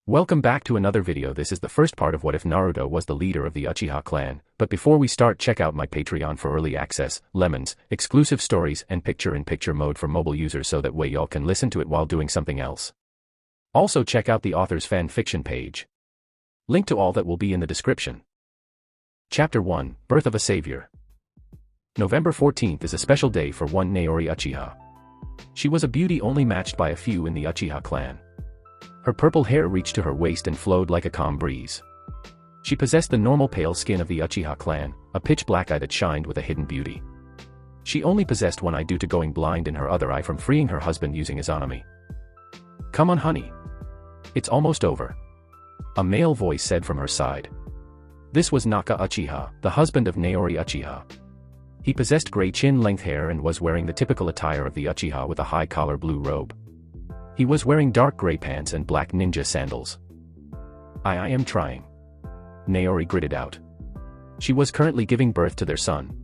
Welcome back to another video. This is the first part of what if Naruto was the leader of the Uchiha clan, but before we start, check out my Patreon for early access, lemons, exclusive stories, and picture-in-picture mode for mobile users so that way y'all can listen to it while doing something else. Also check out the author's fan fiction page. Link to all that will be in the description. Chapter 1, Birth of a Savior. November 14th is a special day for one Naori Uchiha. She was a beauty only matched by a few in the Uchiha clan. Her purple hair reached to her waist and flowed like a calm breeze. She possessed the normal pale skin of the Uchiha clan, a pitch black eye that shined with a hidden beauty. She only possessed one eye due to going blind in her other eye from freeing her husband using Izanami. "Come on, honey. It's almost over," a male voice said from her side. This was Naka Uchiha, the husband of Naori Uchiha. He possessed gray chin-length hair and was wearing the typical attire of the Uchiha with a high-collar blue robe. He was wearing dark gray pants and black ninja sandals. I am trying," Naori gritted out. She was currently giving birth to their son.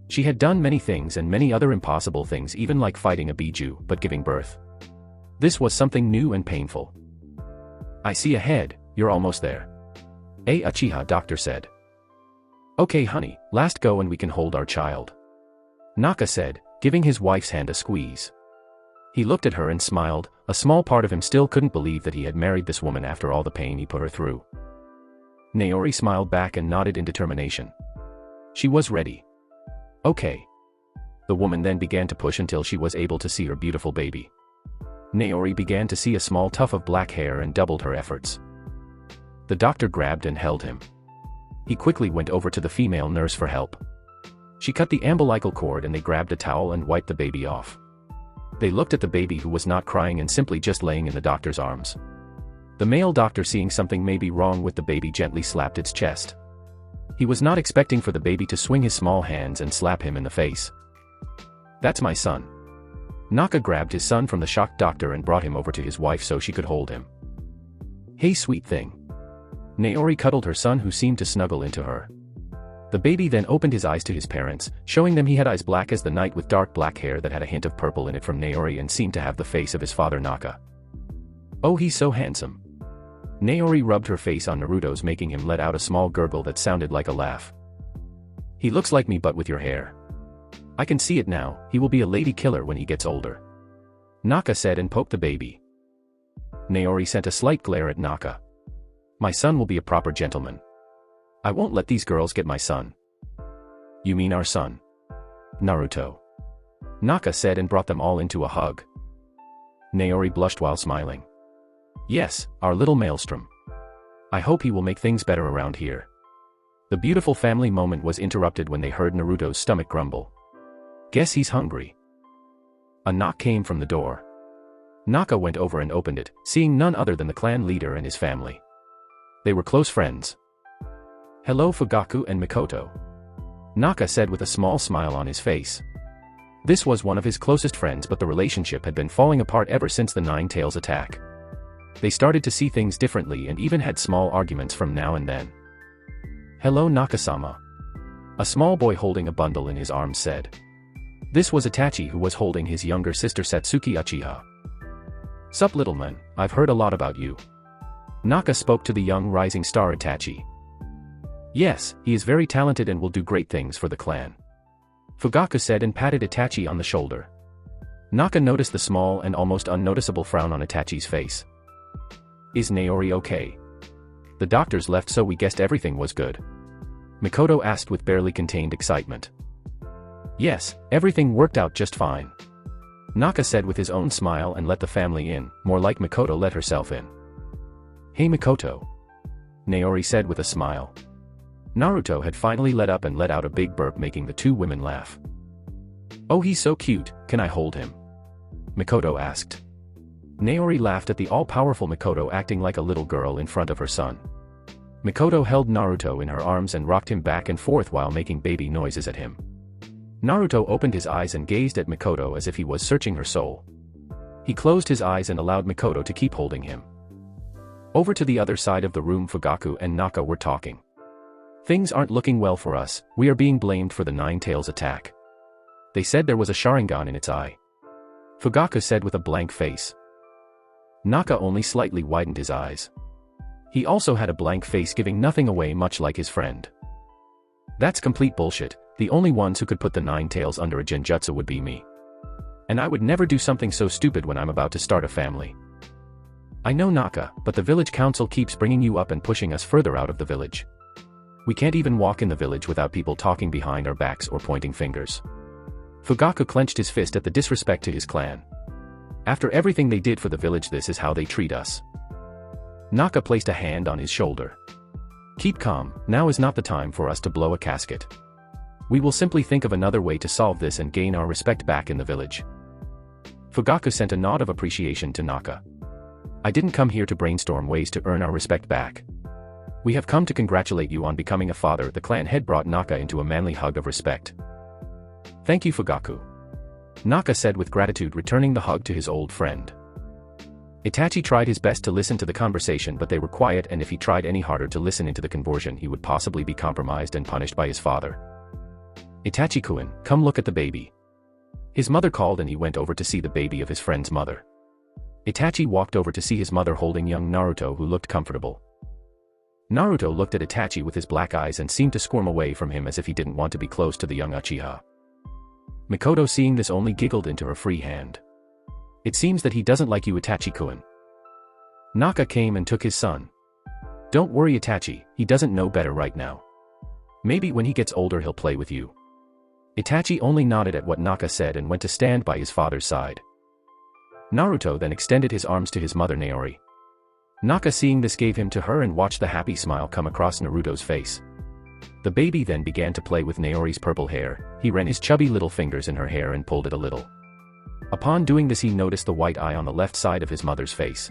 She had done many things and many other impossible things, even like fighting a biju, but giving birth. This was something new and painful. "I see ahead, you're almost there," a Uchiha doctor said. "Okay honey, last go and we can hold our child," Naka said, giving his wife's hand a squeeze. He looked at her and smiled. A small part of him still couldn't believe that he had married this woman after all the pain he put her through. Naori smiled back and nodded in determination. She was ready. "Okay." The woman then began to push until she was able to see her beautiful baby. Naori began to see a small tuft of black hair and doubled her efforts. The doctor grabbed and held him. He quickly went over to the female nurse for help. She cut the umbilical cord and they grabbed a towel and wiped the baby off. They looked at the baby, who was not crying and simply just laying in the doctor's arms. The male doctor, seeing something may be wrong with the baby, gently slapped its chest. He was not expecting for the baby to swing his small hands and slap him in the face. "That's my son." Naka grabbed his son from the shocked doctor and brought him over to his wife so she could hold him. "Hey sweet thing." Naori cuddled her son, who seemed to snuggle into her. The baby then opened his eyes to his parents, showing them he had eyes black as the night with dark black hair that had a hint of purple in it from Naori and seemed to have the face of his father Naka. "Oh, he's so handsome." Naori rubbed her face on Naruto's, making him let out a small gurgle that sounded like a laugh. "He looks like me but with your hair. I can see it now, he will be a lady killer when he gets older," Naka said and poked the baby. Naori sent a slight glare at Naka. "My son will be a proper gentleman. I won't let these girls get my son." "You mean our son, Naruto?" Naka said and brought them all into a hug. Naori blushed while smiling. "Yes, our little maelstrom. I hope he will make things better around here." The beautiful family moment was interrupted when they heard Naruto's stomach grumble. "Guess he's hungry." A knock came from the door. Naka went over and opened it, seeing none other than the clan leader and his family. They were close friends. "Hello Fugaku and Mikoto," Naka said with a small smile on his face. This was one of his closest friends, but the relationship had been falling apart ever since the Nine Tails attack. They started to see things differently and even had small arguments from now and then. "Hello Nakasama," a small boy holding a bundle in his arms said. This was Itachi, who was holding his younger sister Satsuki Uchiha. "Sup little man, I've heard a lot about you." Naka spoke to the young rising star Itachi. "Yes, he is very talented and will do great things for the clan," Fugaku said and patted Itachi on the shoulder. Naka noticed the small and almost unnoticeable frown on Itachi's face. "Is Naori okay? The doctors left so we guessed everything was good," Mikoto asked with barely contained excitement. "Yes, everything worked out just fine," Naka said with his own smile and let the family in, more like Mikoto let herself in. "Hey Mikoto," Naori said with a smile. Naruto had finally let up and let out a big burp, making the two women laugh. "Oh, he's so cute, can I hold him?" Mikoto asked. Naori laughed at the all-powerful Mikoto acting like a little girl in front of her son. Mikoto held Naruto in her arms and rocked him back and forth while making baby noises at him. Naruto opened his eyes and gazed at Mikoto as if he was searching her soul. He closed his eyes and allowed Mikoto to keep holding him. Over to the other side of the room, Fugaku and Naka were talking. "Things aren't looking well for us, we are being blamed for the Nine Tails attack. They said there was a Sharingan in its eye," Fugaku said with a blank face. Naka only slightly widened his eyes. He also had a blank face, giving nothing away, much like his friend. That's complete bullshit. The only ones who could put the 9 tails under a genjutsu would be me. And I would never do something so stupid when I'm about to start a family. I know, Naka, but the village council keeps bringing you up and pushing us further out of the village. We can't even walk in the village without people talking behind our backs or pointing fingers. Fugaku clenched his fist at the disrespect to his clan. After everything they did for the village, this is how they treat us. Naka placed a hand on his shoulder. Keep calm, now is not the time for us to blow a casket. We will simply think of another way to solve this and gain our respect back in the village. Fugaku sent a nod of appreciation to Naka. I didn't come here to brainstorm ways to earn our respect back. We have come to congratulate you on becoming a father. The clan head brought Naka into a manly hug of respect. Thank you, Fugaku. Naka said with gratitude, returning the hug to his old friend. Itachi tried his best to listen to the conversation, but they were quiet, and if he tried any harder to listen into the conversation, he would possibly be compromised and punished by his father. Itachi-kun, come look at the baby. His mother called, and he went over to see the baby of his friend's mother. Itachi walked over to see his mother holding young Naruto, who looked comfortable. Naruto looked at Itachi with his black eyes and seemed to squirm away from him as if he didn't want to be close to the young Uchiha. Mikoto, seeing this, only giggled into her free hand. It seems that he doesn't like you, Itachi-kun. Naka came and took his son. Don't worry, Itachi, he doesn't know better right now. Maybe when he gets older he'll play with you. Itachi only nodded at what Naka said and went to stand by his father's side. Naruto then extended his arms to his mother Naori. Naka, seeing this, gave him to her and watched the happy smile come across Naruto's face. The baby then began to play with Naori's purple hair. He ran his chubby little fingers in her hair and pulled it a little. Upon doing this, he noticed the white eye on the left side of his mother's face.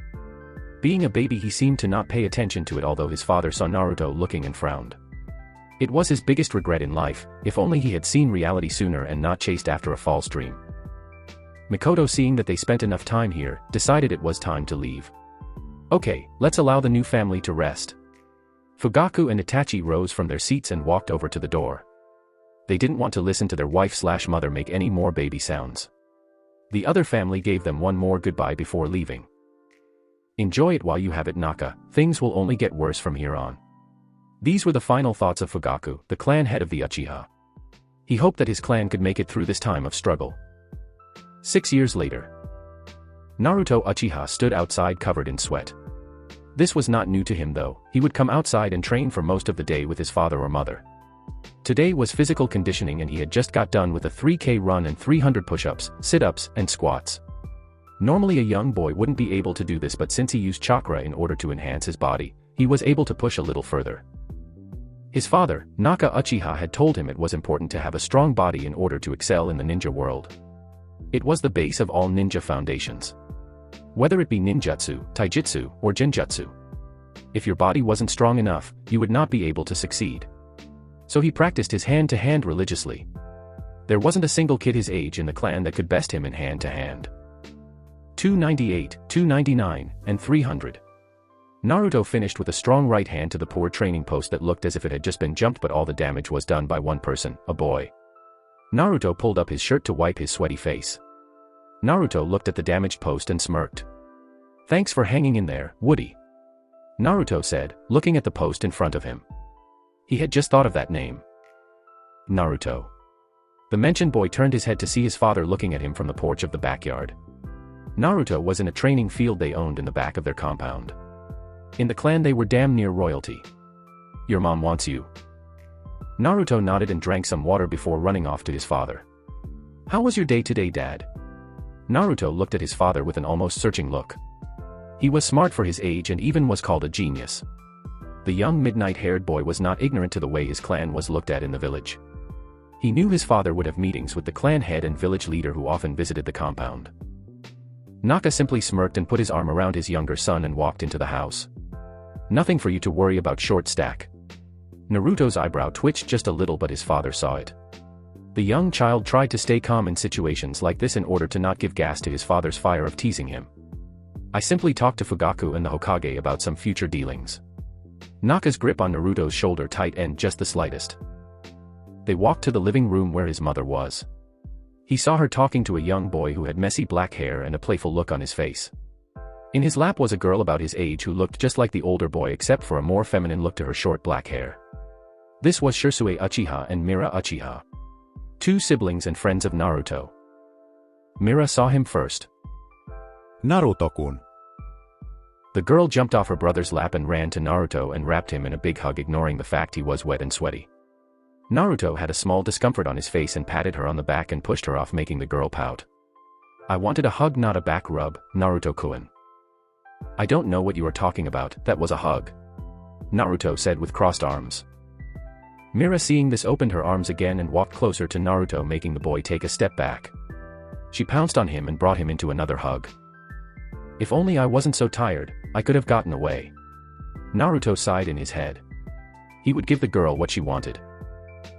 Being a baby, he seemed to not pay attention to it, although his father saw Naruto looking and frowned. It was his biggest regret in life. If only he had seen reality sooner and not chased after a false dream. Mikoto, seeing that they spent enough time here, decided it was time to leave. Okay, let's allow the new family to rest. Fugaku and Itachi rose from their seats and walked over to the door. They didn't want to listen to their wife/mother make any more baby sounds. The other family gave them one more goodbye before leaving. Enjoy it while you have it, Naka, things will only get worse from here on. These were the final thoughts of Fugaku, the clan head of the Uchiha. He hoped that his clan could make it through this time of struggle. 6 years later. Naruto Uchiha stood outside covered in sweat. This was not new to him though. He would come outside and train for most of the day with his father or mother. Today was physical conditioning, and he had just got done with a 3K run and 300 push-ups, sit-ups, and squats. Normally a young boy wouldn't be able to do this, but since he used chakra in order to enhance his body, he was able to push a little further. His father, Naka Uchiha, had told him it was important to have a strong body in order to excel in the ninja world. It was the base of all ninja foundations. Whether it be ninjutsu, taijutsu, or genjutsu. If your body wasn't strong enough, you would not be able to succeed. So he practiced his hand-to-hand religiously. There wasn't a single kid his age in the clan that could best him in hand-to-hand. 298, 299, and 300. Naruto finished with a strong right hand to the poor training post that looked as if it had just been jumped, but all the damage was done by one person, a boy. Naruto pulled up his shirt to wipe his sweaty face. Naruto looked at the damaged post and smirked. Thanks for hanging in there, Woody. Naruto said, looking at the post in front of him. He had just thought of that name. Naruto. The mentioned boy turned his head to see his father looking at him from the porch of the backyard. Naruto was in a training field they owned in the back of their compound. In the clan they were damn near royalty. Your mom wants you. Naruto nodded and drank some water before running off to his father. How was your day today, Dad? Naruto looked at his father with an almost searching look. He was smart for his age and even was called a genius. The young midnight-haired boy was not ignorant to the way his clan was looked at in the village. He knew his father would have meetings with the clan head and village leader who often visited the compound. Naka simply smirked and put his arm around his younger son and walked into the house. Nothing for you to worry about, short stack. Naruto's eyebrow twitched just a little, but his father saw it. The young child tried to stay calm in situations like this in order to not give gas to his father's fire of teasing him. I simply talked to Fugaku and the Hokage about some future dealings. Naka's grip on Naruto's shoulder tightened just the slightest. They walked to the living room where his mother was. He saw her talking to a young boy who had messy black hair and a playful look on his face. In his lap was a girl about his age who looked just like the older boy except for a more feminine look to her short black hair. This was Shisui Uchiha and Mira Uchiha, two siblings and friends of Naruto. Mira saw him first. Naruto-kun. The girl jumped off her brother's lap and ran to Naruto and wrapped him in a big hug, ignoring the fact he was wet and sweaty. Naruto had a small discomfort on his face and patted her on the back and pushed her off, making the girl pout. "I wanted a hug, not a back rub, Naruto-kun." "I don't know what you are talking about, that was a hug," Naruto said with crossed arms. Mira, seeing this, opened her arms again and walked closer to Naruto, making the boy take a step back. She pounced on him and brought him into another hug. "If only I wasn't so tired, I could have gotten away." Naruto sighed in his head. He would give the girl what she wanted.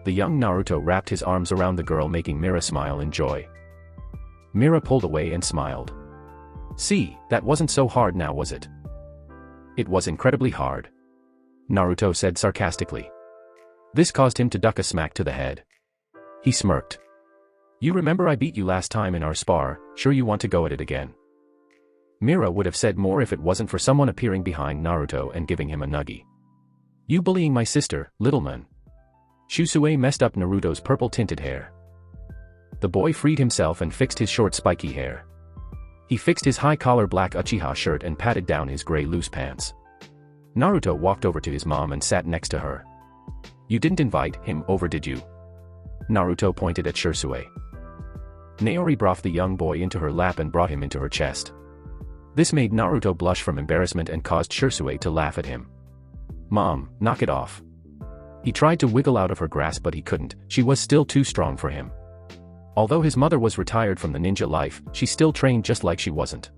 The young Naruto wrapped his arms around the girl, making Mira smile in joy. Mira pulled away and smiled. "See, that wasn't so hard now, was it?" "It was incredibly hard," Naruto said sarcastically. This caused him to duck a smack to the head. He smirked. "You remember I beat you last time in our spar, sure you want to go at it again?" Mira would have said more if it wasn't for someone appearing behind Naruto and giving him a nuggie. "You bullying my sister, little man?" Shisui messed up Naruto's purple-tinted hair. The boy freed himself and fixed his short spiky hair. He fixed his high-collar black Uchiha shirt and patted down his gray loose pants. Naruto walked over to his mom and sat next to her. "You didn't invite him over, did you?" Naruto pointed at Shisui. Naori brought the young boy into her lap and brought him into her chest. This made Naruto blush from embarrassment and caused Shisui to laugh at him. "Mom, knock it off." He tried to wiggle out of her grasp, but he couldn't, she was still too strong for him. Although his mother was retired from the ninja life, she still trained just like she wasn't.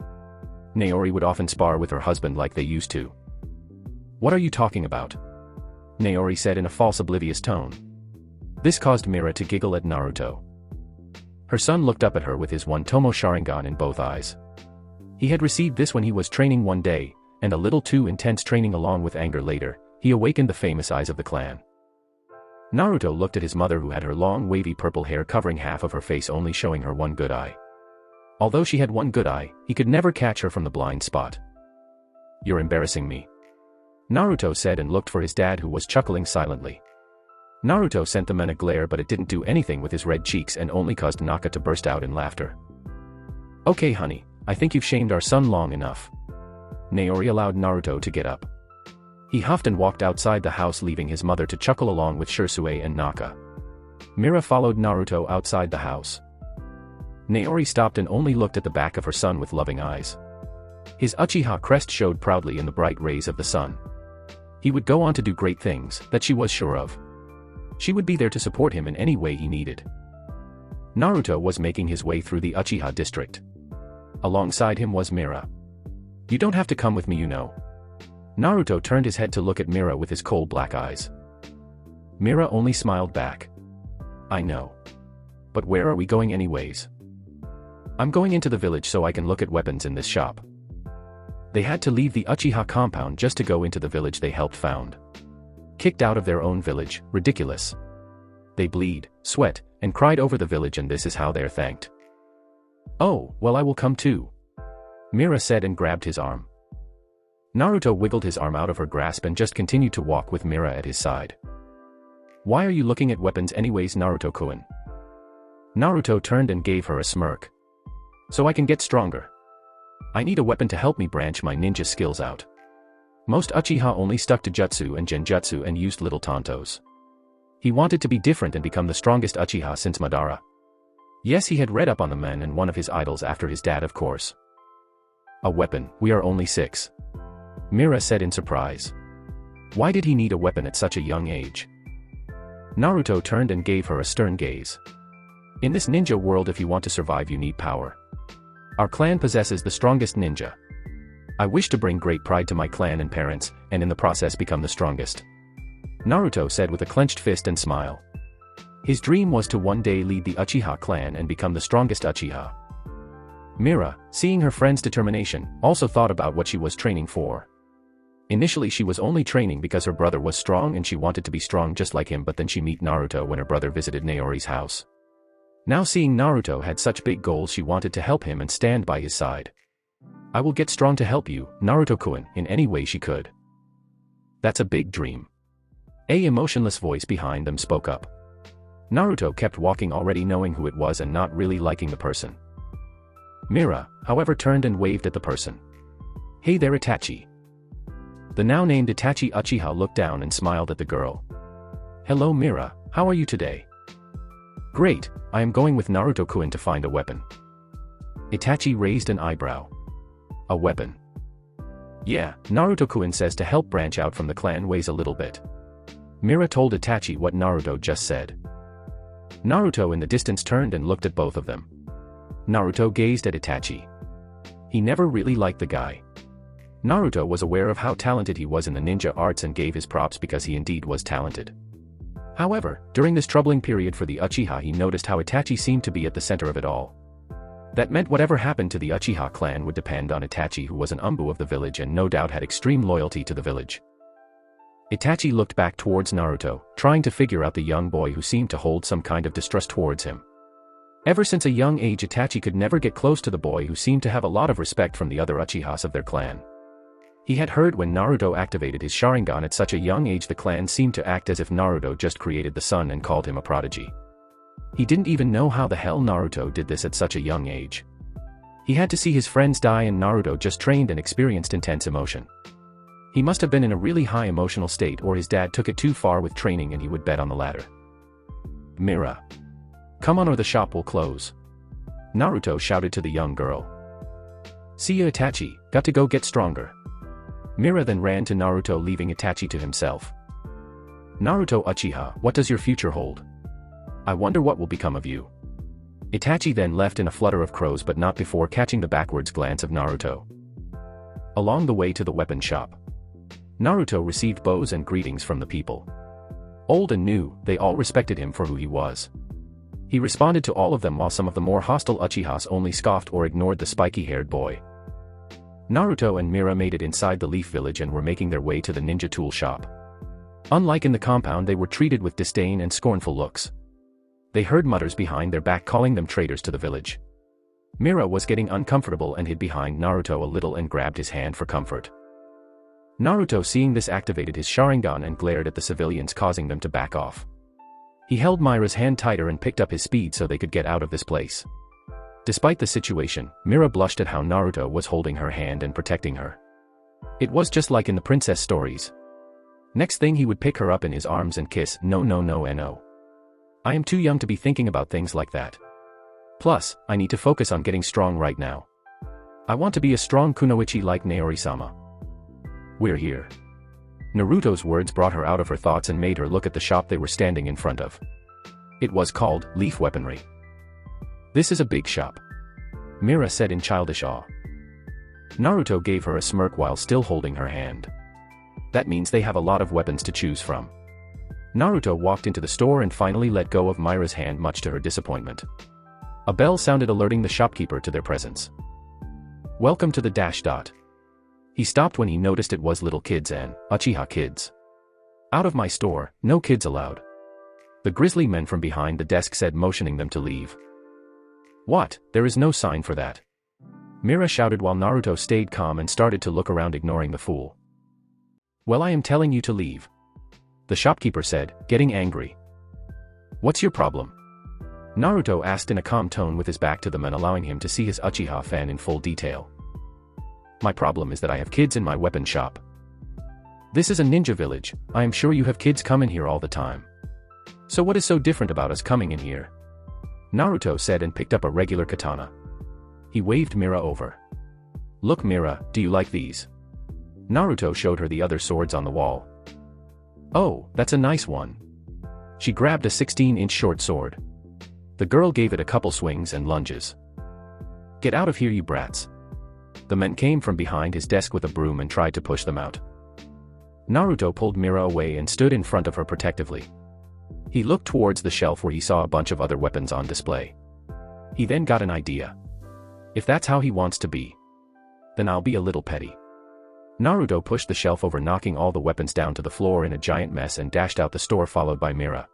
Naori would often spar with her husband like they used to. "What are you talking about?" Naori said in a false oblivious tone. This caused Mira to giggle at Naruto. Her son looked up at her with his one Tomo Sharingan in both eyes. He had received this when he was training one day, and a little too intense training along with anger later, he awakened the famous eyes of the clan. Naruto looked at his mother, who had her long wavy purple hair covering half of her face, only showing her one good eye. Although she had one good eye, he could never catch her from the blind spot. "You're embarrassing me," Naruto said, and looked for his dad, who was chuckling silently. Naruto sent the man a glare, but it didn't do anything with his red cheeks and only caused Naka to burst out in laughter. "Okay honey, I think you've shamed our son long enough." Naori allowed Naruto to get up. He huffed and walked outside the house, leaving his mother to chuckle along with Shisui and Naka. Mira followed Naruto outside the house. Naori stopped and only looked at the back of her son with loving eyes. His Uchiha crest showed proudly in the bright rays of the sun. He would go on to do great things, that she was sure of. She would be there to support him in any way he needed. Naruto was making his way through the Uchiha district. Alongside him was Mira. "You don't have to come with me, you know." Naruto turned his head to look at Mira with his cold black eyes. Mira only smiled back. "I know. But where are we going anyways?" "I'm going into the village so I can look at weapons in this shop." They had to leave the Uchiha compound just to go into the village they helped found. Kicked out of their own village, ridiculous. They bleed, sweat, and cried over the village, and this is how they're thanked. "Oh, well, I will come too," Mira said and grabbed his arm. Naruto wiggled his arm out of her grasp and just continued to walk with Mira at his side. "Why are you looking at weapons anyways, Naruto-kun?" Naruto turned and gave her a smirk. "So I can get stronger. I need a weapon to help me branch my ninja skills out." Most Uchiha only stuck to jutsu and genjutsu and used little tantos. He wanted to be different and become the strongest Uchiha since Madara. Yes, he had read up on the man and one of his idols after his dad, of course. "A weapon, we are only 6. Mira said in surprise. Why did he need a weapon at such a young age? Naruto turned and gave her a stern gaze. "In this ninja world, if you want to survive, you need power. Our clan possesses the strongest ninja. I wish to bring great pride to my clan and parents, and in the process become the strongest," Naruto said with a clenched fist and smile. His dream was to one day lead the Uchiha clan and become the strongest Uchiha. Mira, seeing her friend's determination, also thought about what she was training for. Initially she was only training because her brother was strong and she wanted to be strong just like him, but then she met Naruto when her brother visited Naori's house. Now seeing Naruto had such big goals, she wanted to help him and stand by his side. I will get strong to help you, Naruto-kun, in any way she could. That's a big dream. A emotionless voice behind them spoke up. Naruto kept walking, already knowing who it was and not really liking the person. Mira, however, turned and waved at the person. Hey there, Itachi. The now named Itachi Uchiha looked down and smiled at the girl. Hello Mira, how are you today? Great, I am going with Naruto-kun to find a weapon. Itachi raised an eyebrow. A weapon? Yeah, Naruto-kun says to help branch out from the clan ways a little bit. Mira told Itachi what Naruto just said. Naruto in the distance turned and looked at both of them. Naruto gazed at Itachi. He never really liked the guy. Naruto was aware of how talented he was in the ninja arts and gave his props because he indeed was talented. However, during this troubling period for the Uchiha, he noticed how Itachi seemed to be at the center of it all. That meant whatever happened to the Uchiha clan would depend on Itachi, who was an umbu of the village and no doubt had extreme loyalty to the village. Itachi looked back towards Naruto, trying to figure out the young boy who seemed to hold some kind of distrust towards him. Ever since a young age, Itachi could never get close to the boy who seemed to have a lot of respect from the other Uchihas of their clan. He had heard when Naruto activated his Sharingan at such a young age, the clan seemed to act as if Naruto just created the sun and called him a prodigy. He didn't even know how the hell Naruto did this at such a young age. He had to see his friends die and Naruto just trained and experienced intense emotion. He must have been in a really high emotional state, or his dad took it too far with training and he would bet on the latter. Mira. Come on or the shop will close. Naruto shouted to the young girl. See ya Itachi, got to go get stronger. Mira then ran to Naruto, leaving Itachi to himself. Naruto Uchiha, what does your future hold? I wonder what will become of you. Itachi then left in a flutter of crows, but not before catching the backwards glance of Naruto. Along the way to the weapon shop, Naruto received bows and greetings from the people. Old and new, they all respected him for who he was. He responded to all of them, while some of the more hostile Uchihas only scoffed or ignored the spiky-haired boy. Naruto and Mira made it inside the Leaf Village and were making their way to the ninja tool shop. Unlike in the compound, they were treated with disdain and scornful looks. They heard mutters behind their back calling them traitors to the village. Mira was getting uncomfortable and hid behind Naruto a little and grabbed his hand for comfort. Naruto, seeing this, activated his Sharingan and glared at the civilians, causing them to back off. He held Mira's hand tighter and picked up his speed so they could get out of this place. Despite the situation, Mira blushed at how Naruto was holding her hand and protecting her. It was just like in the princess stories. Next thing, he would pick her up in his arms and kiss. No. I am too young to be thinking about things like that. Plus, I need to focus on getting strong right now. I want to be a strong kunoichi like Naori-sama. We're here. Naruto's words brought her out of her thoughts and made her look at the shop they were standing in front of. It was called Leaf Weaponry. This is a big shop, Mira said in childish awe. Naruto gave her a smirk while still holding her hand. That means they have a lot of weapons to choose from. Naruto walked into the store and finally let go of Mira's hand, much to her disappointment. A bell sounded, alerting the shopkeeper to their presence. Welcome to the dash dot. He stopped when he noticed it was little kids and Uchiha kids. Out of my store, no kids allowed. The grizzly men from behind the desk said, motioning them to leave. What? There is no sign for that. Mira shouted while Naruto stayed calm and started to look around, ignoring the fool. Well, I am telling you to leave, the shopkeeper said, getting angry. What's your problem? Naruto asked in a calm tone with his back to the men, allowing him to see his Uchiha fan in full detail. My problem is that I have kids in my weapon shop. This is a ninja village, I am sure you have kids come in here all the time. So what is so different about us coming in here? Naruto said and picked up a regular katana. He waved Mira over. Look Mira, do you like these? Naruto showed her the other swords on the wall. Oh, that's a nice one. She grabbed a 16-inch short sword. The girl gave it a couple swings and lunges. Get out of here, you brats. The men came from behind his desk with a broom and tried to push them out. Naruto pulled Mira away and stood in front of her protectively. He looked towards the shelf where he saw a bunch of other weapons on display. He then got an idea. If that's how he wants to be, then I'll be a little petty. Naruto pushed the shelf over, knocking all the weapons down to the floor in a giant mess, and dashed out the store, followed by Mira.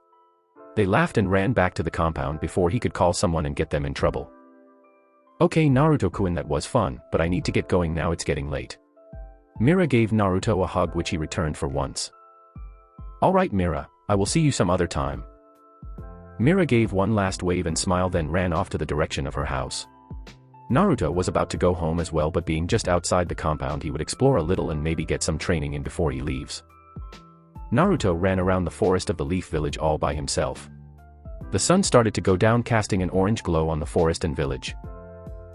They laughed and ran back to the compound before he could call someone and get them in trouble. Okay Naruto-kun, that was fun, but I need to get going now, it's getting late. Mira gave Naruto a hug which he returned for once. Alright Mira, I will see you some other time. Mira gave one last wave and smiled, then ran off to the direction of her house. Naruto was about to go home as well, but being just outside the compound he would explore a little and maybe get some training in before he leaves. Naruto ran around the forest of the Leaf Village all by himself. The sun started to go down, casting an orange glow on the forest and village.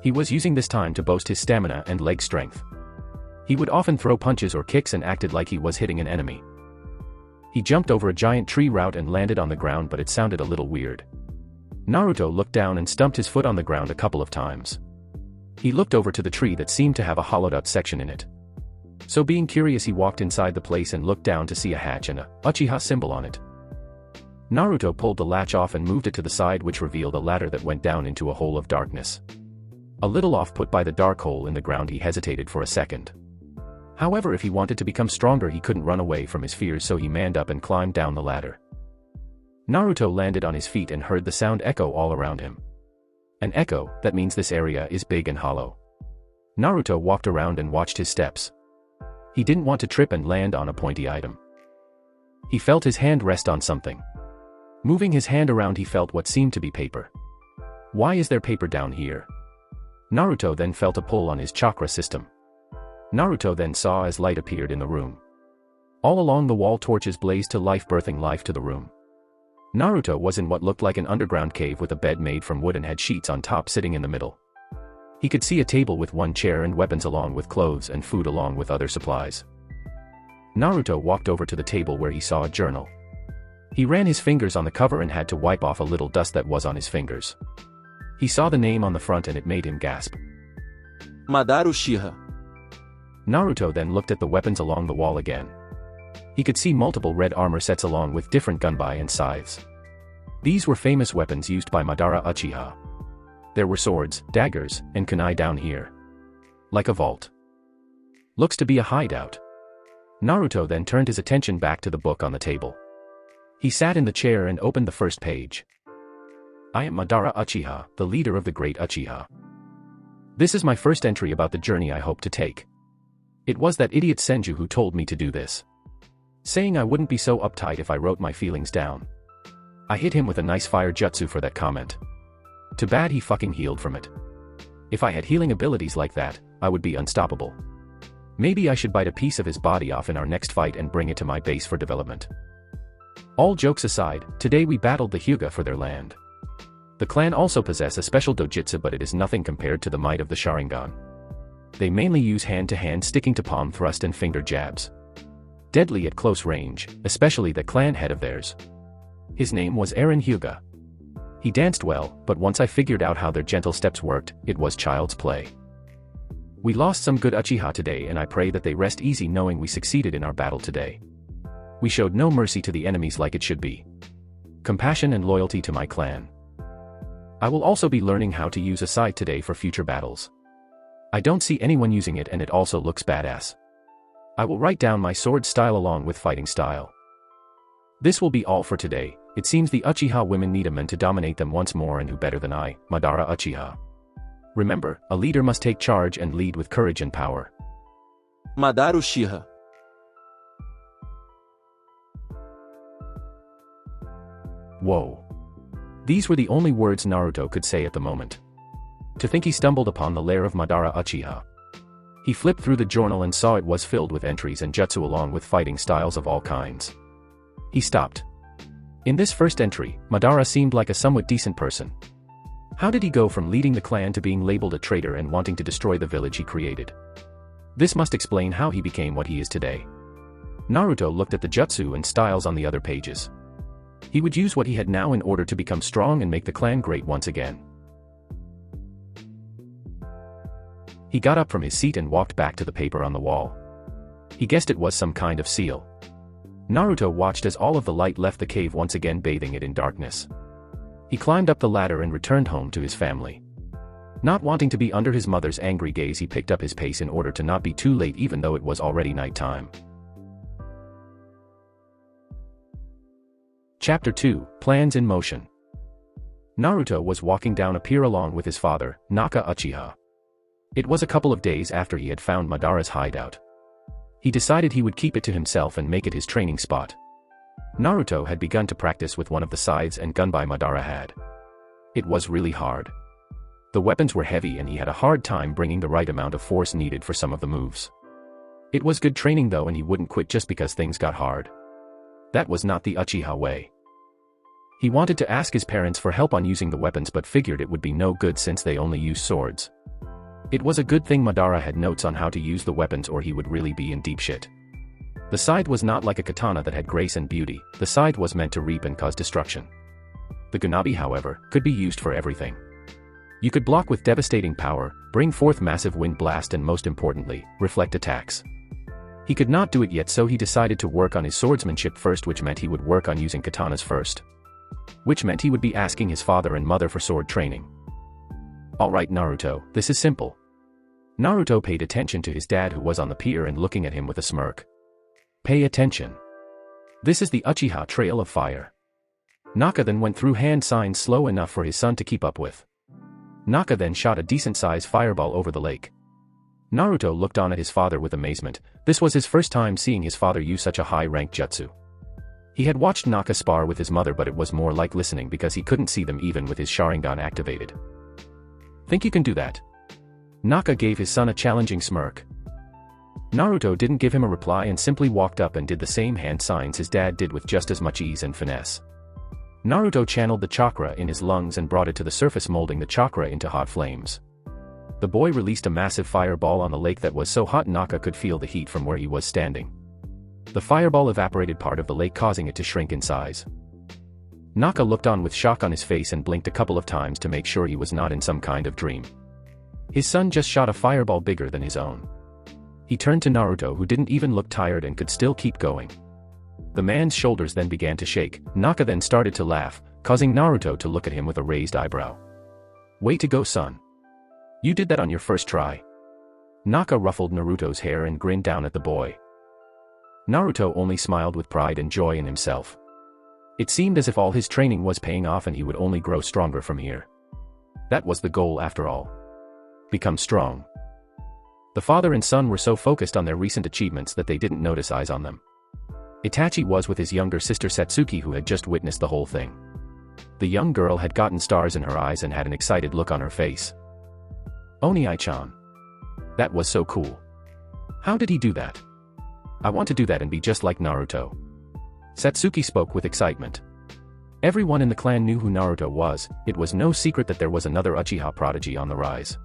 He was using this time to boast his stamina and leg strength. He would often throw punches or kicks and acted like he was hitting an enemy. He jumped over a giant tree root and landed on the ground, but it sounded a little weird. Naruto looked down and stumped his foot on the ground a couple of times. He looked over to the tree that seemed to have a hollowed-out section in it. So being curious, he walked inside the place and looked down to see a hatch and a Uchiha symbol on it. Naruto pulled the latch off and moved it to the side, which revealed a ladder that went down into a hole of darkness. A little off-put by the dark hole in the ground, he hesitated for a second. However, if he wanted to become stronger he couldn't run away from his fears, so he manned up and climbed down the ladder. Naruto landed on his feet and heard the sound echo all around him. An echo, that means this area is big and hollow. Naruto walked around and watched his steps. He didn't want to trip and land on a pointy item. He felt his hand rest on something. Moving his hand around he felt what seemed to be paper. Why is there paper down here? Naruto then felt a pull on his chakra system. Naruto then saw as light appeared in the room. All along the wall torches blazed to life, birthing life to the room. Naruto was in what looked like an underground cave with a bed made from wood and had sheets on top sitting in the middle. He could see a table with one chair and weapons along with clothes and food along with other supplies. Naruto walked over to the table where he saw a journal. He ran his fingers on the cover and had to wipe off a little dust that was on his fingers. He saw the name on the front and it made him gasp. Madara Uchiha. Naruto then looked at the weapons along the wall again. He could see multiple red armor sets along with different gunbai and scythes. These were famous weapons used by Madara Uchiha. There were swords, daggers, and kunai down here. Like a vault. Looks to be a hideout. Naruto then turned his attention back to the book on the table. He sat in the chair and opened the first page. I am Madara Uchiha, the leader of the great Uchiha. This is my first entry about the journey I hope to take. It was that idiot Senju who told me to do this. Saying I wouldn't be so uptight if I wrote my feelings down. I hit him with a nice fire jutsu for that comment. Too bad he fucking healed from it. If I had healing abilities like that, I would be unstoppable. Maybe I should bite a piece of his body off in our next fight and bring it to my base for development. All jokes aside, today we battled the Hyuga for their land. The clan also possess a special dojutsu, but it is nothing compared to the might of the Sharingan. They mainly use hand-to-hand sticking to palm thrust and finger jabs. Deadly at close range, especially the clan head of theirs. His name was Eren Hyuga. He danced well, but once I figured out how their gentle steps worked, it was child's play. We lost some good Uchiha today, and I pray that they rest easy knowing we succeeded in our battle today. We showed no mercy to the enemies like it should be. Compassion and loyalty to my clan. I will also be learning how to use a scythe today for future battles. I don't see anyone using it and it also looks badass. I will write down my sword style along with fighting style. This will be all for today. It seems the Uchiha women need a man to dominate them once more, and who better than I, Madara Uchiha. Remember, a leader must take charge and lead with courage and power. Madara Uchiha. Whoa. These were the only words Naruto could say at the moment. To think he stumbled upon the lair of Madara Uchiha. He flipped through the journal and saw it was filled with entries and jutsu along with fighting styles of all kinds. He stopped. In this first entry, Madara seemed like a somewhat decent person. How did he go from leading the clan to being labeled a traitor and wanting to destroy the village he created? This must explain how he became what he is today. Naruto looked at the jutsu and styles on the other pages. He would use what he had now in order to become strong and make the clan great once again. He got up from his seat and walked back to the paper on the wall. He guessed it was some kind of seal. Naruto watched as all of the light left the cave once again, bathing it in darkness. He climbed up the ladder and returned home to his family. Not wanting to be under his mother's angry gaze, he picked up his pace in order to not be too late even though it was already nighttime. Chapter 2, Plans in Motion. Naruto was walking down a pier along with his father, Naka Uchiha. It was a couple of days after he had found Madara's hideout. He decided he would keep it to himself and make it his training spot. Naruto had begun to practice with one of the scythes and gunbai Madara had. It was really hard. The weapons were heavy and he had a hard time bringing the right amount of force needed for some of the moves. It was good training though, and he wouldn't quit just because things got hard. That was not the Uchiha way. He wanted to ask his parents for help on using the weapons but figured it would be no good since they only use swords. It was a good thing Madara had notes on how to use the weapons or he would really be in deep shit. The scythe was not like a katana that had grace and beauty, the scythe was meant to reap and cause destruction. The gunabi, however, could be used for everything. You could block with devastating power, bring forth massive wind blast and most importantly, reflect attacks. He could not do it yet, so he decided to work on his swordsmanship first, which meant he would work on using katanas first. Which meant he would be asking his father and mother for sword training. Alright Naruto, this is simple. Naruto paid attention to his dad who was on the pier and looking at him with a smirk. Pay attention. This is the Uchiha Trail of Fire. Naka then went through hand signs slow enough for his son to keep up with. Naka then shot a decent-sized fireball over the lake. Naruto looked on at his father with amazement. This was his first time seeing his father use such a high-ranked jutsu. He had watched Naka spar with his mother, but it was more like listening because he couldn't see them even with his Sharingan activated. Think you can do that? Naka gave his son a challenging smirk. Naruto didn't give him a reply and simply walked up and did the same hand signs his dad did with just as much ease and finesse. Naruto channeled the chakra in his lungs and brought it to the surface, molding the chakra into hot flames. The boy released a massive fireball on the lake that was so hot Naka could feel the heat from where he was standing. The fireball evaporated part of the lake, causing it to shrink in size. Naka looked on with shock on his face and blinked a couple of times to make sure he was not in some kind of dream. His son just shot a fireball bigger than his own. He turned to Naruto, who didn't even look tired and could still keep going. The man's shoulders then began to shake. Naka then started to laugh, causing Naruto to look at him with a raised eyebrow. Way to go, son. You did that on your first try. Naka ruffled Naruto's hair and grinned down at the boy. Naruto only smiled with pride and joy in himself. It seemed as if all his training was paying off and he would only grow stronger from here. That was the goal after all. Become strong. The father and son were so focused on their recent achievements that they didn't notice eyes on them. Itachi was with his younger sister Satsuki, who had just witnessed the whole thing. The young girl had gotten stars in her eyes and had an excited look on her face. Oni-chan. That was so cool. How did he do that? I want to do that and be just like Naruto. Satsuki spoke with excitement. Everyone in the clan knew who Naruto was. It was no secret that there was another Uchiha prodigy on the rise.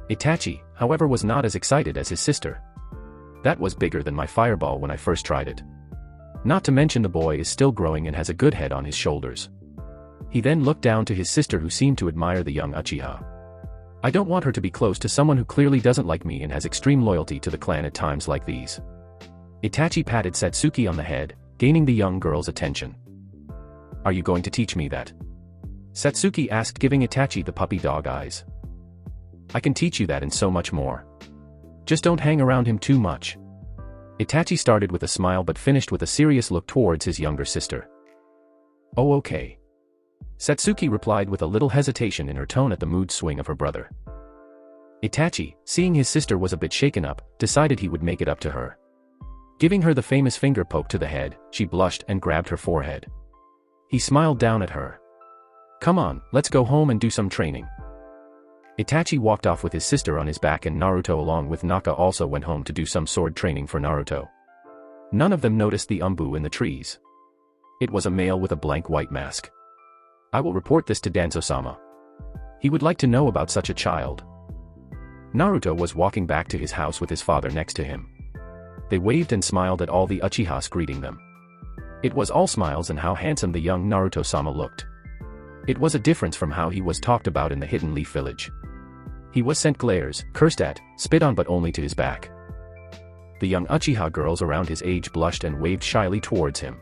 Itachi, however, was not as excited as his sister. That was bigger than my fireball when I first tried it. Not to mention the boy is still growing and has a good head on his shoulders. He then looked down to his sister, who seemed to admire the young Uchiha. I don't want her to be close to someone who clearly doesn't like me and has extreme loyalty to the clan at times like these. Itachi patted Satsuki on the head, gaining the young girl's attention. Are you going to teach me that? Satsuki asked, giving Itachi the puppy dog eyes. I can teach you that and so much more. Just don't hang around him too much. Itachi started with a smile but finished with a serious look towards his younger sister. Oh, okay. Satsuki replied with a little hesitation in her tone at the mood swing of her brother. Itachi, seeing his sister was a bit shaken up, decided he would make it up to her. Giving her the famous finger poke to the head, she blushed and grabbed her forehead. He smiled down at her. Come on, let's go home and do some training. Itachi walked off with his sister on his back, and Naruto along with Naka also went home to do some sword training for Naruto. None of them noticed the umbu in the trees. It was a male with a blank white mask. I will report this to Danzo-sama. He would like to know about such a child. Naruto was walking back to his house with his father next to him. They waved and smiled at all the Uchihas greeting them. It was all smiles and how handsome the young Naruto-sama looked. It was a difference from how he was talked about in the Hidden Leaf Village. He was sent glares, cursed at, spit on, but only to his back. The young Uchiha girls around his age blushed and waved shyly towards him.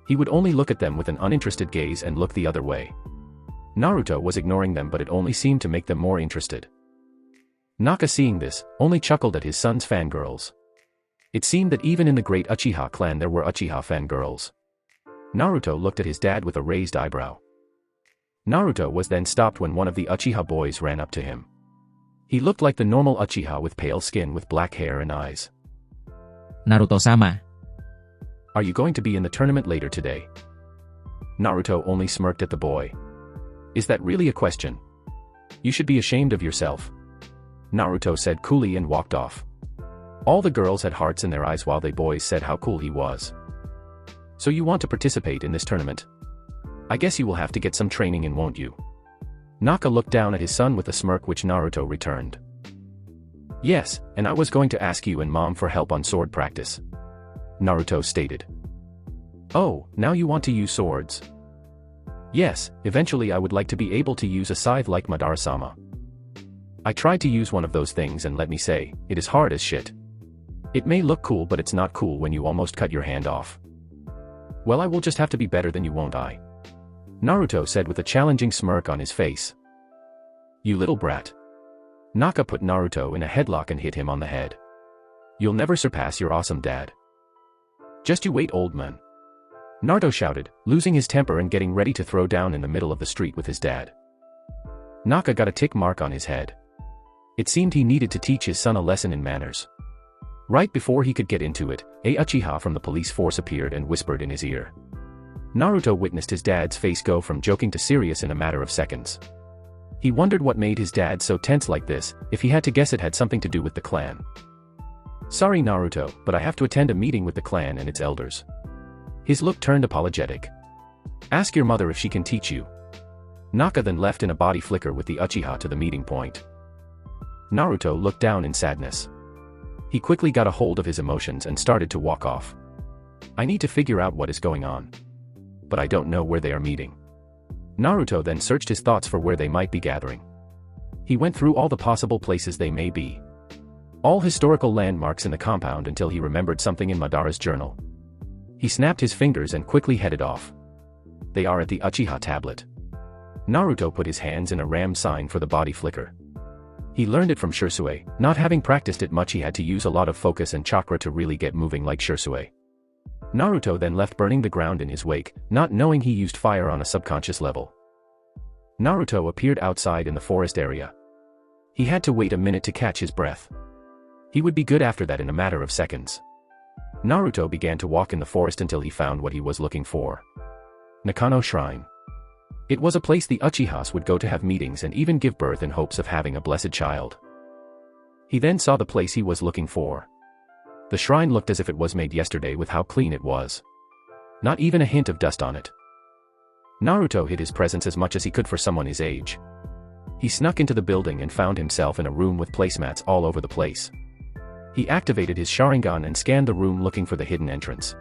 He would only look at them with an uninterested gaze and look the other way. Naruto was ignoring them, but it only seemed to make them more interested. Naka, seeing this, only chuckled at his son's fangirls. It seemed that even in the great Uchiha clan there were Uchiha fangirls. Naruto looked at his dad with a raised eyebrow. Naruto was then stopped when one of the Uchiha boys ran up to him. He looked like the normal Uchiha with pale skin with black hair and eyes. Naruto-sama. Are you going to be in the tournament later today? Naruto only smirked at the boy. Is that really a question? You should be ashamed of yourself. Naruto said coolly and walked off. All the girls had hearts in their eyes while the boys said how cool he was. So you want to participate in this tournament? I guess you will have to get some training in, won't you? Naka looked down at his son with a smirk which Naruto returned. Yes, and I was going to ask you and Mom for help on sword practice. Naruto stated. Oh, now you want to use swords? Yes, eventually I would like to be able to use a scythe like Madara-sama. I tried to use one of those things and let me say, it is hard as shit. It may look cool but it's not cool when you almost cut your hand off. Well, I will just have to be better than you, won't I? Naruto said with a challenging smirk on his face. You little brat. Naka put Naruto in a headlock and hit him on the head. You'll never surpass your awesome dad. Just you wait, old man. Naruto shouted, losing his temper and getting ready to throw down in the middle of the street with his dad. Naka got a tick mark on his head. It seemed he needed to teach his son a lesson in manners. Right before he could get into it, a Uchiha from the police force appeared and whispered in his ear. Naruto witnessed his dad's face go from joking to serious in a matter of seconds. He wondered what made his dad so tense like this. If he had to guess, it had something to do with the clan. Sorry Naruto, but I have to attend a meeting with the clan and its elders. His look turned apologetic. Ask your mother if she can teach you. Naka then left in a body flicker with the Uchiha to the meeting point. Naruto looked down in sadness. He quickly got a hold of his emotions and started to walk off. I need to figure out what is going on. But I don't know where they are meeting. Naruto then searched his thoughts for where they might be gathering. He went through all the possible places they may be. All historical landmarks in the compound until he remembered something in Madara's journal. He snapped his fingers and quickly headed off. They are at the Uchiha tablet. Naruto put his hands in a ram sign for the body flicker. He learned it from Shisui, not having practiced it much. He had to use a lot of focus and chakra to really get moving like Shisui. Naruto then left burning the ground in his wake, not knowing he used fire on a subconscious level. Naruto appeared outside in the forest area. He had to wait a minute to catch his breath. He would be good after that in a matter of seconds. Naruto began to walk in the forest until he found what he was looking for. Nakano Shrine. It was a place the Uchihas would go to have meetings and even give birth in hopes of having a blessed child. He then saw the place he was looking for. The shrine looked as if it was made yesterday with how clean it was. Not even a hint of dust on it. Naruto hid his presence as much as he could for someone his age. He snuck into the building and found himself in a room with placemats all over the place. He activated his Sharingan and scanned the room looking for the hidden entrance.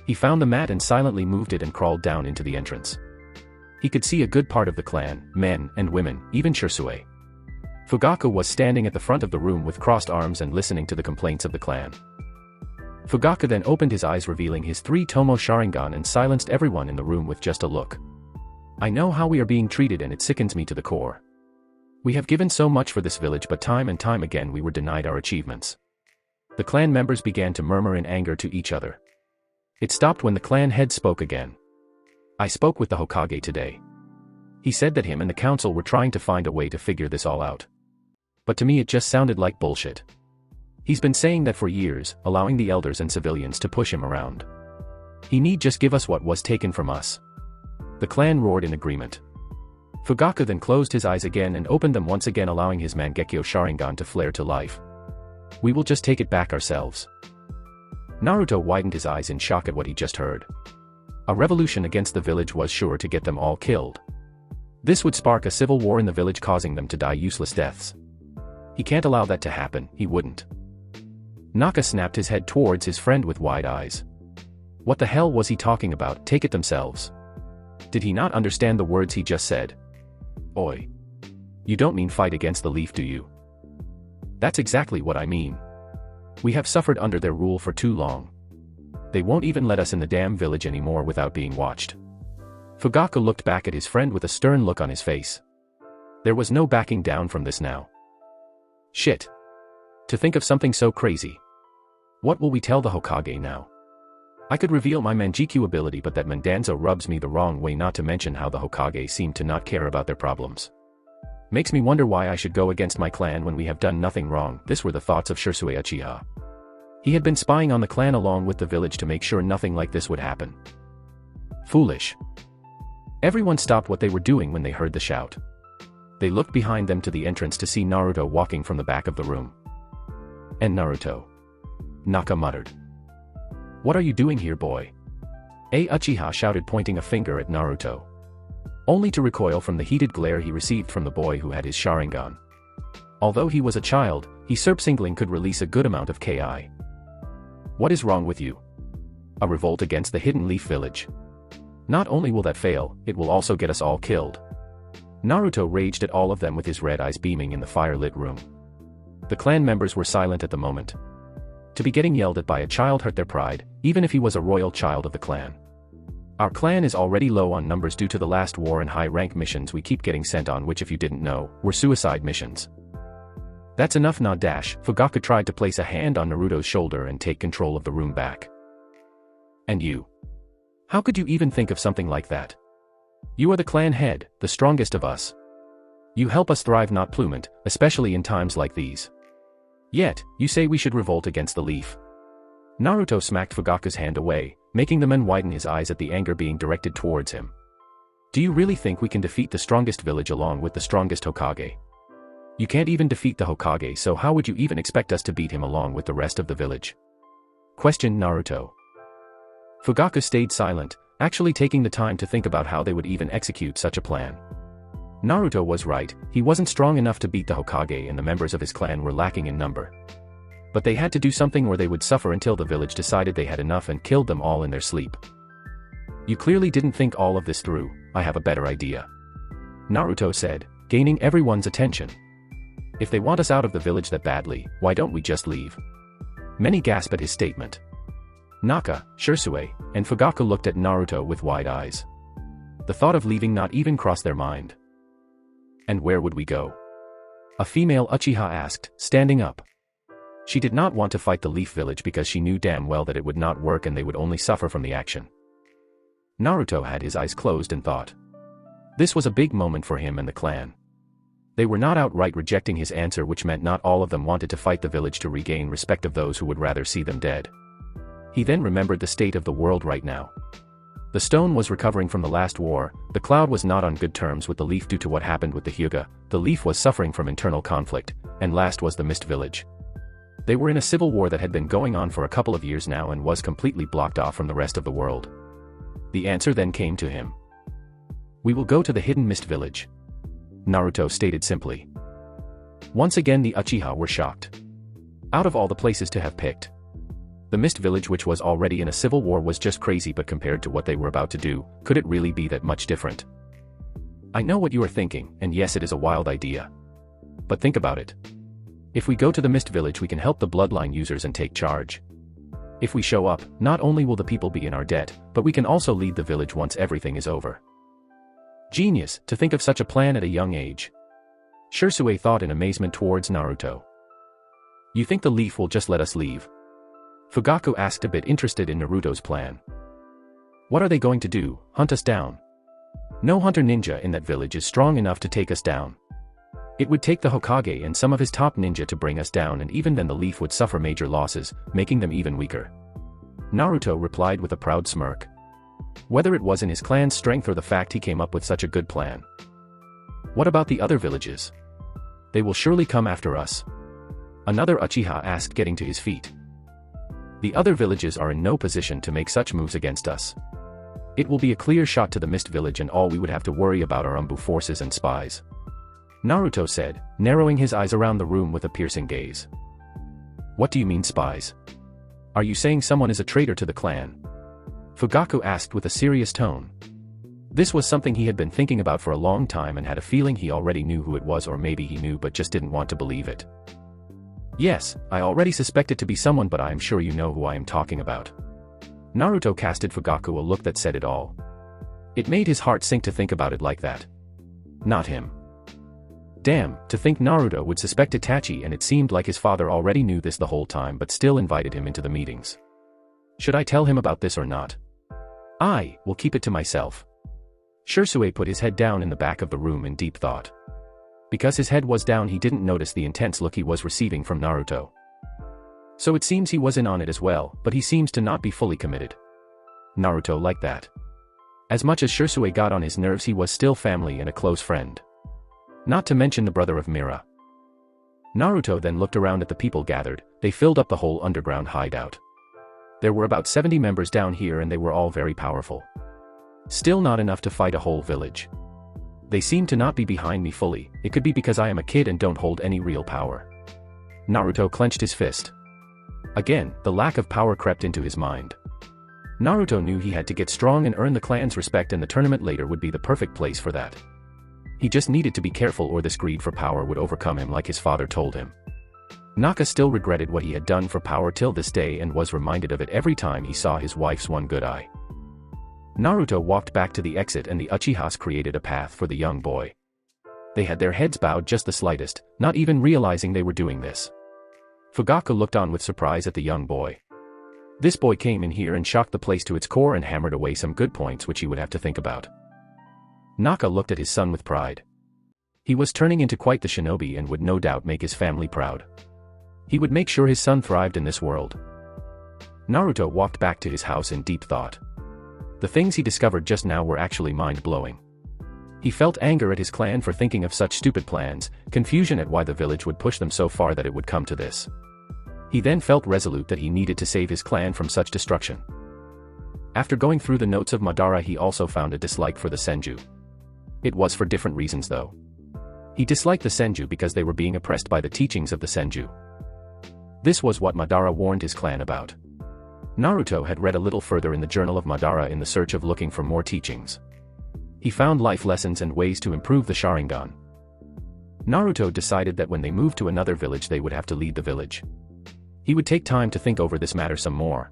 He found the mat and silently moved it and crawled down into the entrance. He could see a good part of the clan, men and women, even Shisui. Fugaku was standing at the front of the room with crossed arms and listening to the complaints of the clan. Fugaku then opened his eyes, revealing his 3 Tomo Sharingan, and silenced everyone in the room with just a look. I know how we are being treated and it sickens me to the core. We have given so much for this village, but time and time again we were denied our achievements. The clan members began to murmur in anger to each other. It stopped when the clan head spoke again. I spoke with the Hokage today. He said that him and the council were trying to find a way to figure this all out. But to me it just sounded like bullshit. He's been saying that for years, allowing the elders and civilians to push him around. He need just give us what was taken from us. The clan roared in agreement. Fugaku then closed his eyes again and opened them once again, allowing his Mangekyo Sharingan to flare to life. We will just take it back ourselves. Naruto widened his eyes in shock at what he just heard. A revolution against the village was sure to get them all killed. This would spark a civil war in the village, causing them to die useless deaths. He can't allow that to happen, he wouldn't. Naka snapped his head towards his friend with wide eyes. What the hell was he talking about? Take it themselves. Did he not understand the words he just said? Oi. You don't mean fight against the leaf, do you? That's exactly what I mean. We have suffered under their rule for too long. They won't even let us in the damn village anymore without being watched. Fugaku looked back at his friend with a stern look on his face. There was no backing down from this now. Shit. To think of something so crazy. What will we tell the Hokage now? I could reveal my Manjikyu ability, but that Mandanzo rubs me the wrong way, not to mention how the Hokage seem to not care about their problems. Makes me wonder why I should go against my clan when we have done nothing wrong. This were the thoughts of Shisui Uchiha. He had been spying on the clan along with the village to make sure nothing like this would happen. Foolish. Everyone stopped what they were doing when they heard the shout. They looked behind them to the entrance to see Naruto walking from the back of the room. And Naruto. Naka muttered. What are you doing here, boy? Uchiha shouted, pointing a finger at Naruto. Only to recoil from the heated glare he received from the boy who had his Sharingan. Although he was a child, he Serpsingling could release a good amount of Ki. What is wrong with you? A revolt against the Hidden Leaf Village. Not only will that fail, it will also get us all killed. Naruto raged at all of them with his red eyes beaming in the fire-lit room. The clan members were silent at the moment. To be getting yelled at by a child hurt their pride, even if he was a royal child of the clan. Our clan is already low on numbers due to the last war and high-rank missions we keep getting sent on, which, if you didn't know, were suicide missions. That's enough now. Fugaku tried to place a hand on Naruto's shoulder and take control of the room back. And you? How could you even think of something like that? You are the clan head, the strongest of us. You help us thrive, not plummet, especially in times like these. Yet, you say we should revolt against the leaf. Naruto smacked Fugaku's hand away, making the man widen his eyes at the anger being directed towards him. Do you really think we can defeat the strongest village along with the strongest Hokage? You can't even defeat the Hokage, so how would you even expect us to beat him along with the rest of the village? Questioned Naruto. Fugaku stayed silent, actually taking the time to think about how they would even execute such a plan. Naruto was right, he wasn't strong enough to beat the Hokage, and the members of his clan were lacking in number. But they had to do something or they would suffer until the village decided they had enough and killed them all in their sleep. You clearly didn't think all of this through. I have a better idea. Naruto said, gaining everyone's attention. If they want us out of the village that badly, why don't we just leave? Many gasped at his statement. Naka, Shisui, and Fugaku looked at Naruto with wide eyes. The thought of leaving not even crossed their mind. And where would we go? A female Uchiha asked, standing up. She did not want to fight the Leaf Village because she knew damn well that it would not work and they would only suffer from the action. Naruto had his eyes closed and thought. This was a big moment for him and the clan. They were not outright rejecting his answer, which meant not all of them wanted to fight the village to regain respect of those who would rather see them dead. He then remembered the state of the world right now. The stone was recovering from the last war, the cloud was not on good terms with the leaf due to what happened with the Hyuga, the leaf was suffering from internal conflict, and last was the Mist Village. They were in a civil war that had been going on for a couple of years now and was completely blocked off from the rest of the world. The answer then came to him. We will go to the hidden Mist Village. Naruto stated simply. Once again the Uchiha were shocked. Out of all the places to have picked, the Mist Village, which was already in a civil war, was just crazy, but compared to what they were about to do, could it really be that much different? I know what you are thinking, and yes, it is a wild idea. But think about it. If we go to the Mist Village, we can help the bloodline users and take charge. If we show up, not only will the people be in our debt, but we can also lead the village once everything is over. Genius, to think of such a plan at a young age. Shisui thought in amazement towards Naruto. You think the leaf will just let us leave? Fugaku asked, a bit interested in Naruto's plan. What are they going to do, hunt us down? No hunter ninja in that village is strong enough to take us down. It would take the Hokage and some of his top ninja to bring us down, and even then the leaf would suffer major losses, making them even weaker. Naruto replied with a proud smirk. Whether it was in his clan's strength or the fact he came up with such a good plan. What about the other villages? They will surely come after us. Another Uchiha asked, getting to his feet. The other villages are in no position to make such moves against us. It will be a clear shot to the Mist Village, and all we would have to worry about are Umbu forces and spies. Naruto said, narrowing his eyes around the room with a piercing gaze. What do you mean, spies? Are you saying someone is a traitor to the clan? Fugaku asked with a serious tone. This was something he had been thinking about for a long time and had a feeling he already knew who it was, or maybe he knew but just didn't want to believe it. Yes, I already suspect it to be someone, but I am sure you know who I am talking about. Naruto casted Fugaku a look that said it all. It made his heart sink to think about it like that. Not him. Damn, to think Naruto would suspect Itachi, and it seemed like his father already knew this the whole time but still invited him into the meetings. Should I tell him about this or not? I will keep it to myself. Shisui put his head down in the back of the room in deep thought. Because his head was down, he didn't notice the intense look he was receiving from Naruto. So it seems he was in on it as well, but he seems to not be fully committed. Naruto liked that. As much as Shisui got on his nerves, he was still family and a close friend. Not to mention the brother of Mira. Naruto then looked around at the people gathered. They filled up the whole underground hideout. There were about 70 members down here and they were all very powerful. Still not enough to fight a whole village. They seem to not be behind me fully. It could be because I am a kid and don't hold any real power. Naruto clenched his fist. Again, the lack of power crept into his mind. Naruto knew he had to get strong and earn the clan's respect, and the tournament later would be the perfect place for that. He just needed to be careful or this greed for power would overcome him like his father told him. Naka still regretted what he had done for power till this day and was reminded of it every time he saw his wife's one good eye. Naruto walked back to the exit and the Uchihas created a path for the young boy. They had their heads bowed just the slightest, not even realizing they were doing this. Fugaku looked on with surprise at the young boy. This boy came in here and shocked the place to its core and hammered away some good points which he would have to think about. Naka looked at his son with pride. He was turning into quite the shinobi and would no doubt make his family proud. He would make sure his son thrived in this world. Naruto walked back to his house in deep thought. The things he discovered just now were actually mind-blowing. He felt anger at his clan for thinking of such stupid plans, confusion at why the village would push them so far that it would come to this. He then felt resolute that he needed to save his clan from such destruction. After going through the notes of Madara, he also found a dislike for the Senju. It was for different reasons though. He disliked the Senju because they were being oppressed by the teachings of the Senju. This was what Madara warned his clan about. Naruto had read a little further in the journal of Madara in the search of looking for more teachings. He found life lessons and ways to improve the Sharingan. Naruto decided that when they moved to another village they would have to lead the village. He would take time to think over this matter some more.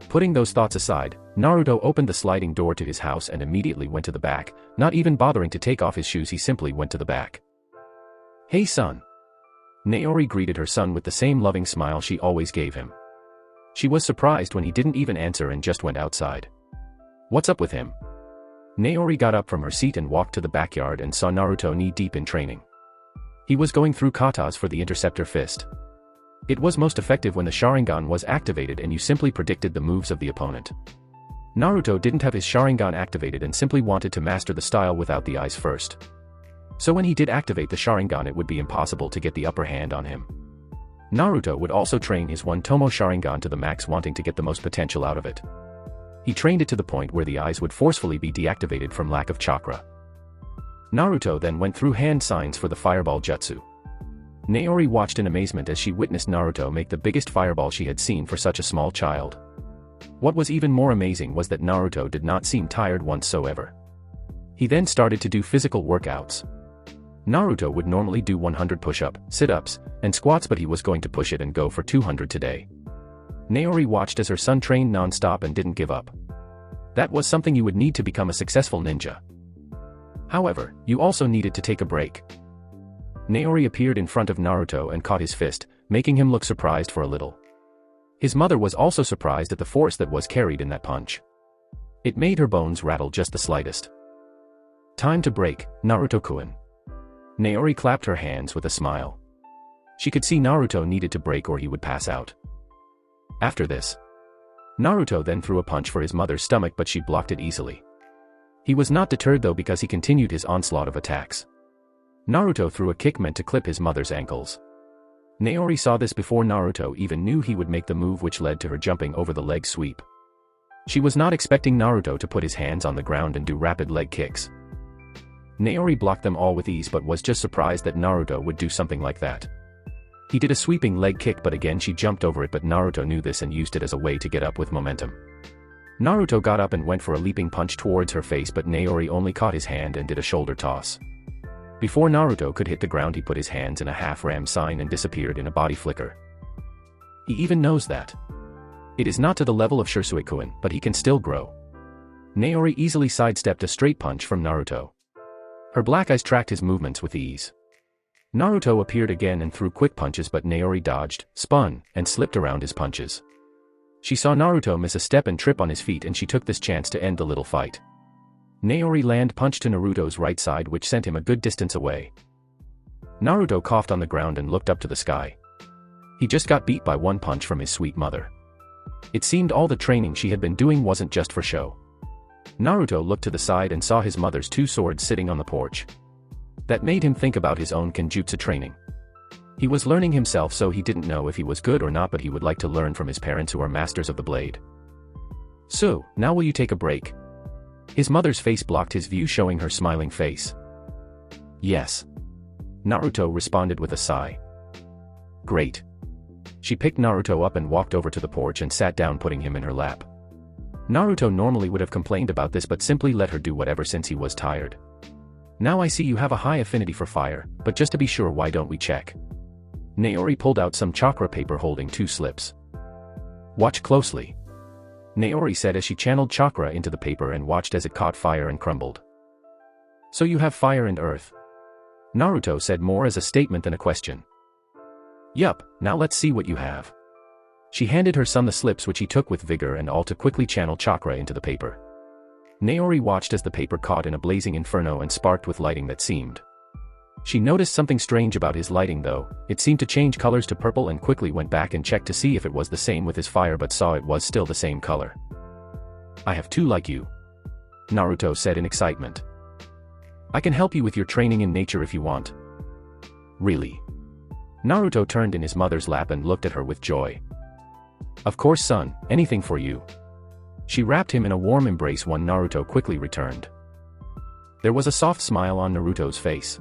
Putting those thoughts aside, Naruto opened the sliding door to his house and immediately went to the back, not even bothering to take off his shoes. He simply went to the back. "Hey son." Naori greeted her son with the same loving smile she always gave him. She was surprised when he didn't even answer and just went outside. "What's up with him?" Naori got up from her seat and walked to the backyard and saw Naruto knee-deep in training. He was going through katas for the interceptor fist. It was most effective when the Sharingan was activated and you simply predicted the moves of the opponent. Naruto didn't have his Sharingan activated and simply wanted to master the style without the eyes first. So when he did activate the Sharingan, it would be impossible to get the upper hand on him. Naruto would also train his one Tomo Sharingan to the max, wanting to get the most potential out of it. He trained it to the point where the eyes would forcefully be deactivated from lack of chakra. Naruto then went through hand signs for the fireball jutsu. Naori watched in amazement as she witnessed Naruto make the biggest fireball she had seen for such a small child. What was even more amazing was that Naruto did not seem tired whatsoever. He then started to do physical workouts. Naruto would normally do 100 push-up, sit-ups, and squats, but he was going to push it and go for 200 today. Naori watched as her son trained non-stop and didn't give up. That was something you would need to become a successful ninja. However, you also needed to take a break. Naori appeared in front of Naruto and caught his fist, making him look surprised for a little. His mother was also surprised at the force that was carried in that punch. It made her bones rattle just the slightest. "Time to break, Naruto-kun." Naori clapped her hands with a smile. She could see Naruto needed to break or he would pass out. After this, Naruto then threw a punch for his mother's stomach, but she blocked it easily. He was not deterred though, because he continued his onslaught of attacks. Naruto threw a kick meant to clip his mother's ankles. Naori saw this before Naruto even knew he would make the move, which led to her jumping over the leg sweep. She was not expecting Naruto to put his hands on the ground and do rapid leg kicks. Naori blocked them all with ease, but was just surprised that Naruto would do something like that. He did a sweeping leg kick, but again she jumped over it, but Naruto knew this and used it as a way to get up with momentum. Naruto got up and went for a leaping punch towards her face, but Naori only caught his hand and did a shoulder toss. Before Naruto could hit the ground, he put his hands in a half-ram sign and disappeared in a body flicker. He even knows that. It is not to the level of Shisui-kun, but he can still grow. Naori easily sidestepped a straight punch from Naruto. Her black eyes tracked his movements with ease. Naruto appeared again and threw quick punches, but Naori dodged, spun, and slipped around his punches. She saw Naruto miss a step and trip on his feet, and she took this chance to end the little fight. Naori land punched to Naruto's right side, which sent him a good distance away. Naruto coughed on the ground and looked up to the sky. He just got beat by one punch from his sweet mother. It seemed all the training she had been doing wasn't just for show. Naruto looked to the side and saw his mother's two swords sitting on the porch. That made him think about his own kenjutsu training. He was learning himself, so he didn't know if he was good or not, but he would like to learn from his parents who are masters of the blade. "So, now will you take a break?" His mother's face blocked his view, showing her smiling face. "Yes." Naruto responded with a sigh. "Great." She picked Naruto up and walked over to the porch and sat down, putting him in her lap. Naruto normally would have complained about this, but simply let her do whatever since he was tired. "Now I see you have a high affinity for fire, but just to be sure, why don't we check?" Naori pulled out some chakra paper holding two slips. "Watch closely," Naori said as she channeled chakra into the paper and watched as it caught fire and crumbled. "So you have fire and earth?" Naruto said, more as a statement than a question. "Yup, now let's see what you have." She handed her son the slips, which he took with vigor and all to quickly channel chakra into the paper. Naori watched as the paper caught in a blazing inferno and sparked with lighting that seemed. She noticed something strange about his lighting though. It seemed to change colors to purple and quickly went back and checked to see if it was the same with his fire, but saw it was still the same color. "I have two like you," Naruto said in excitement. "I can help you with your training in nature if you want." "Really?" Naruto turned in his mother's lap and looked at her with joy. "Of course, son, anything for you." She wrapped him in a warm embrace when Naruto quickly returned. There was a soft smile on Naruto's face.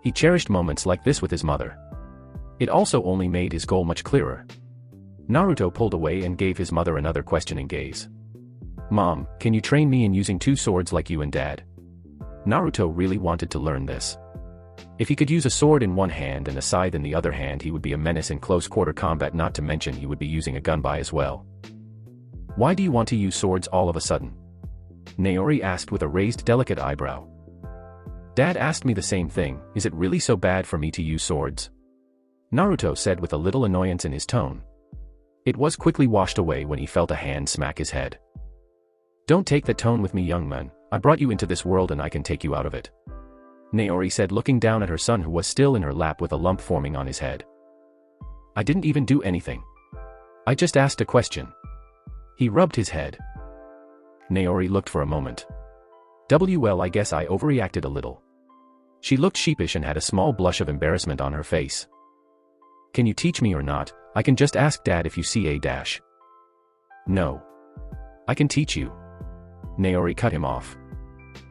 He cherished moments like this with his mother. It also only made his goal much clearer. Naruto pulled away and gave his mother another questioning gaze. "Mom, can you train me in using two swords like you and Dad?" Naruto really wanted to learn this. If he could use a sword in one hand and a scythe in the other hand, he would be a menace in close-quarter combat, not to mention he would be using a gunbai as well. "Why do you want to use swords all of a sudden?" Naori asked with a raised, delicate eyebrow. "Dad asked me the same thing. Is it really so bad for me to use swords?" Naruto said with a little annoyance in his tone. It was quickly washed away when he felt a hand smack his head. "Don't take that tone with me, young man. I brought you into this world and I can take you out of it," Naori said, looking down at her son who was still in her lap with a lump forming on his head. "I didn't even do anything. I just asked a question." He rubbed his head. Naori looked for a moment. "Well, I guess I overreacted a little." She looked sheepish and had a small blush of embarrassment on her face. "Can you teach me or not? I can just ask Dad if you see a dash." "No. I can teach you." Naori cut him off.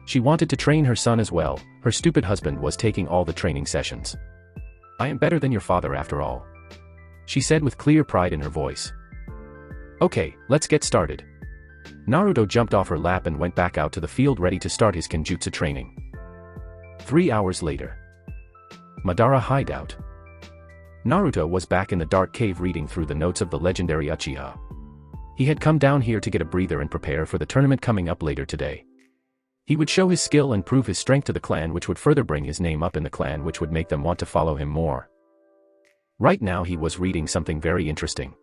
She wanted to train her son as well. Her stupid husband was taking all the training sessions. "I am better than your father after all," she said with clear pride in her voice. "Okay, let's get started." Naruto jumped off her lap and went back out to the field, ready to start his kenjutsu training. 3 hours later. Madara hideout. Naruto was back in the dark cave reading through the notes of the legendary Uchiha. He had come down here to get a breather and prepare for the tournament coming up later today. He would show his skill and prove his strength to the clan, which would further bring his name up in the clan, which would make them want to follow him more. Right now he was reading something very interesting.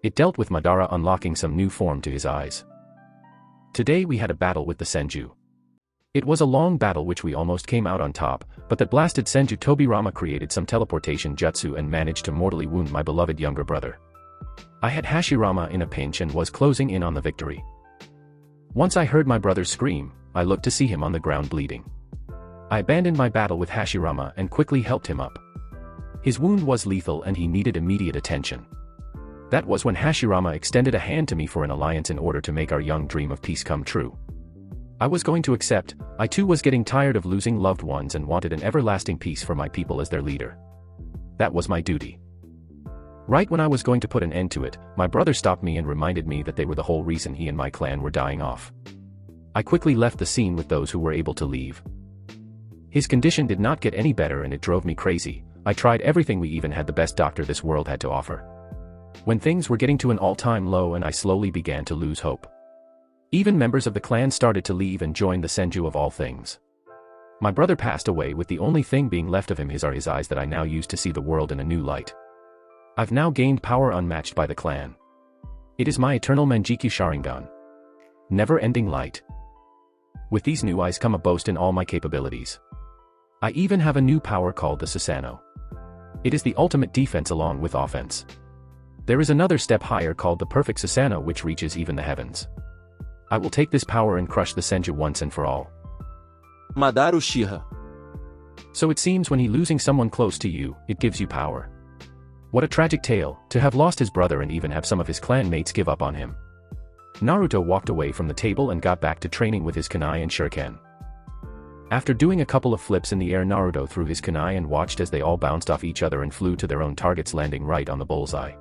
It dealt with Madara unlocking some new form to his eyes. Today we had a battle with the Senju. It was a long battle which we almost came out on top, but that blasted Senju Tobirama created some teleportation jutsu and managed to mortally wound my beloved younger brother. I had Hashirama in a pinch and was closing in on the victory. Once I heard my brother scream, I looked to see him on the ground bleeding. I abandoned my battle with Hashirama and quickly helped him up. His wound was lethal and he needed immediate attention. That was when Hashirama extended a hand to me for an alliance in order to make our young dream of peace come true. I was going to accept. I too was getting tired of losing loved ones and wanted an everlasting peace for my people as their leader. That was my duty. Right when I was going to put an end to it, my brother stopped me and reminded me that they were the whole reason he and my clan were dying off. I quickly left the scene with those who were able to leave. His condition did not get any better and it drove me crazy. I tried everything, we even had the best doctor this world had to offer. When things were getting to an all-time low and I slowly began to lose hope. Even members of the clan started to leave and join the Senju of all things. My brother passed away with the only thing being left of him are his eyes that I now use to see the world in a new light. I've now gained power unmatched by the clan. It is my eternal Manjikyu Sharingan. Never-ending light. With these new eyes come a boast in all my capabilities. I even have a new power called the Susanoo. It is the ultimate defense along with offense. There is another step higher called the perfect Susanoo which reaches even the heavens. I will take this power and crush the Senju once and for all. Madara Uchiha. So it seems when he losing someone close to you, it gives you power. What a tragic tale, to have lost his brother and even have some of his clan mates give up on him. Naruto walked away from the table and got back to training with his kunai and shuriken. After doing a couple of flips in the air, Naruto threw his kunai and watched as they all bounced off each other and flew to their own targets, landing right on the bullseye.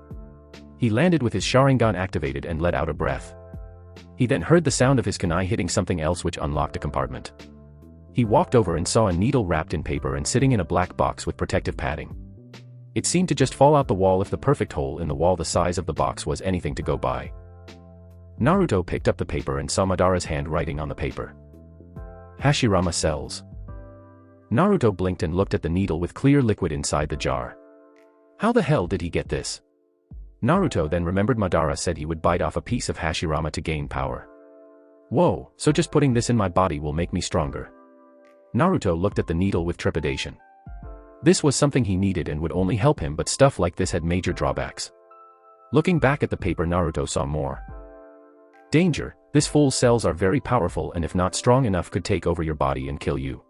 He landed with his Sharingan activated and let out a breath. He then heard the sound of his kunai hitting something else which unlocked a compartment. He walked over and saw a needle wrapped in paper and sitting in a black box with protective padding. It seemed to just fall out the wall if the perfect hole in the wall the size of the box was anything to go by. Naruto picked up the paper and saw Madara's hand writing on the paper. Hashirama cells. Naruto blinked and looked at the needle with clear liquid inside the jar. How the hell did he get this? Naruto then remembered Madara said he would bite off a piece of Hashirama to gain power. Whoa, so just putting this in my body will make me stronger. Naruto looked at the needle with trepidation. This was something he needed and would only help him, but stuff like this had major drawbacks. Looking back at the paper, Naruto saw more. Danger, this fool's cells are very powerful and if not strong enough could take over your body and kill you.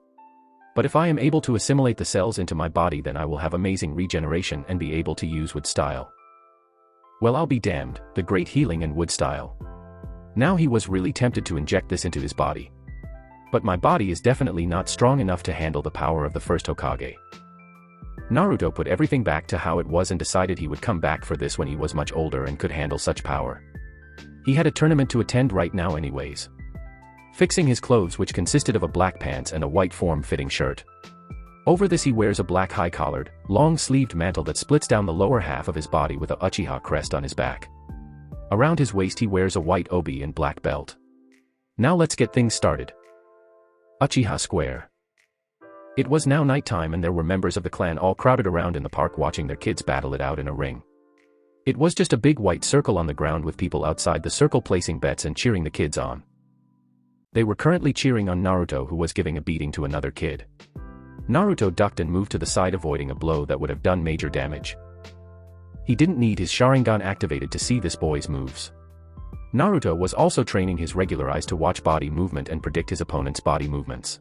But if I am able to assimilate the cells into my body, then I will have amazing regeneration and be able to use wood style. Well, I'll be damned, the great healing and wood style. Now he was really tempted to inject this into his body. But my body is definitely not strong enough to handle the power of the first Hokage. Naruto put everything back to how it was and decided he would come back for this when he was much older and could handle such power. He had a tournament to attend right now anyways. Fixing his clothes, which consisted of a black pants and a white form-fitting shirt. Over this he wears a black high-collared, long-sleeved mantle that splits down the lower half of his body with a Uchiha crest on his back. Around his waist he wears a white obi and black belt. Now let's get things started. Uchiha Square. It was now nighttime and there were members of the clan all crowded around in the park watching their kids battle it out in a ring. It was just a big white circle on the ground with people outside the circle placing bets and cheering the kids on. They were currently cheering on Naruto, who was giving a beating to another kid. Naruto ducked and moved to the side, avoiding a blow that would have done major damage. He didn't need his Sharingan activated to see this boy's moves. Naruto was also training his regular eyes to watch body movement and predict his opponent's body movements.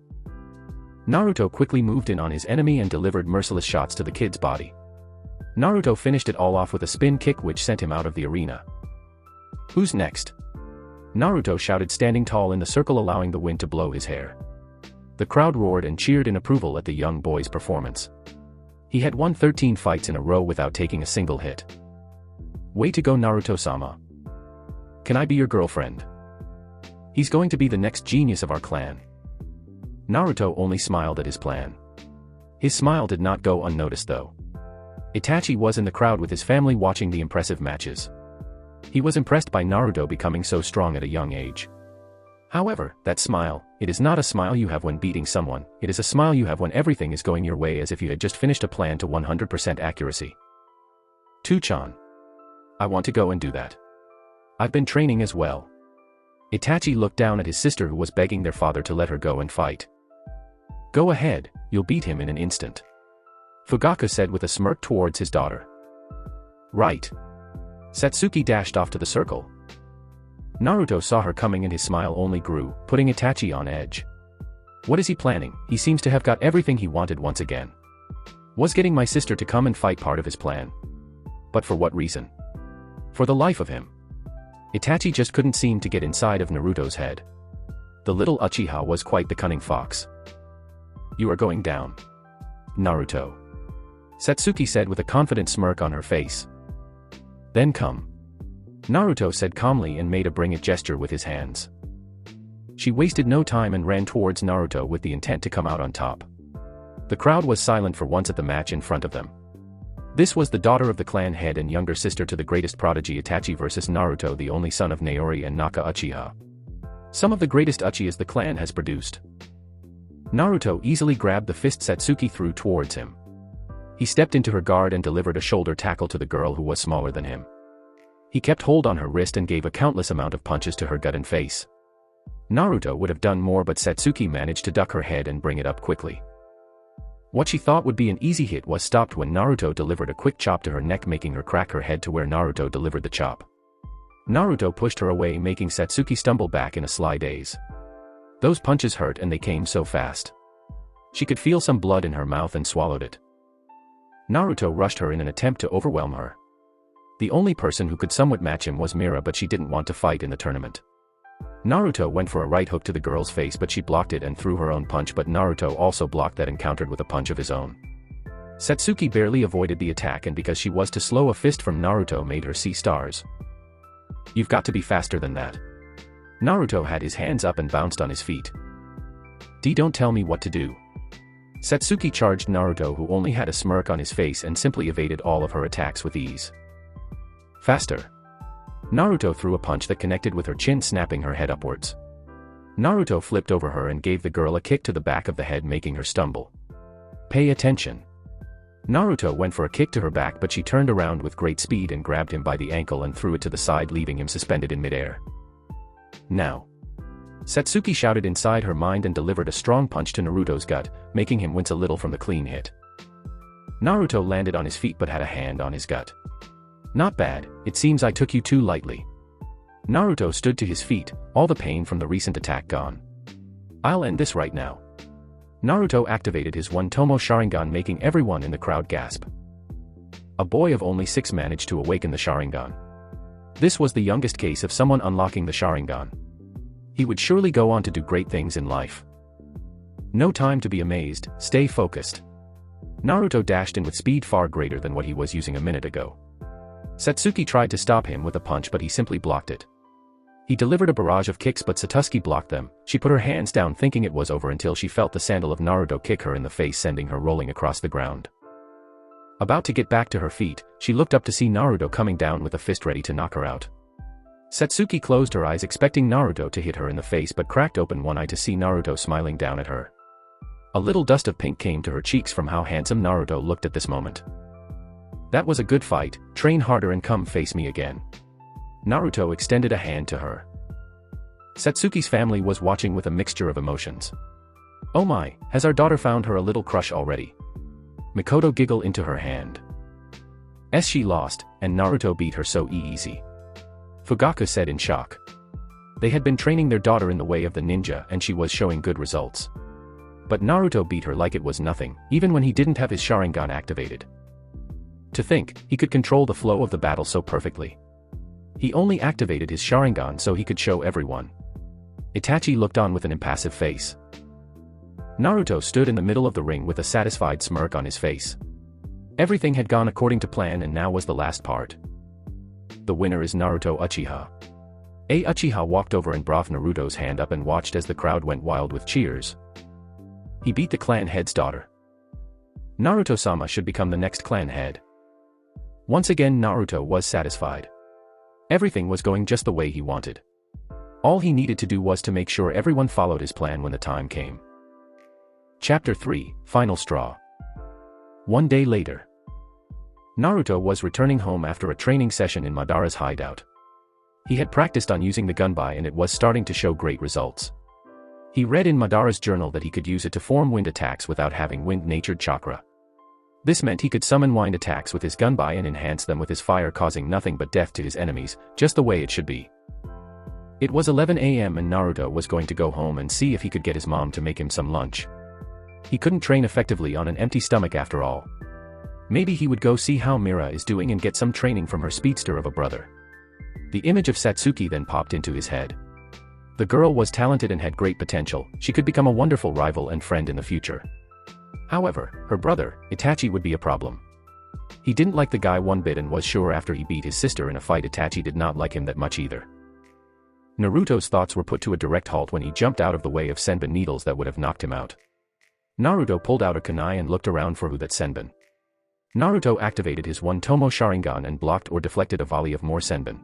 Naruto quickly moved in on his enemy and delivered merciless shots to the kid's body. Naruto finished it all off with a spin kick which sent him out of the arena. Who's next? Naruto shouted, standing tall in the circle, allowing the wind to blow his hair. The crowd roared and cheered in approval at the young boy's performance. He had won 13 fights in a row without taking a single hit. Way to go, Naruto-sama. Can I be your girlfriend? He's going to be the next genius of our clan. Naruto only smiled at his plan. His smile did not go unnoticed though. Itachi was in the crowd with his family watching the impressive matches. He was impressed by Naruto becoming so strong at a young age. However, that smile, it is not a smile you have when beating someone, it is a smile you have when everything is going your way, as if you had just finished a plan to 100% accuracy. Two-chan. I want to go and do that. I've been training as well. Itachi looked down at his sister, who was begging their father to let her go and fight. Go ahead, you'll beat him in an instant. Fugaku said with a smirk towards his daughter. Right. Satsuki dashed off to the circle. Naruto saw her coming and his smile only grew, putting Itachi on edge. What is he planning? He seems to have got everything he wanted once again. Was getting my sister to come and fight part of his plan? But for what reason? For the life of him. Itachi just couldn't seem to get inside of Naruto's head. The little Uchiha was quite the cunning fox. You are going down. Naruto. Satsuki said with a confident smirk on her face. Then come. Naruto said calmly and made a bring it gesture with his hands. She wasted no time and ran towards Naruto with the intent to come out on top. The crowd was silent for once at the match in front of them. This was the daughter of the clan head and younger sister to the greatest prodigy Itachi versus Naruto, the only son of Naori and Naka Uchiha. Some of the greatest Uchihas the clan has produced. Naruto easily grabbed the fist Satsuki threw towards him. He stepped into her guard and delivered a shoulder tackle to the girl who was smaller than him. He kept hold on her wrist and gave a countless amount of punches to her gut and face. Naruto would have done more, but Satsuki managed to duck her head and bring it up quickly. What she thought would be an easy hit was stopped when Naruto delivered a quick chop to her neck, making her crack her head to where Naruto delivered the chop. Naruto pushed her away, making Satsuki stumble back in a sly daze. Those punches hurt and they came so fast. She could feel some blood in her mouth and swallowed it. Naruto rushed her in an attempt to overwhelm her. The only person who could somewhat match him was Mira, but she didn't want to fight in the tournament. Naruto went for a right hook to the girl's face, but she blocked it and threw her own punch, but Naruto also blocked that and countered with a punch of his own. Satsuki barely avoided the attack, and because she was too slow, a fist from Naruto made her see stars. "You've got to be faster than that." Naruto had his hands up and bounced on his feet. Don't tell me what to do." Satsuki charged Naruto, who only had a smirk on his face and simply evaded all of her attacks with ease. "Faster." Naruto threw a punch that connected with her chin, snapping her head upwards. Naruto flipped over her and gave the girl a kick to the back of the head, making her stumble. "Pay attention." Naruto went for a kick to her back, but she turned around with great speed and grabbed him by the ankle and threw it to the side, leaving him suspended in midair. "Now." Satsuki shouted inside her mind and delivered a strong punch to Naruto's gut, making him wince a little from the clean hit. Naruto landed on his feet but had a hand on his gut. "Not bad, it seems I took you too lightly." Naruto stood to his feet, all the pain from the recent attack gone. "I'll end this right now." Naruto activated his one-tomo Sharingan, making everyone in the crowd gasp. A boy of only 6 managed to awaken the Sharingan. This was the youngest case of someone unlocking the Sharingan. He would surely go on to do great things in life. No time to be amazed, stay focused. Naruto dashed in with speed far greater than what he was using a minute ago. Satsuki tried to stop him with a punch, but he simply blocked it. He delivered a barrage of kicks, but Satsuki blocked them. She put her hands down thinking it was over until she felt the sandal of Naruto kick her in the face, sending her rolling across the ground. About to get back to her feet, she looked up to see Naruto coming down with a fist ready to knock her out. Satsuki closed her eyes expecting Naruto to hit her in the face, but cracked open one eye to see Naruto smiling down at her. A little dust of pink came to her cheeks from how handsome Naruto looked at this moment. "That was a good fight, train harder and come face me again." Naruto extended a hand to her. Satsuki's family was watching with a mixture of emotions. "Oh my, has our daughter found her a little crush already?" Mikoto giggled into her hand. She lost, and Naruto beat her so easy. Fugaku said in shock. They had been training their daughter in the way of the ninja and she was showing good results. But Naruto beat her like it was nothing, even when he didn't have his Sharingan activated. To think, he could control the flow of the battle so perfectly. He only activated his Sharingan so he could show everyone. Itachi looked on with an impassive face. Naruto stood in the middle of the ring with a satisfied smirk on his face. Everything had gone according to plan, and now was the last part. The winner is Naruto Uchiha. Uchiha walked over and brought Naruto's hand up and watched as the crowd went wild with cheers. He beat the clan head's daughter. Naruto-sama should become the next clan head. Once again Naruto was satisfied. Everything was going just the way he wanted. All he needed to do was to make sure everyone followed his plan when the time came. Chapter 3, Final Straw. One day later. Naruto was returning home after a training session in Madara's hideout. He had practiced on using the gunbai and it was starting to show great results. He read in Madara's journal that he could use it to form wind attacks without having wind-natured chakra. This meant he could summon wind attacks with his gunbai and enhance them with his fire, causing nothing but death to his enemies, just the way it should be. It was 11 a.m. and Naruto was going to go home and see if he could get his mom to make him some lunch. He couldn't train effectively on an empty stomach after all. Maybe he would go see how Mira is doing and get some training from her speedster of a brother. The image of Satsuki then popped into his head. The girl was talented and had great potential. She could become a wonderful rival and friend in the future. However, her brother, Itachi, would be a problem. He didn't like the guy one bit and was sure after he beat his sister in a fight Itachi did not like him that much either. Naruto's thoughts were put to a direct halt when he jumped out of the way of senbon needles that would have knocked him out. Naruto pulled out a kunai and looked around for who that senbon. Naruto activated his one-tomo Sharingan and blocked or deflected a volley of more senbon.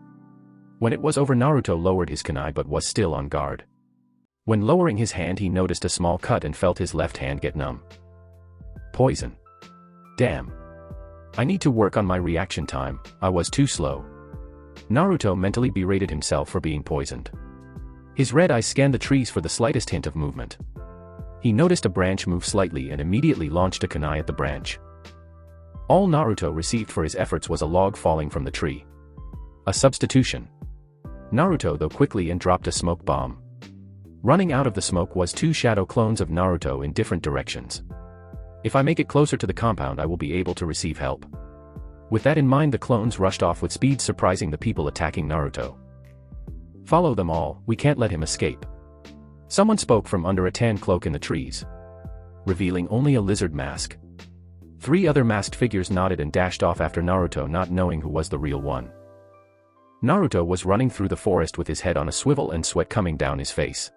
When it was over, Naruto lowered his kunai but was still on guard. When lowering his hand he noticed a small cut and felt his left hand get numb. Poison. Damn. I need to work on my reaction time, I was too slow. Naruto mentally berated himself for being poisoned. His red eyes scanned the trees for the slightest hint of movement. He noticed a branch move slightly and immediately launched a kunai at the branch. All Naruto received for his efforts was a log falling from the tree. A substitution. Naruto though quickly and dropped a smoke bomb. Running out of the smoke was two shadow clones of Naruto in different directions. If I make it closer to the compound I will be able to receive help. With that in mind the clones rushed off with speed, surprising the people attacking Naruto. Follow them all, we can't let him escape. Someone spoke from under a tan cloak in the trees, revealing only a lizard mask. 3 other masked figures nodded and dashed off after Naruto, not knowing who was the real one. Naruto was running through the forest with his head on a swivel and sweat coming down his face.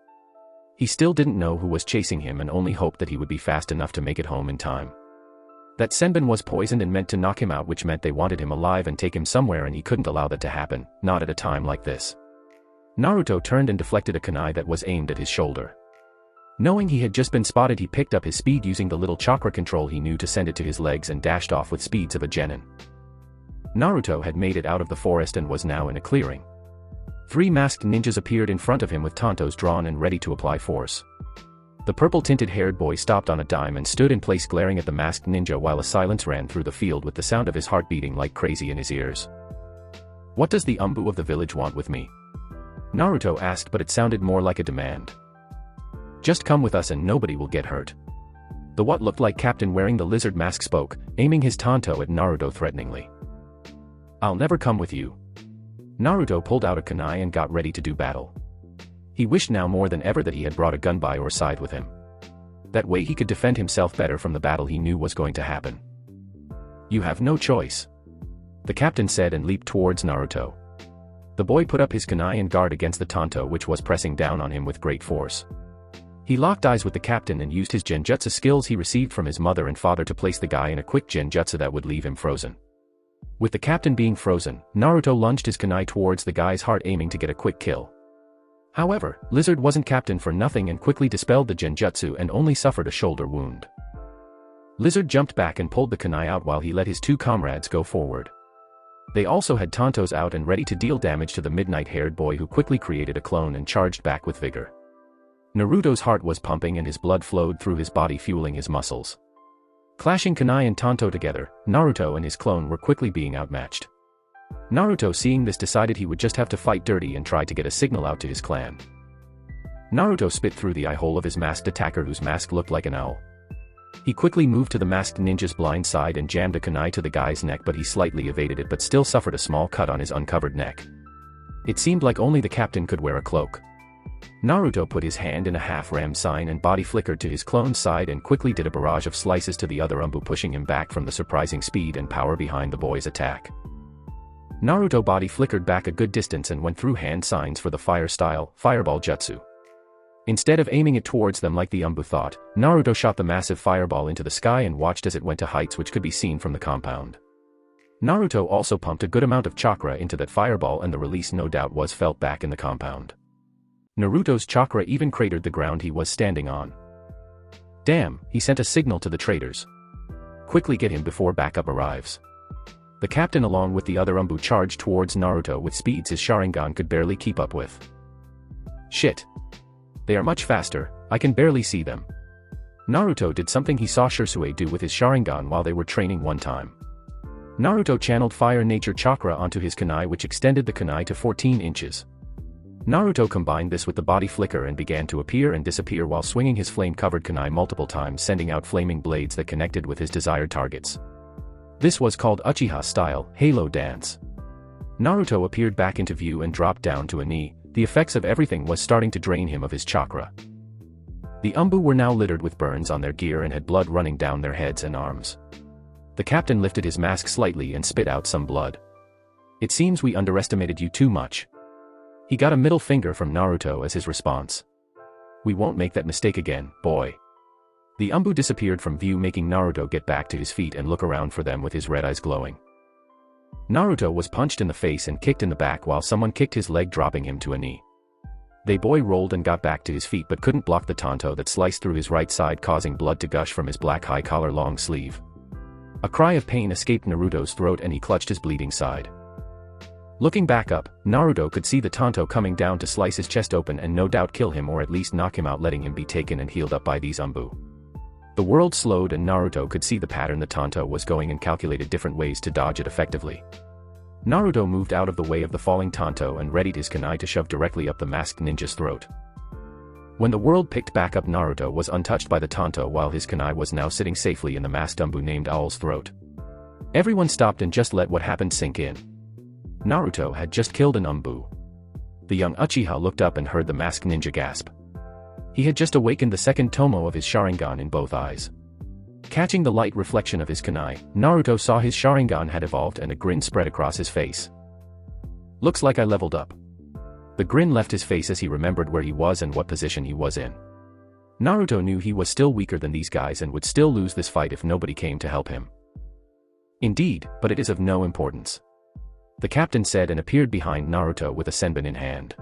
He still didn't know who was chasing him and only hoped that he would be fast enough to make it home in time. That Senbon was poisoned and meant to knock him out, which meant they wanted him alive and take him somewhere, and he couldn't allow that to happen, not at a time like this. Naruto turned and deflected a kunai that was aimed at his shoulder. Knowing he had just been spotted, he picked up his speed using the little chakra control he knew to send it to his legs and dashed off with speeds of a genin. Naruto had made it out of the forest and was now in a clearing. 3 masked ninjas appeared in front of him with tantos drawn and ready to apply force. The purple-tinted haired boy stopped on a dime and stood in place glaring at the masked ninja while a silence ran through the field with the sound of his heart beating like crazy in his ears. "What does the Umbu of the village want with me?" Naruto asked, but it sounded more like a demand. "Just come with us and nobody will get hurt." The what looked like captain wearing the lizard mask spoke, aiming his tanto at Naruto threateningly. "I'll never come with you." Naruto pulled out a kunai and got ready to do battle. He wished now more than ever that he had brought a gun by or side with him. That way he could defend himself better from the battle he knew was going to happen. "You have no choice," the captain said and leaped towards Naruto. The boy put up his kunai in guard against the tanto which was pressing down on him with great force. He locked eyes with the captain and used his genjutsu skills he received from his mother and father to place the guy in a quick genjutsu that would leave him frozen. With the captain being frozen, Naruto lunged his kunai towards the guy's heart, aiming to get a quick kill. However, Lizard wasn't captain for nothing and quickly dispelled the genjutsu and only suffered a shoulder wound. Lizard jumped back and pulled the kunai out while he let his 2 comrades go forward. They also had tantos out and ready to deal damage to the midnight-haired boy, who quickly created a clone and charged back with vigor. Naruto's heart was pumping and his blood flowed through his body, fueling his muscles. Clashing kunai and tanto together, Naruto and his clone were quickly being outmatched. Naruto, seeing this, decided he would just have to fight dirty and try to get a signal out to his clan. Naruto spit through the eye hole of his masked attacker, whose mask looked like an owl. He quickly moved to the masked ninja's blind side and jammed a kunai to the guy's neck, but he slightly evaded it but still suffered a small cut on his uncovered neck. It seemed like only the captain could wear a cloak. Naruto put his hand in a half-ram sign and body flickered to his clone's side and quickly did a barrage of slices to the other Umbu, pushing him back from the surprising speed and power behind the boy's attack. Naruto body flickered back a good distance and went through hand signs for the fire-style fireball jutsu. Instead of aiming it towards them like the Umbu thought, Naruto shot the massive fireball into the sky and watched as it went to heights which could be seen from the compound. Naruto also pumped a good amount of chakra into that fireball, and the release no doubt was felt back in the compound. Naruto's chakra even cratered the ground he was standing on. Damn, he sent a signal to the traitors. Quickly get him before backup arrives. The captain along with the other Umbu charged towards Naruto with speeds his Sharingan could barely keep up with. Shit. They are much faster, I can barely see them. Naruto did something he saw Shisui do with his Sharingan while they were training one time. Naruto channeled fire nature chakra onto his kunai, which extended the kunai to 14 inches. Naruto combined this with the body flicker and began to appear and disappear while swinging his flame-covered kunai multiple times, sending out flaming blades that connected with his desired targets. This was called Uchiha style Halo dance. Naruto appeared back into view and dropped down to a knee. The effects of everything was starting to drain him of his chakra. The Umbu were now littered with burns on their gear and had blood running down their heads and arms. The captain lifted his mask slightly and spit out some blood. It seems we underestimated you too much. He got a middle finger from Naruto as his response. We won't make that mistake again, boy. The Umbu disappeared from view, making Naruto get back to his feet and look around for them with his red eyes glowing. Naruto was punched in the face and kicked in the back while someone kicked his leg, dropping him to a knee. The boy rolled and got back to his feet but couldn't block the tanto that sliced through his right side, causing blood to gush from his black high-collar long sleeve. A cry of pain escaped Naruto's throat and he clutched his bleeding side. Looking back up, Naruto could see the Tonto coming down to slice his chest open and no doubt kill him or at least knock him out, letting him be taken and healed up by these Umbu. The world slowed and Naruto could see the pattern the Tonto was going and calculated different ways to dodge it effectively. Naruto moved out of the way of the falling Tonto and readied his kunai to shove directly up the masked ninja's throat. When the world picked back up, Naruto was untouched by the Tonto while his kunai was now sitting safely in the masked Umbu named Owl's throat. Everyone stopped and just let what happened sink in. Naruto had just killed an Umbu. The young Uchiha looked up and heard the masked ninja gasp. He had just awakened the second tomo of his Sharingan in both eyes. Catching the light reflection of his kunai, Naruto saw his Sharingan had evolved and a grin spread across his face. "Looks like I leveled up." The grin left his face as he remembered where he was and what position he was in. Naruto knew he was still weaker than these guys and would still lose this fight if nobody came to help him. "Indeed, but it is of no importance," the captain said and appeared behind Naruto with a senbon in hand.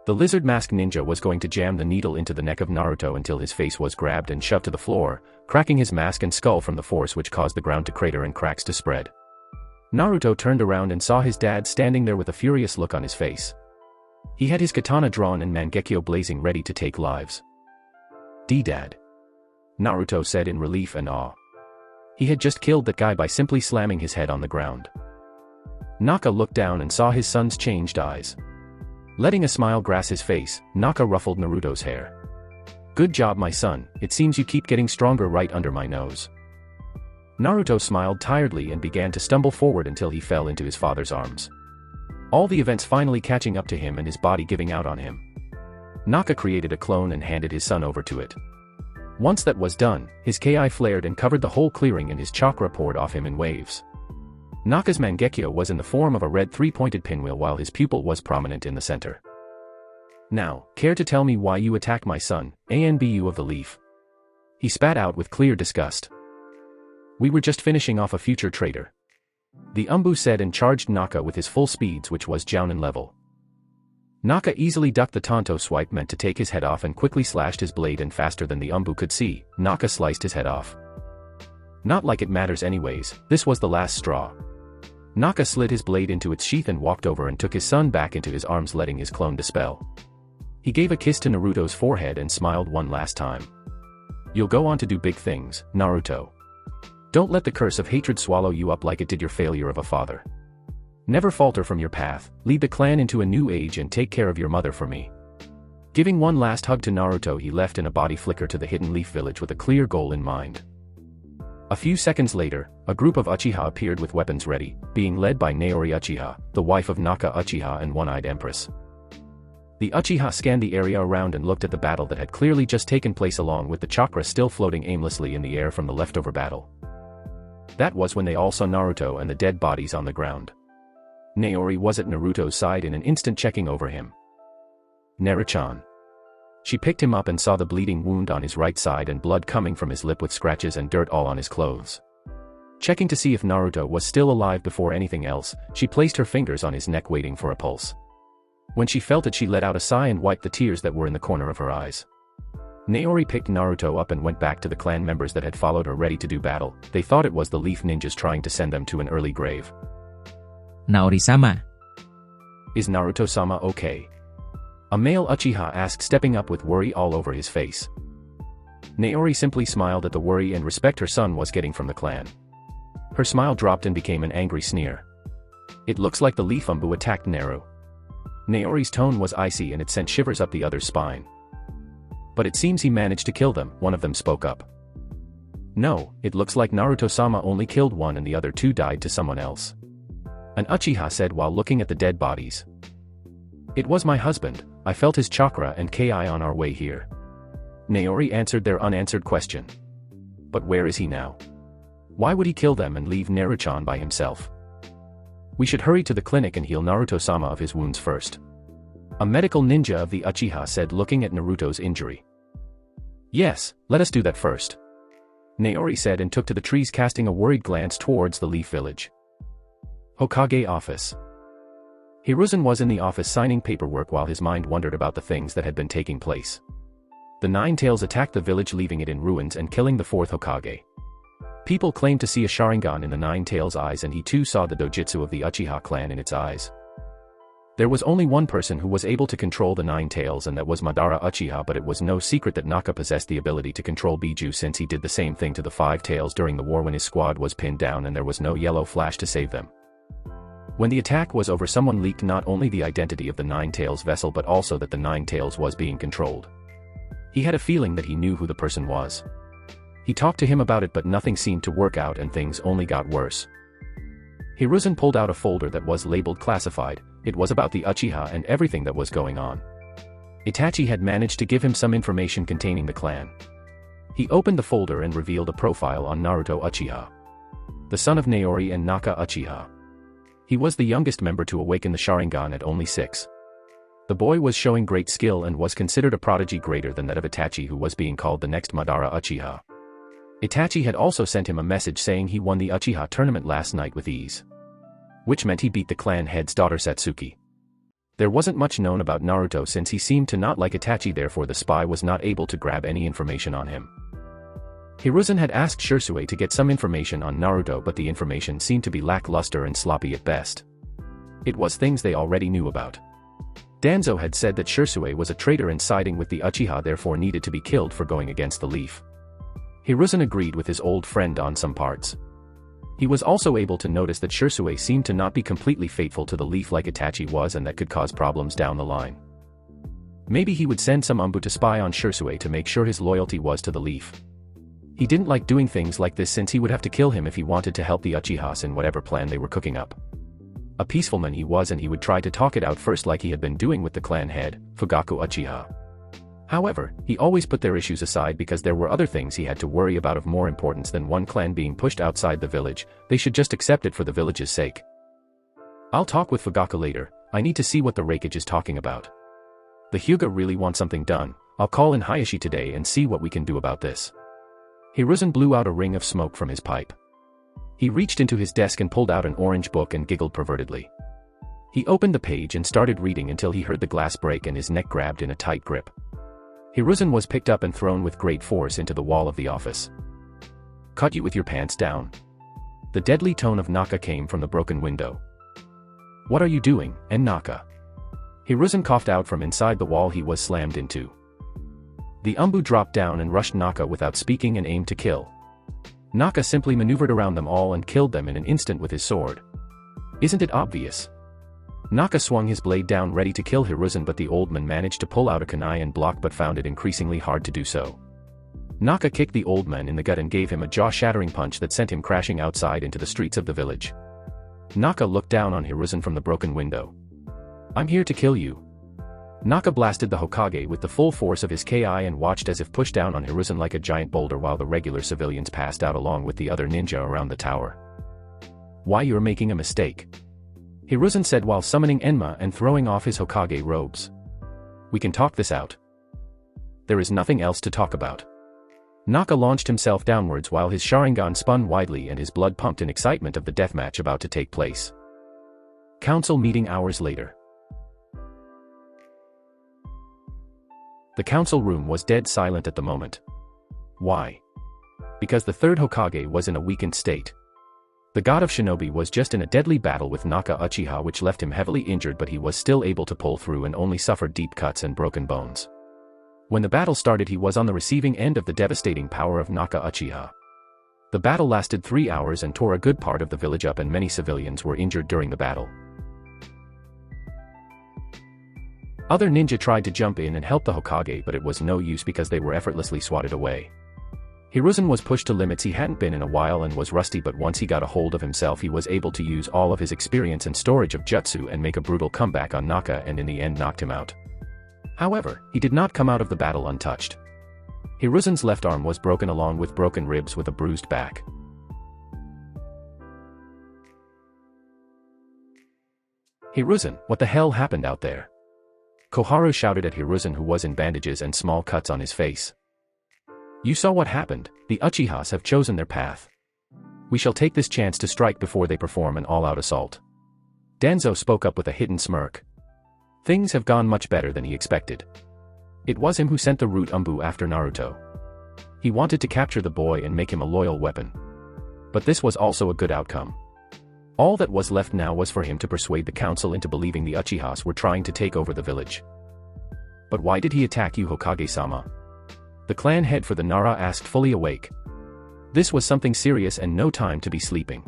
The lizard mask ninja was going to jam the needle into the neck of Naruto until his face was grabbed and shoved to the floor, cracking his mask and skull from the force which caused the ground to crater and cracks to spread. Naruto turned around and saw his dad standing there with a furious look on his face. He had his katana drawn and Mangekyo blazing ready to take lives. "D-Dad," Naruto said in relief and awe. He had just killed that guy by simply slamming his head on the ground. Naka looked down and saw his son's changed eyes. Letting a smile grass his face, Naka ruffled Naruto's hair. "Good job, my son, it seems you keep getting stronger right under my nose." Naruto smiled tiredly and began to stumble forward until he fell into his father's arms. All the events finally catching up to him and his body giving out on him. Naka created a clone and handed his son over to it. Once that was done, his Ki flared and covered the whole clearing and his chakra poured off him in waves. Naka's Mangekyo was in the form of a red three-pointed pinwheel while his pupil was prominent in the center. "Now, care to tell me why you attack my son, Anbu of the Leaf?" he spat out with clear disgust. "We were just finishing off a future traitor," the Umbu said and charged Naka with his full speeds, which was Jounin level. Naka easily ducked the Tonto swipe meant to take his head off and quickly slashed his blade, and faster than the Umbu could see, Naka sliced his head off. Not like it matters anyways, this was the last straw. Naka slid his blade into its sheath and walked over and took his son back into his arms, letting his clone dispel. He gave a kiss to Naruto's forehead and smiled one last time. "You'll go on to do big things, Naruto. Don't let the curse of hatred swallow you up like it did your failure of a father. Never falter from your path, lead the clan into a new age and take care of your mother for me." Giving one last hug to Naruto, he left in a body flicker to the hidden leaf village with a clear goal in mind. A few seconds later, a group of Uchiha appeared with weapons ready, being led by Naori Uchiha, the wife of Naka Uchiha and One-Eyed Empress. The Uchiha scanned the area around and looked at the battle that had clearly just taken place, along with the chakra still floating aimlessly in the air from the leftover battle. That was when they all saw Naruto and the dead bodies on the ground. Naori was at Naruto's side in an instant, checking over him. "Naruchan." She picked him up and saw the bleeding wound on his right side and blood coming from his lip with scratches and dirt all on his clothes. Checking to see if Naruto was still alive before anything else, she placed her fingers on his neck waiting for a pulse. When she felt it, she let out a sigh and wiped the tears that were in the corner of her eyes. Naori picked Naruto up and went back to the clan members that had followed her ready to do battle. They thought it was the Leaf Ninjas trying to send them to an early grave. "Naori-sama." "Is Naruto-sama okay?" a male Uchiha asked, stepping up with worry all over his face. Naori simply smiled at the worry and respect her son was getting from the clan. Her smile dropped and became an angry sneer. "It looks like the Leaf Umbu attacked Naru." Naori's tone was icy and it sent shivers up the other's spine. "But it seems he managed to kill them," one of them spoke up. "No, it looks like Naruto-sama only killed one and the other two died to someone else," an Uchiha said while looking at the dead bodies. "It was my husband, I felt his chakra and Ki on our way here." Naori answered their unanswered question. "But where is he now? Why would he kill them and leave Naruchan by himself? We should hurry to the clinic and heal Naruto-sama of his wounds first," a medical ninja of the Uchiha said, looking at Naruto's injury. "Yes, let us do that first," Naori said and took to the trees, casting a worried glance towards the Leaf Village. Hokage office. Hiruzen was in the office signing paperwork while his mind wondered about the things that had been taking place. The Nine Tails attacked the village, leaving it in ruins and killing the fourth Hokage. People claimed to see a Sharingan in the Nine Tails' eyes, and he too saw the dojutsu of the Uchiha clan in its eyes. There was only one person who was able to control the Nine Tails, and that was Madara Uchiha, but it was no secret that Naka possessed the ability to control Biju, since he did the same thing to the Five Tails during the war when his squad was pinned down and there was no yellow flash to save them. When the attack was over, someone leaked not only the identity of the Nine Tails vessel but also that the Nine Tails was being controlled. He had a feeling that he knew who the person was. He talked to him about it, but nothing seemed to work out and things only got worse. Hiruzen pulled out a folder that was labeled classified. It was about the Uchiha and everything that was going on. Itachi had managed to give him some information containing the clan. He opened the folder and revealed a profile on Naruto Uchiha, the son of Naori and Naka Uchiha. He was the youngest member to awaken the Sharingan at only 6. The boy was showing great skill and was considered a prodigy greater than that of Itachi, who was being called the next Madara Uchiha. Itachi had also sent him a message saying he won the Uchiha tournament last night with ease, which meant he beat the clan head's daughter Satsuki. There wasn't much known about Naruto since he seemed to not like Itachi, therefore the spy was not able to grab any information on him. Hiruzen had asked Shisui to get some information on Naruto, but the information seemed to be lackluster and sloppy at best. It was things they already knew about. Danzo had said that Shisui was a traitor and siding with the Uchiha, therefore needed to be killed for going against the Leaf. Hiruzen agreed with his old friend on some parts. He was also able to notice that Shisui seemed to not be completely faithful to the Leaf like Itachi was, and that could cause problems down the line. Maybe he would send some Umbu to spy on Shisui to make sure his loyalty was to the Leaf. He didn't like doing things like this since he would have to kill him if he wanted to help the Uchihas in whatever plan they were cooking up. A peaceful man he was, and he would try to talk it out first like he had been doing with the clan head, Fugaku Uchiha. However, he always put their issues aside because there were other things he had to worry about of more importance than one clan being pushed outside the village. They should just accept it for the village's sake. I'll talk with Fugaku later. I need to see what the Raikage is talking about. The Hyuga really want something done. I'll call in Hayashi today and see what we can do about this. Hiruzen blew out a ring of smoke from his pipe. He reached into his desk and pulled out an orange book and giggled pervertedly. He opened the page and started reading until he heard the glass break and his neck grabbed in a tight grip. Hiruzen was picked up and thrown with great force into the wall of the office. Cut you with your pants down. The deadly tone of Naka came from the broken window. What are you doing, and Naka? Hiruzen coughed out from inside the wall he was slammed into. The Umbu dropped down and rushed Naka without speaking and aimed to kill. Naka simply maneuvered around them all and killed them in an instant with his sword. Isn't it obvious? Naka swung his blade down ready to kill Hiruzen, but the old man managed to pull out a kunai and block, but found it increasingly hard to do so. Naka kicked the old man in the gut and gave him a jaw-shattering punch that sent him crashing outside into the streets of the village. Naka looked down on Hiruzen from the broken window. I'm here to kill you. Naka blasted the Hokage with the full force of his Ki and watched as if pushed down on Hiruzen like a giant boulder while the regular civilians passed out along with the other ninja around the tower. Why, you're making a mistake, Hiruzen said while summoning Enma and throwing off his Hokage robes. We can talk this out. There is nothing else to talk about. Naka launched himself downwards while his Sharingan spun widely and his blood pumped in excitement of the deathmatch about to take place. Council meeting hours later. The council room was dead silent at the moment. Why? Because the third Hokage was in a weakened state. The god of shinobi was just in a deadly battle with Naka Uchiha, which left him heavily injured, but he was still able to pull through and only suffered deep cuts and broken bones. When the battle started, he was on the receiving end of the devastating power of Naka Uchiha. The battle lasted 3 hours and tore a good part of the village up, and many civilians were injured during the battle. Other ninja tried to jump in and help the Hokage, but it was no use because they were effortlessly swatted away. Hiruzen was pushed to limits he hadn't been in a while and was rusty, but once he got a hold of himself he was able to use all of his experience and storage of jutsu and make a brutal comeback on Naka, and in the end knocked him out. However, he did not come out of the battle untouched. Hiruzen's left arm was broken along with broken ribs with a bruised back. Hiruzen, what the hell happened out there? Koharu shouted at Hiruzen, who was in bandages and small cuts on his face. You saw what happened. The Uchihas have chosen their path. We shall take this chance to strike before they perform an all-out assault. Danzo spoke up with a hidden smirk. Things have gone much better than he expected. It was him who sent the root Umbu after Naruto. He wanted to capture the boy and make him a loyal weapon. But this was also a good outcome. All that was left now was for him to persuade the council into believing the Uchihas were trying to take over the village. But why did he attack you, Hokage-sama? The clan head for the Nara asked, fully awake. This was something serious and no time to be sleeping.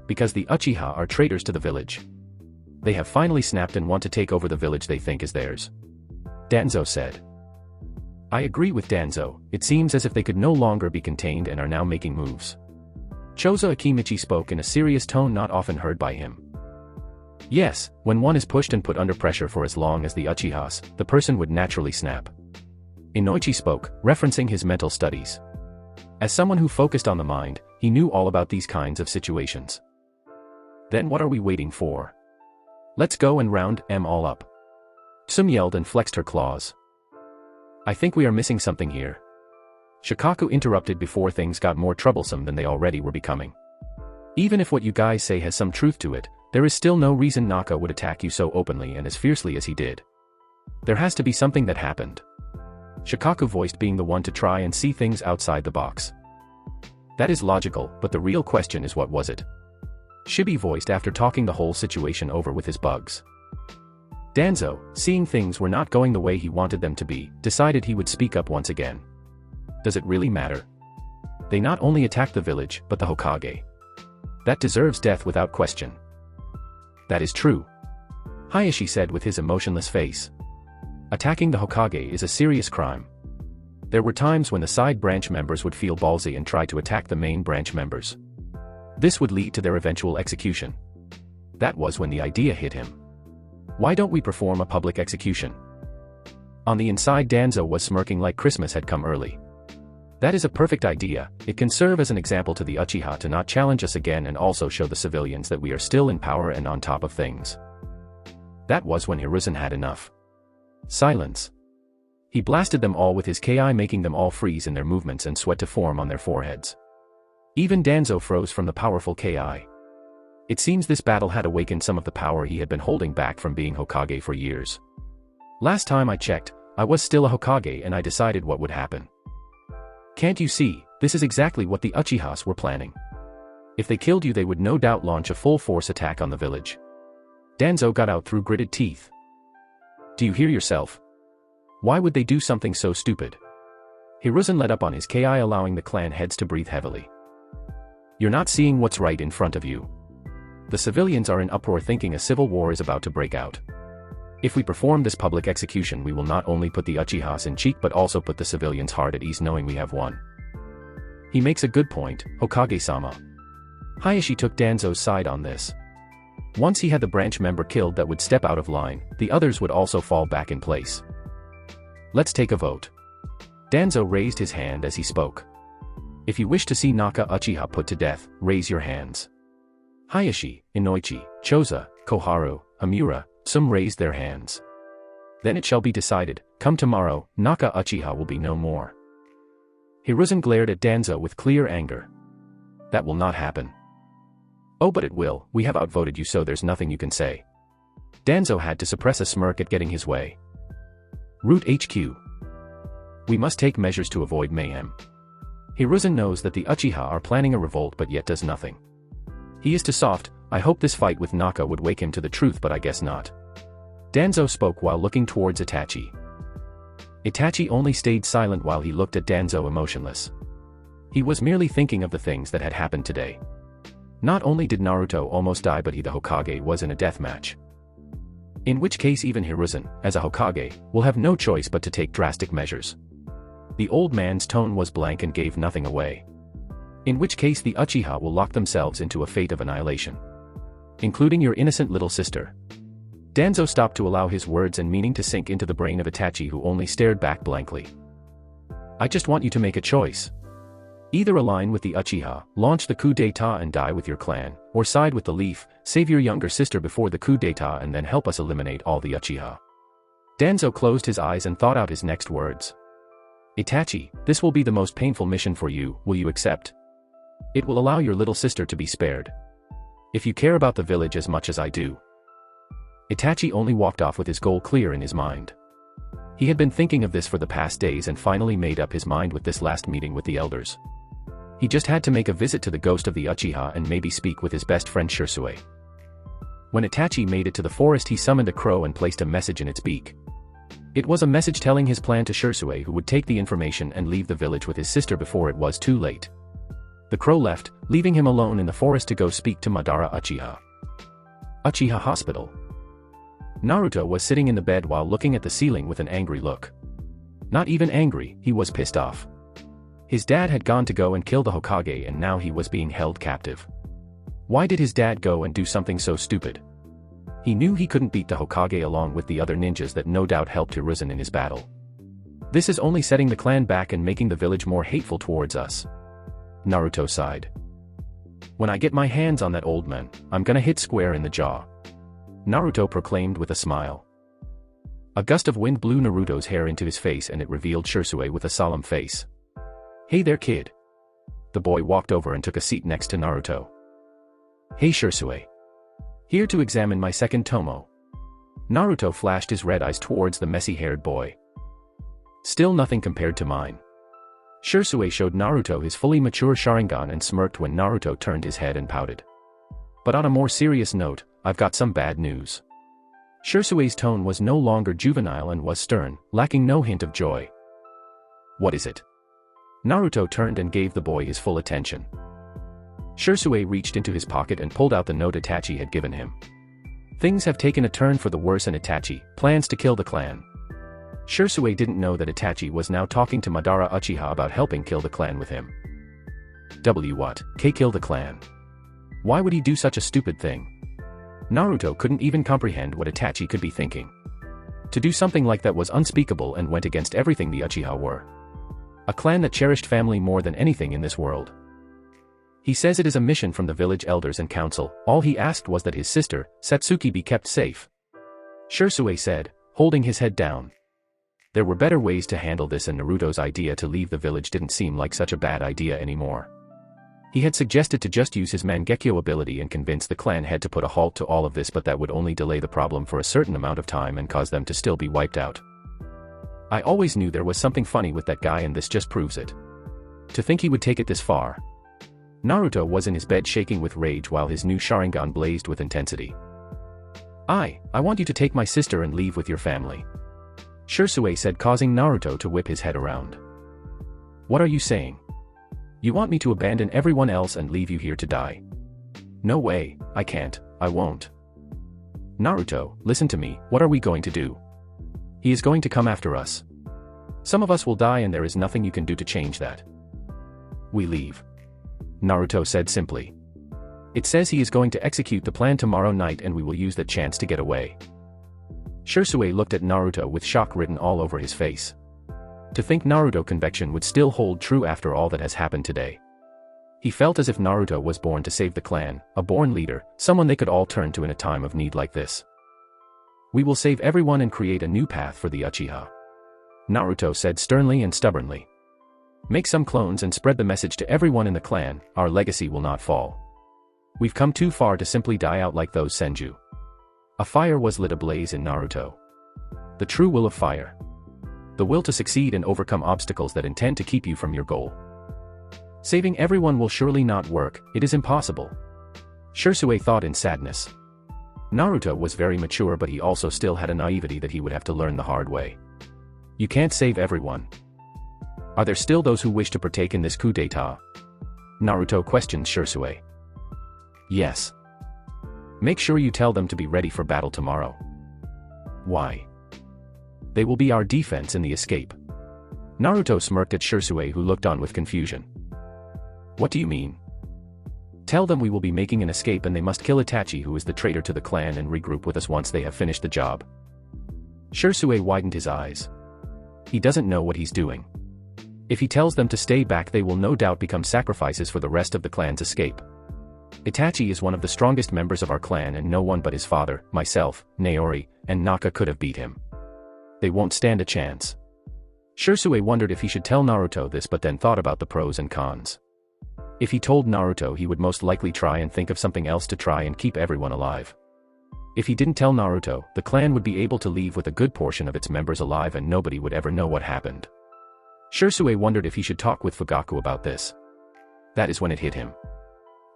Because the Uchiha are traitors to the village. They have finally snapped and want to take over the village they think is theirs. Danzo said. I agree with Danzo, it seems as if they could no longer be contained and are now making moves. Chozo Akimichi spoke in a serious tone not often heard by him. Yes, when one is pushed and put under pressure for as long as the Uchihas, the person would naturally snap. Inoichi spoke, referencing his mental studies. As someone who focused on the mind, he knew all about these kinds of situations. Then what are we waiting for? Let's go and round them all up. Sum yelled and flexed her claws. I think we are missing something here. Shikaku interrupted before things got more troublesome than they already were becoming. Even if what you guys say has some truth to it, there is still no reason Naka would attack you so openly and as fiercely as he did. There has to be something that happened. Shikaku voiced, being the one to try and see things outside the box. That is logical, but the real question is, what was it? Shibi voiced after talking the whole situation over with his bugs. Danzo, seeing things were not going the way he wanted them to be, decided he would speak up once again. Does it really matter? They not only attacked the village, but the Hokage. That deserves death without question. That is true. Hayashi said with his emotionless face. Attacking the Hokage is a serious crime. There were times when the side branch members would feel ballsy and try to attack the main branch members. This would lead to their eventual execution. That was when the idea hit him. Why don't we perform a public execution? On the inside, Danzo was smirking like Christmas had come early. That is a perfect idea. It can serve as an example to the Uchiha to not challenge us again and also show the civilians that we are still in power and on top of things. That was when Hiruzen had enough. Silence. He blasted them all with his Ki, making them all freeze in their movements and sweat to form on their foreheads. Even Danzo froze from the powerful Ki. It seems this battle had awakened some of the power he had been holding back from being Hokage for years. Last time I checked, I was still a Hokage and I decided what would happen. Can't you see, this is exactly what the Uchihas were planning. If they killed you, they would no doubt launch a full-force attack on the village. Danzo got out through gritted teeth. Do you hear yourself? Why would they do something so stupid? Hiruzen let up on his Ki, allowing the clan heads to breathe heavily. You're not seeing what's right in front of you. The civilians are in uproar, thinking a civil war is about to break out. If we perform this public execution, we will not only put the Uchihas in cheek but also put the civilians' heart at ease knowing we have won. He makes a good point, Hokage-sama. Hayashi took Danzo's side on this. Once he had the branch member killed that would step out of line, the others would also fall back in place. Let's take a vote. Danzo raised his hand as he spoke. If you wish to see Naka Uchiha put to death, raise your hands. Hayashi, Inoichi, Choza, Koharu, Hamura, some raised their hands. Then it shall be decided, come tomorrow, Naka Uchiha will be no more. Hiruzen glared at Danzo with clear anger. That will not happen. Oh, but it will, we have outvoted you, so there's nothing you can say. Danzo had to suppress a smirk at getting his way. Root HQ. We must take measures to avoid mayhem. Hiruzen knows that the Uchiha are planning a revolt but yet does nothing. He is too soft. I hope this fight with Naka would wake him to the truth, but I guess not. Danzo spoke while looking towards Itachi. Itachi only stayed silent while he looked at Danzo, emotionless. He was merely thinking of the things that had happened today. Not only did Naruto almost die, but he, the Hokage, was in a death match. In which case even Hiruzen, as a Hokage, will have no choice but to take drastic measures. The old man's tone was blank and gave nothing away. In which case the Uchiha will lock themselves into a fate of annihilation. Including your innocent little sister. Danzo stopped to allow his words and meaning to sink into the brain of Itachi, who only stared back blankly. I just want you to make a choice. Either align with the Uchiha, launch the coup d'etat and die with your clan, or side with the Leaf, save your younger sister before the coup d'etat and then help us eliminate all the Uchiha. Danzo closed his eyes and thought out his next words. Itachi, this will be the most painful mission for you, will you accept? It will allow your little sister to be spared. If you care about the village as much as I do. Itachi only walked off with his goal clear in his mind. He had been thinking of this for the past days and finally made up his mind with this last meeting with the elders. He just had to make a visit to the ghost of the Uchiha and maybe speak with his best friend Shisui. When Itachi made it to the forest, he summoned a crow and placed a message in its beak. It was a message telling his plan to Shisui, who would take the information and leave the village with his sister before it was too late. The crow left, leaving him alone in the forest to go speak to Madara Uchiha. Uchiha Hospital. Naruto was sitting in the bed while looking at the ceiling with an angry look. Not even angry, he was pissed off. His dad had gone to go and kill the Hokage, and now he was being held captive. Why did his dad go and do something so stupid? He knew he couldn't beat the Hokage along with the other ninjas that no doubt helped Hiruzen in his battle. This is only setting the clan back and making the village more hateful towards us. Naruto sighed. When I get my hands on that old man, I'm gonna hit square in the jaw. Naruto proclaimed with a smile. A gust of wind blew Naruto's hair into his face and it revealed Shisui with a solemn face. Hey there, kid. The boy walked over and took a seat next to Naruto. Hey Shisui. Here to examine my second tomo. Naruto flashed his red eyes towards the messy-haired boy. Still nothing compared to mine. Shisui showed Naruto his fully mature Sharingan and smirked when Naruto turned his head and pouted. But on a more serious note, I've got some bad news. Shisui's tone was no longer juvenile and was stern, lacking no hint of joy. What is it? Naruto turned and gave the boy his full attention. Shisui reached into his pocket and pulled out the note Itachi had given him. Things have taken a turn for the worse, and Itachi plans to kill the clan. Shisui didn't know that Itachi was now talking to Madara Uchiha about helping kill the clan with him. What? Kill the clan? Why would he do such a stupid thing? Naruto couldn't even comprehend what Itachi could be thinking. To do something like that was unspeakable and went against everything the Uchiha were. A clan that cherished family more than anything in this world. He says it is a mission from the village elders and council. All he asked was that his sister, Satsuki, be kept safe. Shisui said, holding his head down. There were better ways to handle this, and Naruto's idea to leave the village didn't seem like such a bad idea anymore. He had suggested to just use his Mangekyo ability and convince the clan head to put a halt to all of this, but that would only delay the problem for a certain amount of time and cause them to still be wiped out. I always knew there was something funny with that guy, and this just proves it. To think he would take it this far. Naruto was in his bed shaking with rage while his new Sharingan blazed with intensity. I want you to take my sister and leave with your family. Shisui said, causing Naruto to whip his head around. What are you saying? You want me to abandon everyone else and leave you here to die? No way, I can't, I won't. Naruto, listen to me, what are we going to do? He is going to come after us. Some of us will die and there is nothing you can do to change that. We leave. Naruto said simply. It says he is going to execute the plan tomorrow night and we will use that chance to get away. Shisui looked at Naruto with shock written all over his face. To think Naruto conviction would still hold true after all that has happened today. He felt as if Naruto was born to save the clan, a born leader, someone they could all turn to in a time of need like this. We will save everyone and create a new path for the Uchiha. Naruto said sternly and stubbornly. Make some clones and spread the message to everyone in the clan, our legacy will not fall. We've come too far to simply die out like those Senju. A fire was lit ablaze in Naruto. The true will of fire. The will to succeed and overcome obstacles that intend to keep you from your goal. Saving everyone will surely not work, it is impossible. Shisui thought in sadness. Naruto was very mature, but he also still had a naivety that he would have to learn the hard way. You can't save everyone. Are there still those who wish to partake in this coup d'etat? Naruto questioned Shisui. Yes. Make sure you tell them to be ready for battle tomorrow. Why? They will be our defense in the escape. Naruto smirked at Shisui, who looked on with confusion. What do you mean? Tell them we will be making an escape and they must kill Itachi, who is the traitor to the clan, and regroup with us once they have finished the job. Shisui widened his eyes. He doesn't know what he's doing. If he tells them to stay back, they will no doubt become sacrifices for the rest of the clan's escape. Itachi is one of the strongest members of our clan, and no one but his father, myself, Naori, and Naka could have beat him. They won't stand a chance. Shisui wondered if he should tell Naruto this, but then thought about the pros and cons. If he told Naruto, he would most likely try and think of something else to try and keep everyone alive. If he didn't tell Naruto, the clan would be able to leave with a good portion of its members alive and nobody would ever know what happened. Shisui wondered if he should talk with Fugaku about this. That is when it hit him.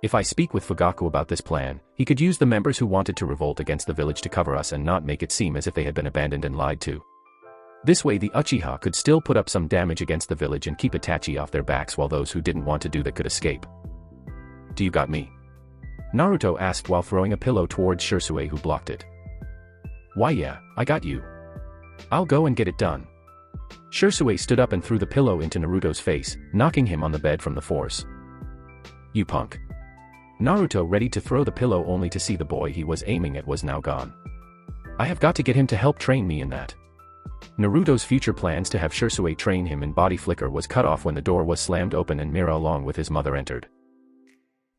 If I speak with Fugaku about this plan, he could use the members who wanted to revolt against the village to cover us and not make it seem as if they had been abandoned and lied to. This way the Uchiha could still put up some damage against the village and keep Itachi off their backs while those who didn't want to do that could escape. Do you got me? Naruto asked while throwing a pillow towards Shisui, who blocked it. Why yeah, I got you. I'll go and get it done. Shisui stood up and threw the pillow into Naruto's face, knocking him on the bed from the force. You punk. Naruto ready to throw the pillow only to see the boy he was aiming at was now gone. I have got to get him to help train me in that. Naruto's future plans to have Shisui train him in body flicker was cut off when the door was slammed open and Mira along with his mother entered.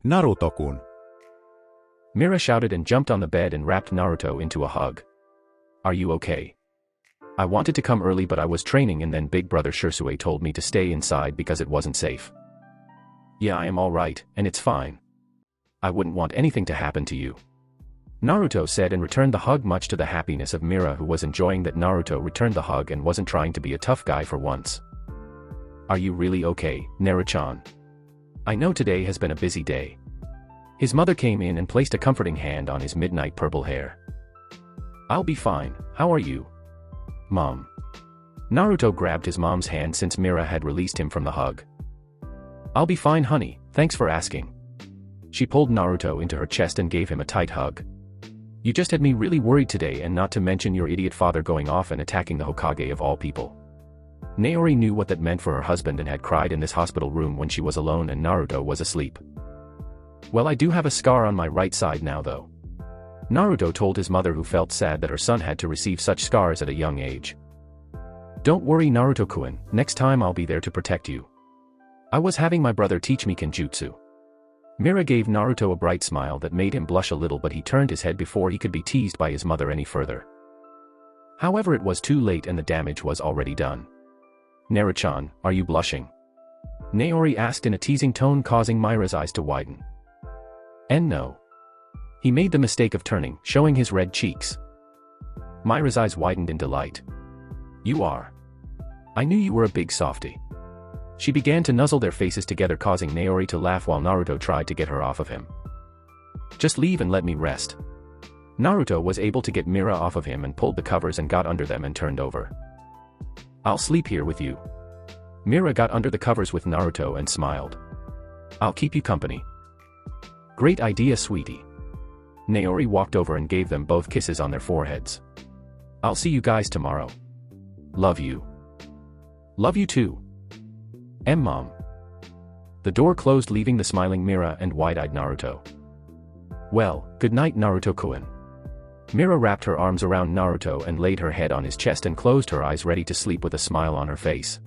Naruto-kun. Mira shouted and jumped on the bed and wrapped Naruto into a hug. Are you okay? I wanted to come early but I was training and then big brother Shisui told me to stay inside because it wasn't safe. Yeah, I am alright, and it's fine. I wouldn't want anything to happen to you. Naruto said and returned the hug, much to the happiness of Mira, who was enjoying that Naruto returned the hug and wasn't trying to be a tough guy for once. Are you really okay, Naru-chan? I know today has been a busy day. His mother came in and placed a comforting hand on his midnight purple hair. I'll be fine, how are you? Mom. Naruto grabbed his mom's hand since Mira had released him from the hug. I'll be fine honey, thanks for asking. She pulled Naruto into her chest and gave him a tight hug. You just had me really worried today, and not to mention your idiot father going off and attacking the Hokage of all people. Naori knew what that meant for her husband and had cried in this hospital room when she was alone and Naruto was asleep. Well, I do have a scar on my right side now though. Naruto told his mother, who felt sad that her son had to receive such scars at a young age. Don't worry Naruto-kun, next time I'll be there to protect you. I was having my brother teach me kenjutsu. Mira gave Naruto a bright smile that made him blush a little, but he turned his head before he could be teased by his mother any further. However, it was too late and the damage was already done. Naru-chan, are you blushing? Naori asked in a teasing tone, causing Mira's eyes to widen. And no. He made the mistake of turning, showing his red cheeks. Mira's eyes widened in delight. You are. I knew you were a big softie. She began to nuzzle their faces together, causing Naori to laugh while Naruto tried to get her off of him. Just leave and let me rest. Naruto was able to get Mira off of him and pulled the covers and got under them and turned over. I'll sleep here with you. Mira got under the covers with Naruto and smiled. I'll keep you company. Great idea, sweetie. Naori walked over and gave them both kisses on their foreheads. I'll see you guys tomorrow. Love you. Love you too. Mom. The door closed, leaving the smiling Mira and wide-eyed Naruto. Well, good night Naruto-kun. Mira wrapped her arms around Naruto and laid her head on his chest and closed her eyes, ready to sleep with a smile on her face.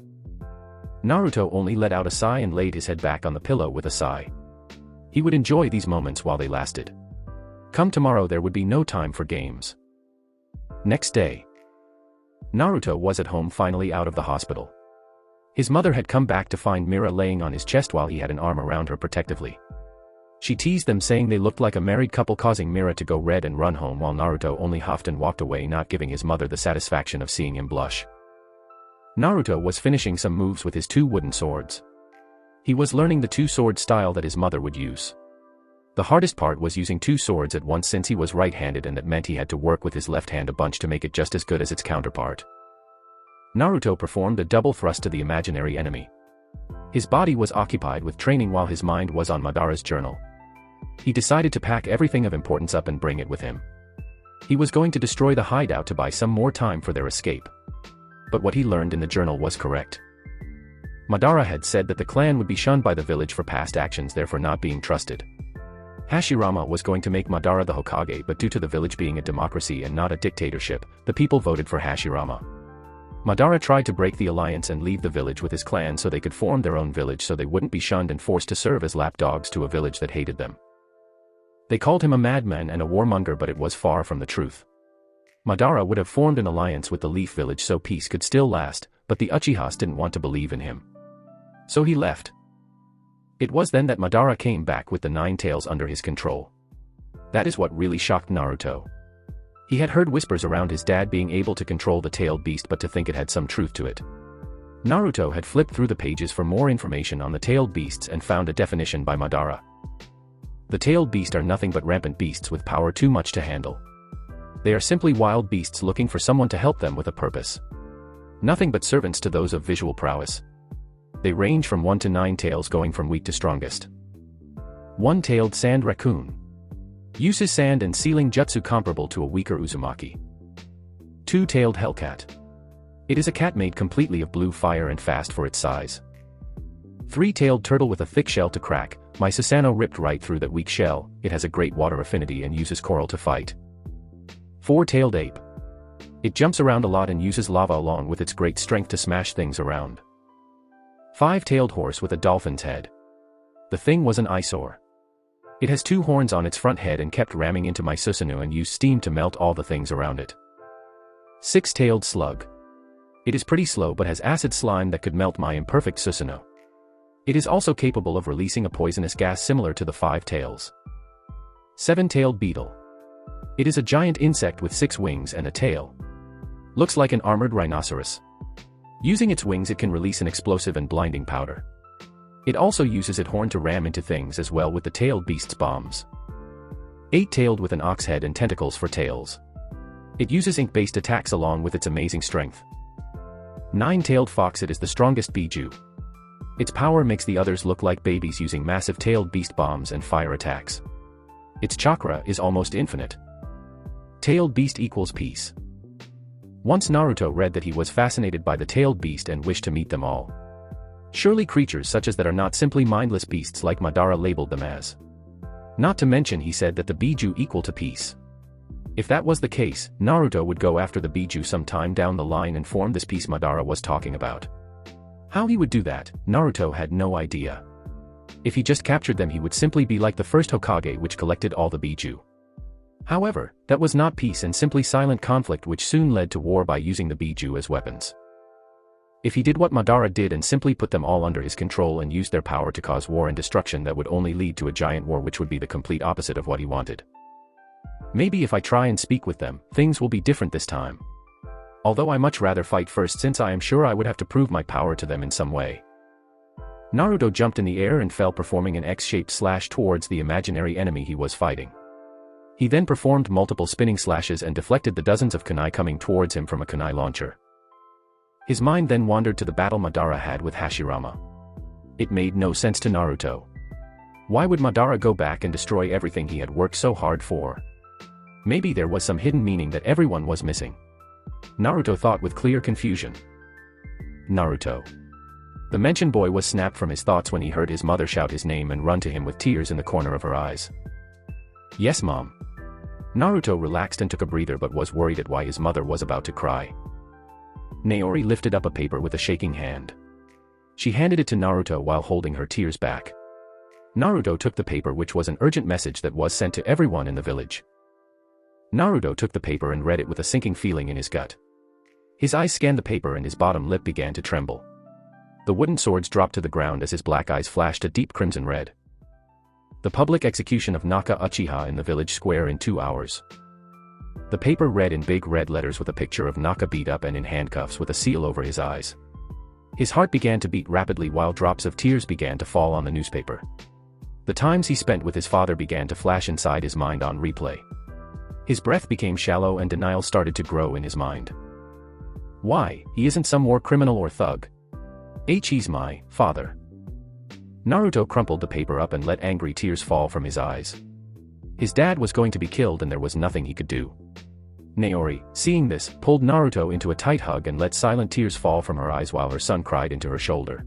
Naruto only let out a sigh and laid his head back on the pillow with a sigh. He would enjoy these moments while they lasted. Come tomorrow there would be no time for games. Next day. Naruto was at home, finally out of the hospital. His mother had come back to find Mira laying on his chest while he had an arm around her protectively. She teased them, saying they looked like a married couple, causing Mira to go red and run home, while Naruto only huffed and walked away, not giving his mother the satisfaction of seeing him blush. Naruto was finishing some moves with his two wooden swords. He was learning the two-sword style that his mother would use. The hardest part was using two swords at once, since he was right-handed, and that meant he had to work with his left hand a bunch to make it just as good as its counterpart. Naruto performed a double thrust to the imaginary enemy. His body was occupied with training while his mind was on Madara's journal. He decided to pack everything of importance up and bring it with him. He was going to destroy the hideout to buy some more time for their escape. But what he learned in the journal was correct. Madara had said that the clan would be shunned by the village for past actions, therefore not being trusted. Hashirama was going to make Madara the Hokage, but due to the village being a democracy and not a dictatorship, the people voted for Hashirama. Madara tried to break the alliance and leave the village with his clan so they could form their own village, so they wouldn't be shunned and forced to serve as lapdogs to a village that hated them. They called him a madman and a warmonger, but it was far from the truth. Madara would have formed an alliance with the Leaf Village so peace could still last, but the Uchihas didn't want to believe in him. So he left. It was then that Madara came back with the 9 tails under his control. That is what really shocked Naruto. He had heard whispers around his dad being able to control the tailed beast, but to think it had some truth to it. Naruto had flipped through the pages for more information on the tailed beasts and found a definition by Madara. The tailed beasts are nothing but rampant beasts with power too much to handle. They are simply wild beasts looking for someone to help them with a purpose. Nothing but servants to those of visual prowess. They range from 1 to 9 tails, going from weak to strongest. 1-tailed sand raccoon. Uses sand and sealing jutsu comparable to a weaker Uzumaki. 2-tailed hellcat. It is a cat made completely of blue fire and fast for its size. 3-tailed turtle with a thick shell to crack. My Susanoo ripped right through that weak shell. It has a great water affinity and uses coral to fight. 4-tailed ape. It jumps around a lot and uses lava along with its great strength to smash things around. 5-tailed horse with a dolphin's head. The thing was an eyesore. It has 2 horns on its front head and kept ramming into my Susanoo and used steam to melt all the things around it. 6-tailed slug. It is pretty slow but has acid slime that could melt my imperfect Susanoo. It is also capable of releasing a poisonous gas similar to the 5 tails. 7-tailed beetle. It is a giant insect with 6 wings and a tail. Looks like an armored rhinoceros. Using its wings it can release an explosive and blinding powder. It also uses its horn to ram into things as well with the tailed beast's bombs. 8-tailed with an ox head and tentacles for tails. It uses ink-based attacks along with its amazing strength. 9-tailed fox. It is the strongest Biju. Its power makes the others look like babies using massive tailed beast bombs and fire attacks. Its chakra is almost infinite. Tailed beast equals peace. Once Naruto read that he was fascinated by the tailed beast and wished to meet them all. Surely creatures such as that are not simply mindless beasts like Madara labeled them as. Not to mention he said that the Biju equal to peace. If that was the case, Naruto would go after the Biju sometime down the line and form this peace Madara was talking about. How he would do that, Naruto had no idea. If he just captured them he would simply be like the first Hokage which collected all the Biju. However, that was not peace and simply silent conflict which soon led to war by using the Biju as weapons. If he did what Madara did and simply put them all under his control and used their power to cause war and destruction, that would only lead to a giant war which would be the complete opposite of what he wanted. Maybe if I try and speak with them, things will be different this time. Although I much rather fight first since I am sure I would have to prove my power to them in some way. Naruto jumped in the air and fell performing an X-shaped slash towards the imaginary enemy he was fighting. He then performed multiple spinning slashes and deflected the dozens of kunai coming towards him from a kunai launcher. His mind then wandered to the battle Madara had with Hashirama. It made no sense to Naruto. Why would Madara go back and destroy everything he had worked so hard for? Maybe there was some hidden meaning that everyone was missing. Naruto thought with clear confusion. Naruto. The mentioned boy was snapped from his thoughts when he heard his mother shout his name and run to him with tears in the corner of her eyes. Yes, Mom. Naruto relaxed and took a breather but was worried at why his mother was about to cry. Naori lifted up a paper with a shaking hand. She handed it to Naruto while holding her tears back. Naruto took the paper, which was an urgent message that was sent to everyone in the village. Naruto took the paper and read it with a sinking feeling in his gut. His eyes scanned the paper and his bottom lip began to tremble. The wooden swords dropped to the ground as his black eyes flashed a deep crimson red. The public execution of Naka Uchiha in the village square in 2 hours. The paper read in big red letters with a picture of Naka beat up and in handcuffs with a seal over his eyes. His heart began to beat rapidly while drops of tears began to fall on the newspaper. The times he spent with his father began to flash inside his mind on replay. His breath became shallow and denial started to grow in his mind. Why, he isn't some war criminal or thug. He's my father. Naruto crumpled the paper up and let angry tears fall from his eyes. His dad was going to be killed and there was nothing he could do. Naori, seeing this, pulled Naruto into a tight hug and let silent tears fall from her eyes while her son cried into her shoulder.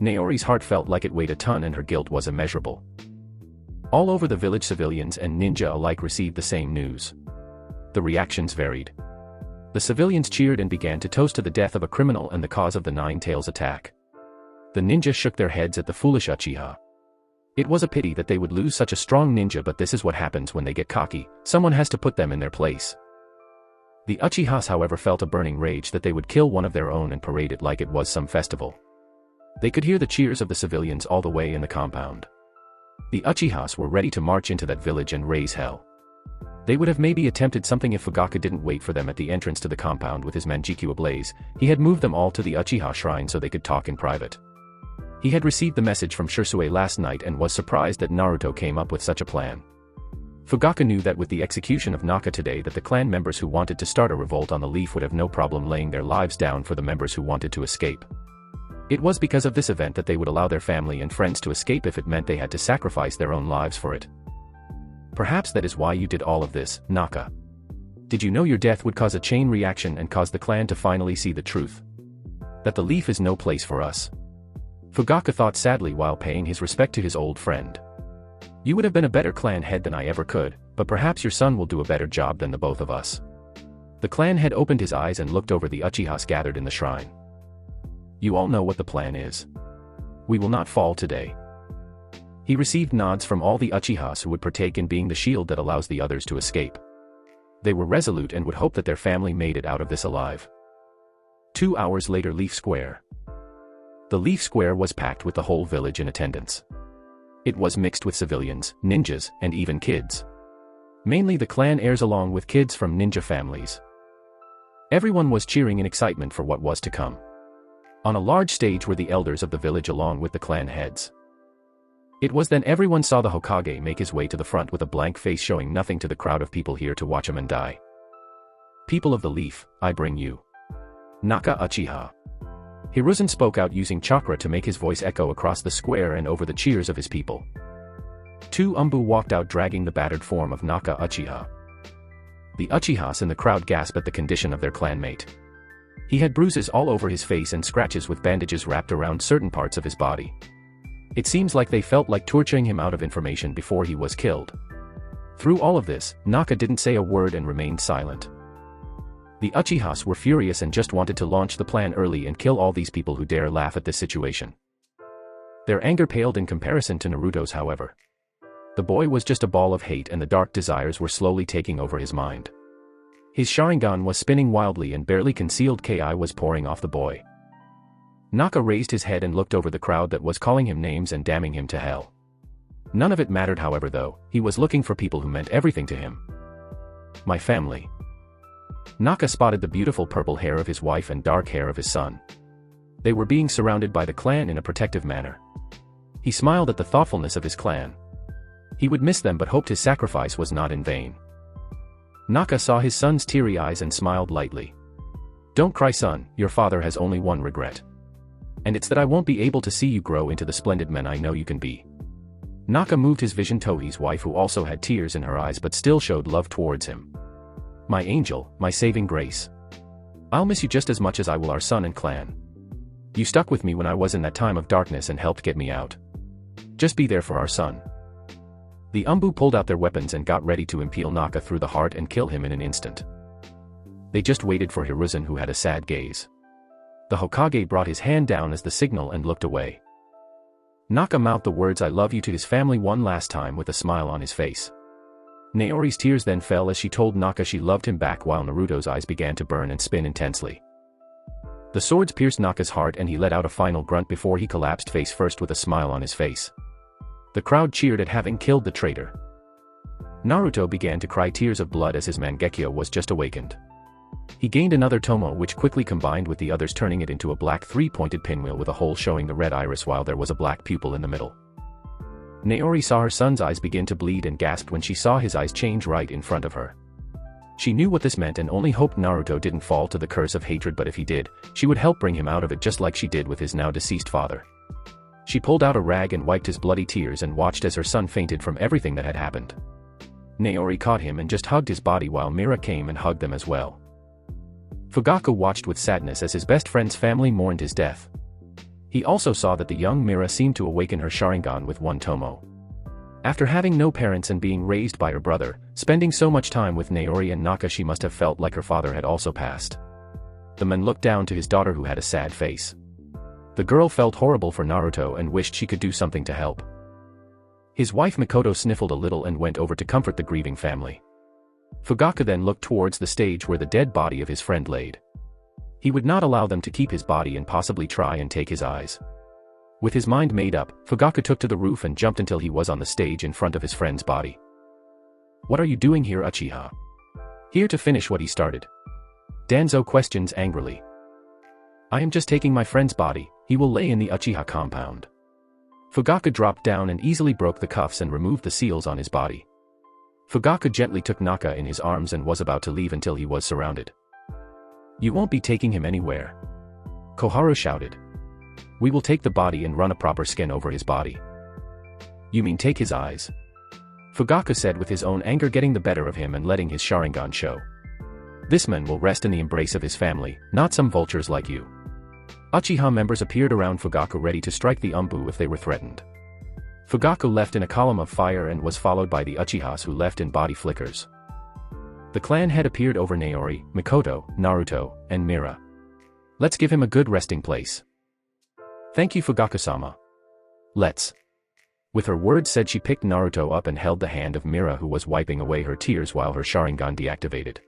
Naori's heart felt like it weighed a ton and her guilt was immeasurable. All over the village, civilians and ninja alike received the same news. The reactions varied. The civilians cheered and began to toast to the death of a criminal and the cause of the Nine Tails attack. The ninja shook their heads at the foolish Uchiha. It was a pity that they would lose such a strong ninja, but this is what happens when they get cocky, someone has to put them in their place. The Uchihas, however, felt a burning rage that they would kill one of their own and parade it like it was some festival. They could hear the cheers of the civilians all the way in the compound. The Uchihas were ready to march into that village and raise hell. They would have maybe attempted something if Fugaka didn't wait for them at the entrance to the compound with his Manjiku ablaze. He had moved them all to the Uchiha shrine so they could talk in private. He had received the message from Shisui last night and was surprised that Naruto came up with such a plan. Fugaka knew that with the execution of Naka today that the clan members who wanted to start a revolt on the leaf would have no problem laying their lives down for the members who wanted to escape. It was because of this event that they would allow their family and friends to escape if it meant they had to sacrifice their own lives for it. Perhaps that is why you did all of this, Naka. Did you know your death would cause a chain reaction and cause the clan to finally see the truth? That the leaf is no place for us. Fugaka thought sadly while paying his respect to his old friend. You would have been a better clan head than I ever could, but perhaps your son will do a better job than the both of us. The clan head opened his eyes and looked over the Uchihas gathered in the shrine. You all know what the plan is. We will not fall today. He received nods from all the Uchihas who would partake in being the shield that allows the others to escape. They were resolute and would hope that their family made it out of this alive. 2 hours later, Leaf Square. The Leaf Square was packed with the whole village in attendance. It was mixed with civilians, ninjas, and even kids. Mainly the clan heirs along with kids from ninja families. Everyone was cheering in excitement for what was to come. On a large stage were the elders of the village along with the clan heads. It was then everyone saw the Hokage make his way to the front with a blank face showing nothing to the crowd of people here to watch him and die. People of the leaf, I bring you. Naka Uchiha. Hiruzen spoke out using chakra to make his voice echo across the square and over the cheers of his people. 2 Umbu walked out dragging the battered form of Naka Uchiha. The Uchihas in the crowd gasped at the condition of their clanmate. He had bruises all over his face and scratches with bandages wrapped around certain parts of his body. It seems like they felt like torturing him out of information before he was killed. Through all of this, Naka didn't say a word and remained silent. The Uchihas were furious and just wanted to launch the plan early and kill all these people who dare laugh at this situation. Their anger paled in comparison to Naruto's, however. The boy was just a ball of hate and the dark desires were slowly taking over his mind. His Sharingan was spinning wildly and barely concealed Ki was pouring off the boy. Naka raised his head and looked over the crowd that was calling him names and damning him to hell. None of it mattered, however, though. He was looking for people who meant everything to him. My family. Naka spotted the beautiful purple hair of his wife and dark hair of his son. They were being surrounded by the clan in a protective manner. He smiled at the thoughtfulness of his clan. He would miss them but hoped his sacrifice was not in vain. Naka saw his son's teary eyes and smiled lightly. Don't cry, son, your father has only one regret. And it's that I won't be able to see you grow into the splendid men I know you can be. Naka moved his vision to Tohi's wife, who also had tears in her eyes but still showed love towards him. My angel, my saving grace. I'll miss you just as much as I will our son and clan. You stuck with me when I was in that time of darkness and helped get me out. Just be there for our son. The Umbu pulled out their weapons and got ready to impale Naka through the heart and kill him in an instant. They just waited for Hiruzen, who had a sad gaze. The Hokage brought his hand down as the signal and looked away. Naka mouthed the words I love you to his family one last time with a smile on his face. Naori's tears then fell as she told Naka she loved him back, while Naruto's eyes began to burn and spin intensely. The swords pierced Naka's heart and he let out a final grunt before he collapsed face first with a smile on his face. The crowd cheered at having killed the traitor. Naruto began to cry tears of blood as his Mangekyo was just awakened. He gained another tomo which quickly combined with the others, turning it into a black 3-pointed pinwheel with a hole showing the red iris while there was a black pupil in the middle. Naori saw her son's eyes begin to bleed and gasped when she saw his eyes change right in front of her. She knew what this meant and only hoped Naruto didn't fall to the curse of hatred, but if he did, she would help bring him out of it just like she did with his now deceased father. She pulled out a rag and wiped his bloody tears and watched as her son fainted from everything that had happened. Naori caught him and just hugged his body while Mira came and hugged them as well. Fugaka watched with sadness as his best friend's family mourned his death. He also saw that the young Mira seemed to awaken her Sharingan with one tomo. After having no parents and being raised by her brother, spending so much time with Naori and Naka, she must have felt like her father had also passed. The man looked down to his daughter, who had a sad face. The girl felt horrible for Naruto and wished she could do something to help. His wife Mikoto sniffled a little and went over to comfort the grieving family. Fugaka then looked towards the stage where the dead body of his friend laid. He would not allow them to keep his body and possibly try and take his eyes. With his mind made up, Fugaka took to the roof and jumped until he was on the stage in front of his friend's body. What are you doing here, Uchiha? Here to finish what he started. Danzo questions angrily. I am just taking my friend's body, he will lay in the Uchiha compound. Fugaku dropped down and easily broke the cuffs and removed the seals on his body. Fugaku gently took Naka in his arms and was about to leave until he was surrounded. You won't be taking him anywhere. Koharu shouted. We will take the body and run a proper skin over his body. You mean take his eyes? Fugaku said with his own anger getting the better of him and letting his Sharingan show. This man will rest in the embrace of his family, not some vultures like you. Uchiha members appeared around Fugaku ready to strike the Umbu if they were threatened. Fugaku left in a column of fire and was followed by the Uchihas who left in body flickers. The clan head appeared over Naori, Mikoto, Naruto, and Mira. Let's give him a good resting place. Thank you, Fugaku-sama. Let's. With her words said, she picked Naruto up and held the hand of Mira, who was wiping away her tears while her Sharingan deactivated.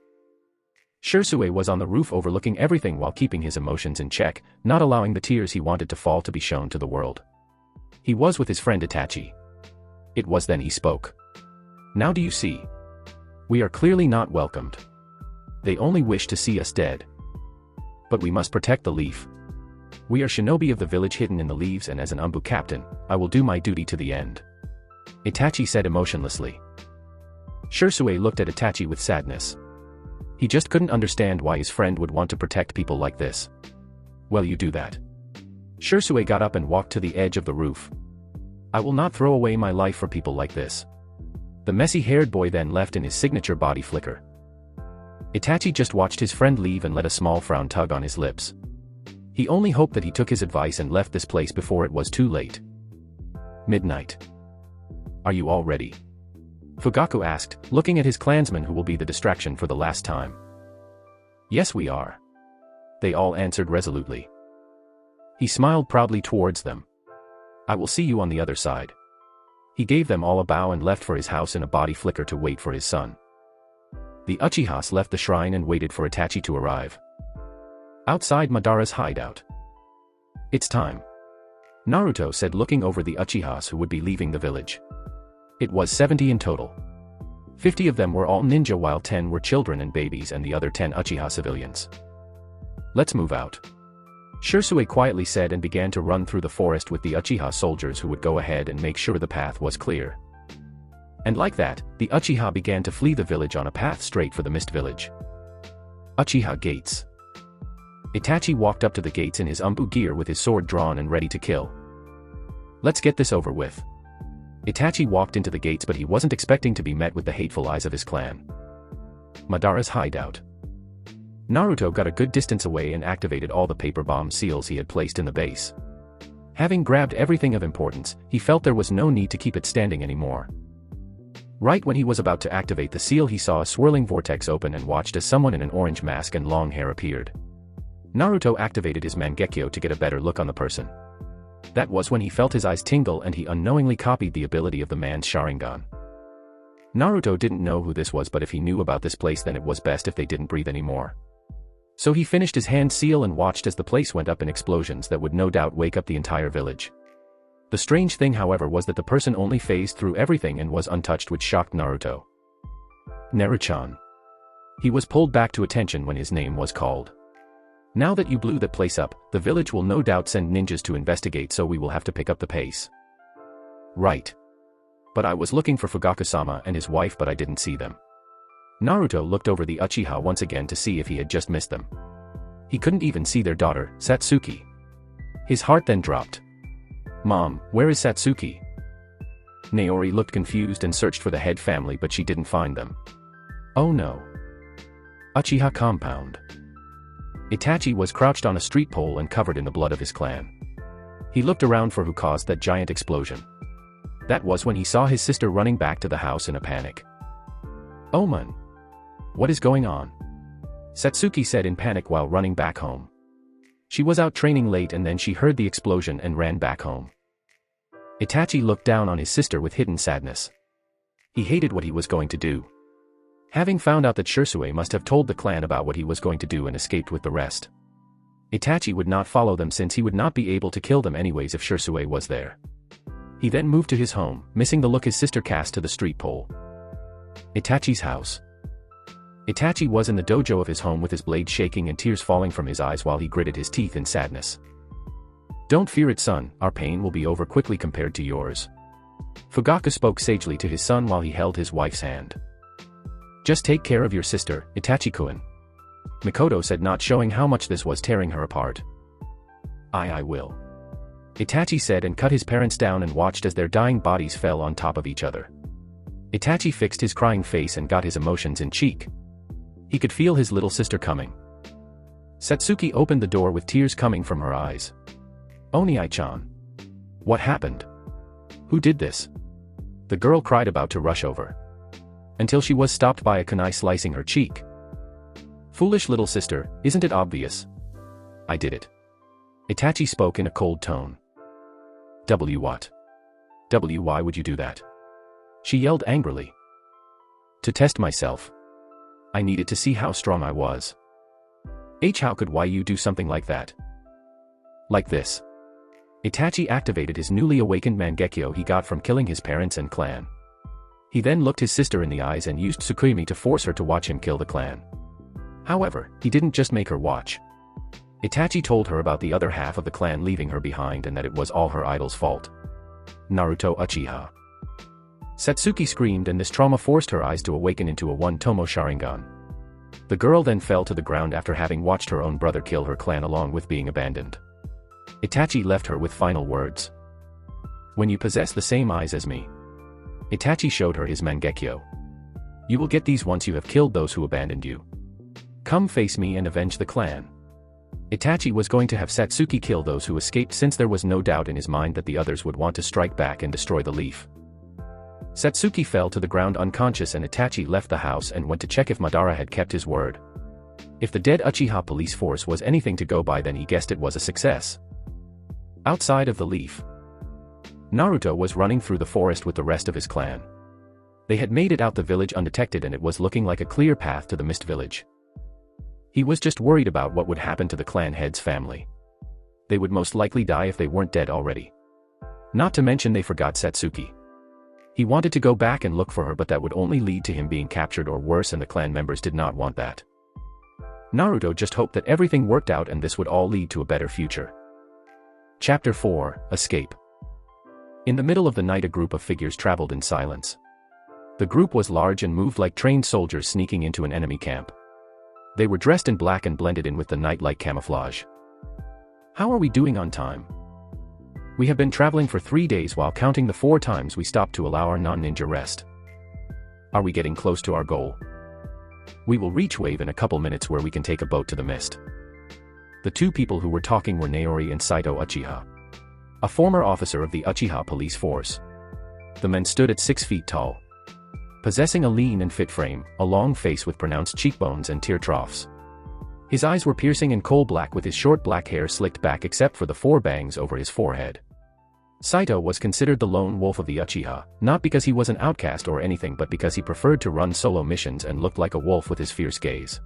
Shisui was on the roof overlooking everything while keeping his emotions in check, not allowing the tears he wanted to fall to be shown to the world. He was with his friend Itachi. It was then he spoke. Now do you see? We are clearly not welcomed. They only wish to see us dead. But we must protect the leaf. We are shinobi of the village hidden in the leaves, and as an Umbu captain, I will do my duty to the end. Itachi said emotionlessly. Shisui looked at Itachi with sadness. He just couldn't understand why his friend would want to protect people like this. Well, you do that. Shisui got up and walked to the edge of the roof. I will not throw away my life for people like this. The messy-haired boy then left in his signature body flicker. Itachi just watched his friend leave and let a small frown tug on his lips. He only hoped that he took his advice and left this place before it was too late. Midnight. Are you all ready? Fugaku asked, looking at his clansmen who will be the distraction for the last time. Yes, we are. They all answered resolutely. He smiled proudly towards them. I will see you on the other side. He gave them all a bow and left for his house in a body flicker to wait for his son. The Uchihas left the shrine and waited for Itachi to arrive. Outside Madara's hideout. It's time. Naruto said, looking over the Uchihas who would be leaving the village. It was 70 in total. 50 of them were all ninja while 10 were children and babies and the other 10 Uchiha civilians. Let's move out. Shisui quietly said and began to run through the forest with the Uchiha soldiers who would go ahead and make sure the path was clear. And like that, the Uchiha began to flee the village on a path straight for the Mist Village. Uchiha Gates. Itachi walked up to the gates in his Umbu gear with his sword drawn and ready to kill. Let's get this over with. Itachi walked into the gates, but he wasn't expecting to be met with the hateful eyes of his clan. Madara's hideout. Naruto got a good distance away and activated all the paper bomb seals he had placed in the base. Having grabbed everything of importance, he felt there was no need to keep it standing anymore. Right when he was about to activate the seal, he saw a swirling vortex open and watched as someone in an orange mask and long hair appeared. Naruto activated his Mangekyo to get a better look on the person. That was when he felt his eyes tingle and he unknowingly copied the ability of the man's Sharingan. Naruto didn't know who this was, but if he knew about this place, then it was best if they didn't breathe anymore. So he finished his hand seal and watched as the place went up in explosions that would no doubt wake up the entire village. The strange thing, however, was that the person only phased through everything and was untouched, which shocked Naruto. Neruchan. He was pulled back to attention when his name was called. Now that you blew that place up, the village will no doubt send ninjas to investigate, so we will have to pick up the pace. Right. But I was looking for Fugaku-sama and his wife, but I didn't see them. Naruto looked over the Uchiha once again to see if he had just missed them. He couldn't even see their daughter, Satsuki. His heart then dropped. Mom, where is Satsuki? Naori looked confused and searched for the head family, but she didn't find them. Oh no. Uchiha compound. Itachi was crouched on a street pole and covered in the blood of his clan. He looked around for who caused that giant explosion. That was when he saw his sister running back to the house in a panic. Oh man! What is going on? Satsuki said in panic while running back home. She was out training late and then she heard the explosion and ran back home. Itachi looked down on his sister with hidden sadness. He hated what he was going to do. Having found out that Shisui must have told the clan about what he was going to do and escaped with the rest. Itachi would not follow them since he would not be able to kill them anyways if Shisui was there. He then moved to his home, missing the look his sister cast to the street pole. Itachi's house. Itachi was in the dojo of his home with his blade shaking and tears falling from his eyes while he gritted his teeth in sadness. "Don't fear it, son, our pain will be over quickly compared to yours." Fugaku spoke sagely to his son while he held his wife's hand. "Just take care of your sister, Itachi-kun," Mikoto said, not showing how much this was tearing her apart. I will," Itachi said, and cut his parents down and watched as their dying bodies fell on top of each other. Itachi fixed his crying face and got his emotions in cheek. He could feel his little sister coming. Satsuki opened the door with tears coming from her eyes. "Oniai-chan. What happened? Who did this?" the girl cried, about to rush over. Until she was stopped by a kunai slicing her cheek. "Foolish little sister, isn't it obvious?" "I did it," Itachi spoke in a cold tone. What? Why would you do that?" she yelled angrily. "To test myself. I needed to see how strong I was." How could you do something like that?" "Like this." Itachi activated his newly awakened Mangekyo he got from killing his parents and clan. He then looked his sister in the eyes and used Tsukimi to force her to watch him kill the clan. However, he didn't just make her watch. Itachi told her about the other half of the clan leaving her behind and that it was all her idol's fault. Naruto Uchiha. Satsuki screamed, and this trauma forced her eyes to awaken into a one-tomo Sharingan. The girl then fell to the ground after having watched her own brother kill her clan along with being abandoned. Itachi left her with final words. "When you possess the same eyes as me." Itachi showed her his Mangekyo. "You will get these once you have killed those who abandoned you. Come face me and avenge the clan." Itachi was going to have Satsuki kill those who escaped, since there was no doubt in his mind that the others would want to strike back and destroy the leaf. Satsuki fell to the ground unconscious, and Itachi left the house and went to check if Madara had kept his word. If the dead Uchiha police force was anything to go by, then he guessed it was a success. Outside of the leaf, Naruto was running through the forest with the rest of his clan. They had made it out the village undetected, and it was looking like a clear path to the Mist Village. He was just worried about what would happen to the clan head's family. They would most likely die if they weren't dead already. Not to mention they forgot Satsuki. He wanted to go back and look for her, but that would only lead to him being captured or worse, and the clan members did not want that. Naruto just hoped that everything worked out and this would all lead to a better future. Chapter 4, Escape. In the middle of the night, a group of figures traveled in silence. The group was large and moved like trained soldiers sneaking into an enemy camp. They were dressed in black and blended in with the night like camouflage. "How are we doing on time?" "We have been traveling for 3 days while counting the 4 times we stopped to allow our non-ninja rest." "Are we getting close to our goal?" "We will reach Wave in a couple minutes, where we can take a boat to the mist." The two people who were talking were Naori and Saito Uchiha, a former officer of the Uchiha police force. The men stood at 6 feet tall, possessing a lean and fit frame, a long face with pronounced cheekbones and tear troughs. His eyes were piercing and coal-black, with his short black hair slicked back except for the 4 bangs over his forehead. Saito was considered the lone wolf of the Uchiha, not because he was an outcast or anything, but because he preferred to run solo missions and looked like a wolf with his fierce gaze.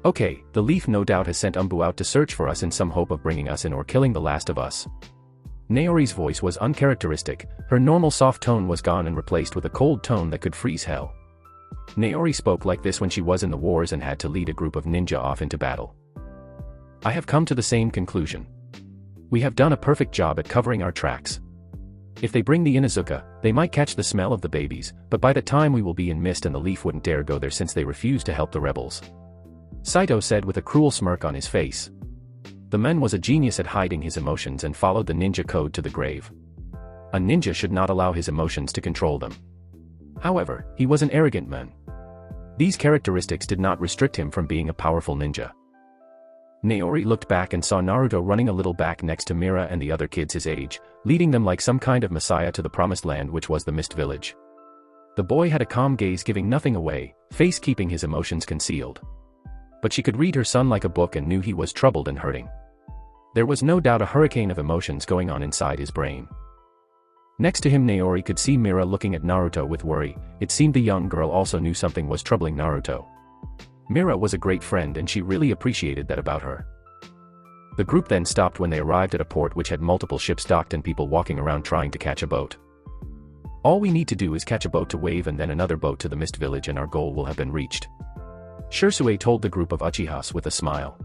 "Okay, the leaf no doubt has sent Umbu out to search for us in some hope of bringing us in or killing the last of us." Naori's voice was uncharacteristic. Her normal soft tone was gone and replaced with a cold tone that could freeze hell. Naori spoke like this when she was in the wars and had to lead a group of ninja off into battle. "I have come to the same conclusion. We have done a perfect job at covering our tracks. If they bring the Inuzuka, they might catch the smell of the babies, but by that time we will be in mist and the leaf wouldn't dare go there since they refuse to help the rebels," Saito said with a cruel smirk on his face. The man was a genius at hiding his emotions and followed the ninja code to the grave. A ninja should not allow his emotions to control them. However, he was an arrogant man. These characteristics did not restrict him from being a powerful ninja. Naori looked back and saw Naruto running a little back next to Mira and the other kids his age, leading them like some kind of messiah to the promised land, which was the Mist Village. The boy had a calm gaze, giving nothing away, face keeping his emotions concealed. But she could read her son like a book and knew he was troubled and hurting. There was no doubt a hurricane of emotions going on inside his brain. Next to him, Naori could see Mira looking at Naruto with worry. It seemed the young girl also knew something was troubling Naruto. Mira was a great friend and she really appreciated that about her. The group then stopped when they arrived at a port which had multiple ships docked and people walking around trying to catch a boat. All we need to do is catch a boat to Wave and then another boat to the Mist Village and our goal will have been reached. Shursue told the group of Uchihas with a smile.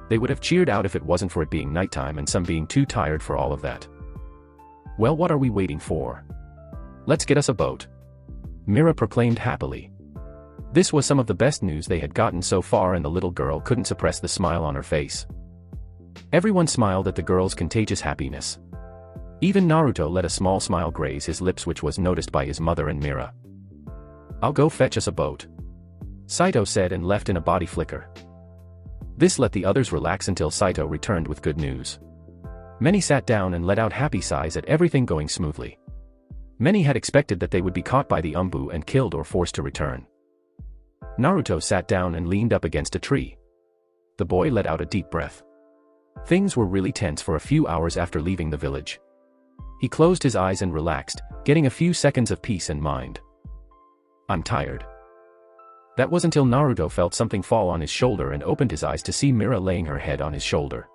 They would have cheered out if it wasn't for it being nighttime and some being too tired for all of that. Well, what are we waiting for? Let's get us a boat. Mira proclaimed happily. This was some of the best news they had gotten so far and the little girl couldn't suppress the smile on her face. Everyone smiled at the girl's contagious happiness. Even Naruto let a small smile graze his lips, which was noticed by his mother and Mira. I'll go fetch us a boat, Saito said and left in a body flicker. This let the others relax until Saito returned with good news. Many sat down and let out happy sighs at everything going smoothly. Many had expected that they would be caught by the Umbu and killed or forced to return. Naruto sat down and leaned up against a tree. The boy let out a deep breath. Things were really tense for a few hours after leaving the village. He closed his eyes and relaxed, getting a few seconds of peace and mind. I'm tired. That was until Naruto felt something fall on his shoulder and opened his eyes to see Mira laying her head on his shoulder.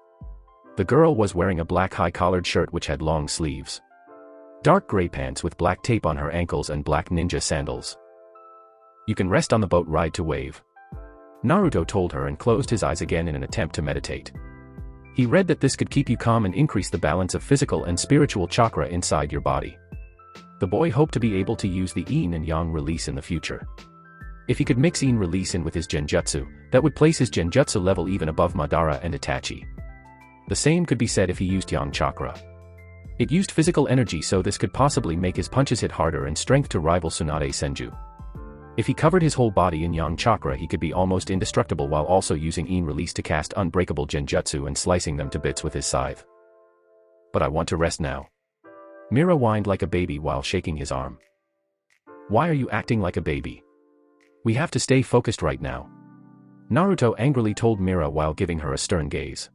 The girl was wearing a black high-collared shirt which had long sleeves. Dark gray pants with black tape on her ankles and black ninja sandals. You can rest on the boat ride to Wave, Naruto told her and closed his eyes again in an attempt to meditate. He read that this could keep you calm and increase the balance of physical and spiritual chakra inside your body. The boy hoped to be able to use the yin and yang release in the future. If he could mix yin release in with his genjutsu, that would place his genjutsu level even above Madara and Itachi. The same could be said if he used yang chakra. It used physical energy, so this could possibly make his punches hit harder and strength to rival Tsunade Senju. If he covered his whole body in yang chakra, he could be almost indestructible while also using yin release to cast unbreakable genjutsu and slicing them to bits with his scythe. But I want to rest now. Mira whined like a baby while shaking his arm. Why are you acting like a baby? We have to stay focused right now, Naruto angrily told Mira while giving her a stern gaze.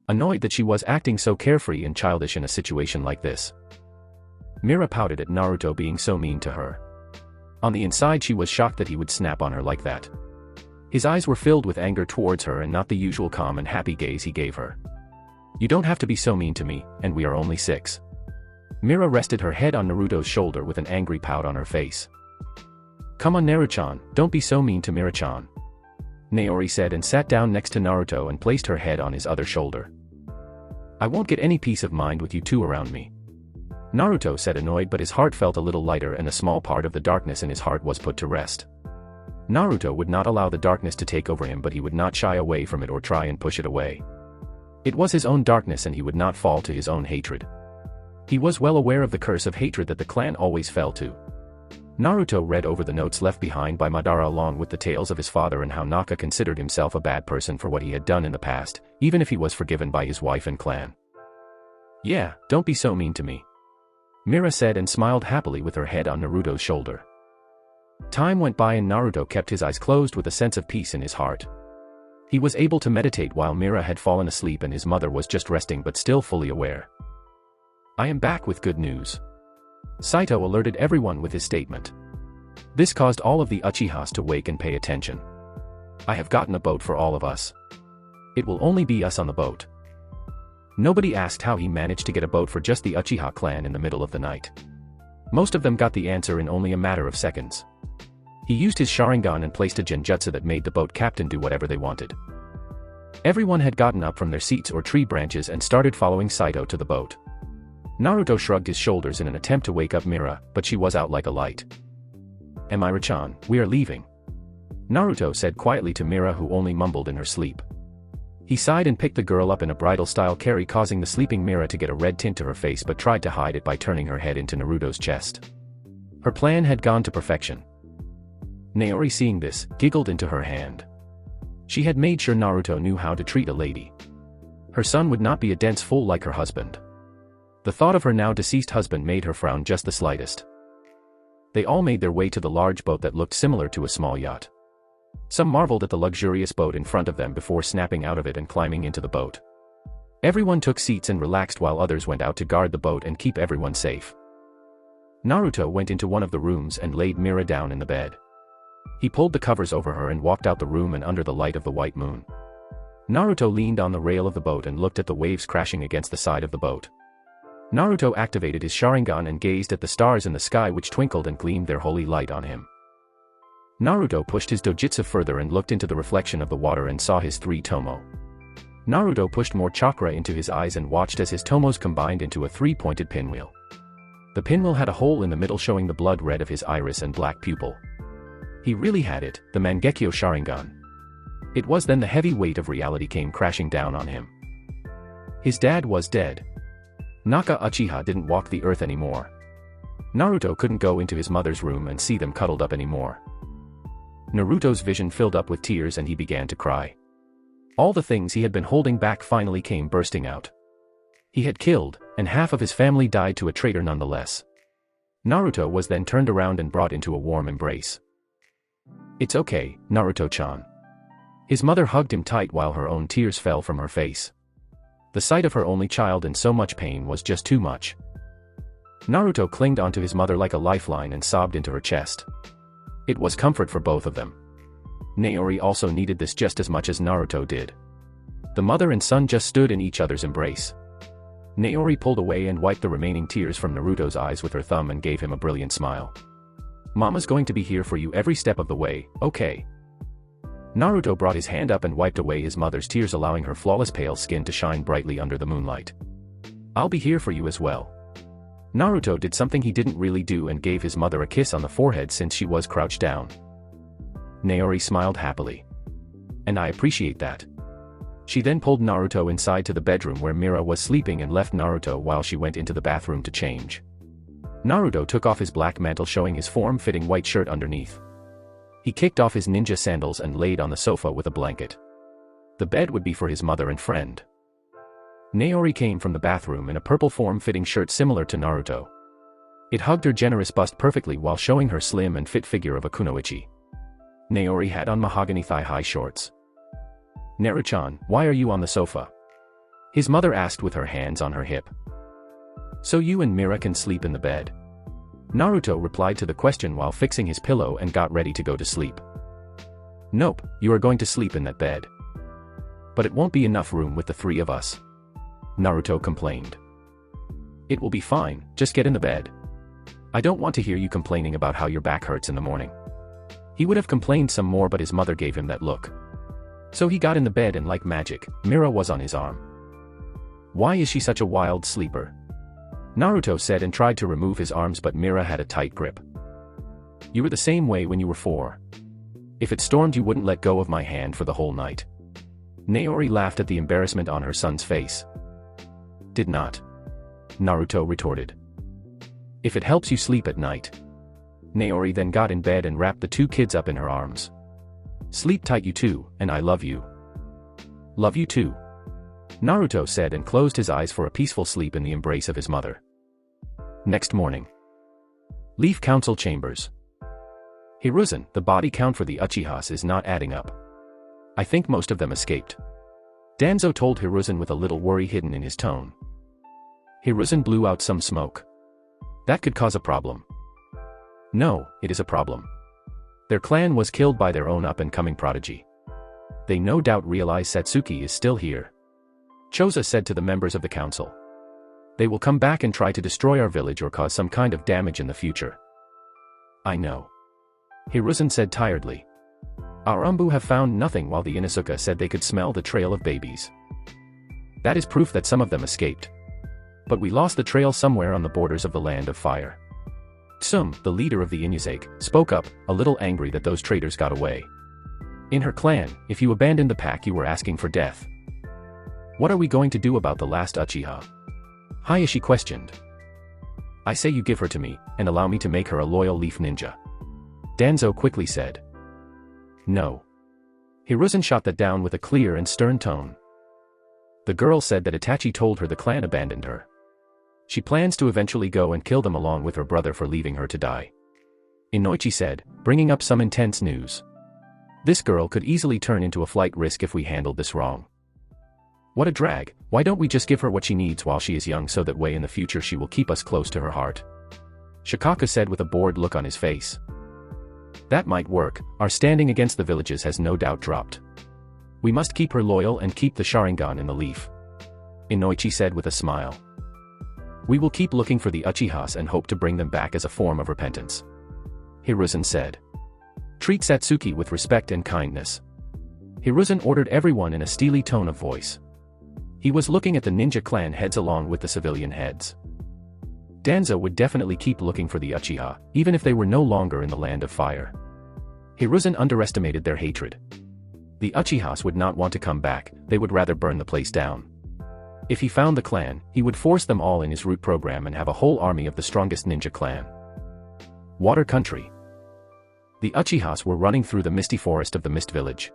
Annoyed that she was acting so carefree and childish in a situation like this. Mira pouted at Naruto being so mean to her. On the inside, she was shocked that he would snap on her like that. His eyes were filled with anger towards her and not the usual calm and happy gaze he gave her. You don't have to be so mean to me, and we are only 6. Mira rested her head on Naruto's shoulder with an angry pout on her face. Come on Naruto-chan, don't be so mean to Mira-chan, Naori said and sat down next to Naruto and placed her head on his other shoulder. I won't get any peace of mind with you two around me, Naruto said, annoyed, but his heart felt a little lighter and a small part of the darkness in his heart was put to rest. Naruto would not allow the darkness to take over him, but he would not shy away from it or try and push it away. It was his own darkness and he would not fall to his own hatred. He was well aware of the curse of hatred that the clan always fell to. Naruto read over the notes left behind by Madara along with the tales of his father and how Naka considered himself a bad person for what he had done in the past, even if he was forgiven by his wife and clan. Yeah, don't be so mean to me, Mira said and smiled happily with her head on Naruto's shoulder. Time went by and Naruto kept his eyes closed with a sense of peace in his heart. He was able to meditate while Mira had fallen asleep and his mother was just resting but still fully aware. I am back with good news, Saito alerted everyone with his statement. This caused all of the Uchihas to wake and pay attention. I have gotten a boat for all of us. It will only be us on the boat. Nobody asked how he managed to get a boat for just the Uchiha clan in the middle of the night. Most of them got the answer in only a matter of seconds. He used his Sharingan and placed a genjutsu that made the boat captain do whatever they wanted. Everyone had gotten up from their seats or tree branches and started following Saito to the boat. Naruto shrugged his shoulders in an attempt to wake up Mira, but she was out like a light. Mira-chan, we are leaving, Naruto said quietly to Mira, who only mumbled in her sleep. He sighed and picked the girl up in a bridal-style carry, causing the sleeping Mira to get a red tint to her face but tried to hide it by turning her head into Naruto's chest. Her plan had gone to perfection. Naori, seeing this, giggled into her hand. She had made sure Naruto knew how to treat a lady. Her son would not be a dense fool like her husband. The thought of her now deceased husband made her frown just the slightest. They all made their way to the large boat that looked similar to a small yacht. Some marveled at the luxurious boat in front of them before snapping out of it and climbing into the boat. Everyone took seats and relaxed while others went out to guard the boat and keep everyone safe. Naruto went into one of the rooms and laid Mira down in the bed. He pulled the covers over her and walked out the room and under the light of the white moon. Naruto leaned on the rail of the boat and looked at the waves crashing against the side of the boat. Naruto activated his Sharingan and gazed at the stars in the sky which twinkled and gleamed their holy light on him. Naruto pushed his dojutsu further and looked into the reflection of the water and saw his 3 tomo. Naruto pushed more chakra into his eyes and watched as his tomos combined into a 3-pointed pinwheel. The pinwheel had a hole in the middle showing the blood red of his iris and black pupil. He really had it, the Mangekyo Sharingan. It was then the heavy weight of reality came crashing down on him. His dad was dead. Naka Uchiha didn't walk the earth anymore. Naruto couldn't go into his mother's room and see them cuddled up anymore. Naruto's vision filled up with tears and he began to cry. All the things he had been holding back finally came bursting out. He had killed, and half of his family died to a traitor nonetheless. Naruto was then turned around and brought into a warm embrace. "It's okay, Naruto-chan." His mother hugged him tight while her own tears fell from her face. The sight of her only child in so much pain was just too much. Naruto clinged onto his mother like a lifeline and sobbed into her chest. It was comfort for both of them. Naori also needed this just as much as Naruto did. The mother and son just stood in each other's embrace. Naori pulled away and wiped the remaining tears from Naruto's eyes with her thumb and gave him a brilliant smile. "Mama's going to be here for you every step of the way, okay?" Naruto brought his hand up and wiped away his mother's tears, allowing her flawless pale skin to shine brightly under the moonlight. "I'll be here for you as well." Naruto did something he didn't really do and gave his mother a kiss on the forehead since she was crouched down. Naori smiled happily. "And I appreciate that." She then pulled Naruto inside to the bedroom where Mira was sleeping and left Naruto while she went into the bathroom to change. Naruto took off his black mantle showing his form-fitting white shirt underneath. He kicked off his ninja sandals and laid on the sofa with a blanket. The bed would be for his mother and friend. Naori came from the bathroom in a purple form-fitting shirt similar to Naruto. It hugged her generous bust perfectly while showing her slim and fit figure of a kunoichi. Naori had on mahogany thigh-high shorts. "Naru-chan, why are you on the sofa?" his mother asked with her hands on her hip. "So you and Mira can sleep in the bed." Naruto replied to the question while fixing his pillow and got ready to go to sleep. "Nope, you are going to sleep in that bed." "But it won't be enough room with the 3 of us," Naruto complained. "It will be fine, just get in the bed. I don't want to hear you complaining about how your back hurts in the morning." He would have complained some more but his mother gave him that look. So he got in the bed and like magic, Mira was on his arm. "Why is she such a wild sleeper?" Naruto said and tried to remove his arms but Mira had a tight grip. "You were the same way when you were 4. If it stormed you wouldn't let go of my hand for the whole night." Naori laughed at the embarrassment on her son's face. "Did not," Naruto retorted. "If it helps you sleep at night." Naori then got in bed and wrapped the 2 kids up in her arms. "Sleep tight you too, and I love you." "Love you too," Naruto said and closed his eyes for a peaceful sleep in the embrace of his mother. Next morning. Leaf Council Chambers. "Hiruzen, the body count for the Uchihas is not adding up. I think most of them escaped," Danzo told Hiruzen with a little worry hidden in his tone. Hiruzen blew out some smoke. "That could cause a problem." "No, it is a problem. Their clan was killed by their own up-and-coming prodigy. They no doubt realize Satsuki is still here," Choza said to the members of the council. "They will come back and try to destroy our village or cause some kind of damage in the future." "I know," Hiruzen said tiredly. "Our Umbu have found nothing while the Inosuka said they could smell the trail of babies. That is proof that some of them escaped. But we lost the trail somewhere on the borders of the Land of Fire." Tsum, the leader of the Inuzake, spoke up, a little angry that those traitors got away. "In her clan, if you abandoned the pack you were asking for death. What are we going to do about the last Uchiha?" Hayashi questioned. "I say you give her to me, and allow me to make her a loyal leaf ninja," Danzo quickly said. "No." Hiruzen shot that down with a clear and stern tone. The girl said that Itachi told her the clan abandoned her. She plans to eventually go and kill them along with her brother for leaving her to die. Inoichi said, bringing up some intense news. "This girl could easily turn into a flight risk if we handled this wrong. What a drag, why don't we just give her what she needs while she is young so that way in the future she will keep us close to her heart?" Shikaka said with a bored look on his face. "That might work, our standing against the villages has no doubt dropped. We must keep her loyal and keep the Sharingan in the leaf," Inoichi said with a smile. We will keep looking for the Uchihas and hope to bring them back as a form of repentance. Hiruzen said. Treat Satsuki with respect and kindness. Hiruzen ordered everyone in a steely tone of voice. He was looking at the ninja clan heads along with the civilian heads. Danzo would definitely keep looking for the Uchiha, even if they were no longer in the land of fire. Hiruzen underestimated their hatred. The Uchihas would not want to come back, they would rather burn the place down. If he found the clan, he would force them all in his root program and have a whole army of the strongest ninja clan. Water Country. The Uchihas were running through the misty forest of the Mist Village.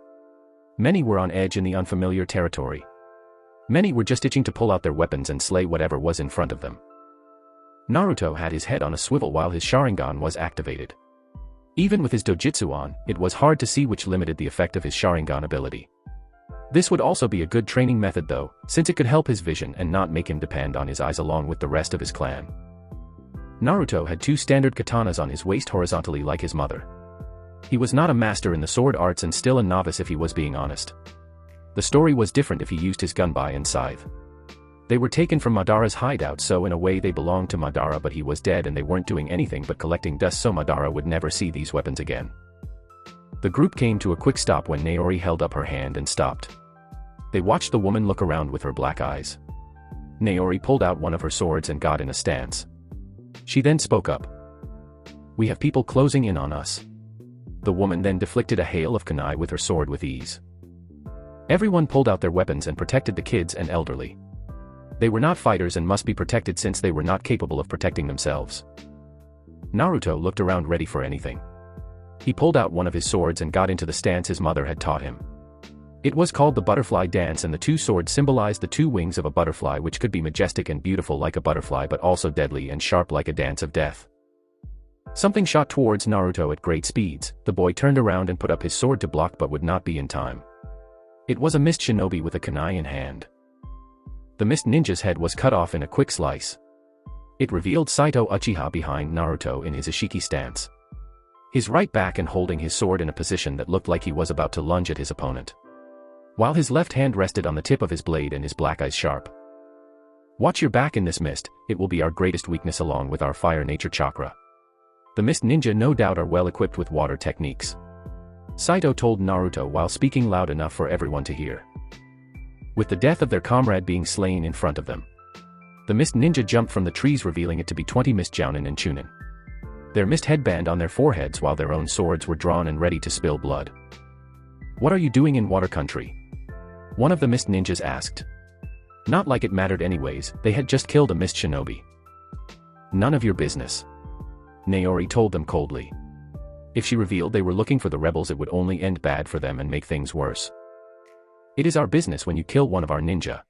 Many were on edge in the unfamiliar territory. Many were just itching to pull out their weapons and slay whatever was in front of them. Naruto had his head on a swivel while his Sharingan was activated. Even with his dojutsu on, it was hard to see which limited the effect of his Sharingan ability. This would also be a good training method though, since it could help his vision and not make him depend on his eyes along with the rest of his clan. Naruto had 2 standard katanas on his waist horizontally like his mother. He was not a master in the sword arts and still a novice if he was being honest. The story was different if he used his gunbai and scythe. They were taken from Madara's hideout, so in a way they belonged to Madara, but he was dead and they weren't doing anything but collecting dust, so Madara would never see these weapons again. The group came to a quick stop when Naori held up her hand and stopped. They watched the woman look around with her black eyes. Naori pulled out one of her swords and got in a stance. She then spoke up. We have people closing in on us. The woman then deflected a hail of kunai with her sword with ease. Everyone pulled out their weapons and protected the kids and elderly. They were not fighters and must be protected since they were not capable of protecting themselves. Naruto looked around ready for anything. He pulled out one of his swords and got into the stance his mother had taught him. It was called the butterfly dance, and the 2 swords symbolized the 2 wings of a butterfly, which could be majestic and beautiful like a butterfly but also deadly and sharp like a dance of death. Something shot towards Naruto at great speeds. The boy turned around and put up his sword to block but would not be in time. It was a mist shinobi with a kunai in hand. The mist ninja's head was cut off in a quick slice. It revealed Saito Uchiha behind Naruto in his Ishiki stance. His right back and holding his sword in a position that looked like he was about to lunge at his opponent. While his left hand rested on the tip of his blade and his black eyes sharp. Watch your back in this mist, it will be our greatest weakness along with our fire nature chakra. The mist ninja no doubt are well equipped with water techniques. Saito told Naruto while speaking loud enough for everyone to hear. With the death of their comrade being slain in front of them, the mist ninja jumped from the trees, revealing it to be 20 mist jounin and chunin. Their mist headband on their foreheads while their own swords were drawn and ready to spill blood. What are you doing in Water Country? One of the mist ninjas asked. Not like it mattered anyways, they had just killed a mist shinobi. None of your business. Naori told them coldly. If she revealed they were looking for the rebels, it would only end bad for them and make things worse. It is our business when you kill one of our ninja.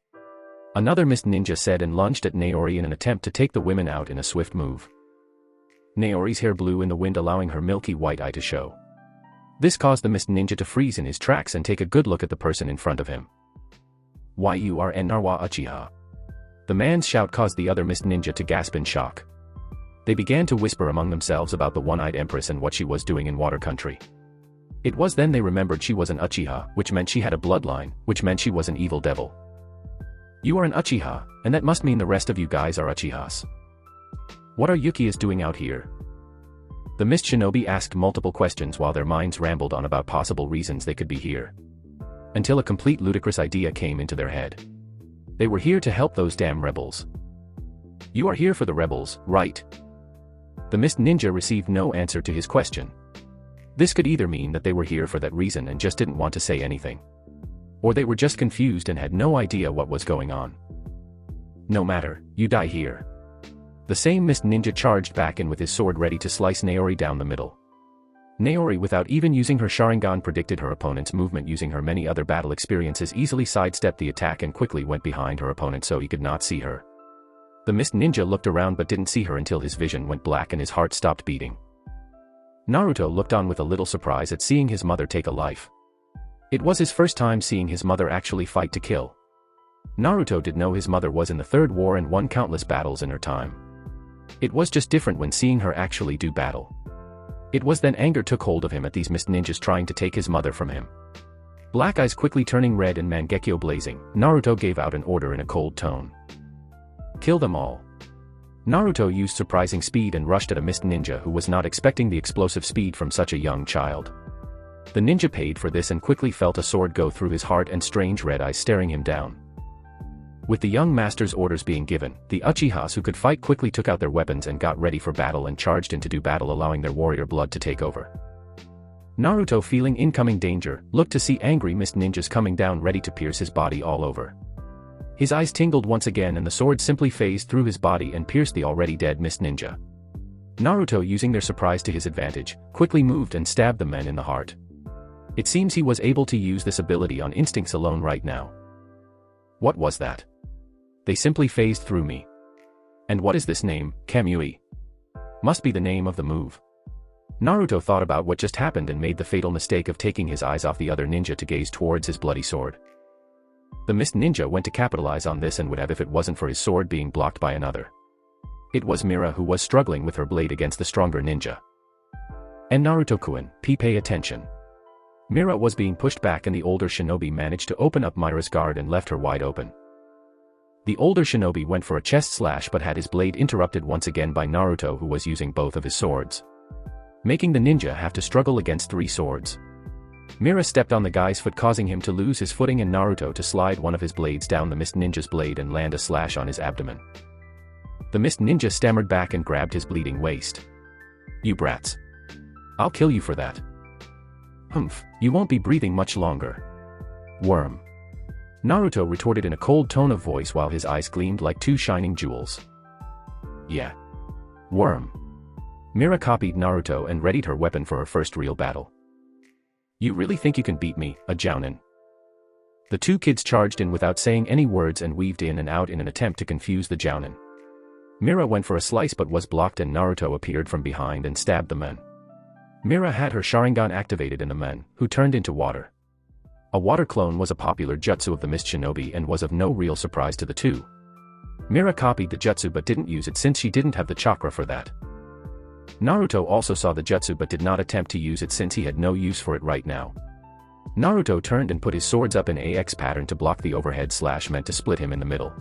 Another mist ninja said and lunged at Naori in an attempt to take the women out in a swift move. Naori's hair blew in the wind, allowing her milky white eye to show. This caused the mist ninja to freeze in his tracks and take a good look at the person in front of him. Why you are Narwa Uchiha? The man's shout caused the other mist ninja to gasp in shock. They began to whisper among themselves about the one-eyed empress and what she was doing in Water Country. It was then they remembered she was an Uchiha, which meant she had a bloodline, which meant she was an evil devil. You are an Uchiha, and that must mean the rest of you guys are Uchihas. What are Yukias doing out here? The mist shinobi asked multiple questions while their minds rambled on about possible reasons they could be here. Until a complete ludicrous idea came into their head. They were here to help those damn rebels. You are here for the rebels, right? The mist ninja received no answer to his question. This could either mean that they were here for that reason and just didn't want to say anything. Or they were just confused and had no idea what was going on. No matter, you die here. The same mist ninja charged back in with his sword ready to slice Naori down the middle. Naori, without even using her Sharingan, predicted her opponent's movement using her many other battle experiences, easily sidestepped the attack and quickly went behind her opponent so he could not see her. The mist ninja looked around but didn't see her until his vision went black and his heart stopped beating. Naruto looked on with a little surprise at seeing his mother take a life. It was his first time seeing his mother actually fight to kill. Naruto did know his mother was in the Third War and won countless battles in her time. It was just different when seeing her actually do battle. It was then anger took hold of him at these mist ninjas trying to take his mother from him. Black eyes quickly turning red and Mangekyo blazing, Naruto gave out an order in a cold tone. Kill them all. Naruto used surprising speed and rushed at a mist ninja who was not expecting the explosive speed from such a young child. The ninja paid for this and quickly felt a sword go through his heart and strange red eyes staring him down. With the young master's orders being given, the Uchihas who could fight quickly took out their weapons and got ready for battle and charged in to do battle, allowing their warrior blood to take over. Naruto, feeling incoming danger, looked to see angry mist ninjas coming down ready to pierce his body all over. His eyes tingled once again and the sword simply phased through his body and pierced the already dead mist ninja. Naruto, using their surprise to his advantage, quickly moved and stabbed the men in the heart. It seems he was able to use this ability on instincts alone right now. What was that? They simply phased through me. And what is this name, Kamui? Must be the name of the move. Naruto thought about what just happened and made the fatal mistake of taking his eyes off the other ninja to gaze towards his bloody sword. The mist ninja went to capitalize on this and would have if it wasn't for his sword being blocked by another. It was Mira who was struggling with her blade against the stronger ninja. And Naruto-kun, pay attention. Mira was being pushed back and the older shinobi managed to open up Mira's guard and left her wide open. The older shinobi went for a chest slash but had his blade interrupted once again by Naruto, who was using both of his swords, making the ninja have to struggle against 3 swords. Mira stepped on the guy's foot, causing him to lose his footing and Naruto to slide one of his blades down the mist ninja's blade and land a slash on his abdomen. The mist ninja stammered back and grabbed his bleeding waist. "You brats. I'll kill you for that. Humph, you won't be breathing much longer. Worm." Naruto retorted in a cold tone of voice while his eyes gleamed like 2 shining jewels. "Yeah. Worm." Mira copied Naruto and readied her weapon for her first real battle. "You really think you can beat me, a jounin?" The 2 kids charged in without saying any words and weaved in and out in an attempt to confuse the jounin. Mira went for a slice but was blocked and Naruto appeared from behind and stabbed the men. Mira had her Sharingan activated in the men, who turned into water. A water clone was a popular jutsu of the Mist Shinobi and was of no real surprise to the 2. Mira copied the jutsu but didn't use it since she didn't have the chakra for that. Naruto also saw the jutsu but did not attempt to use it since he had no use for it right now. Naruto turned and put his swords up in AX pattern to block the overhead slash meant to split him in the middle.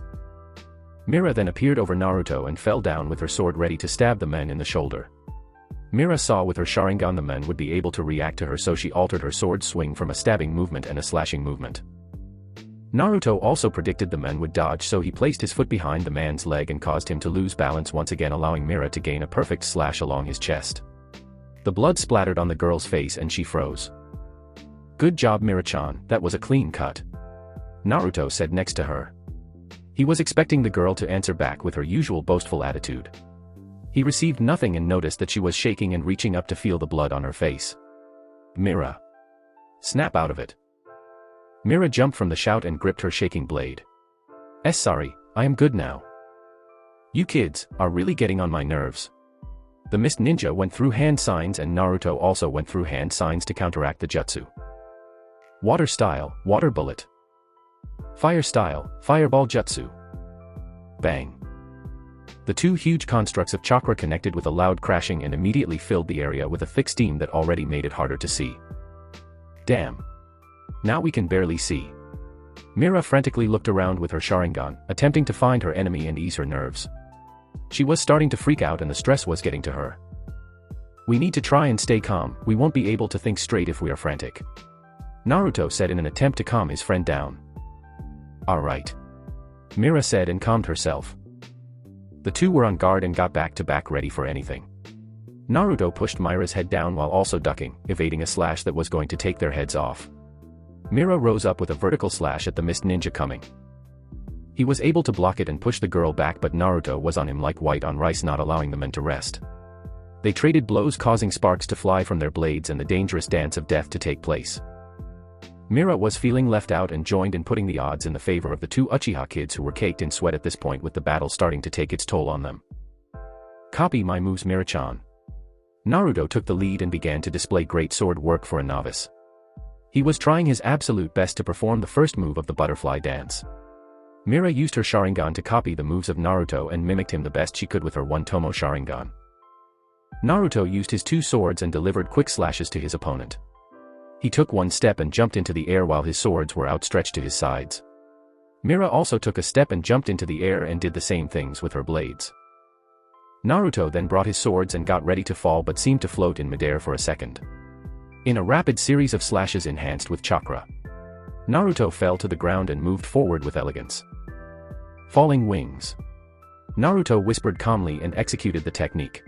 Mira then appeared over Naruto and fell down with her sword ready to stab the men in the shoulder. Mira saw with her Sharingan the men would be able to react to her, so she altered her sword swing from a stabbing movement and a slashing movement. Naruto also predicted the men would dodge, so he placed his foot behind the man's leg and caused him to lose balance once again, allowing Mira to gain a perfect slash along his chest. The blood splattered on the girl's face and she froze. "Good job, Mira-chan, that was a clean cut," Naruto said next to her. He was expecting the girl to answer back with her usual boastful attitude. He received nothing and noticed that she was shaking and reaching up to feel the blood on her face. "Mira. Snap out of it." Mira jumped from the shout and gripped her shaking blade. Sorry, I am good now. You kids are really getting on my nerves." The Mist Ninja went through hand signs and Naruto also went through hand signs to counteract the jutsu. Water style, water bullet. Fire style, fireball jutsu. Bang. The 2 huge constructs of chakra connected with a loud crashing and immediately filled the area with a thick steam that already made it harder to see. "Damn. Now we can barely see." Mira frantically looked around with her Sharingan, attempting to find her enemy and ease her nerves. She was starting to freak out and the stress was getting to her. "We need to try and stay calm, we won't be able to think straight if we are frantic," Naruto said in an attempt to calm his friend down. "Alright," Mira said and calmed herself. The 2 were on guard and got back to back ready for anything. Naruto pushed Mira's head down while also ducking, evading a slash that was going to take their heads off. Mira rose up with a vertical slash at the Mist Ninja coming. He was able to block it and push the girl back, but Naruto was on him like white on rice, not allowing the men to rest. They traded blows, causing sparks to fly from their blades and the dangerous dance of death to take place. Mira was feeling left out and joined in putting the odds in the favor of the 2 Uchiha kids who were caked in sweat at this point, with the battle starting to take its toll on them. "Copy my moves, Mira-chan." Naruto took the lead and began to display great sword work for a novice. He was trying his absolute best to perform the first move of the butterfly dance. Mira used her Sharingan to copy the moves of Naruto and mimicked him the best she could with her One Tomo Sharingan. Naruto used his 2 swords and delivered quick slashes to his opponent. He took 1 step and jumped into the air while his swords were outstretched to his sides. Mira also took a step and jumped into the air and did the same things with her blades. Naruto then brought his swords and got ready to fall but seemed to float in midair for a second. In a rapid series of slashes enhanced with chakra, Naruto fell to the ground and moved forward with elegance. Falling wings. Naruto whispered calmly and executed the technique.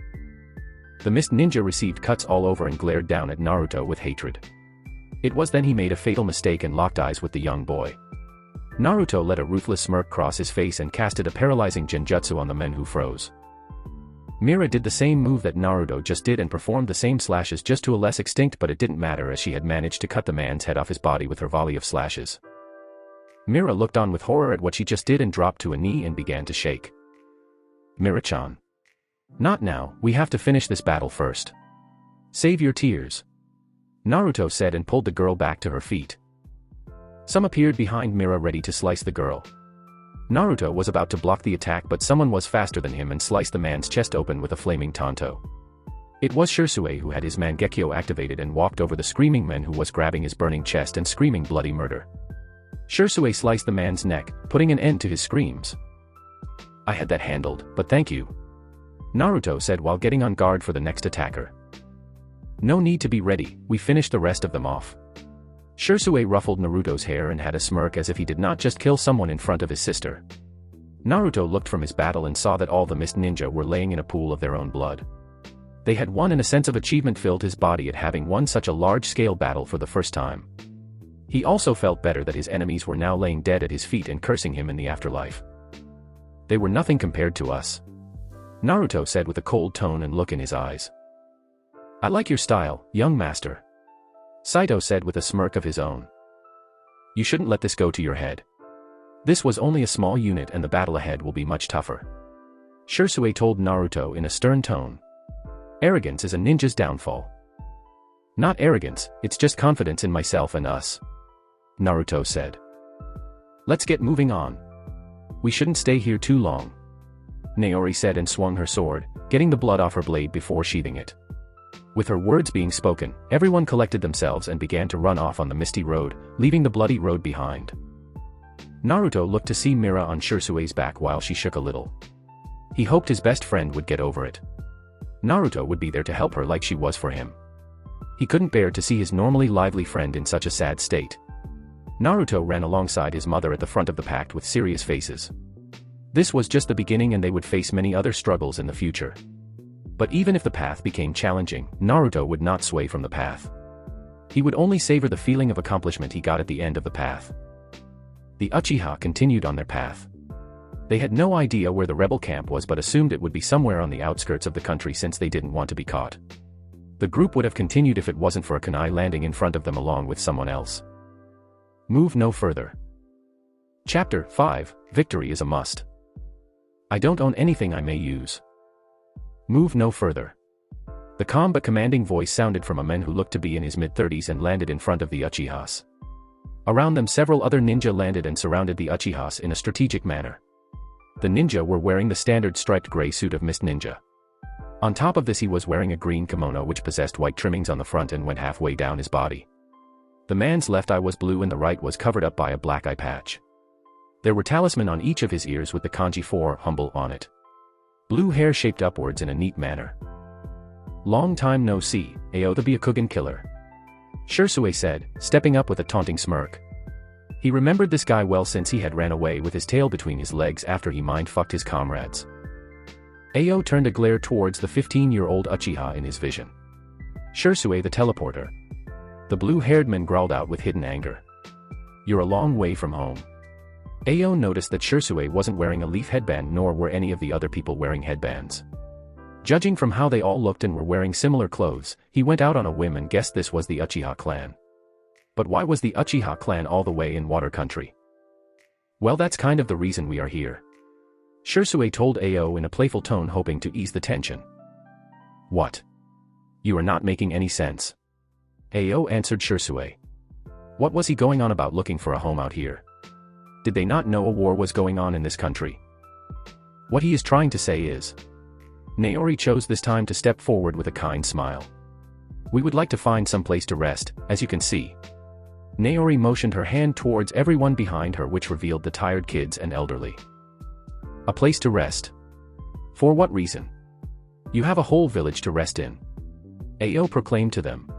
The mist ninja received cuts all over and glared down at Naruto with hatred. It was then he made a fatal mistake and locked eyes with the young boy. Naruto let a ruthless smirk cross his face and casted a paralyzing genjutsu on the men who froze. Mira did the same move that Naruto just did and performed the same slashes just to a less extinct, but it didn't matter as she had managed to cut the man's head off his body with her volley of slashes. Mira looked on with horror at what she just did and dropped to a knee and began to shake. Mira-chan. Not now, we have to finish this battle first. Save your tears. Naruto said and pulled the girl back to her feet. Some appeared behind Mira ready to slice the girl. Naruto was about to block the attack but someone was faster than him and sliced the man's chest open with a flaming tanto. It was Shisui who had his Mangekyo activated and walked over the screaming man who was grabbing his burning chest and screaming bloody murder. Shisui sliced the man's neck, putting an end to his screams. I had that handled, but thank you. Naruto said while getting on guard for the next attacker. No need to be ready, we finished the rest of them off. Shisui ruffled Naruto's hair and had a smirk as if he did not just kill someone in front of his sister. Naruto looked from his battle and saw that all the mist ninja were laying in a pool of their own blood. They had won and a sense of achievement filled his body at having won such a large-scale battle for the first time. He also felt better that his enemies were now laying dead at his feet and cursing him in the afterlife. They were nothing compared to us. Naruto said with a cold tone and look in his eyes. I like your style, young master. Saito said with a smirk of his own. You shouldn't let this go to your head. This was only a small unit and the battle ahead will be much tougher. Shisui told Naruto in a stern tone. Arrogance is a ninja's downfall. Not arrogance, it's just confidence in myself and us. Naruto said. Let's get moving on. We shouldn't stay here too long. Naori said and swung her sword, getting the blood off her blade before sheathing it. With her words being spoken, everyone collected themselves and began to run off on the misty road, leaving the bloody road behind. Naruto looked to see Mira on Shisui's back while she shook a little. He hoped his best friend would get over it. Naruto would be there to help her like she was for him. He couldn't bear to see his normally lively friend in such a sad state. Naruto ran alongside his mother at the front of the pack with serious faces. This was just the beginning and they would face many other struggles in the future. But even if the path became challenging, Naruto would not sway from the path. He would only savor the feeling of accomplishment he got at the end of the path. The Uchiha continued on their path. They had no idea where the rebel camp was but assumed it would be somewhere on the outskirts of the country since they didn't want to be caught. The group would have continued if it wasn't for a kunai landing in front of them along with someone else. Move no further. Chapter 5, Victory is a must. I don't own anything I may use. Move no further. The calm but commanding voice sounded from a man who looked to be in his mid-30s and landed in front of the Uchihas. Around them several other ninja landed and surrounded the Uchihas in a strategic manner. The ninja were wearing the standard striped gray suit of Mist Ninja. On top of this he was wearing a green kimono which possessed white trimmings on the front and went halfway down his body. The man's left eye was blue and the right was covered up by a black eye patch. There were talisman on each of his ears with the kanji for humble on it. Blue hair shaped upwards in a neat manner. Long time no see, Ao the Byakugan killer. Shisui said, stepping up with a taunting smirk. He remembered this guy well since he had ran away with his tail between his legs after he mind-fucked his comrades. Ao turned a glare towards the 15-year-old Uchiha in his vision. Shisui the teleporter. The blue-haired man growled out with hidden anger. You're a long way from home. Ao noticed that Shisui wasn't wearing a leaf headband nor were any of the other people wearing headbands. Judging from how they all looked and were wearing similar clothes, he went out on a whim and guessed this was the Uchiha clan. But why was the Uchiha clan all the way in water country? Well, that's kind of the reason we are here. Shisui told Ao in a playful tone, hoping to ease the tension. What? You are not making any sense. Ao answered Shisui. What was he going on about looking for a home out here? Did they not know a war was going on in this country? What he is trying to say is... Naori chose this time to step forward with a kind smile. We would like to find some place to rest, as you can see. Naori motioned her hand towards everyone behind her, which revealed the tired kids and elderly. A place to rest? For what reason? You have a whole village to rest in. Ao proclaimed to them.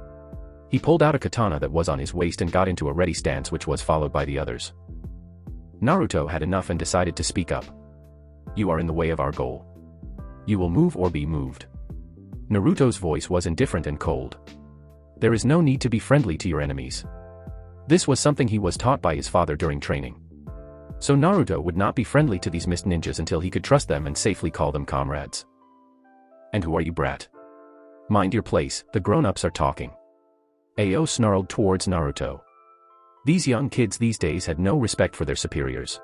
He pulled out a katana that was on his waist and got into a ready stance, which was followed by the others. Naruto had enough and decided to speak up. You are in the way of our goal. You will move or be moved. Naruto's voice was indifferent and cold. There is no need to be friendly to your enemies. This was something he was taught by his father during training. So Naruto would not be friendly to these mist ninjas until he could trust them and safely call them comrades. And who are you, brat? Mind your place, the grown-ups are talking. Ao snarled towards Naruto. These young kids these days had no respect for their superiors.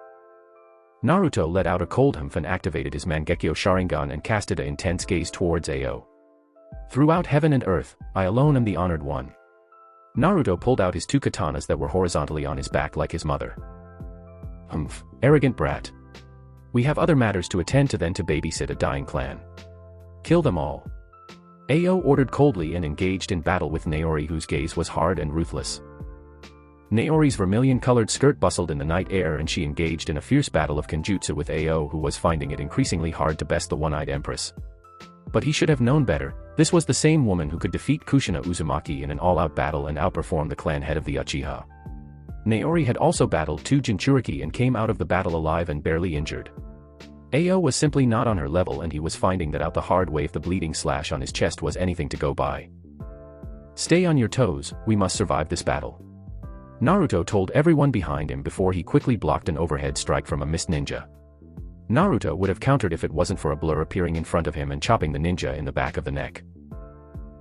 Naruto let out a cold humph and activated his Mangekyo Sharingan and casted an intense gaze towards Ao. Throughout heaven and earth, I alone am the honored one. Naruto pulled out his two katanas that were horizontally on his back like his mother. Humph, arrogant brat. We have other matters to attend to than to babysit a dying clan. Kill them all. Ao ordered coldly and engaged in battle with Naori, whose gaze was hard and ruthless. Naori's vermilion-colored skirt bustled in the night air and she engaged in a fierce battle of kenjutsu with Ao, who was finding it increasingly hard to best the one-eyed empress. But he should have known better. This was the same woman who could defeat Kushina Uzumaki in an all-out battle and outperform the clan head of the Uchiha. Naori had also battled two Jinchuriki and came out of the battle alive and barely injured. Ao was simply not on her level, and he was finding that out the hard way. If the bleeding slash on his chest was anything to go by. Stay on your toes, we must survive this battle. Naruto told everyone behind him before he quickly blocked an overhead strike from a mist ninja. Naruto would have countered if it wasn't for a blur appearing in front of him and chopping the ninja in the back of the neck.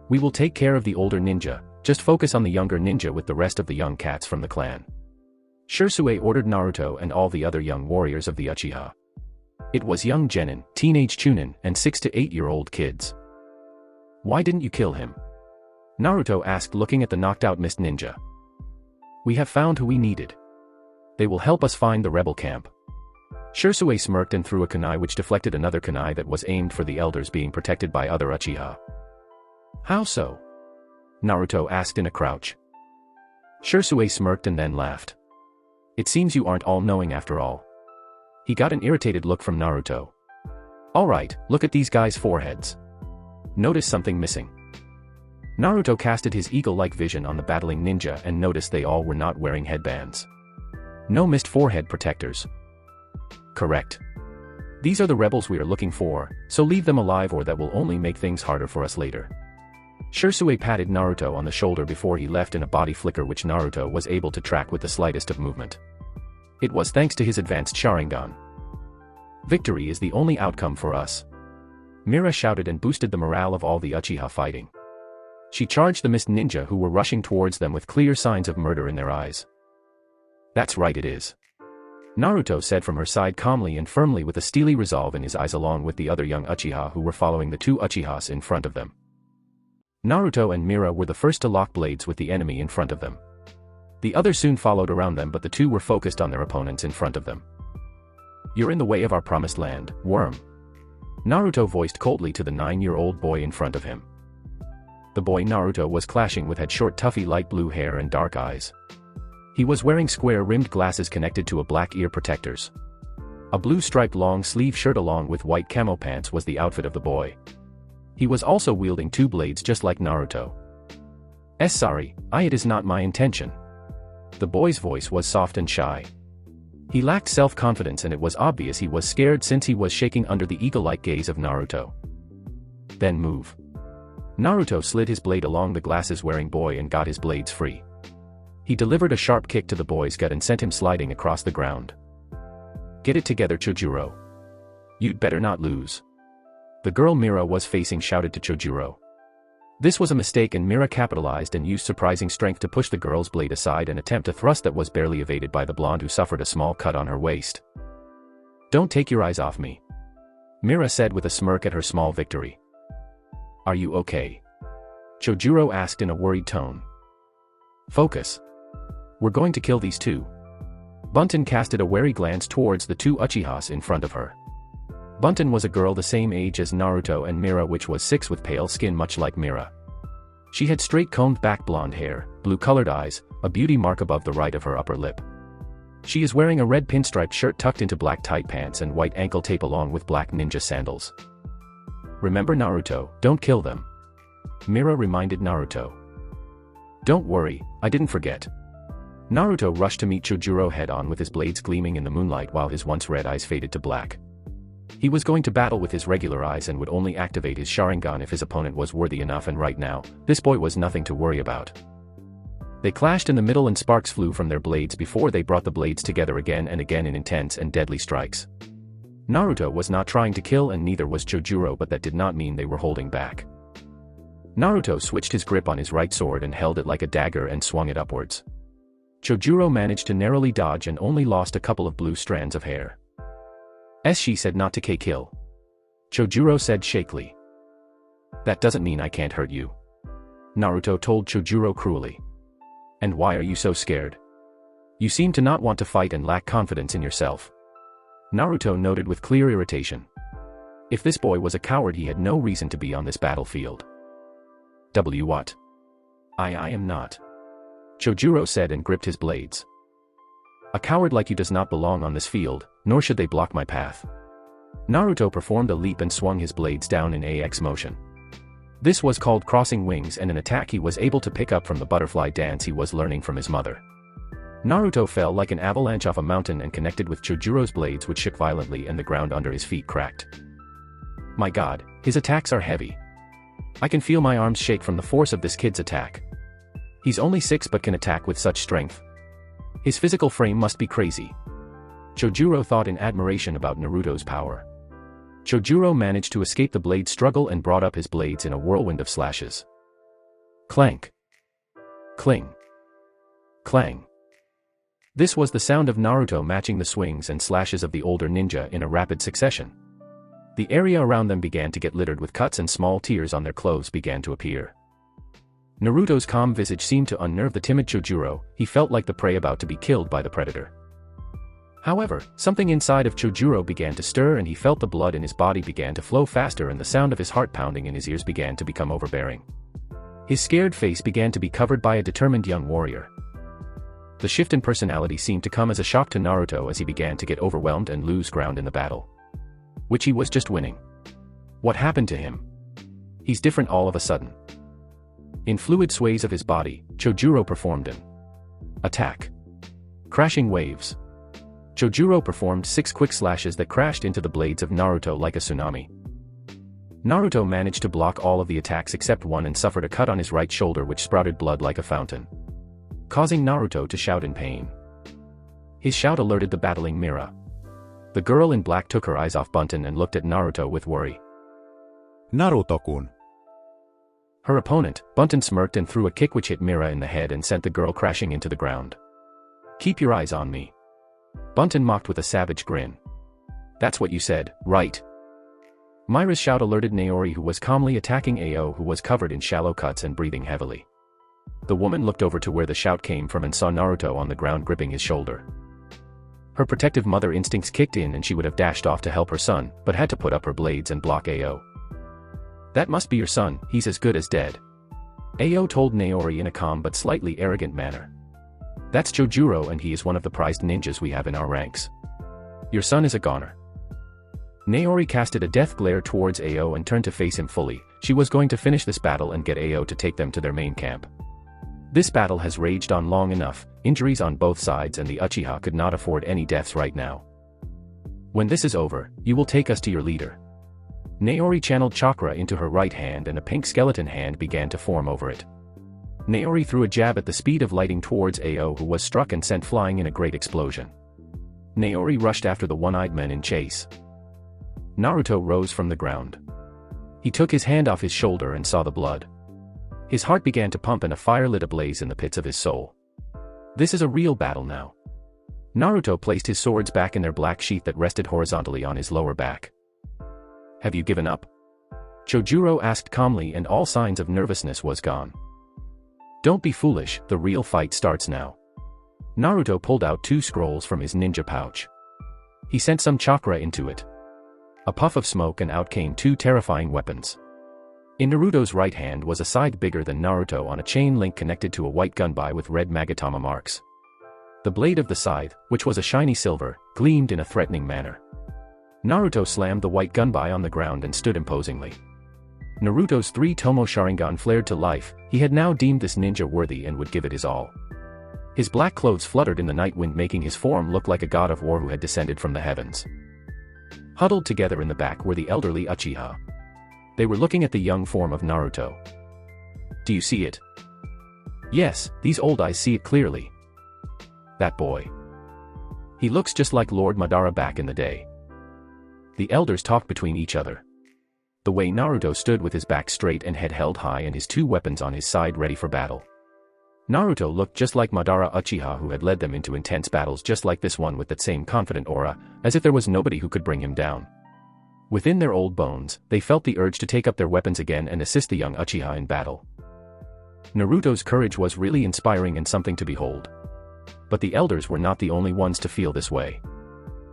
We will take care of the older ninja, just focus on the younger ninja with the rest of the young cats from the clan. Shisui ordered Naruto and all the other young warriors of the Uchiha. It was young genin, teenage chunin, and 6 to 8-year-old kids. Why didn't you kill him? Naruto asked, looking at the knocked-out mist ninja. We have found who we needed. They will help us find the rebel camp. Shisui smirked and threw a kunai which deflected another kunai that was aimed for the elders being protected by other Uchiha. How so? Naruto asked in a crouch. Shisui smirked and then laughed. It seems you aren't all-knowing after all. He got an irritated look from Naruto. Alright, look at these guys' foreheads. Notice something missing. Naruto casted his eagle-like vision on the battling ninja and noticed they all were not wearing headbands. No mist forehead protectors. Correct. These are the rebels we are looking for, so leave them alive or that will only make things harder for us later. Shisui patted Naruto on the shoulder before he left in a body flicker which Naruto was able to track with the slightest of movement. It was thanks to his advanced Sharingan. Victory is the only outcome for us. Mira shouted and boosted the morale of all the Uchiha fighting. She charged the mist ninja who were rushing towards them with clear signs of murder in their eyes. That's right, it is. Naruto said from her side calmly and firmly with a steely resolve in his eyes, along with the other young Uchiha who were following the two Uchihas in front of them. Naruto and Mira were the first to lock blades with the enemy in front of them. The others soon followed around them, but the two were focused on their opponents in front of them. You're in the way of our promised land, worm. Naruto voiced coldly to the 9-year-old boy in front of him. The boy Naruto was clashing with had short tuffy light blue hair and dark eyes. He was wearing square-rimmed glasses connected to a black ear protectors. A blue striped long-sleeve shirt along with white camo pants was the outfit of the boy. He was also wielding two blades just like Naruto. Sorry, it is not my intention. The boy's voice was soft and shy. He lacked self-confidence and it was obvious he was scared since he was shaking under the eagle-like gaze of Naruto. Then move. Naruto slid his blade along the glasses-wearing boy and got his blades free. He delivered a sharp kick to the boy's gut and sent him sliding across the ground. Get it together, Chojuro. You'd better not lose. The girl Mira was facing shouted to Chojuro. This was a mistake and Mira capitalized and used surprising strength to push the girl's blade aside and attempt a thrust that was barely evaded by the blonde, who suffered a small cut on her waist. Don't take your eyes off me. Mira said with a smirk at her small victory. Are you okay? Chojuro asked in a worried tone. Focus. We're going to kill these two. Bunten casted a wary glance towards the two Uchihas in front of her. Bunten was a girl the same age as Naruto and Mira, which was 6 with pale skin much like Mira. She had straight combed back blonde hair, blue-colored eyes, a beauty mark above the right of her upper lip. She is wearing a red pinstriped shirt tucked into black tight pants and white ankle tape along with black ninja sandals. Remember Naruto, don't kill them. Mira reminded Naruto. Don't worry, I didn't forget. Naruto rushed to meet Chojuro head-on with his blades gleaming in the moonlight while his once red eyes faded to black. He was going to battle with his regular eyes and would only activate his Sharingan if his opponent was worthy enough, and right now, this boy was nothing to worry about. They clashed in the middle and sparks flew from their blades before they brought the blades together again and again in intense and deadly strikes. Naruto was not trying to kill and neither was Chojuro, but that did not mean they were holding back. Naruto switched his grip on his right sword and held it like a dagger and swung it upwards. Chojuro managed to narrowly dodge and only lost a couple of blue strands of hair. She said not to kill. Chojuro said shakily. That doesn't mean I can't hurt you. Naruto told Chojuro cruelly. And why are you so scared? You seem to not want to fight and lack confidence in yourself. Naruto noted with clear irritation. If this boy was a coward, he had no reason to be on this battlefield. What? I am not. Chojuro said and gripped his blades. A coward like you does not belong on this field, nor should they block my path. Naruto performed a leap and swung his blades down in AX motion. This was called crossing wings and an attack he was able to pick up from the butterfly dance he was learning from his mother. Naruto fell like an avalanche off a mountain and connected with Chojuro's blades, which shook violently and the ground under his feet cracked. My god, his attacks are heavy. I can feel my arms shake from the force of this kid's attack. He's only 6 but can attack with such strength. His physical frame must be crazy. Chojuro thought in admiration about Naruto's power. Chojuro managed to escape the blade struggle and brought up his blades in a whirlwind of slashes. Clank. Cling. Clang. This was the sound of Naruto matching the swings and slashes of the older ninja in a rapid succession. The area around them began to get littered with cuts and small tears on their clothes began to appear. Naruto's calm visage seemed to unnerve the timid Chojuro. He felt like the prey about to be killed by the predator. However, something inside of Chojuro began to stir and he felt the blood in his body began to flow faster and the sound of his heart pounding in his ears began to become overbearing. His scared face began to be covered by a determined young warrior. The shift in personality seemed to come as a shock to Naruto as he began to get overwhelmed and lose ground in the battle, which he was just winning. What happened to him? He's different all of a sudden. In fluid sways of his body, Chojuro performed an attack. Crashing waves. Chojuro performed 6 quick slashes that crashed into the blades of Naruto like a tsunami. Naruto managed to block all of the attacks except one and suffered a cut on his right shoulder which sprouted blood like a fountain, causing Naruto to shout in pain. His shout alerted the battling Mira. The girl in black took her eyes off Bunten and looked at Naruto with worry. Naruto-kun. Her opponent, Bunten, smirked and threw a kick which hit Mira in the head and sent the girl crashing into the ground. Keep your eyes on me. Bunten mocked with a savage grin. That's what you said, right? Mira's shout alerted Naori, who was calmly attacking Ao, who was covered in shallow cuts and breathing heavily. The woman looked over to where the shout came from and saw Naruto on the ground gripping his shoulder. Her protective mother instincts kicked in and she would have dashed off to help her son, but had to put up her blades and block Ao. That must be your son, he's as good as dead. Ao told Naori in a calm but slightly arrogant manner. That's Chojuro and he is one of the prized ninjas we have in our ranks. Your son is a goner. Naori casted a death glare towards Ao and turned to face him fully. She was going to finish this battle and get Ao to take them to their main camp. This battle has raged on long enough, injuries on both sides and the Uchiha could not afford any deaths right now. When this is over, you will take us to your leader. Naori channeled chakra into her right hand and a pink skeleton hand began to form over it. Naori threw a jab at the speed of lighting towards Ao, who was struck and sent flying in a great explosion. Naori rushed after the one-eyed men in chase. Naruto rose from the ground. He took his hand off his shoulder and saw the blood. His heart began to pump and a fire lit ablaze in the pits of his soul. This is a real battle now. Naruto placed his swords back in their black sheath that rested horizontally on his lower back. Have you given up? Chojuro asked calmly and all signs of nervousness was gone. Don't be foolish, the real fight starts now. Naruto pulled out 2 scrolls from his ninja pouch. He sent some chakra into it. A puff of smoke and out came 2 terrifying weapons. In Naruto's right hand was a scythe bigger than Naruto on a chain link connected to a white gunbai with red Magatama marks. The blade of the scythe, which was a shiny silver, gleamed in a threatening manner. Naruto slammed the white gunbai on the ground and stood imposingly. Naruto's 3 Tomo Sharingan flared to life. He had now deemed this ninja worthy and would give it his all. His black clothes fluttered in the night wind, making his form look like a god of war who had descended from the heavens. Huddled together in the back were the elderly Uchiha. They were looking at the young form of Naruto. Do you see it? Yes, these old eyes see it clearly. That boy. He looks just like Lord Madara back in the day. The elders talked between each other. The way Naruto stood with his back straight and head held high and his 2 weapons on his side ready for battle. Naruto looked just like Madara Uchiha, who had led them into intense battles just like this one, with that same confident aura, as if there was nobody who could bring him down. Within their old bones, they felt the urge to take up their weapons again and assist the young Uchiha in battle. Naruto's courage was really inspiring and something to behold. But the elders were not the only ones to feel this way.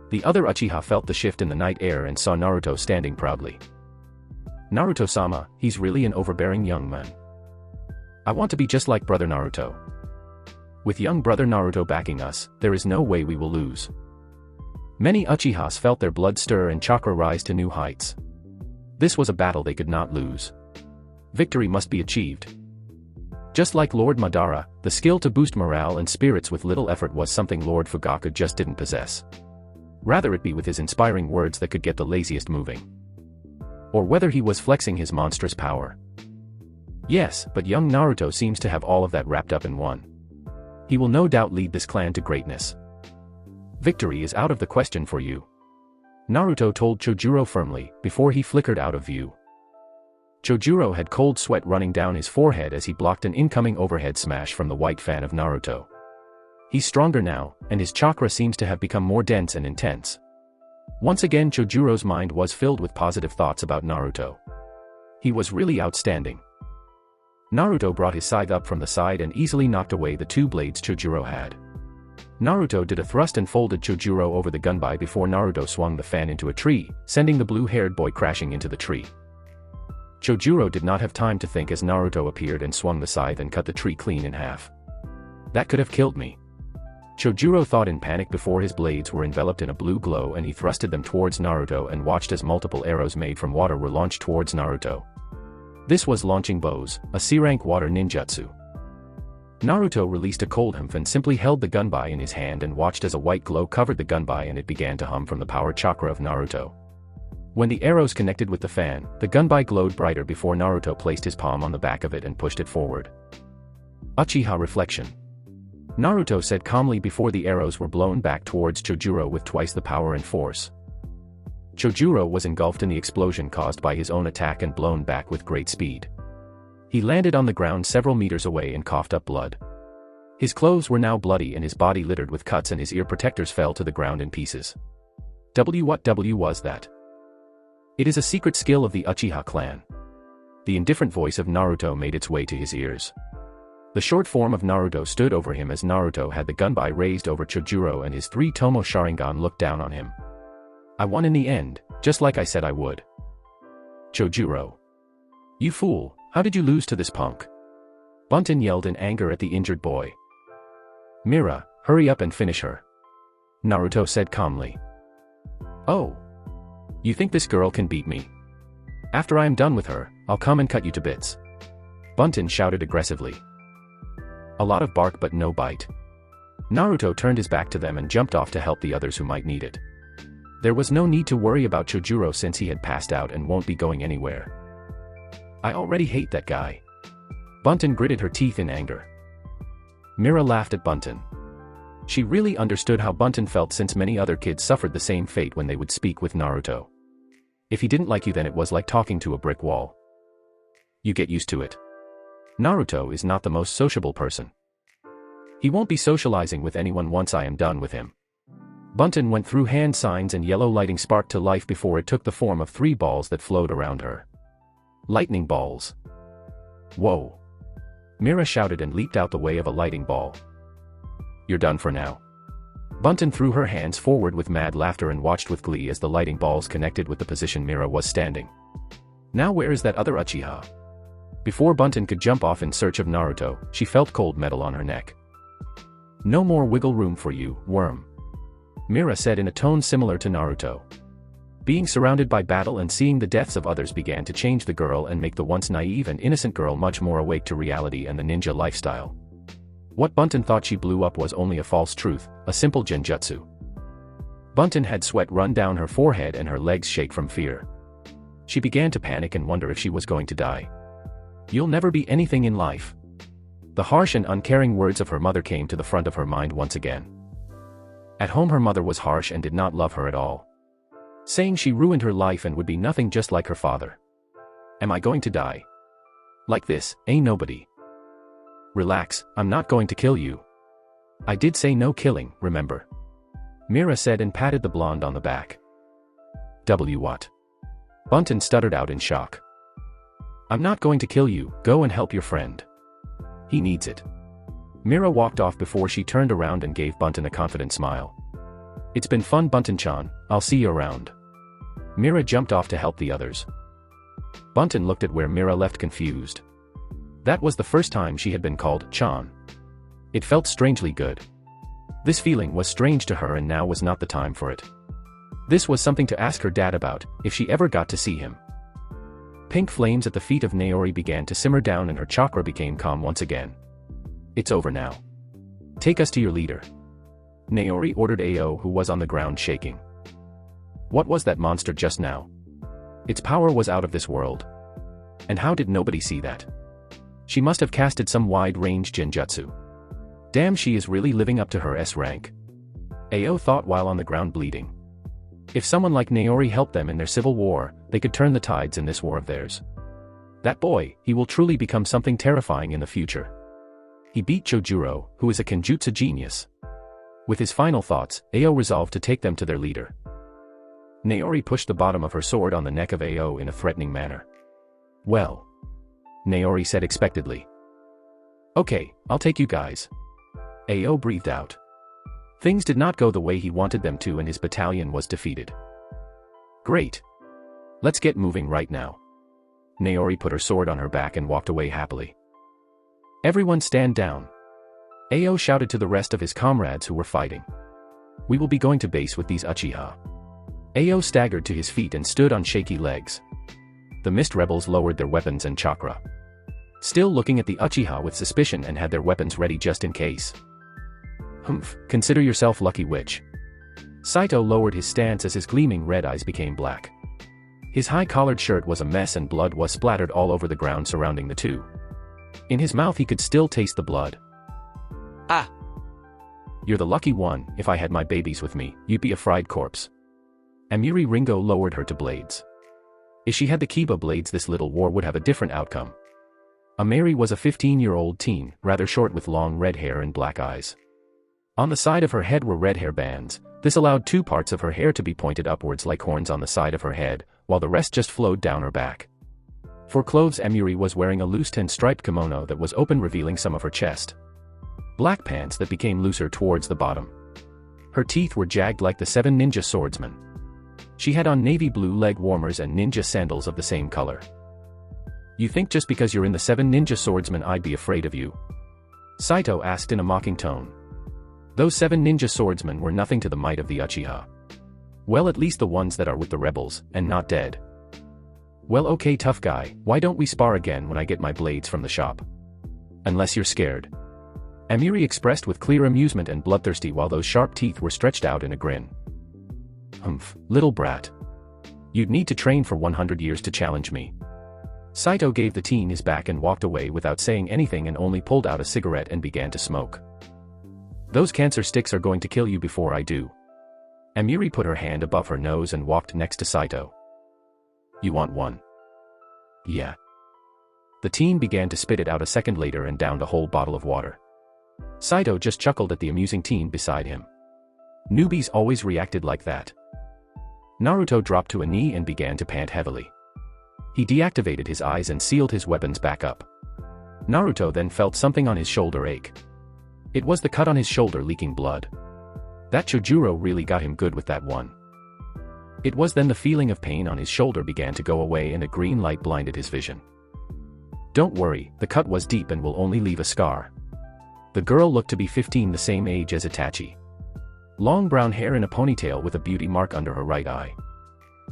The other Uchiha felt the shift in the night air and saw Naruto standing proudly. Naruto-sama, he's really an overbearing young man. I want to be just like brother Naruto. With young brother Naruto backing us, there is no way we will lose. Many Uchihas felt their blood stir and chakra rise to new heights. This was a battle they could not lose. Victory must be achieved. Just like Lord Madara, the skill to boost morale and spirits with little effort was something Lord Fugaku just didn't possess. Rather it be with his inspiring words that could get the laziest moving. Or whether he was flexing his monstrous power. Yes, but young Naruto seems to have all of that wrapped up in one. He will no doubt lead this clan to greatness. Victory is out of the question for you, Naruto told Chojuro firmly, before he flickered out of view. Chojuro had cold sweat running down his forehead as he blocked an incoming overhead smash from the white fan of Naruto. He's stronger now, and his chakra seems to have become more dense and intense. Once again Chojuro's mind was filled with positive thoughts about Naruto. He was really outstanding. Naruto brought his scythe up from the side and easily knocked away the 2 blades Chojuro had. Naruto did a thrust and folded Chojuro over the gunbai before Naruto swung the fan into a tree, sending the blue-haired boy crashing into the tree. Chojuro did not have time to think as Naruto appeared and swung the scythe and cut the tree clean in half. That could have killed me. Chojuro thought in panic before his blades were enveloped in a blue glow, and he thrusted them towards Naruto and watched as multiple arrows made from water were launched towards Naruto. This was launching bows, a C-rank water ninjutsu. Naruto released a cold humph and simply held the gunbai in his hand and watched as a white glow covered the gunbai and it began to hum from the power chakra of Naruto. When the arrows connected with the fan, the gunbai glowed brighter before Naruto placed his palm on the back of it and pushed it forward. Uchiha reflection. Naruto said calmly before the arrows were blown back towards Chojuro with twice the power and force. Chojuro was engulfed in the explosion caused by his own attack and blown back with great speed. He landed on the ground several meters away and coughed up blood. His clothes were now bloody and his body littered with cuts, and his ear protectors fell to the ground in pieces. What was that? It is a secret skill of the Uchiha clan. The indifferent voice of Naruto made its way to his ears. The short form of Naruto stood over him as Naruto had the gunbai raised over Chojuro and his 3 Tomo Sharingan looked down on him. I won in the end, just like I said I would. Chojuro. You fool, how did you lose to this punk? Buntin yelled in anger at the injured boy. Mira, hurry up and finish her. Naruto said calmly. Oh. You think this girl can beat me? After I am done with her, I'll come and cut you to bits. Buntin shouted aggressively. A lot of bark but no bite. Naruto turned his back to them and jumped off to help the others who might need it. There was no need to worry about Chojuro since he had passed out and won't be going anywhere. I already hate that guy. Buntin gritted her teeth in anger. Mira laughed at Buntin. She really understood how Buntin felt since many other kids suffered the same fate when they would speak with Naruto. If he didn't like you, then it was like talking to a brick wall. You get used to it. Naruto is not the most sociable person. He won't be socializing with anyone once I am done with him. Buntin went through hand signs and yellow lighting sparked to life before it took the form of 3 balls that flowed around her. Lightning balls. Whoa. Mira shouted and leaped out the way of a lighting ball. You're done for now. Buntin threw her hands forward with mad laughter and watched with glee as the lighting balls connected with the position Mira was standing. Now where is that other Uchiha? Before Buntin could jump off in search of Naruto, she felt cold metal on her neck. No more wiggle room for you, worm. Mira said in a tone similar to Naruto. Being surrounded by battle and seeing the deaths of others began to change the girl and make the once naive and innocent girl much more awake to reality and the ninja lifestyle. What Bunton thought she blew up was only a false truth, a simple genjutsu. Bunton had sweat run down her forehead and her legs shake from fear. She began to panic and wonder if she was going to die. "You'll never be anything in life." The harsh and uncaring words of her mother came to the front of her mind once again. At home her mother was harsh and did not love her at all, saying she ruined her life and would be nothing just like her father. "Am I going to die? Like this, ain't nobody." "Relax, I'm not going to kill you. I did say no killing, remember?" Mira said and patted the blonde on the back. What? Bunton stuttered out in shock. "I'm not going to kill you, go and help your friend. He needs it." Mira walked off before she turned around and gave Bunton a confident smile. "It's been fun, Bunton-chan, I'll see you around." Mira jumped off to help the others. Bunton looked at where Mira left confused. That was the first time she had been called Chan. It felt strangely good. This feeling was strange to her and now was not the time for it. This was something to ask her dad about, if she ever got to see him. Pink flames at the feet of Naori began to simmer down and her chakra became calm once again. "It's over now. Take us to your leader," Naori ordered Ao, who was on the ground shaking. What was that monster just now? Its power was out of this world. And how did nobody see that? She must have casted some wide-range genjutsu. Damn, she is really living up to her S rank. Ao thought while on the ground bleeding. If someone like Naori helped them in their civil war, they could turn the tides in this war of theirs. That boy, he will truly become something terrifying in the future. He beat Chojuro, who is a kenjutsu genius. With his final thoughts, Ao resolved to take them to their leader. Naori pushed the bottom of her sword on the neck of Ao in a threatening manner. "Well," Naori said expectedly. "Okay, I'll take you guys." Ao breathed out. Things did not go the way he wanted them to and his battalion was defeated. "Great. Let's get moving right now." Naori put her sword on her back and walked away happily. "Everyone stand down," Ao shouted to the rest of his comrades who were fighting. "We will be going to base with these Uchiha." Ao staggered to his feet and stood on shaky legs. The mist rebels lowered their weapons and chakra, still looking at the Uchiha with suspicion, and had their weapons ready just in case. "Humph, consider yourself lucky, witch." Saito lowered his stance as his gleaming red eyes became black. His high-collared shirt was a mess and blood was splattered all over the ground surrounding the two. In his mouth he could still taste the blood. "Ah! You're the lucky one. If I had my babies with me, you'd be a fried corpse." Amiri Ringo lowered her to blades. If she had the Kiba blades, this little war would have a different outcome. Amiri was a 15-year-old teen, rather short with long red hair and black eyes. On the side of her head were red hair bands. This allowed two parts of her hair to be pointed upwards like horns on the side of her head, while the rest just flowed down her back. For clothes, Amiri was wearing a loose tan-striped kimono that was open, revealing some of her chest. Black pants that became looser towards the bottom. Her teeth were jagged like the 7 ninja swordsmen. She had on navy blue leg warmers and ninja sandals of the same color. "You think just because you're in the 7 ninja swordsmen I'd be afraid of you?" Saito asked in a mocking tone. Those 7 ninja swordsmen were nothing to the might of the Uchiha. Well, at least the ones that are with the rebels, and not dead. "Well, okay, tough guy, why don't we spar again when I get my blades from the shop? Unless you're scared." Amiri expressed with clear amusement and bloodthirsty while those sharp teeth were stretched out in a grin. "Humph, little brat. You'd need to train for 100 years to challenge me." Saito gave the teen his back and walked away without saying anything and only pulled out a cigarette and began to smoke. "Those cancer sticks are going to kill you before I do." Amiri put her hand above her nose and walked next to Saito. "You want one?" "Yeah." The teen began to spit it out a second later and downed a whole bottle of water. Saito just chuckled at the amusing teen beside him. Newbies always reacted like that. Naruto dropped to a knee and began to pant heavily. He deactivated his eyes and sealed his weapons back up. Naruto then felt something on his shoulder ache. It was the cut on his shoulder leaking blood. That Chojuro really got him good with that one. It was then the feeling of pain on his shoulder began to go away and a green light blinded his vision. "Don't worry, the cut was deep and will only leave a scar." The girl looked to be 15, the same age as Itachi. Long brown hair in a ponytail with a beauty mark under her right eye.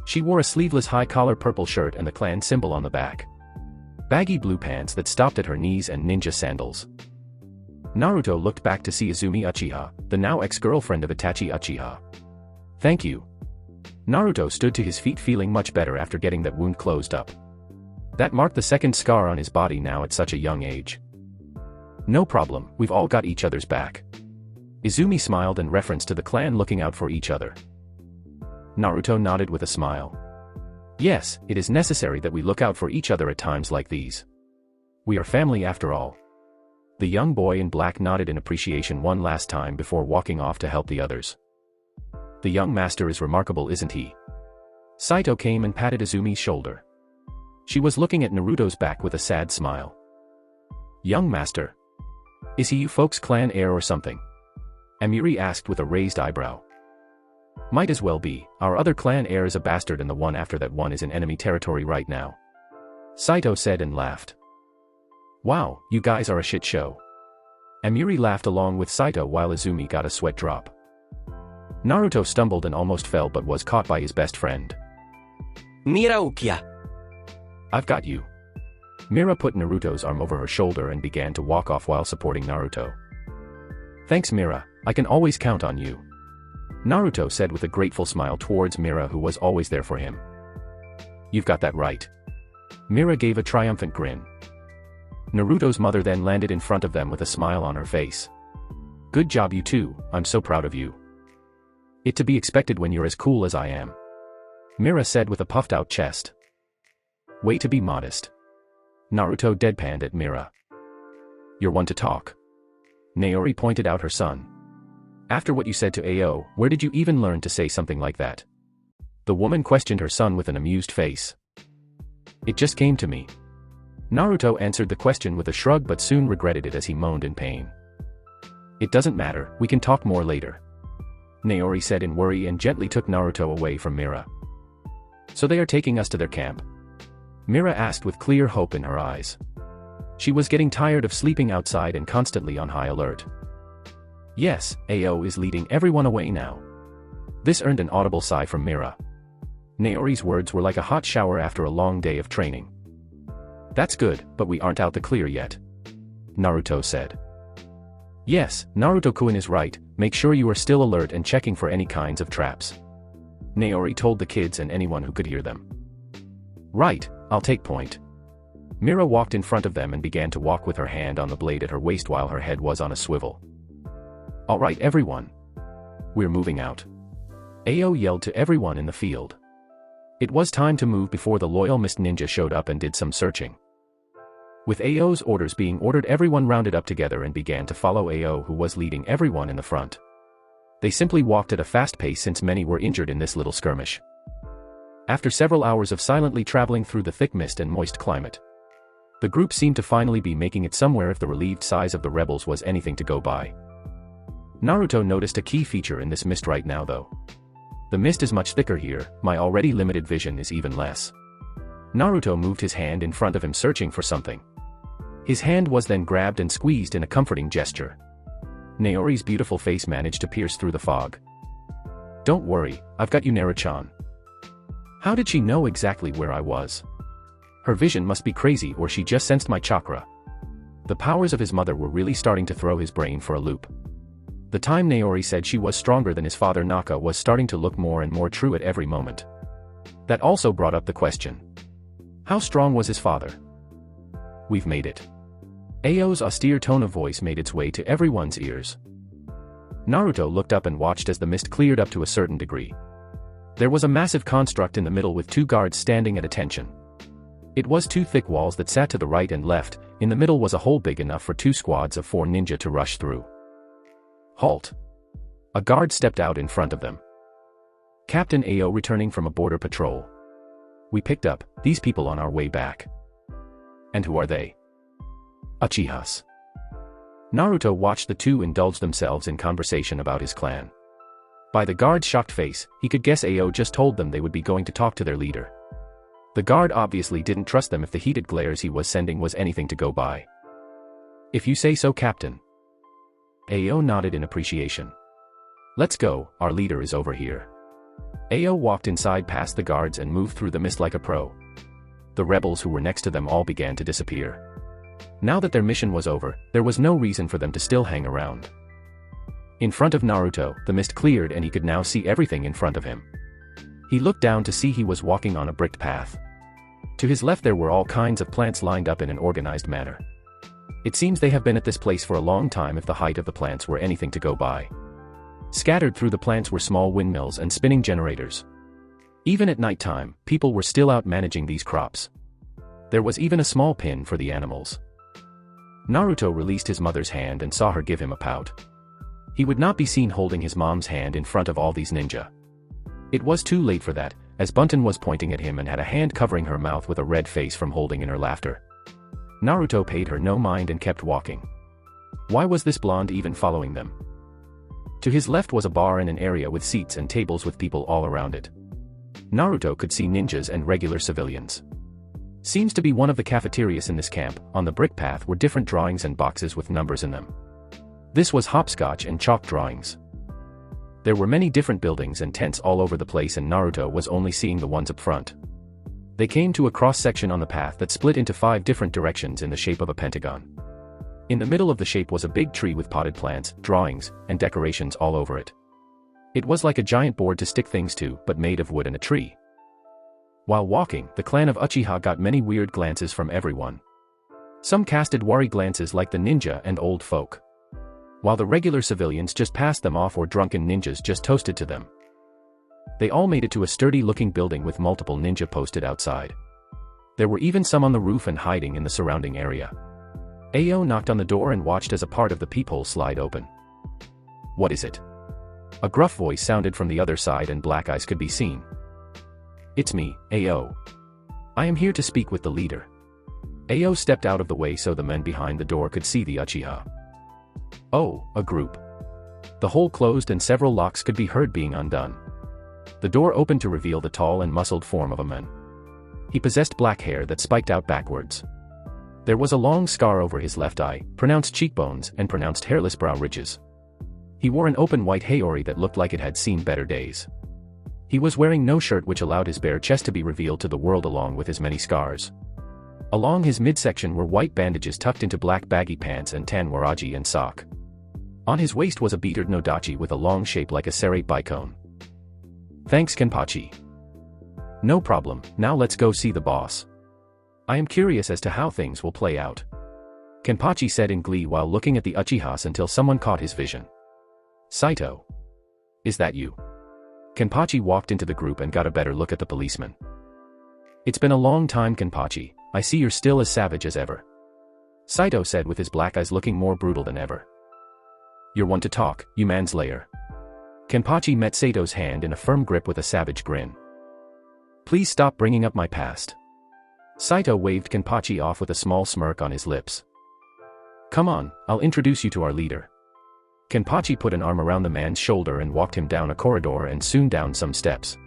She wore a sleeveless high-collar purple shirt and the clan symbol on the back. Baggy blue pants that stopped at her knees and ninja sandals. Naruto looked back to see Izumi Uchiha, the now ex-girlfriend of Itachi Uchiha. Thank you. Naruto stood to his feet feeling much better after getting that wound closed up. That marked the second scar on his body now at such a young age. No problem, we've all got each other's back. Izumi smiled in reference to the clan looking out for each other. Naruto nodded with a smile. Yes, it is necessary that we look out for each other at times like these. We are family after all. The young boy in black nodded in appreciation one last time before walking off to help the others. The young master is remarkable, isn't he? Saito came and patted Izumi's shoulder. She was looking at Naruto's back with a sad smile. Young master. Is he you folks' clan heir or something? Amiri asked with a raised eyebrow. Might as well be, our other clan heir is a bastard and the one after that one is in enemy territory right now. Saito said and laughed. Wow, you guys are a shit show. Amiri laughed along with Saito while Izumi got a sweat drop. Naruto stumbled and almost fell but was caught by his best friend. Mira Uchiha. I've got you. Mira put Naruto's arm over her shoulder and began to walk off while supporting Naruto. Thanks Mira, I can always count on you. Naruto said with a grateful smile towards Mira who was always there for him. You've got that right. Mira gave a triumphant grin. Naruto's mother then landed in front of them with a smile on her face. Good job you two, I'm so proud of you. It to be expected when you're as cool as I am. Mira said with a puffed out chest. Way to be modest. Naruto deadpanned at Mira. You're one to talk. Naori pointed out her son. After what you said to Ao, where did you even learn to say something like that? The woman questioned her son with an amused face. It just came to me. Naruto answered the question with a shrug but soon regretted it as he moaned in pain. It doesn't matter, we can talk more later. Naori said in worry and gently took Naruto away from Mira. So they are taking us to their camp? Mira asked with clear hope in her eyes. She was getting tired of sleeping outside and constantly on high alert. Yes, Ao is leading everyone away now. This earned an audible sigh from Mira. Naori's words were like a hot shower after a long day of training. That's good, but we aren't out the clear yet. Naruto said. Yes, Naruto-kun is right, make sure you are still alert and checking for any kinds of traps. Naori told the kids and anyone who could hear them. Right, I'll take point. Mira walked in front of them and began to walk with her hand on the blade at her waist while her head was on a swivel. Alright everyone. We're moving out. Ao yelled to everyone in the field. It was time to move before the loyal Mist Ninja showed up and did some searching. With Ao's orders being ordered, everyone rounded up together and began to follow Ao, who was leading everyone in the front. They simply walked at a fast pace since many were injured in this little skirmish. After several hours of silently traveling through the thick mist and moist climate, the group seemed to finally be making it somewhere if the relieved sighs of the rebels was anything to go by. Naruto noticed a key feature in this mist right now though. The mist is much thicker here, my already limited vision is even less. Naruto moved his hand in front of him searching for something. His hand was then grabbed and squeezed in a comforting gesture. Naori's beautiful face managed to pierce through the fog. Don't worry, I've got you Naruto-chan. How did she know exactly where I was? Her vision must be crazy or she just sensed my chakra. The powers of his mother were really starting to throw his brain for a loop. The time Naori said she was stronger than his father Naka was starting to look more and more true at every moment. That also brought up the question. How strong was his father? We've made it. Ao's austere tone of voice made its way to everyone's ears. Naruto looked up and watched as the mist cleared up to a certain degree. There was a massive construct in the middle with two guards standing at attention. It was two thick walls that sat to the right and left, in the middle was a hole big enough for 2 squads of 4 ninja to rush through. Halt! A guard stepped out in front of them. Captain Ao returning from a border patrol. We picked up these people on our way back. And who are they? Uchihas. Naruto watched the two indulge themselves in conversation about his clan. By the guard's shocked face, he could guess Ao just told them they would be going to talk to their leader. The guard obviously didn't trust them if the heated glares he was sending was anything to go by. If you say so, Captain. Ao nodded in appreciation. Let's go, our leader is over here. Ao walked inside past the guards and moved through the mist like a pro. The rebels who were next to them all began to disappear. Now that their mission was over, there was no reason for them to still hang around. In front of Naruto, the mist cleared and he could now see everything in front of him. He looked down to see he was walking on a bricked path. To his left there were all kinds of plants lined up in an organized manner. It seems they have been at this place for a long time if the height of the plants were anything to go by. Scattered through the plants were small windmills and spinning generators. Even at night time, people were still out managing these crops. There was even a small pen for the animals. Naruto released his mother's hand and saw her give him a pout. He would not be seen holding his mom's hand in front of all these ninja. It was too late for that, as Bunten was pointing at him and had a hand covering her mouth with a red face from holding in her laughter. Naruto paid her no mind and kept walking. Why was this blonde even following them? To his left was a bar and an area with seats and tables with people all around it. Naruto could see ninjas and regular civilians. Seems to be one of the cafeterias in this camp. On the brick path were different drawings and boxes with numbers in them. This was hopscotch and chalk drawings. There were many different buildings and tents all over the place and Naruto was only seeing the ones up front. They came to a cross-section on the path that split into 5 different directions in the shape of a pentagon. In the middle of the shape was a big tree with potted plants, drawings, and decorations all over it. It was like a giant board to stick things to, but made of wood and a tree. While walking, the clan of Uchiha got many weird glances from everyone. Some casted worry glances like the ninja and old folk, while the regular civilians just passed them off or drunken ninjas just toasted to them. They all made it to a sturdy-looking building with multiple ninja posted outside. There were even some on the roof and hiding in the surrounding area. Ao knocked on the door and watched as a part of the peephole slide open. "What is it?" A gruff voice sounded from the other side and black eyes could be seen. "It's me, Ao. I am here to speak with the leader." Ao stepped out of the way so the men behind the door could see the Uchiha. Oh, a group. The hole closed and several locks could be heard being undone. The door opened to reveal the tall and muscled form of a man. He possessed black hair that spiked out backwards. There was a long scar over his left eye, pronounced cheekbones, and pronounced hairless brow ridges. He wore an open white haori that looked like it had seen better days. He was wearing no shirt which allowed his bare chest to be revealed to the world along with his many scars. Along his midsection were white bandages tucked into black baggy pants and tan waraji and sock. On his waist was a beatered nodachi with a long shape like a serrate bicone. "Thanks Kenpachi." "No problem, now let's go see the boss. I am curious as to how things will play out," Kenpachi said in glee while looking at the Uchihas until someone caught his vision. "Saito. Is that you?" Kenpachi walked into the group and got a better look at the policeman. "It's been a long time Kenpachi, I see you're still as savage as ever," Saito said with his black eyes looking more brutal than ever. "You're one to talk, you manslayer." Kenpachi met Sato's hand in a firm grip with a savage grin. "Please stop bringing up my past." Saito waved Kenpachi off with a small smirk on his lips. "Come on, I'll introduce you to our leader." Kenpachi put an arm around the man's shoulder and walked him down a corridor and soon down some steps.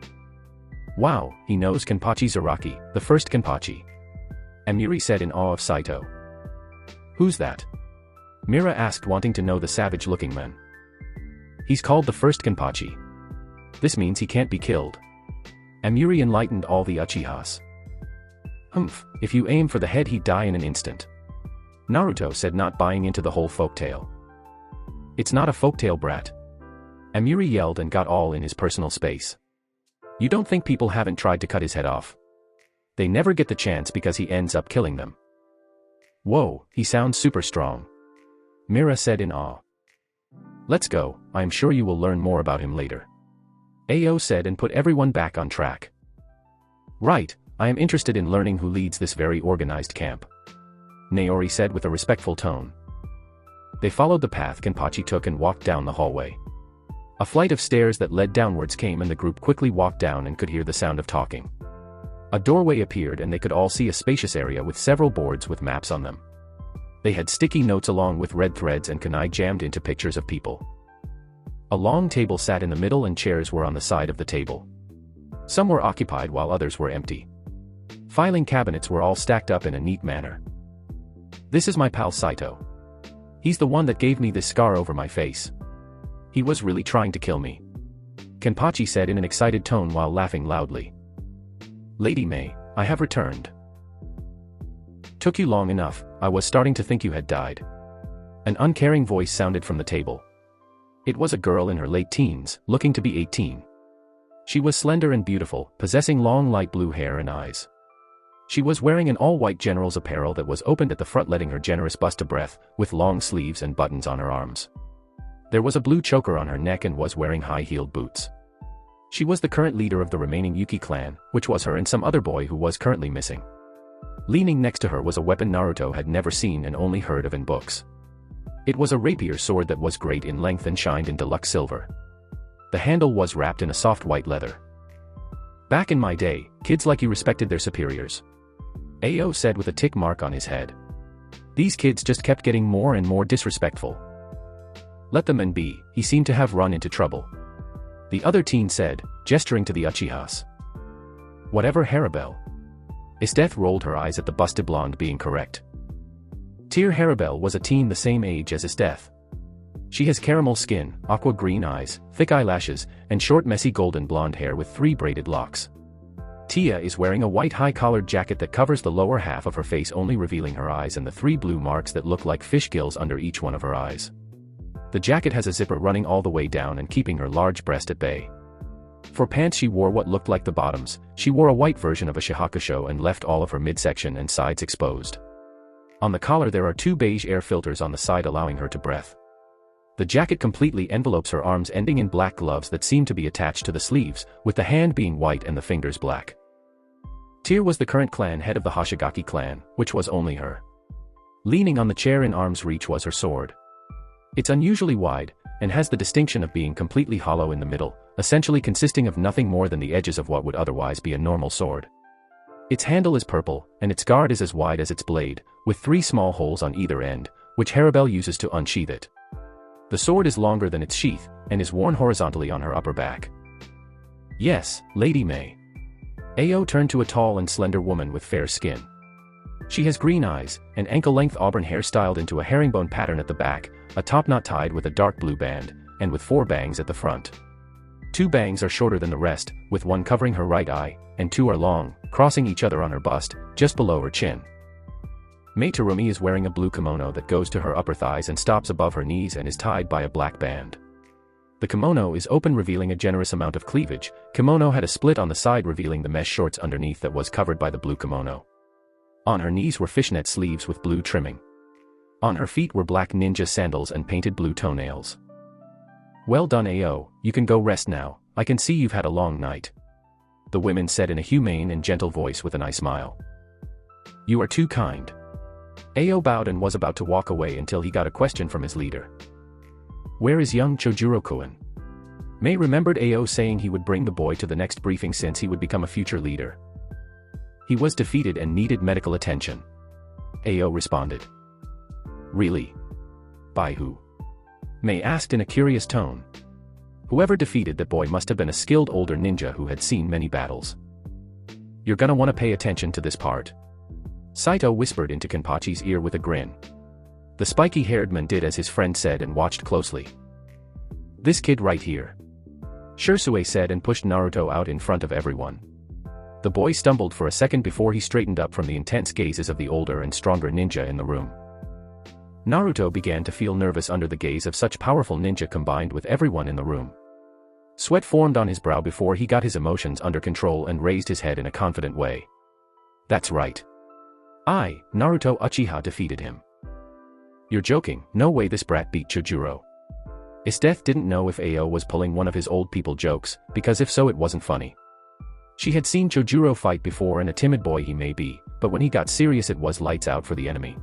"Wow, he knows Kenpachi Zaraki, the first Kenpachi," Amiri said in awe of Saito. "Who's that?" Mira asked, wanting to know the savage-looking man. "He's called the first Kenpachi. This means he can't be killed." Amiri enlightened all the Uchihas. "Humph, if you aim for the head he'd die in an instant," Naruto said, not buying into the whole folktale. "It's not a folktale, brat," Amiri yelled and got all in his personal space. "You don't think people haven't tried to cut his head off? They never get the chance because he ends up killing them." "Whoa, he sounds super strong," Mira said in awe. "Let's go, I am sure you will learn more about him later," Ao said and put everyone back on track. "Right, I am interested in learning who leads this very organized camp," Naori said with a respectful tone. They followed the path Kenpachi took and walked down the hallway. A flight of stairs that led downwards came and the group quickly walked down and could hear the sound of talking. A doorway appeared and they could all see a spacious area with several boards with maps on them. They had sticky notes along with red threads and kunai jammed into pictures of people. A long table sat in the middle and chairs were on the side of the table. Some were occupied while others were empty. Filing cabinets were all stacked up in a neat manner. "This is my pal Saito. He's the one that gave me this scar over my face. He was really trying to kill me," Kenpachi said in an excited tone while laughing loudly. Lady May, I have returned. Took you long enough, I was starting to think you had died. An uncaring voice sounded from the table. It was a girl in her late teens, looking to be 18. She was slender and beautiful, possessing long light blue hair and eyes. She was wearing an all-white general's apparel that was opened at the front, letting her generous bust to breath, with long sleeves and buttons on her arms. There was a blue choker on her neck and was wearing high-heeled boots. She was the current leader of the remaining Yuki clan, which was her and some other boy who was currently missing. Leaning next to her was a weapon Naruto had never seen and only heard of in books. It was a rapier sword that was great in length and shined in deluxe silver. The handle was wrapped in a soft white leather. Back in my day, kids like you respected their superiors. Ao said with a tick mark on his head. These kids just kept getting more and more disrespectful. Let them be, he seemed to have run into trouble. The other teen said, gesturing to the Uchihas. Whatever Harabelle. Esteth rolled her eyes at the busted blonde being correct. Tear Harabelle was a teen the same age as Esteth. She has caramel skin, aqua green eyes, thick eyelashes, and short messy golden blonde hair with 3 braided locks. Tia is wearing a white high-collared jacket that covers the lower half of her face, only revealing her eyes and the 3 blue marks that look like fish gills under each one of her eyes. The jacket has a zipper running all the way down and keeping her large breast at bay. For pants she wore what looked like the bottoms. She wore a white version of a shihakusho and left all of her midsection and sides exposed. On the collar there are 2 beige air filters on the side allowing her to breathe. The jacket completely envelopes her arms, ending in black gloves that seem to be attached to the sleeves, with the hand being white and the fingers black. Tear was the current clan head of the Hoshigaki clan, which was only her. Leaning on the chair in arm's reach was her sword. It's unusually wide, and has the distinction of being completely hollow in the middle, essentially consisting of nothing more than the edges of what would otherwise be a normal sword. Its handle is purple, and its guard is as wide as its blade, with 3 small holes on either end, which Harabelle uses to unsheath it. The sword is longer than its sheath, and is worn horizontally on her upper back. Yes, Lady May. Ao turned to a tall and slender woman with fair skin. She has green eyes, and ankle-length auburn hair styled into a herringbone pattern at the back, a top knot tied with a dark blue band, and with 4 bangs at the front. 2 bangs are shorter than the rest, with 1 covering her right eye, and 2 are long, crossing each other on her bust, just below her chin. Mei Terumi is wearing a blue kimono that goes to her upper thighs and stops above her knees and is tied by a black band. The kimono is open, revealing a generous amount of cleavage. Kimono had a split on the side revealing the mesh shorts underneath that was covered by the blue kimono. On her knees were fishnet sleeves with blue trimming. On her feet were black ninja sandals and painted blue toenails. Well done Ao, you can go rest now, I can see you've had a long night. The women said in a humane and gentle voice with an eye smile. You are too kind. Ao bowed and was about to walk away until he got a question from his leader. Where is young Chojuro-kun? Mei remembered Ao saying he would bring the boy to the next briefing since he would become a future leader. He was defeated and needed medical attention. Ao responded. Really? By who? Mei asked in a curious tone. Whoever defeated that boy must have been a skilled older ninja who had seen many battles. You're gonna want to pay attention to this part. Saito whispered into Kenpachi's ear with a grin. The spiky-haired man did as his friend said and watched closely. This kid right here. Shursue said and pushed Naruto out in front of everyone. The boy stumbled for a second before he straightened up from the intense gazes of the older and stronger ninja in the room. Naruto began to feel nervous under the gaze of such powerful ninja combined with everyone in the room. Sweat formed on his brow before he got his emotions under control and raised his head in a confident way. That's right. I, Naruto Uchiha, defeated him. You're joking, no way this brat beat Chojuro. Esteth didn't know if Ao was pulling one of his old people jokes, because if so it wasn't funny. She had seen Chojuro fight before and a timid boy he may be, but when he got serious it was lights out for the enemy.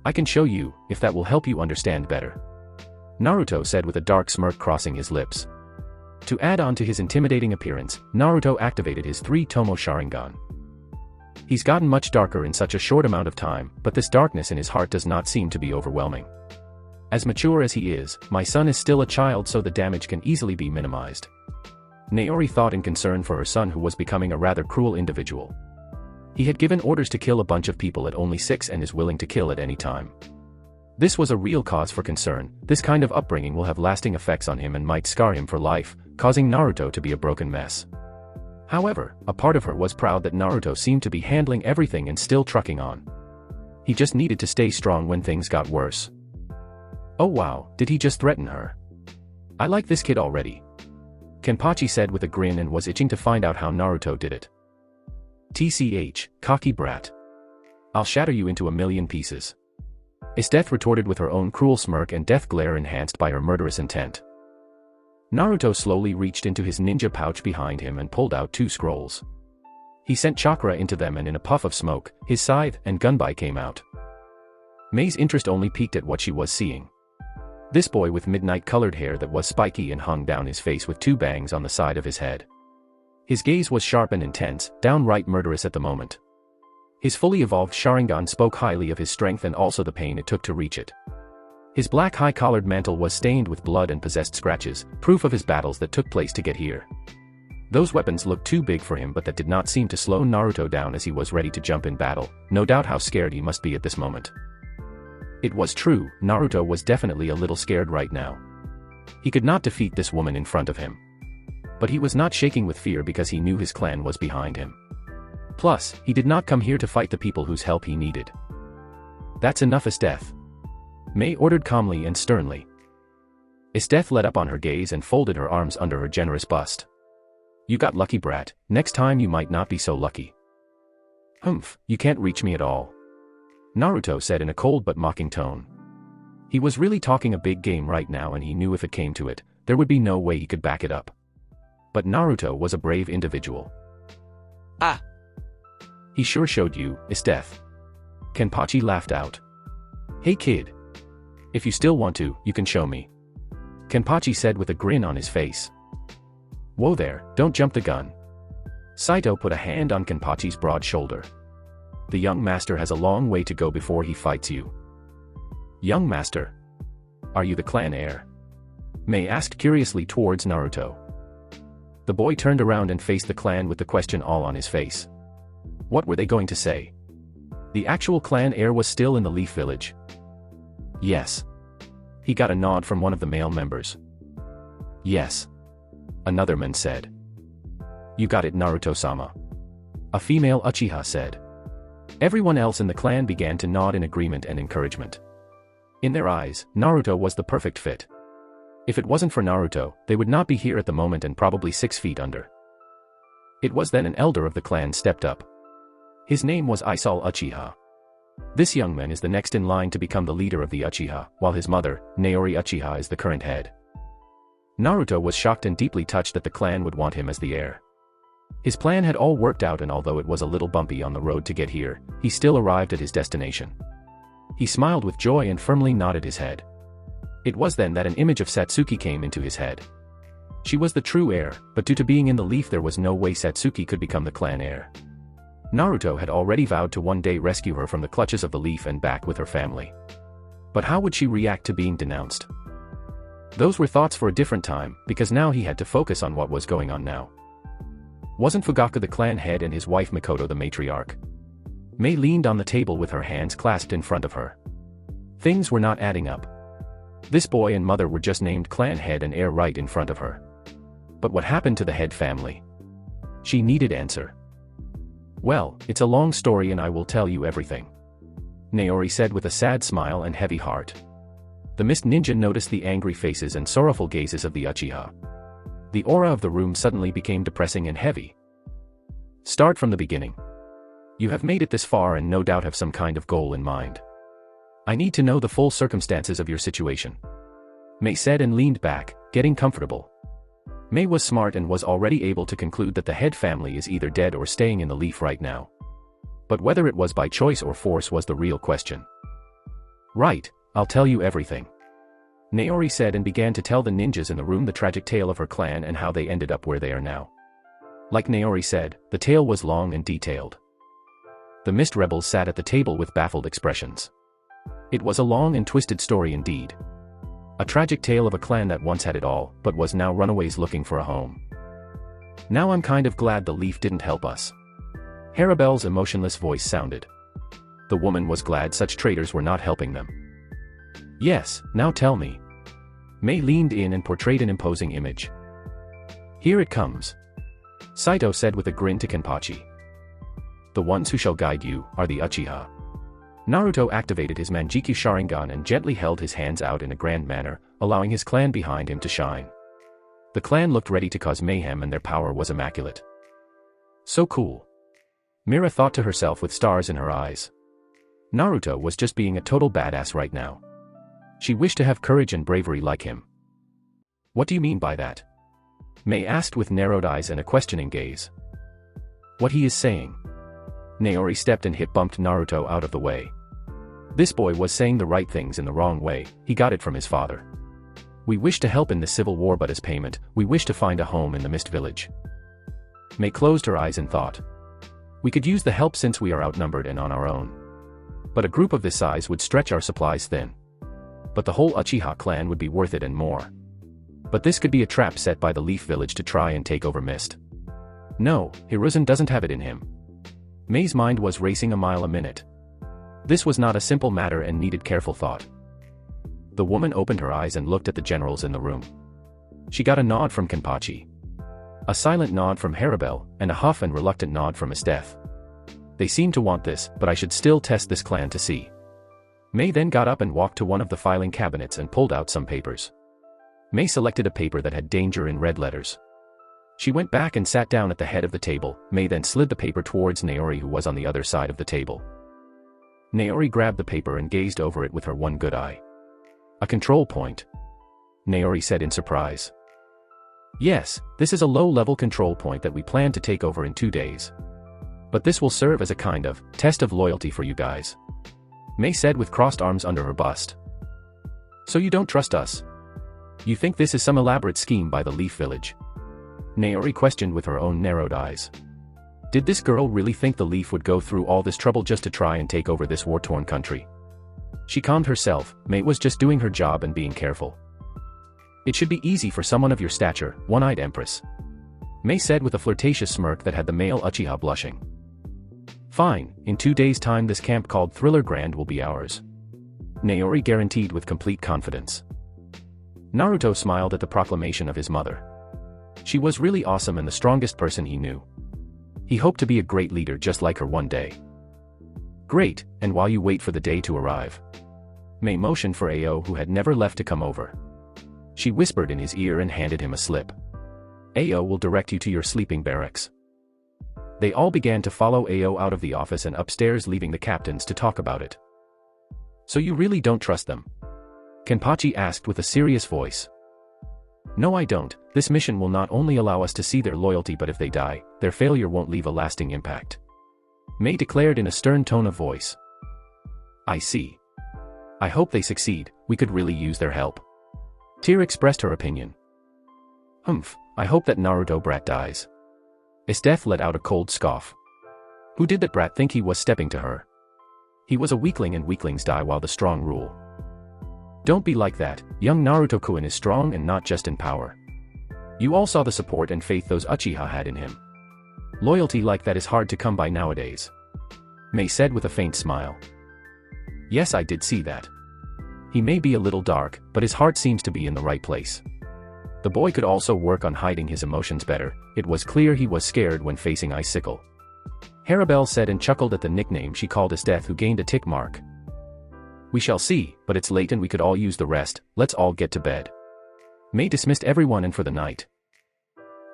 I can show you, if that will help you understand better. Naruto said with a dark smirk crossing his lips. To add on to his intimidating appearance, Naruto activated his 3 Tomo Sharingan. He's gotten much darker in such a short amount of time, but this darkness in his heart does not seem to be overwhelming. As mature as he is, my son is still a child, so the damage can easily be minimized. Naori thought in concern for her son, who was becoming a rather cruel individual. He had given orders to kill a bunch of people at only 6 and is willing to kill at any time. This was a real cause for concern. This kind of upbringing will have lasting effects on him and might scar him for life, causing Naruto to be a broken mess. However, a part of her was proud that Naruto seemed to be handling everything and still trucking on. He just needed to stay strong when things got worse. Oh wow, did he just threaten her? I like this kid already, Kenpachi said with a grin and was itching to find out how Naruto did it. TCH, cocky brat. I'll shatter you into a million pieces. Esdeath retorted with her own cruel smirk and death glare enhanced by her murderous intent. Naruto slowly reached into his ninja pouch behind him and pulled out 2 scrolls. He sent chakra into them and in a puff of smoke, his scythe and gunbai came out. Mei's interest only peaked at what she was seeing. This boy with midnight-colored hair that was spiky and hung down his face with 2 bangs on the side of his head. His gaze was sharp and intense, downright murderous at the moment. His fully evolved Sharingan spoke highly of his strength and also the pain it took to reach it. His black high-collared mantle was stained with blood and possessed scratches, proof of his battles that took place to get here. Those weapons looked too big for him, but that did not seem to slow Naruto down as he was ready to jump in battle. No doubt how scared he must be at this moment. It was true, Naruto was definitely a little scared right now. He could not defeat this woman in front of him. But he was not shaking with fear because he knew his clan was behind him. Plus, he did not come here to fight the people whose help he needed. That's enough, Esdeath. Mei ordered calmly and sternly. Esdeath let up on her gaze and folded her arms under her generous bust. You got lucky, brat, next time you might not be so lucky. Humph, you can't reach me at all, Naruto said in a cold but mocking tone. He was really talking a big game right now and he knew if it came to it, there would be no way he could back it up. But Naruto was a brave individual. Ah! He sure showed you, Esdeath. Kenpachi laughed out. Hey kid. If you still want to, you can show me, Kenpachi said with a grin on his face. Whoa there, don't jump the gun. Saito put a hand on Kenpachi's broad shoulder. The young master has a long way to go before he fights you. Young master? Are you the clan heir? Mei asked curiously towards Naruto. The boy turned around and faced the clan with the question all on his face. What were they going to say? The actual clan heir was still in the Leaf Village. Yes. He got a nod from one of the male members. Yes. Another man said. You got it, Naruto-sama. A female Uchiha said. Everyone else in the clan began to nod in agreement and encouragement. In their eyes, Naruto was the perfect fit. If it wasn't for Naruto, they would not be here at the moment and probably 6 feet under. It was then an elder of the clan stepped up. His name was Isol Uchiha. This young man is the next in line to become the leader of the Uchiha, while his mother, Naori Uchiha, is the current head. Naruto was shocked and deeply touched that the clan would want him as the heir. His plan had all worked out, and although it was a little bumpy on the road to get here, he still arrived at his destination. He smiled with joy and firmly nodded his head. It was then that an image of Satsuki came into his head. She was the true heir, but due to being in the leaf there was no way Satsuki could become the clan heir. Naruto had already vowed to one day rescue her from the clutches of the leaf and back with her family. But how would she react to being denounced? Those were thoughts for a different time, because now he had to focus on what was going on now. Wasn't Fugaku the clan head and his wife Mikoto the matriarch? Mei leaned on the table with her hands clasped in front of her. Things were not adding up. This boy and mother were just named clan head and heir right in front of her. But what happened to the head family? She needed answer. Well, it's a long story and I will tell you everything, Naori said with a sad smile and heavy heart. The mist ninja noticed the angry faces and sorrowful gazes of the Uchiha. The aura of the room suddenly became depressing and heavy. Start from the beginning. You have made it this far and no doubt have some kind of goal in mind. I need to know the full circumstances of your situation, Mei said and leaned back, getting comfortable. Mei was smart and was already able to conclude that the head family is either dead or staying in the leaf right now. But whether it was by choice or force was the real question. Right, I'll tell you everything, Naori said and began to tell the ninjas in the room the tragic tale of her clan and how they ended up where they are now. Like Naori said, the tale was long and detailed. The mist rebels sat at the table with baffled expressions. It was a long and twisted story indeed. A tragic tale of a clan that once had it all, but was now runaways looking for a home. Now I'm kind of glad the leaf didn't help us, Harabelle's emotionless voice sounded. The woman was glad such traitors were not helping them. Yes, now tell me. Mei leaned in and portrayed an imposing image. Here it comes. Saito said with a grin to Kenpachi. The ones who shall guide you are the Uchiha. Naruto activated his Manjiki Sharingan and gently held his hands out in a grand manner, allowing his clan behind him to shine. The clan looked ready to cause mayhem and their power was immaculate. So cool. Mira thought to herself with stars in her eyes. Naruto was just being a total badass right now. She wished to have courage and bravery like him. What do you mean by that? Mei asked with narrowed eyes and a questioning gaze. What he is saying. Naori stepped and hip-bumped Naruto out of the way. This boy was saying the right things in the wrong way, he got it from his father. We wish to help in the civil war, but as payment, we wish to find a home in the Mist Village. Mei closed her eyes and thought. We could use the help since we are outnumbered and on our own. But a group of this size would stretch our supplies thin. But the whole Uchiha clan would be worth it and more. But this could be a trap set by the Leaf Village to try and take over Mist. No, Hiruzen doesn't have it in him. Mei's mind was racing a mile a minute. This was not a simple matter and needed careful thought. The woman opened her eyes and looked at the generals in the room. She got a nod from Kenpachi, a silent nod from Haribel, and a huff and reluctant nod from Esteth. They seem to want this, but I should still test this clan to see. Mei then got up and walked to one of the filing cabinets and pulled out some papers. Mei selected a paper that had danger in red letters. She went back and sat down at the head of the table. Mei then slid the paper towards Naori, who was on the other side of the table. Naori grabbed the paper and gazed over it with her one good eye. A control point. Naori said in surprise. Yes, this is a low-level control point that we plan to take over in 2 days. But this will serve as a kind of test of loyalty for you guys. Mei said with crossed arms under her bust. So you don't trust us? You think this is some elaborate scheme by the Leaf Village? Naori questioned with her own narrowed eyes. Did this girl really think the Leaf would go through all this trouble just to try and take over this war-torn country? She calmed herself. Mei was just doing her job and being careful. It should be easy for someone of your stature, one-eyed empress. Mei said with a flirtatious smirk that had the male Uchiha blushing. Fine, in 2 days' time this camp called Thriller Grand will be ours. Naori guaranteed with complete confidence. Naruto smiled at the proclamation of his mother. She was really awesome and the strongest person he knew. He hoped to be a great leader just like her one day. Great, and while you wait for the day to arrive. Mei motioned for Ao, who had never left, to come over. She whispered in his ear and handed him a slip. Ao will direct you to your sleeping barracks. They all began to follow Ao out of the office and upstairs, leaving the captains to talk about it. So you really don't trust them? Kenpachi asked with a serious voice. No, I don't. This mission will not only allow us to see their loyalty, but if they die, their failure won't leave a lasting impact. Mei declared in a stern tone of voice. I see. I hope they succeed, we could really use their help. Tear expressed her opinion. I hope that Naruto brat dies. Esteth let out a cold scoff. Who did that brat think he was stepping to her? He was a weakling and weaklings die while the strong rule. Don't be like that, young Naruto-kun is strong and not just in power. You all saw the support and faith those Uchiha had in him. Loyalty like that is hard to come by nowadays. Mei said with a faint smile. Yes, I did see that. He may be a little dark, but his heart seems to be in the right place. The boy could also work on hiding his emotions better. It was clear he was scared when facing Icicle. Haribel said and chuckled at the nickname she called Esteth, who gained a tick mark. We shall see, but it's late and we could all use the rest. Let's all get to bed. Mei dismissed everyone and for the night.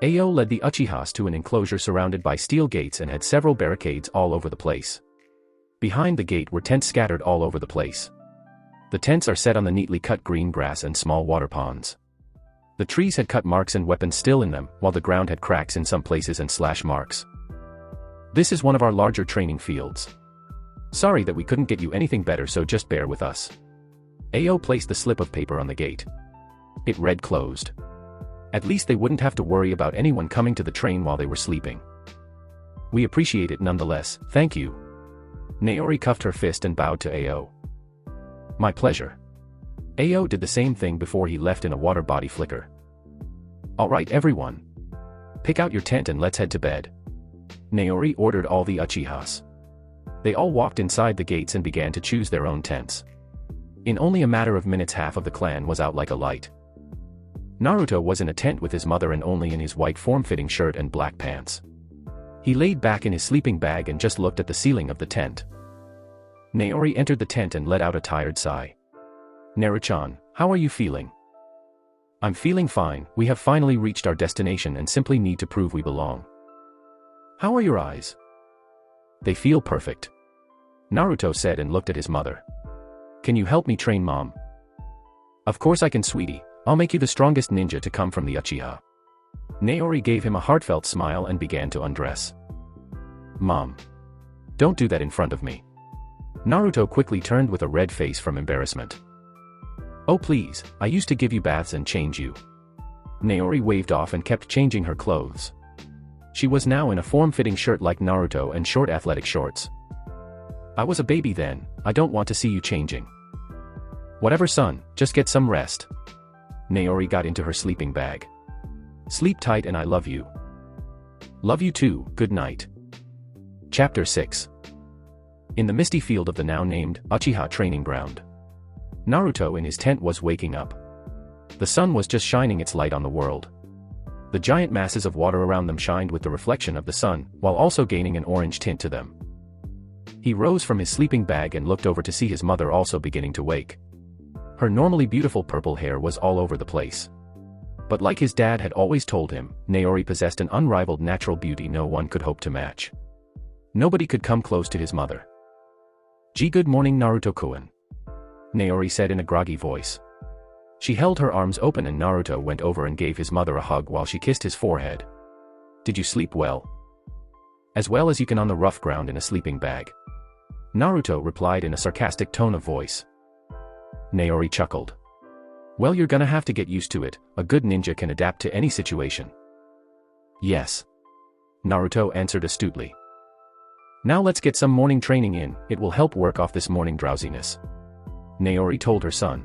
Ao led the Uchihas to an enclosure surrounded by steel gates and had several barricades all over the place. Behind the gate were tents scattered all over the place. The tents are set on the neatly cut green grass and small water ponds. The trees had cut marks and weapons still in them, while the ground had cracks in some places and slash marks. This is one of our larger training fields. Sorry that we couldn't get you anything better, so just bear with us. Ao placed the slip of paper on the gate. It read closed. At least they wouldn't have to worry about anyone coming to the train while they were sleeping. We appreciate it nonetheless, thank you. Naori cuffed her fist and bowed to Ao. My pleasure. Ao did the same thing before he left in a water body flicker. Alright everyone. Pick out your tent and let's head to bed. Naori ordered all the Uchihas. They all walked inside the gates and began to choose their own tents. In only a matter of minutes half of the clan was out like a light. Naruto was in a tent with his mother and only in his white form-fitting shirt and black pants. He laid back in his sleeping bag and just looked at the ceiling of the tent. Naori entered the tent and let out a tired sigh. "Naru-chan, how are you feeling?" "I'm feeling fine, we have finally reached our destination and simply need to prove we belong." "How are your eyes?" "They feel perfect," Naruto said and looked at his mother. "Can you help me train mom?" "Of course I can, sweetie, I'll make you the strongest ninja to come from the Uchiha." Naori gave him a heartfelt smile and began to undress. "Mom. Don't do that in front of me." Naruto quickly turned with a red face from embarrassment. "Oh please, I used to give you baths and change you." Naori waved off and kept changing her clothes. She was now in a form-fitting shirt like Naruto and short athletic shorts. "I was a baby then, I don't want to see you changing." "Whatever son, just get some rest." Naori got into her sleeping bag. "Sleep tight and I love you." "Love you too, good night." Chapter 6. In the misty field of the now named Uchiha training ground, Naruto in his tent was waking up. The sun was just shining its light on the world. The giant masses of water around them shined with the reflection of the sun, while also gaining an orange tint to them. He rose from his sleeping bag and looked over to see his mother also beginning to wake. Her normally beautiful purple hair was all over the place. But like his dad had always told him, Naori possessed an unrivaled natural beauty no one could hope to match. Nobody could come close to his mother. "Good morning, Naruto-kun," Naori said in a groggy voice. She held her arms open and Naruto went over and gave his mother a hug while she kissed his forehead. "Did you sleep well?" "As well as you can on the rough ground in a sleeping bag," Naruto replied in a sarcastic tone of voice. Naori chuckled. "Well, you're gonna have to get used to it, a good ninja can adapt to any situation." "Yes," Naruto answered astutely. "Now let's get some morning training in, it will help work off this morning drowsiness," Naori told her son.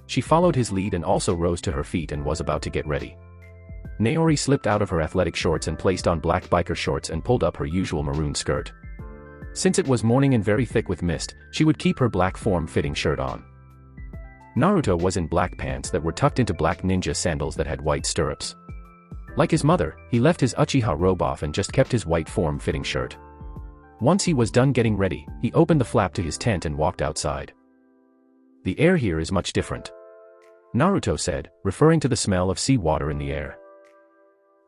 She followed his lead and also rose to her feet and was about to get ready. Naori slipped out of her athletic shorts and placed on black biker shorts and pulled up her usual maroon skirt. Since it was morning and very thick with mist, she would keep her black form-fitting shirt on. Naruto was in black pants that were tucked into black ninja sandals that had white stirrups. Like his mother, he left his Uchiha robe off and just kept his white form-fitting shirt. Once he was done getting ready, he opened the flap to his tent and walked outside. "The air here is much different," Naruto said, referring to the smell of sea water in the air.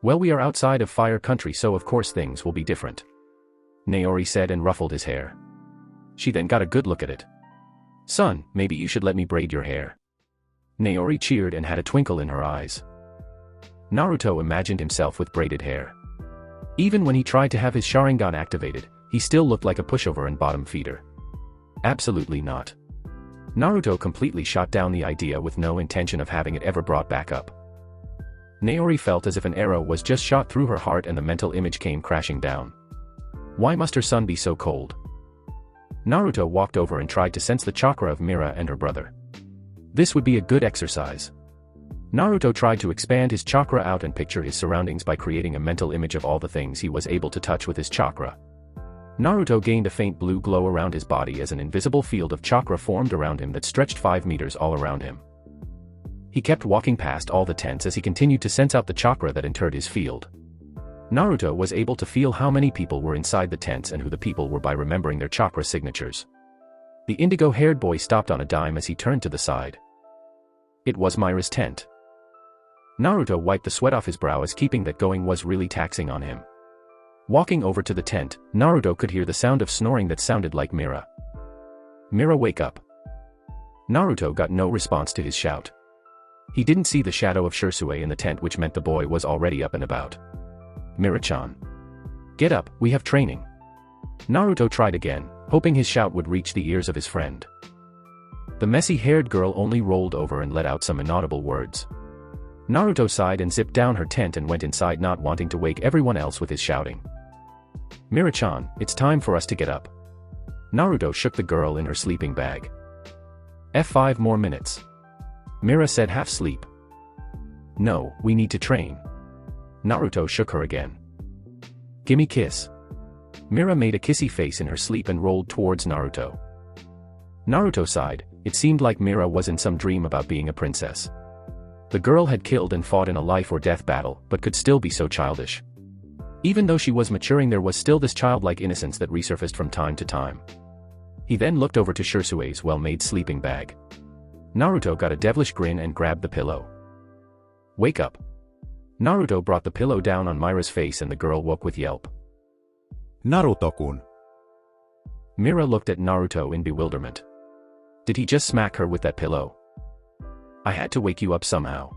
"Well, we are outside of fire country, so of course things will be different," Naori said and ruffled his hair. She then got a good look at it. "Son, maybe you should let me braid your hair." Naori cheered and had a twinkle in her eyes. Naruto imagined himself with braided hair. Even when he tried to have his Sharingan activated, he still looked like a pushover and bottom feeder. Absolutely not. Naruto completely shot down the idea with no intention of having it ever brought back up. Naori felt as if an arrow was just shot through her heart and the mental image came crashing down. Why must her son be so cold? Naruto walked over and tried to sense the chakra of Mira and her brother. This would be a good exercise. Naruto tried to expand his chakra out and picture his surroundings by creating a mental image of all the things he was able to touch with his chakra. Naruto gained a faint blue glow around his body as an invisible field of chakra formed around him that stretched 5 meters all around him. He kept walking past all the tents as he continued to sense out the chakra that entered his field. Naruto was able to feel how many people were inside the tents and who the people were by remembering their chakra signatures. The indigo-haired boy stopped on a dime as he turned to the side. It was Mira's tent. Naruto wiped the sweat off his brow as keeping that going was really taxing on him. Walking over to the tent, Naruto could hear the sound of snoring that sounded like Mira. "Mira, wake up." Naruto got no response to his shout. He didn't see the shadow of Shisui in the tent, which meant the boy was already up and about. "Mira-chan. Get up, we have training." Naruto tried again, hoping his shout would reach the ears of his friend. The messy-haired girl only rolled over and let out some inaudible words. Naruto sighed and zipped down her tent and went inside, not wanting to wake everyone else with his shouting. "Mira-chan, it's time for us to get up." Naruto shook the girl in her sleeping bag. "5 more minutes." Mira said, half sleep. "No, we need to train." Naruto shook her again. "Gimme kiss." Mira made a kissy face in her sleep and rolled towards Naruto. Naruto sighed, it seemed like Mira was in some dream about being a princess. The girl had killed and fought in a life-or-death battle, but could still be so childish. Even though she was maturing, there was still this childlike innocence that resurfaced from time to time. He then looked over to Shirsue's well-made sleeping bag. Naruto got a devilish grin and grabbed the pillow. "Wake up." Naruto brought the pillow down on Mira's face and the girl woke with yelp. Naruto-kun. Mira looked at Naruto in bewilderment. Did he just smack her with that pillow? "I had to wake you up somehow,"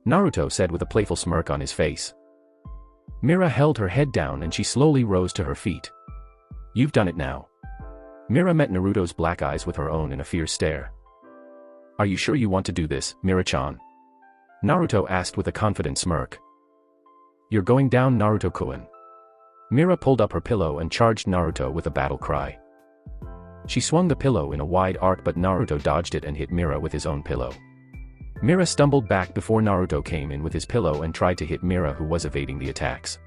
Naruto said with a playful smirk on his face. Mira held her head down and she slowly rose to her feet. "You've done it now." Mira met Naruto's black eyes with her own in a fierce stare. "Are you sure you want to do this, Mira-chan?" Naruto asked with a confident smirk. "You're going down, Naruto-kun." Mira pulled up her pillow and charged Naruto with a battle cry. She swung the pillow in a wide arc, but Naruto dodged it and hit Mira with his own pillow. Mira stumbled back before Naruto came in with his pillow and tried to hit Mira, who was evading the attacks.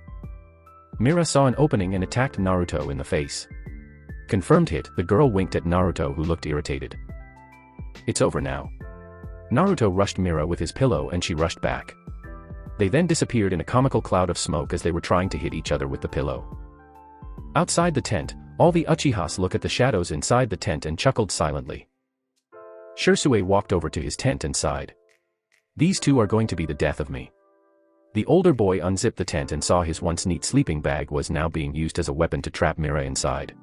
Mira saw an opening and attacked Naruto in the face. Confirmed hit, the girl winked at Naruto, who looked irritated. "It's over now." Naruto rushed Mira with his pillow and she rushed back. They then disappeared in a comical cloud of smoke as they were trying to hit each other with the pillow. Outside the tent, all the Uchihas looked at the shadows inside the tent and chuckled silently. Shirsue walked over to his tent and sighed. "These two are going to be the death of me." The older boy unzipped the tent and saw his once neat sleeping bag was now being used as a weapon to trap Mira inside.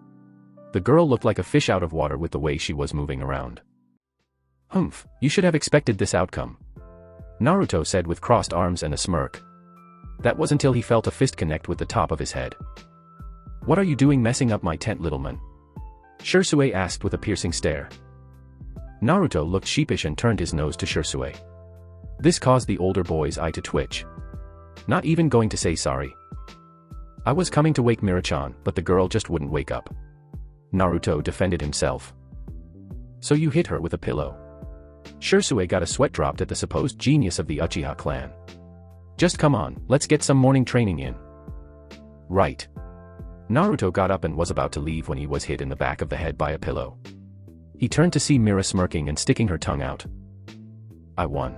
The girl looked like a fish out of water with the way she was moving around. "Humph, you should have expected this outcome," Naruto said with crossed arms and a smirk. That was until he felt a fist connect with the top of his head. "What are you doing messing up my tent, little man?" Shirsue asked with a piercing stare. Naruto looked sheepish and turned his nose to Shirsue. This caused the older boy's eye to twitch. "Not even going to say sorry?" "I was coming to wake Mira-chan, but the girl just wouldn't wake up." Naruto defended himself. "So you hit her with a pillow?" Shirsue got a sweat dropped at the supposed genius of the Uchiha clan. "Just come on, let's get some morning training in." "Right." Naruto got up and was about to leave when he was hit in the back of the head by a pillow. He turned to see Mira smirking and sticking her tongue out. "I won.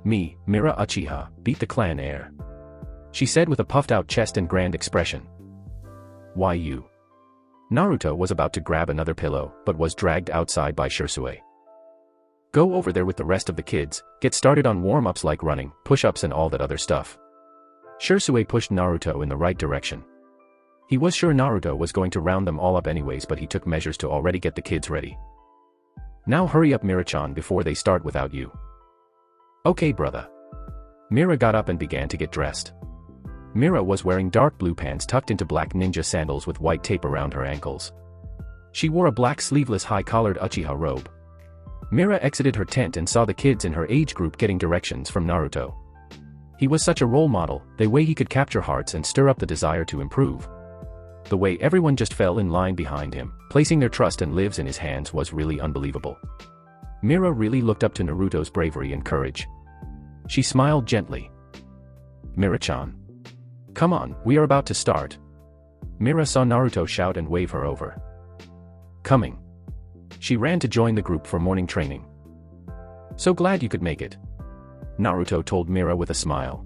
Me, Mira Uchiha, beat the clan heir," she said with a puffed-out chest and grand expression. "Why you?" Naruto was about to grab another pillow, but was dragged outside by Shirsue. "Go over there with the rest of the kids, get started on warm-ups like running, push-ups and all that other stuff." Shirsue pushed Naruto in the right direction. He was sure Naruto was going to round them all up anyways, but he took measures to already get the kids ready. "Now hurry up, Mira-chan, before they start without you." "Okay, brother." Mira got up and began to get dressed. Mira was wearing dark blue pants tucked into black ninja sandals with white tape around her ankles. She wore a black sleeveless high-collared Uchiha robe. Mira exited her tent and saw the kids in her age group getting directions from Naruto. He was such a role model, the way he could capture hearts and stir up the desire to improve. The way everyone just fell in line behind him, placing their trust and lives in his hands, was really unbelievable. Mira really looked up to Naruto's bravery and courage. She smiled gently. "Mira-chan. Come on, we are about to start." Mira saw Naruto shout and wave her over. "Coming." She ran to join the group for morning training. "So glad you could make it," Naruto told Mira with a smile.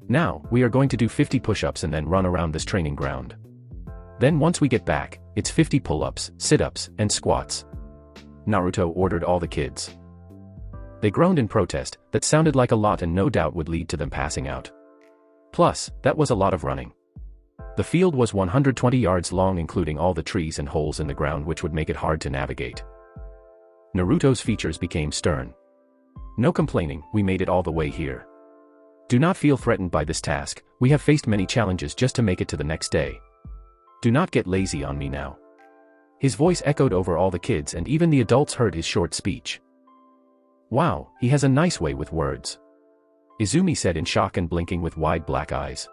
"Now, we are going to do 50 push-ups and then run around this training ground. Then once we get back, it's 50 pull-ups, sit-ups, and squats." Naruto ordered all the kids. They groaned in protest. That sounded like a lot and no doubt would lead to them passing out. Plus, that was a lot of running. The field was 120 yards long, including all the trees and holes in the ground, which would make it hard to navigate. Naruto's features became stern. "No complaining, we made it all the way here. Do not feel threatened by this task, we have faced many challenges just to make it to the next day. Do not get lazy on me now." His voice echoed over all the kids and even the adults heard his short speech. "Wow, he has a nice way with words," Izumi said in shock and blinking with wide black eyes.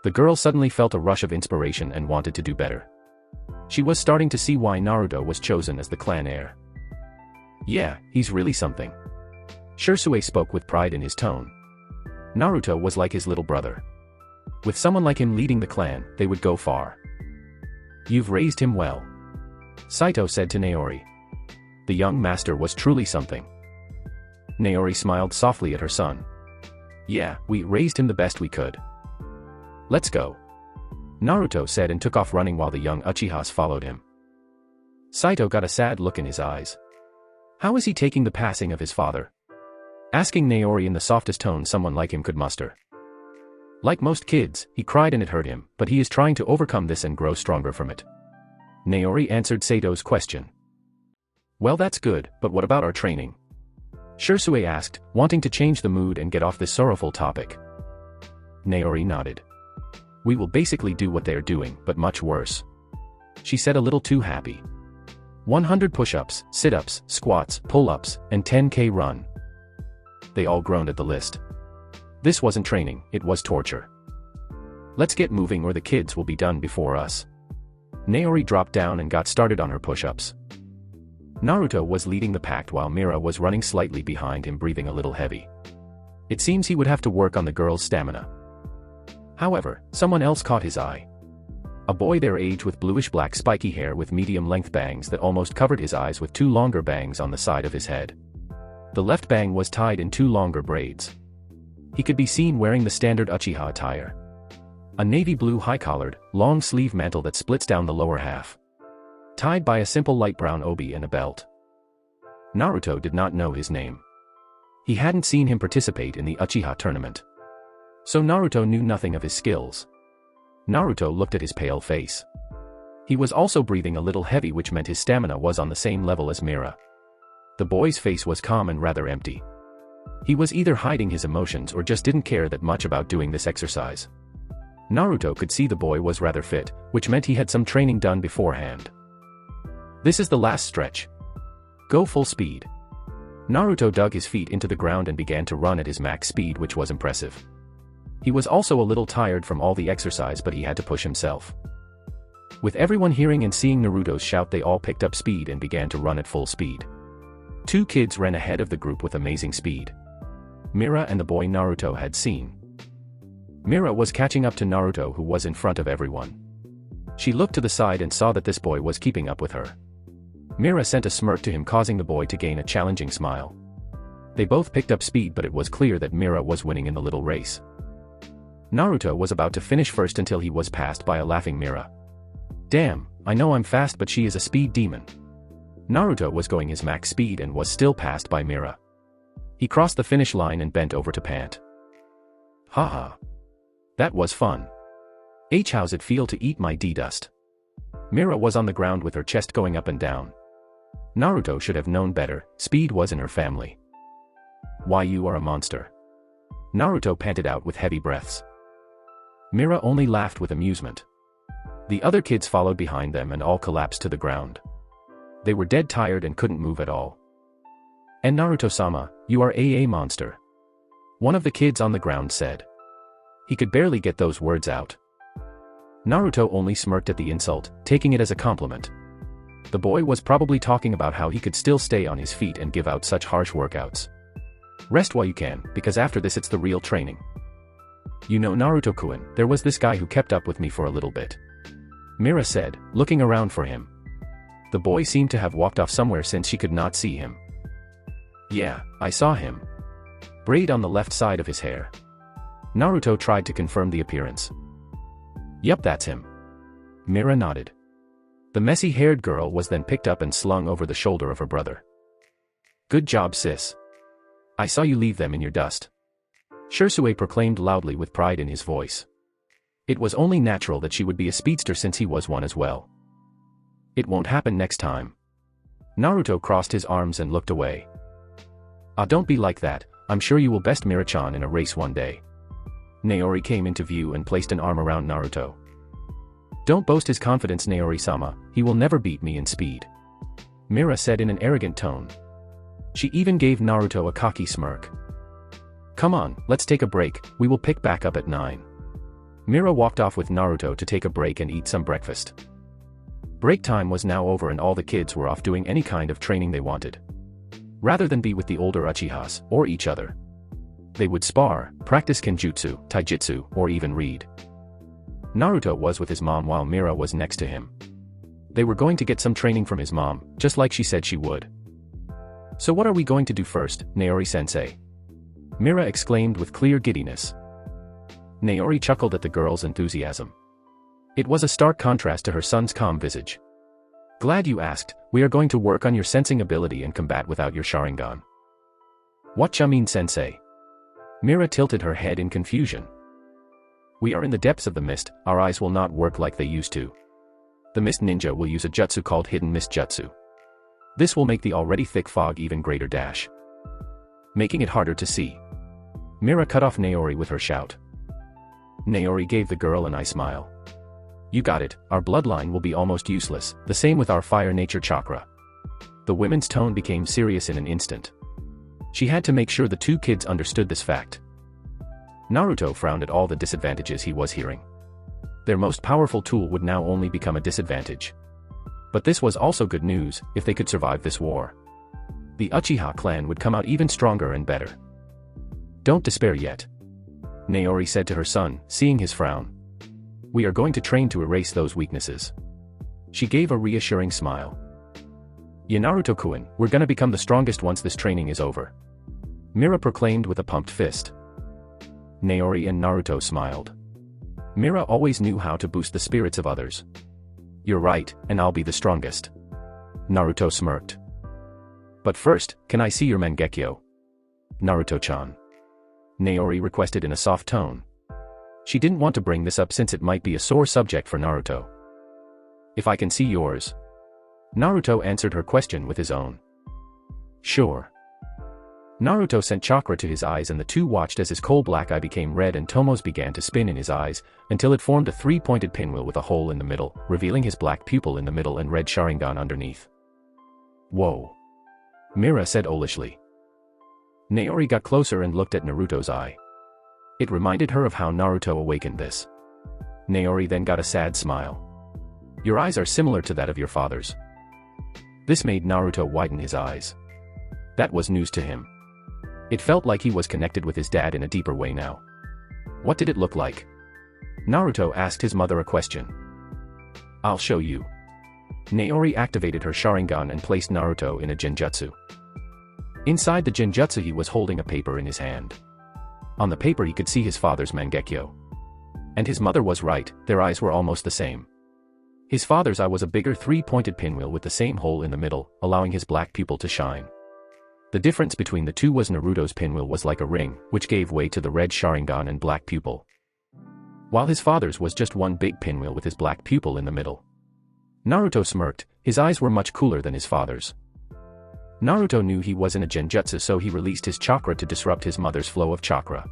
The girl suddenly felt a rush of inspiration and wanted to do better. She was starting to see why Naruto was chosen as the clan heir. "Yeah, he's really something." Shirsue spoke with pride in his tone. Naruto was like his little brother. With someone like him leading the clan, they would go far. "You've raised him well," Saito said to Naori. The young master was truly something. Naori smiled softly at her son. Yeah, we raised him the best we could. Let's go. Naruto said and took off running while the young Uchihas followed him. Saito got a sad look in his eyes. How is he taking the passing of his father? Asking Naori in the softest tone someone like him could muster. Like most kids, he cried and it hurt him, but he is trying to overcome this and grow stronger from it. Naori answered Saito's question. Well, that's good, but what about our training? Shursue asked, wanting to change the mood and get off this sorrowful topic. Naori nodded. We will basically do what they are doing, but much worse. She said a little too happy. 100 push-ups, sit-ups, squats, pull-ups, and 10K run. They all groaned at the list. This wasn't training, it was torture. Let's get moving or the kids will be done before us. Naori dropped down and got started on her push-ups. Naruto was leading the pack while Mira was running slightly behind him, breathing a little heavy. It seems he would have to work on the girl's stamina. However, someone else caught his eye. A boy their age with bluish-black spiky hair with medium-length bangs that almost covered his eyes with 2 longer bangs on the side of his head. The left bang was tied in 2 longer braids. He could be seen wearing the standard Uchiha attire. A navy blue high-collared, long-sleeve mantle that splits down the lower half. Tied by a simple light brown obi and a belt. Naruto did not know his name. He hadn't seen him participate in the Uchiha tournament. So Naruto knew nothing of his skills. Naruto looked at his pale face. He was also breathing a little heavy, which meant his stamina was on the same level as Mira. The boy's face was calm and rather empty. He was either hiding his emotions or just didn't care that much about doing this exercise. Naruto could see the boy was rather fit, which meant he had some training done beforehand. This is the last stretch. Go full speed. Naruto dug his feet into the ground and began to run at his max speed, which was impressive. He was also a little tired from all the exercise, but he had to push himself. With everyone hearing and seeing Naruto's shout, they all picked up speed and began to run at full speed. 2 kids ran ahead of the group with amazing speed. Mira and the boy Naruto had seen. Mira was catching up to Naruto, who was in front of everyone. She looked to the side and saw that this boy was keeping up with her. Mira sent a smirk to him, causing the boy to gain a challenging smile. They both picked up speed, but it was clear that Mira was winning in the little race. Naruto was about to finish first until he was passed by a laughing Mira. Damn, I know I'm fast, but she is a speed demon. Naruto was going his max speed and was still passed by Mira. He crossed the finish line and bent over to pant. Haha. That was fun. How's it feel to eat my D-dust? Mira was on the ground with her chest going up and down. Naruto should have known better, speed was in her family. Why, you are a monster. Naruto panted out with heavy breaths. Mira only laughed with amusement. The other kids followed behind them and all collapsed to the ground. They were dead tired and couldn't move at all. And Naruto-sama, you are a monster. One of the kids on the ground said. He could barely get those words out. Naruto only smirked at the insult, taking it as a compliment. The boy was probably talking about how he could still stay on his feet and give out such harsh workouts. Rest while you can, because after this it's the real training. You know, Naruto-kun, there was this guy who kept up with me for a little bit. Mira said, looking around for him. The boy seemed to have walked off somewhere since she could not see him. Yeah, I saw him. Braid on the left side of his hair. Naruto tried to confirm the appearance. Yup, that's him. Mira nodded. The messy-haired girl was then picked up and slung over the shoulder of her brother. Good job, sis. I saw you leave them in your dust. Shursue proclaimed loudly with pride in his voice. It was only natural that she would be a speedster since he was one as well. It won't happen next time. Naruto crossed his arms and looked away. Ah, don't be like that, I'm sure you will best Mira-chan in a race one day. Naori came into view and placed an arm around Naruto. Don't boast his confidence, Naori-sama, he will never beat me in speed. Mira said in an arrogant tone. She even gave Naruto a cocky smirk. Come on, let's take a break, we will pick back up at 9. Mira walked off with Naruto to take a break and eat some breakfast. Break time was now over and all the kids were off doing any kind of training they wanted. Rather than be with the older Uchihas, or each other. They would spar, practice kenjutsu, taijutsu, or even read. Naruto was with his mom while Mira was next to him. They were going to get some training from his mom, just like she said she would. So what are we going to do first, Naori-sensei? Mira exclaimed with clear giddiness. Naori chuckled at the girl's enthusiasm. It was a stark contrast to her son's calm visage. Glad you asked, we are going to work on your sensing ability and combat without your Sharingan. What you mean, sensei? Mira tilted her head in confusion. We are in the depths of the mist, our eyes will not work like they used to. The mist ninja will use a jutsu called hidden mist jutsu. This will make the already thick fog even greater dash, making it harder to see. Mira cut off Naori with her shout. Naori gave the girl an eye smile. You got it, our bloodline will be almost useless, the same with our fire nature chakra. The woman's tone became serious in an instant. She had to make sure the two kids understood this fact. Naruto frowned at all the disadvantages he was hearing. Their most powerful tool would now only become a disadvantage. But this was also good news, if they could survive this war. The Uchiha clan would come out even stronger and better. Don't despair yet, Naori said to her son, seeing his frown. We are going to train to erase those weaknesses. She gave a reassuring smile. Ya Naruto-kun, we're gonna become the strongest once this training is over, Mira proclaimed with a pumped fist. Naori and Naruto smiled. Mira always knew how to boost the spirits of others. You're right, and I'll be the strongest. Naruto smirked. But first, can I see your Mangekyo? Naruto-chan. Naori requested in a soft tone. She didn't want to bring this up since it might be a sore subject for Naruto. If I can see yours. Naruto answered her question with his own. Sure. Naruto sent chakra to his eyes and the two watched as his coal-black eye became red and Tomo's began to spin in his eyes, until it formed a three-pointed pinwheel with a hole in the middle, revealing his black pupil in the middle and red Sharingan underneath. Whoa. Mira said owlishly. Naori got closer and looked at Naruto's eye. It reminded her of how Naruto awakened this. Naori then got a sad smile. Your eyes are similar to that of your father's. This made Naruto widen his eyes. That was news to him. It felt like he was connected with his dad in a deeper way now. What did it look like? Naruto asked his mother a question. I'll show you. Naori activated her Sharingan and placed Naruto in a genjutsu. Inside the genjutsu he was holding a paper in his hand. On the paper he could see his father's Mangekyo. And his mother was right, their eyes were almost the same. His father's eye was a bigger three-pointed pinwheel with the same hole in the middle, allowing his black pupil to shine. The difference between the two was Naruto's pinwheel was like a ring, which gave way to the red Sharingan and black pupil, while his father's was just one big pinwheel with his black pupil in the middle. Naruto smirked, his eyes were much cooler than his father's. Naruto knew he was in a genjutsu, so he released his chakra to disrupt his mother's flow of chakra.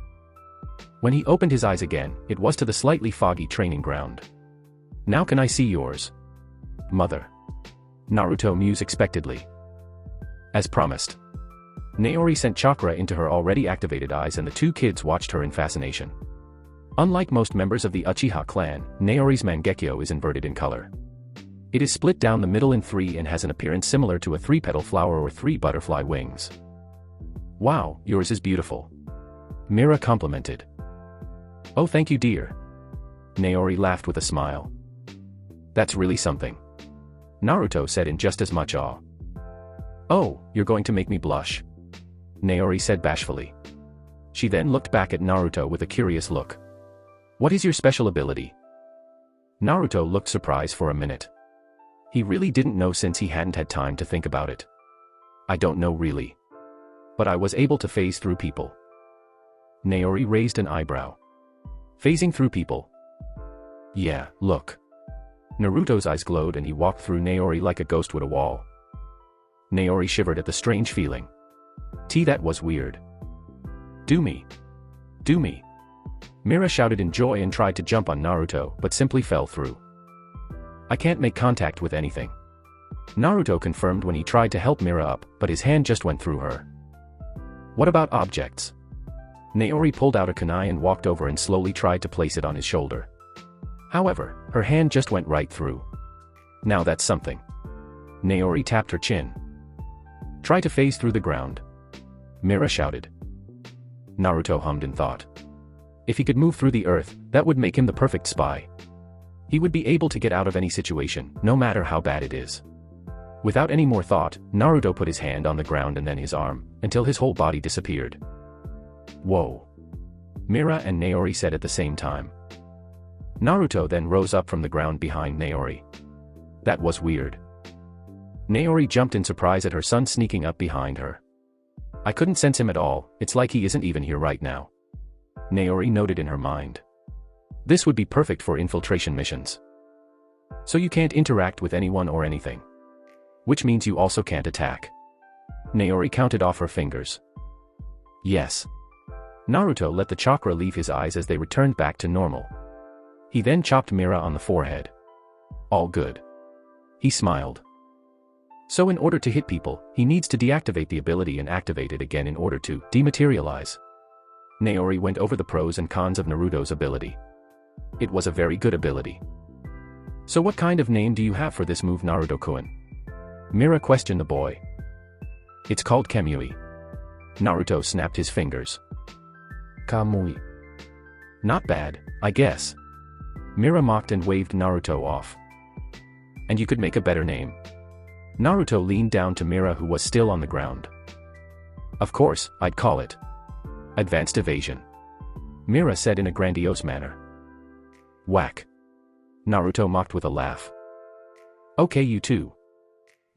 When he opened his eyes again, it was to the slightly foggy training ground. Now can I see yours? Mother. Naruto mused expectantly. As promised. Naori sent chakra into her already activated eyes and the two kids watched her in fascination. Unlike most members of the Uchiha clan, Naori's Mangekyo is inverted in color. It is split down the middle in three and has an appearance similar to a three-petal flower or three butterfly wings. Wow, yours is beautiful. Mira complimented. Oh, thank you, dear. Naori laughed with a smile. That's really something. Naruto said in just as much awe. Oh, you're going to make me blush. Naori said bashfully. She then looked back at Naruto with a curious look. What is your special ability? Naruto looked surprised for a minute. He really didn't know since he hadn't had time to think about it. I don't know really. But I was able to phase through people. Naori raised an eyebrow. Phasing through people? Yeah, look. Naruto's eyes glowed and he walked through Naori like a ghost would a wall. Naori shivered at the strange feeling. That was weird. Do me. Do me. Mira shouted in joy and tried to jump on Naruto, but simply fell through. I can't make contact with anything. Naruto confirmed when he tried to help Mira up, but his hand just went through her. What about objects? Naori pulled out a kunai and walked over and slowly tried to place it on his shoulder. However, her hand just went right through. Now that's something. Naori tapped her chin. Try to phase through the ground. Mira shouted. Naruto hummed in thought. If he could move through the earth, that would make him the perfect spy. He would be able to get out of any situation, no matter how bad it is. Without any more thought, Naruto put his hand on the ground and then his arm, until his whole body disappeared. Whoa! Mira and Naori said at the same time. Naruto then rose up from the ground behind Naori. That was weird. Naori jumped in surprise at her son sneaking up behind her. I couldn't sense him at all, it's like he isn't even here right now. Naori noted in her mind. This would be perfect for infiltration missions. So you can't interact with anyone or anything. Which means you also can't attack. Naori counted off her fingers. Yes. Naruto let the chakra leave his eyes as they returned back to normal. He then chopped Mira on the forehead. All good. He smiled. So in order to hit people, he needs to deactivate the ability and activate it again in order to dematerialize. Naori went over the pros and cons of Naruto's ability. It was a very good ability. So what kind of name do you have for this move, Naruto-kun? Mira questioned the boy. It's called Kamui. Naruto snapped his fingers. Kamui. Not bad, I guess. Mira mocked and waved Naruto off. And you could make a better name. Naruto leaned down to Mira, who was still on the ground. Of course, I'd call it Advanced Evasion. Mira said in a grandiose manner. Whack. Naruto mocked with a laugh. Okay, you too.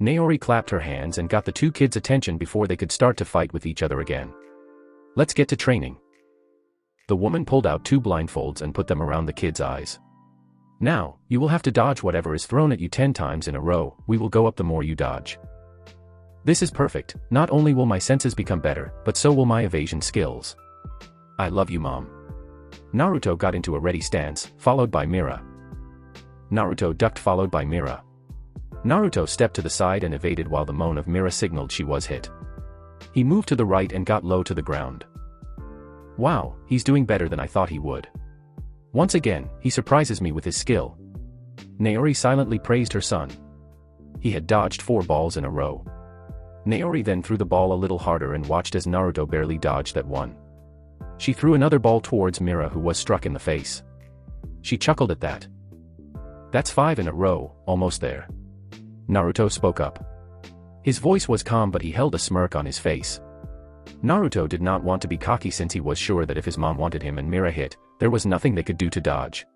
Naori clapped her hands and got the two kids' attention before they could start to fight with each other again. Let's get to training. The woman pulled out two blindfolds and put them around the kids' eyes. Now, you will have to dodge whatever is thrown at you 10 times in a row, we will go up the more you dodge. This is perfect, not only will my senses become better, but so will my evasion skills. I love you, Mom. Naruto got into a ready stance, followed by Mira. Naruto ducked, followed by Mira. Naruto stepped to the side and evaded while the moan of Mira signaled she was hit. He moved to the right and got low to the ground. Wow, he's doing better than I thought he would. Once again, he surprises me with his skill. Naori silently praised her son. He had dodged 4 balls in a row. Naori then threw the ball a little harder and watched as Naruto barely dodged that one. She threw another ball towards Mira, who was struck in the face. She chuckled at that. That's 5 in a row, almost there. Naruto spoke up. His voice was calm, but he held a smirk on his face. Naruto did not want to be cocky since he was sure that if his mom wanted him and Mira hit, there was nothing they could do to dodge.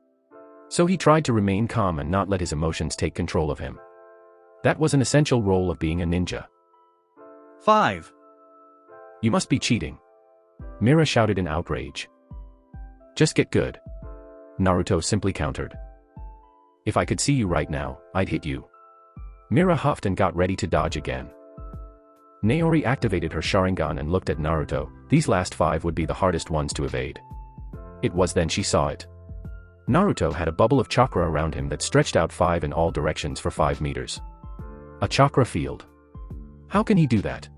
So he tried to remain calm and not let his emotions take control of him. That was an essential role of being a ninja. 5. You must be cheating. Mira shouted in outrage. Just get good. Naruto simply countered. If I could see you right now, I'd hit you. Mira huffed and got ready to dodge again. Naori activated her Sharingan and looked at Naruto. These last 5 would be the hardest ones to evade. It was then she saw it. Naruto had a bubble of chakra around him that stretched out 5 in all directions for 5 meters. A chakra field. How can he do that?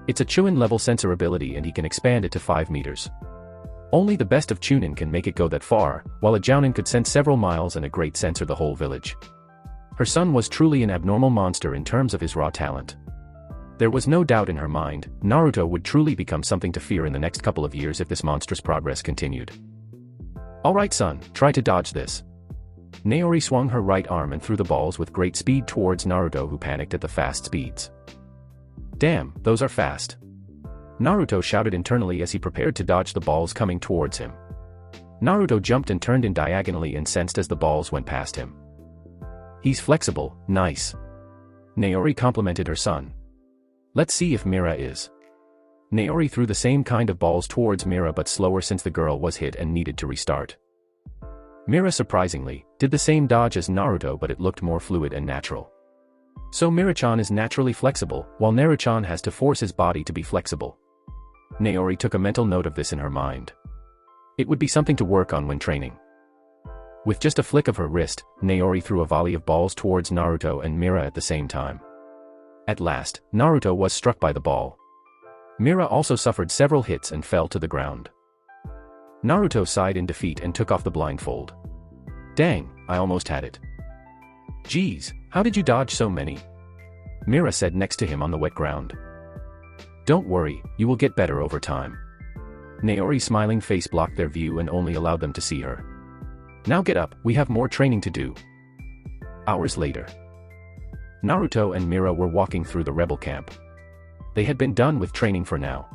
It's a Chunin level sensor ability and he can expand it to 5 meters. Only the best of Chunin can make it go that far, while a Jounin could sense several miles and a great sensor the whole village. Her son was truly an abnormal monster in terms of his raw talent. There was no doubt in her mind, Naruto would truly become something to fear in the next couple of years if this monstrous progress continued. Alright son, try to dodge this. Naori swung her right arm and threw the balls with great speed towards Naruto, who panicked at the fast speeds. Damn, those are fast. Naruto shouted internally as he prepared to dodge the balls coming towards him. Naruto jumped and turned in diagonally and sensed as the balls went past him. He's flexible, nice. Naori complimented her son. Let's see if Mira is. Naori threw the same kind of balls towards Mira, but slower since the girl was hit and needed to restart. Mira surprisingly did the same dodge as Naruto, but it looked more fluid and natural. So Mira-chan is naturally flexible, while Naruto-chan has to force his body to be flexible. Naori took a mental note of this in her mind. It would be something to work on when training. With just a flick of her wrist, Naori threw a volley of balls towards Naruto and Mira at the same time. At last, Naruto was struck by the ball. Mira also suffered several hits and fell to the ground. Naruto sighed in defeat and took off the blindfold. Dang, I almost had it. Geez, how did you dodge so many? Mira said next to him on the wet ground. Don't worry, you will get better over time. Naori's smiling face blocked their view and only allowed them to see her. Now get up, we have more training to do. Hours later. Naruto and Mira were walking through the rebel camp. They had been done with training for now.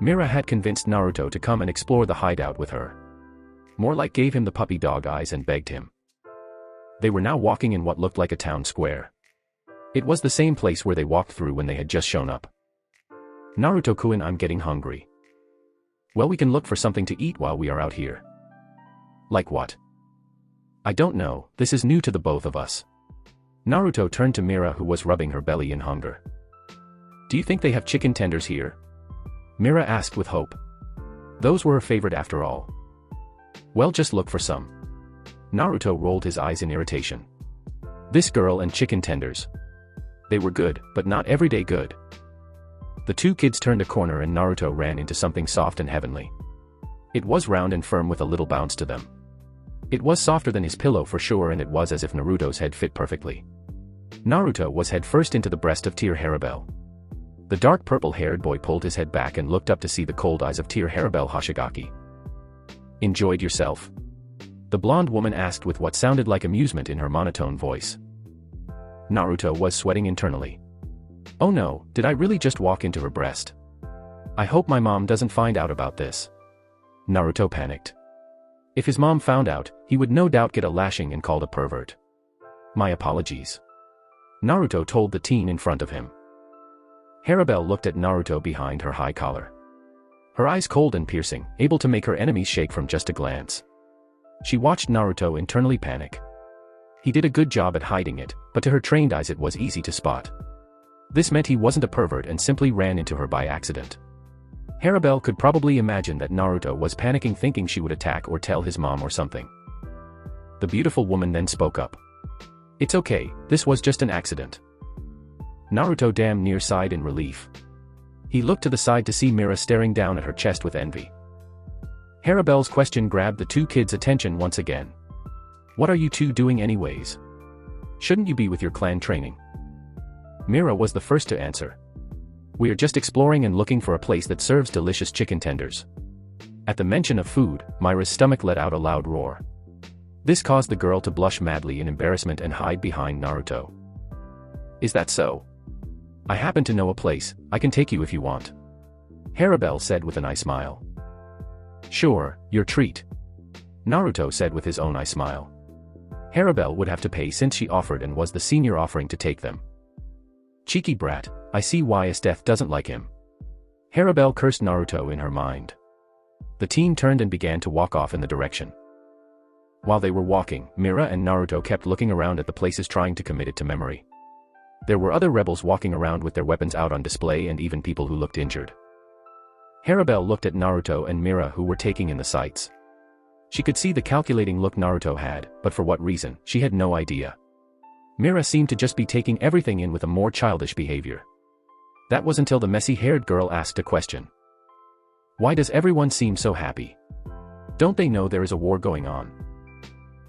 Mira had convinced Naruto to come and explore the hideout with her. More like gave him the puppy dog eyes and begged him. They were now walking in what looked like a town square. It was the same place where they walked through when they had just shown up. Naruto-kun, I'm getting hungry. Well, we can look for something to eat while we are out here. Like what? I don't know, this is new to the both of us. Naruto turned to Mira, who was rubbing her belly in hunger. Do you think they have chicken tenders here? Mira asked with hope. Those were her favorite after all. Well, just look for some. Naruto rolled his eyes in irritation. This girl and chicken tenders. They were good, but not everyday good. The two kids turned a corner and Naruto ran into something soft and heavenly. It was round and firm with a little bounce to them. It was softer than his pillow for sure, and it was as if Naruto's head fit perfectly. Naruto was head first into the breast of Tear Harabel. The dark purple-haired boy pulled his head back and looked up to see the cold eyes of Tear Harabel Hoshigaki. Enjoyed yourself? The blonde woman asked with what sounded like amusement in her monotone voice. Naruto was sweating internally. Oh no, did I really just walk into her breast? I hope my mom doesn't find out about this. Naruto panicked. If his mom found out, he would no doubt get a lashing and called a pervert. My apologies. Naruto told the teen in front of him. Harabel looked at Naruto behind her high collar. Her eyes cold and piercing, able to make her enemies shake from just a glance. She watched Naruto internally panic. He did a good job at hiding it, but to her trained eyes it was easy to spot. This meant he wasn't a pervert and simply ran into her by accident. Harabel could probably imagine that Naruto was panicking, thinking she would attack or tell his mom or something. The beautiful woman then spoke up. It's okay, this was just an accident. Naruto damn near sighed in relief. He looked to the side to see Mira staring down at her chest with envy. Harabel's question grabbed the two kids' attention once again. What are you two doing anyways? Shouldn't you be with your clan training? Mira was the first to answer. We are just exploring and looking for a place that serves delicious chicken tenders. At the mention of food, Mira's stomach let out a loud roar. This caused the girl to blush madly in embarrassment and hide behind Naruto. Is that so? I happen to know a place, I can take you if you want. Harabel said with an eye smile. Sure, your treat. Naruto said with his own eye smile. Harabel would have to pay since she offered and was the senior offering to take them. Cheeky brat, I see why Esdeath doesn't like him. Harabel cursed Naruto in her mind. The teen turned and began to walk off in the direction. While they were walking, Mira and Naruto kept looking around at the places, trying to commit it to memory. There were other rebels walking around with their weapons out on display and even people who looked injured. Harabel looked at Naruto and Mira, who were taking in the sights. She could see the calculating look Naruto had, but for what reason, she had no idea. Mira seemed to just be taking everything in with a more childish behavior. That was until the messy-haired girl asked a question. Why does everyone seem so happy? Don't they know there is a war going on?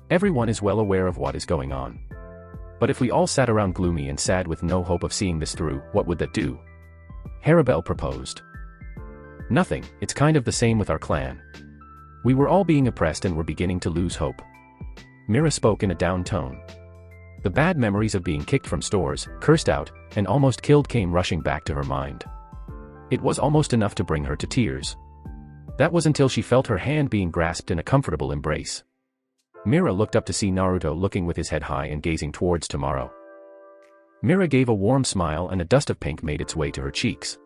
Everyone is well aware of what is going on. But if we all sat around gloomy and sad with no hope of seeing this through, what would that do? Harabel proposed. Nothing, it's kind of the same with our clan. We were all being oppressed and were beginning to lose hope. Mira spoke in a down tone. The bad memories of being kicked from stores, cursed out, and almost killed came rushing back to her mind. It was almost enough to bring her to tears. That was until she felt her hand being grasped in a comfortable embrace. Mira looked up to see Naruto looking with his head high and gazing towards tomorrow. Mira gave a warm smile and a dust of pink made its way to her cheeks.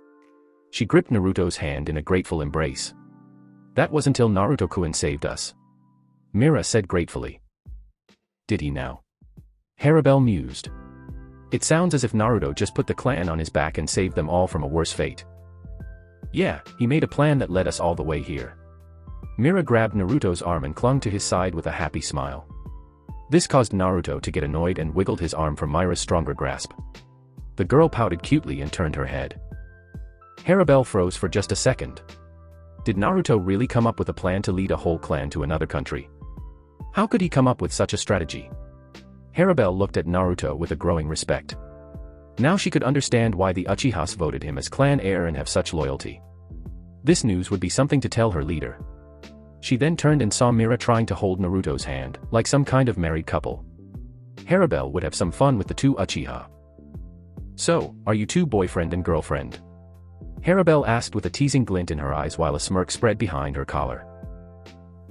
She gripped Naruto's hand in a grateful embrace. That was until Naruto-kun saved us. Mira said gratefully. Did he now? Harabel mused. It sounds as if Naruto just put the clan on his back and saved them all from a worse fate. Yeah, he made a plan that led us all the way here. Mira grabbed Naruto's arm and clung to his side with a happy smile. This caused Naruto to get annoyed and wiggled his arm from Mira's stronger grasp. The girl pouted cutely and turned her head. Harabel froze for just a second. Did Naruto really come up with a plan to lead a whole clan to another country? How could he come up with such a strategy? Harabel looked at Naruto with a growing respect. Now she could understand why the Uchihas voted him as clan heir and have such loyalty. This news would be something to tell her leader. She then turned and saw Mira trying to hold Naruto's hand, like some kind of married couple. Harabel would have some fun with the two Uchiha. So, are you two boyfriend and girlfriend? Harabel asked with a teasing glint in her eyes while a smirk spread behind her collar.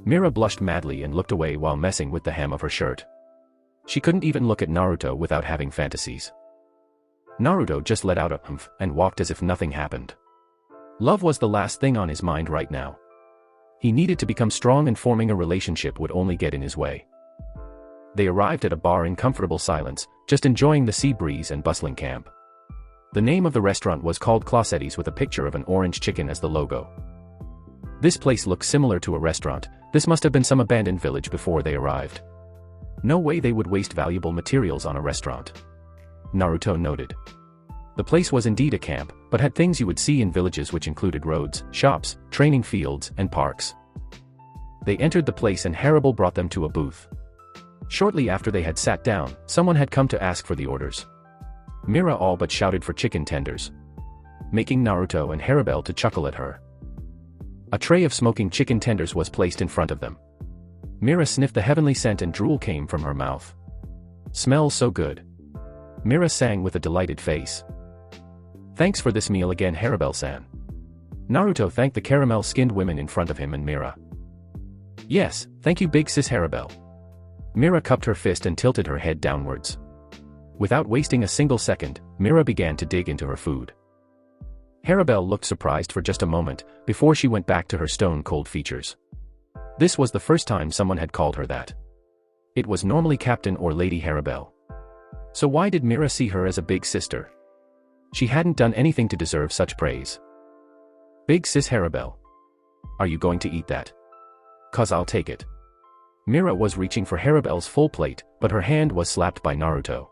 Mira blushed madly and looked away while messing with the hem of her shirt. She couldn't even look at Naruto without having fantasies. Naruto just let out a humph and walked as if nothing happened. Love was the last thing on his mind right now. He needed to become strong, and forming a relationship would only get in his way. They arrived at a bar in comfortable silence, just enjoying the sea breeze and bustling camp. The name of the restaurant was called Clausetti's with a picture of an orange chicken as the logo. This place looked similar to a restaurant. This must have been some abandoned village before they arrived. No way they would waste valuable materials on a restaurant, Naruto noted. The place was indeed a camp, but had things you would see in villages, which included roads, shops, training fields, and parks. They entered the place and Harabel brought them to a booth. Shortly after they had sat down, someone had come to ask for the orders. Mira all but shouted for chicken tenders, making Naruto and Harabel to chuckle at her. A tray of smoking chicken tenders was placed in front of them. Mira sniffed the heavenly scent and drool came from her mouth. "Smells so good," Mira sang with a delighted face. "Thanks for this meal again, Harabel-san." Naruto thanked the caramel-skinned women in front of him and Mira. "Yes, thank you, big sis Harabel." Mira cupped her fist and tilted her head downwards. Without wasting a single second, Mira began to dig into her food. Harabel looked surprised for just a moment, before she went back to her stone-cold features. This was the first time someone had called her that. It was normally Captain or Lady Harabel. So why did Mira see her as a big sister? She hadn't done anything to deserve such praise. "Big sis Harabel. Are you going to eat that? 'Cause I'll take it." Mira was reaching for Harabel's full plate, but her hand was slapped by Naruto.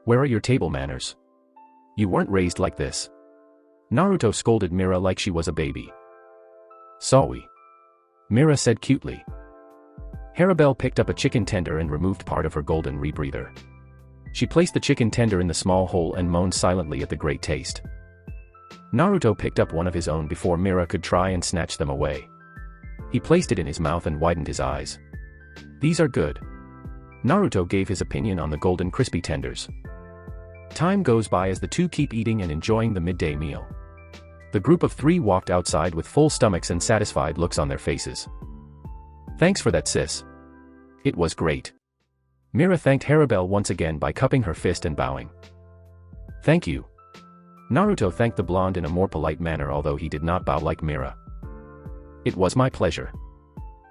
"Where are your table manners? You weren't raised like this." Naruto scolded Mira like she was a baby. "Sorry," Mira said cutely. Harabel picked up a chicken tender and removed part of her golden rebreather. She placed the chicken tender in the small hole and moaned silently at the great taste. Naruto picked up one of his own before Mira could try and snatch them away. He placed it in his mouth and widened his eyes. "These are good." Naruto gave his opinion on the golden crispy tenders. Time goes by as the two keep eating and enjoying the midday meal. The group of three walked outside with full stomachs and satisfied looks on their faces. "Thanks for that, sis. It was great." Mira thanked Harabel once again by cupping her fist and bowing. "Thank you." Naruto thanked the blonde in a more polite manner, although he did not bow like Mira. "It was my pleasure."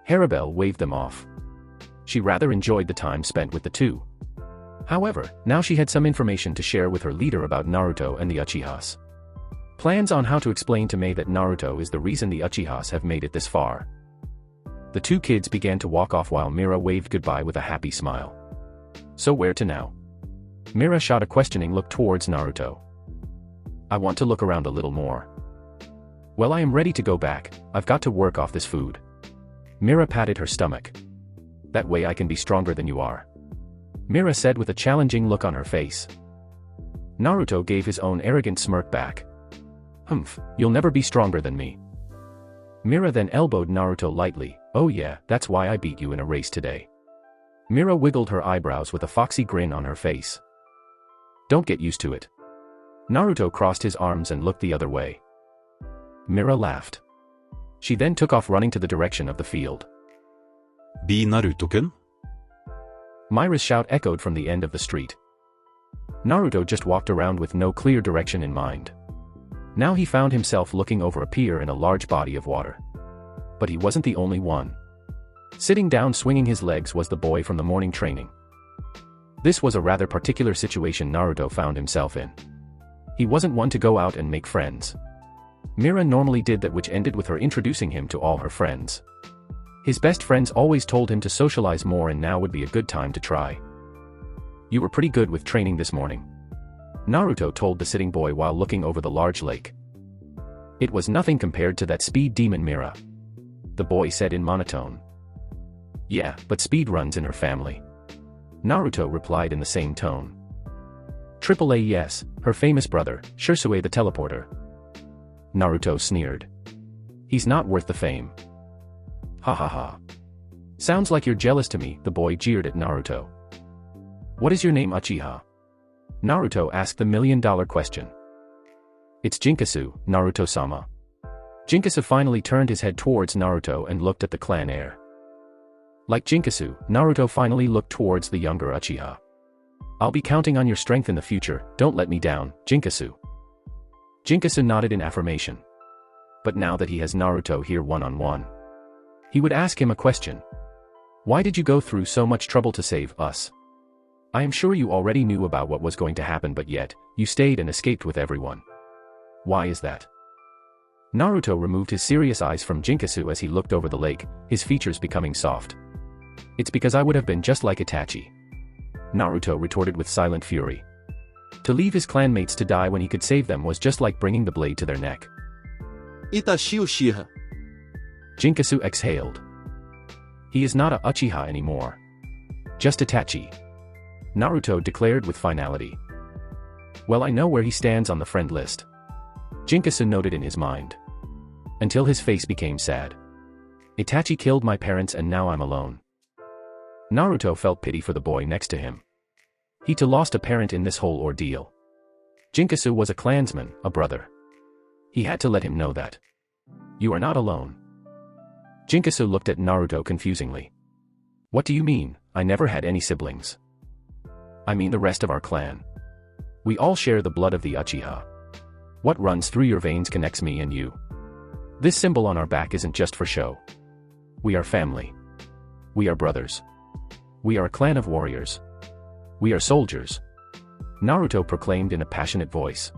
Harabel waved them off. She rather enjoyed the time spent with the two. However, now she had some information to share with her leader about Naruto and the Uchihas. Plans on how to explain to Mei that Naruto is the reason the Uchihas have made it this far. The two kids began to walk off while Mira waved goodbye with a happy smile. "So where to now?" Mira shot a questioning look towards Naruto. "I want to look around a little more." "Well, I am ready to go back. I've got to work off this food." Mira patted her stomach. "That way I can be stronger than you are," Mira said with a challenging look on her face. Naruto gave his own arrogant smirk back. "Humph, you'll never be stronger than me." Mira then elbowed Naruto lightly. "Oh yeah, that's why I beat you in a race today." Mira wiggled her eyebrows with a foxy grin on her face. "Don't get used to it." Naruto crossed his arms and looked the other way. Mira laughed. She then took off running to the direction of the field. "Be Naruto-kun?" Mira's shout echoed from the end of the street. Naruto just walked around with no clear direction in mind. Now he found himself looking over a pier in a large body of water. But he wasn't the only one. Sitting down swinging his legs was the boy from the morning training. This was a rather particular situation Naruto found himself in. He wasn't one to go out and make friends. Mira normally did that, which ended with her introducing him to all her friends. His best friends always told him to socialize more, and now would be a good time to try. "You were pretty good with training this morning," Naruto told the sitting boy while looking over the large lake. "It was nothing compared to that speed demon Mira," the boy said in monotone. "Yeah, but speed runs in her family," Naruto replied in the same tone. "Triple A, yes, her famous brother, Shisui the teleporter," Naruto sneered. "He's not worth the fame." "Ha ha ha. Sounds like you're jealous to me," the boy jeered at Naruto. "What is your name, Uchiha?" Naruto asked the million-dollar question. It's Jinkasu, Naruto-sama. Jinkasu finally turned his head towards Naruto and looked at the clan heir. Like Jinkasu, Naruto finally looked towards the younger Uchiha. I'll be counting on your strength in the future, don't let me down, Jinkasu. Jinkasu nodded in affirmation. But now that he has Naruto here one-on-one, he would ask him a question. Why did you go through so much trouble to save us? I am sure you already knew about what was going to happen, but yet, you stayed and escaped with everyone. Why is that? Naruto removed his serious eyes from Jinkasu as he looked over the lake, his features becoming soft. It's because I would have been just like Itachi. Naruto retorted with silent fury. To leave his clanmates to die when he could save them was just like bringing the blade to their neck. Itachi Uchiha. Jinkasu exhaled. He is not a Uchiha anymore. Just Itachi. Naruto declared with finality. Well, I know where he stands on the friend list. Jinkasu noted in his mind. Until his face became sad. Itachi killed my parents and now I'm alone. Naruto felt pity for the boy next to him. He too lost a parent in this whole ordeal. Jinkasu was a clansman, a brother. He had to let him know that. You are not alone. Jinkasu looked at Naruto confusingly. What do you mean? I never had any siblings. I mean the rest of our clan. We all share the blood of the Uchiha. What runs through your veins connects me and you. This symbol on our back isn't just for show. We are family. We are brothers. We are a clan of warriors. We are soldiers. Naruto proclaimed in a passionate voice.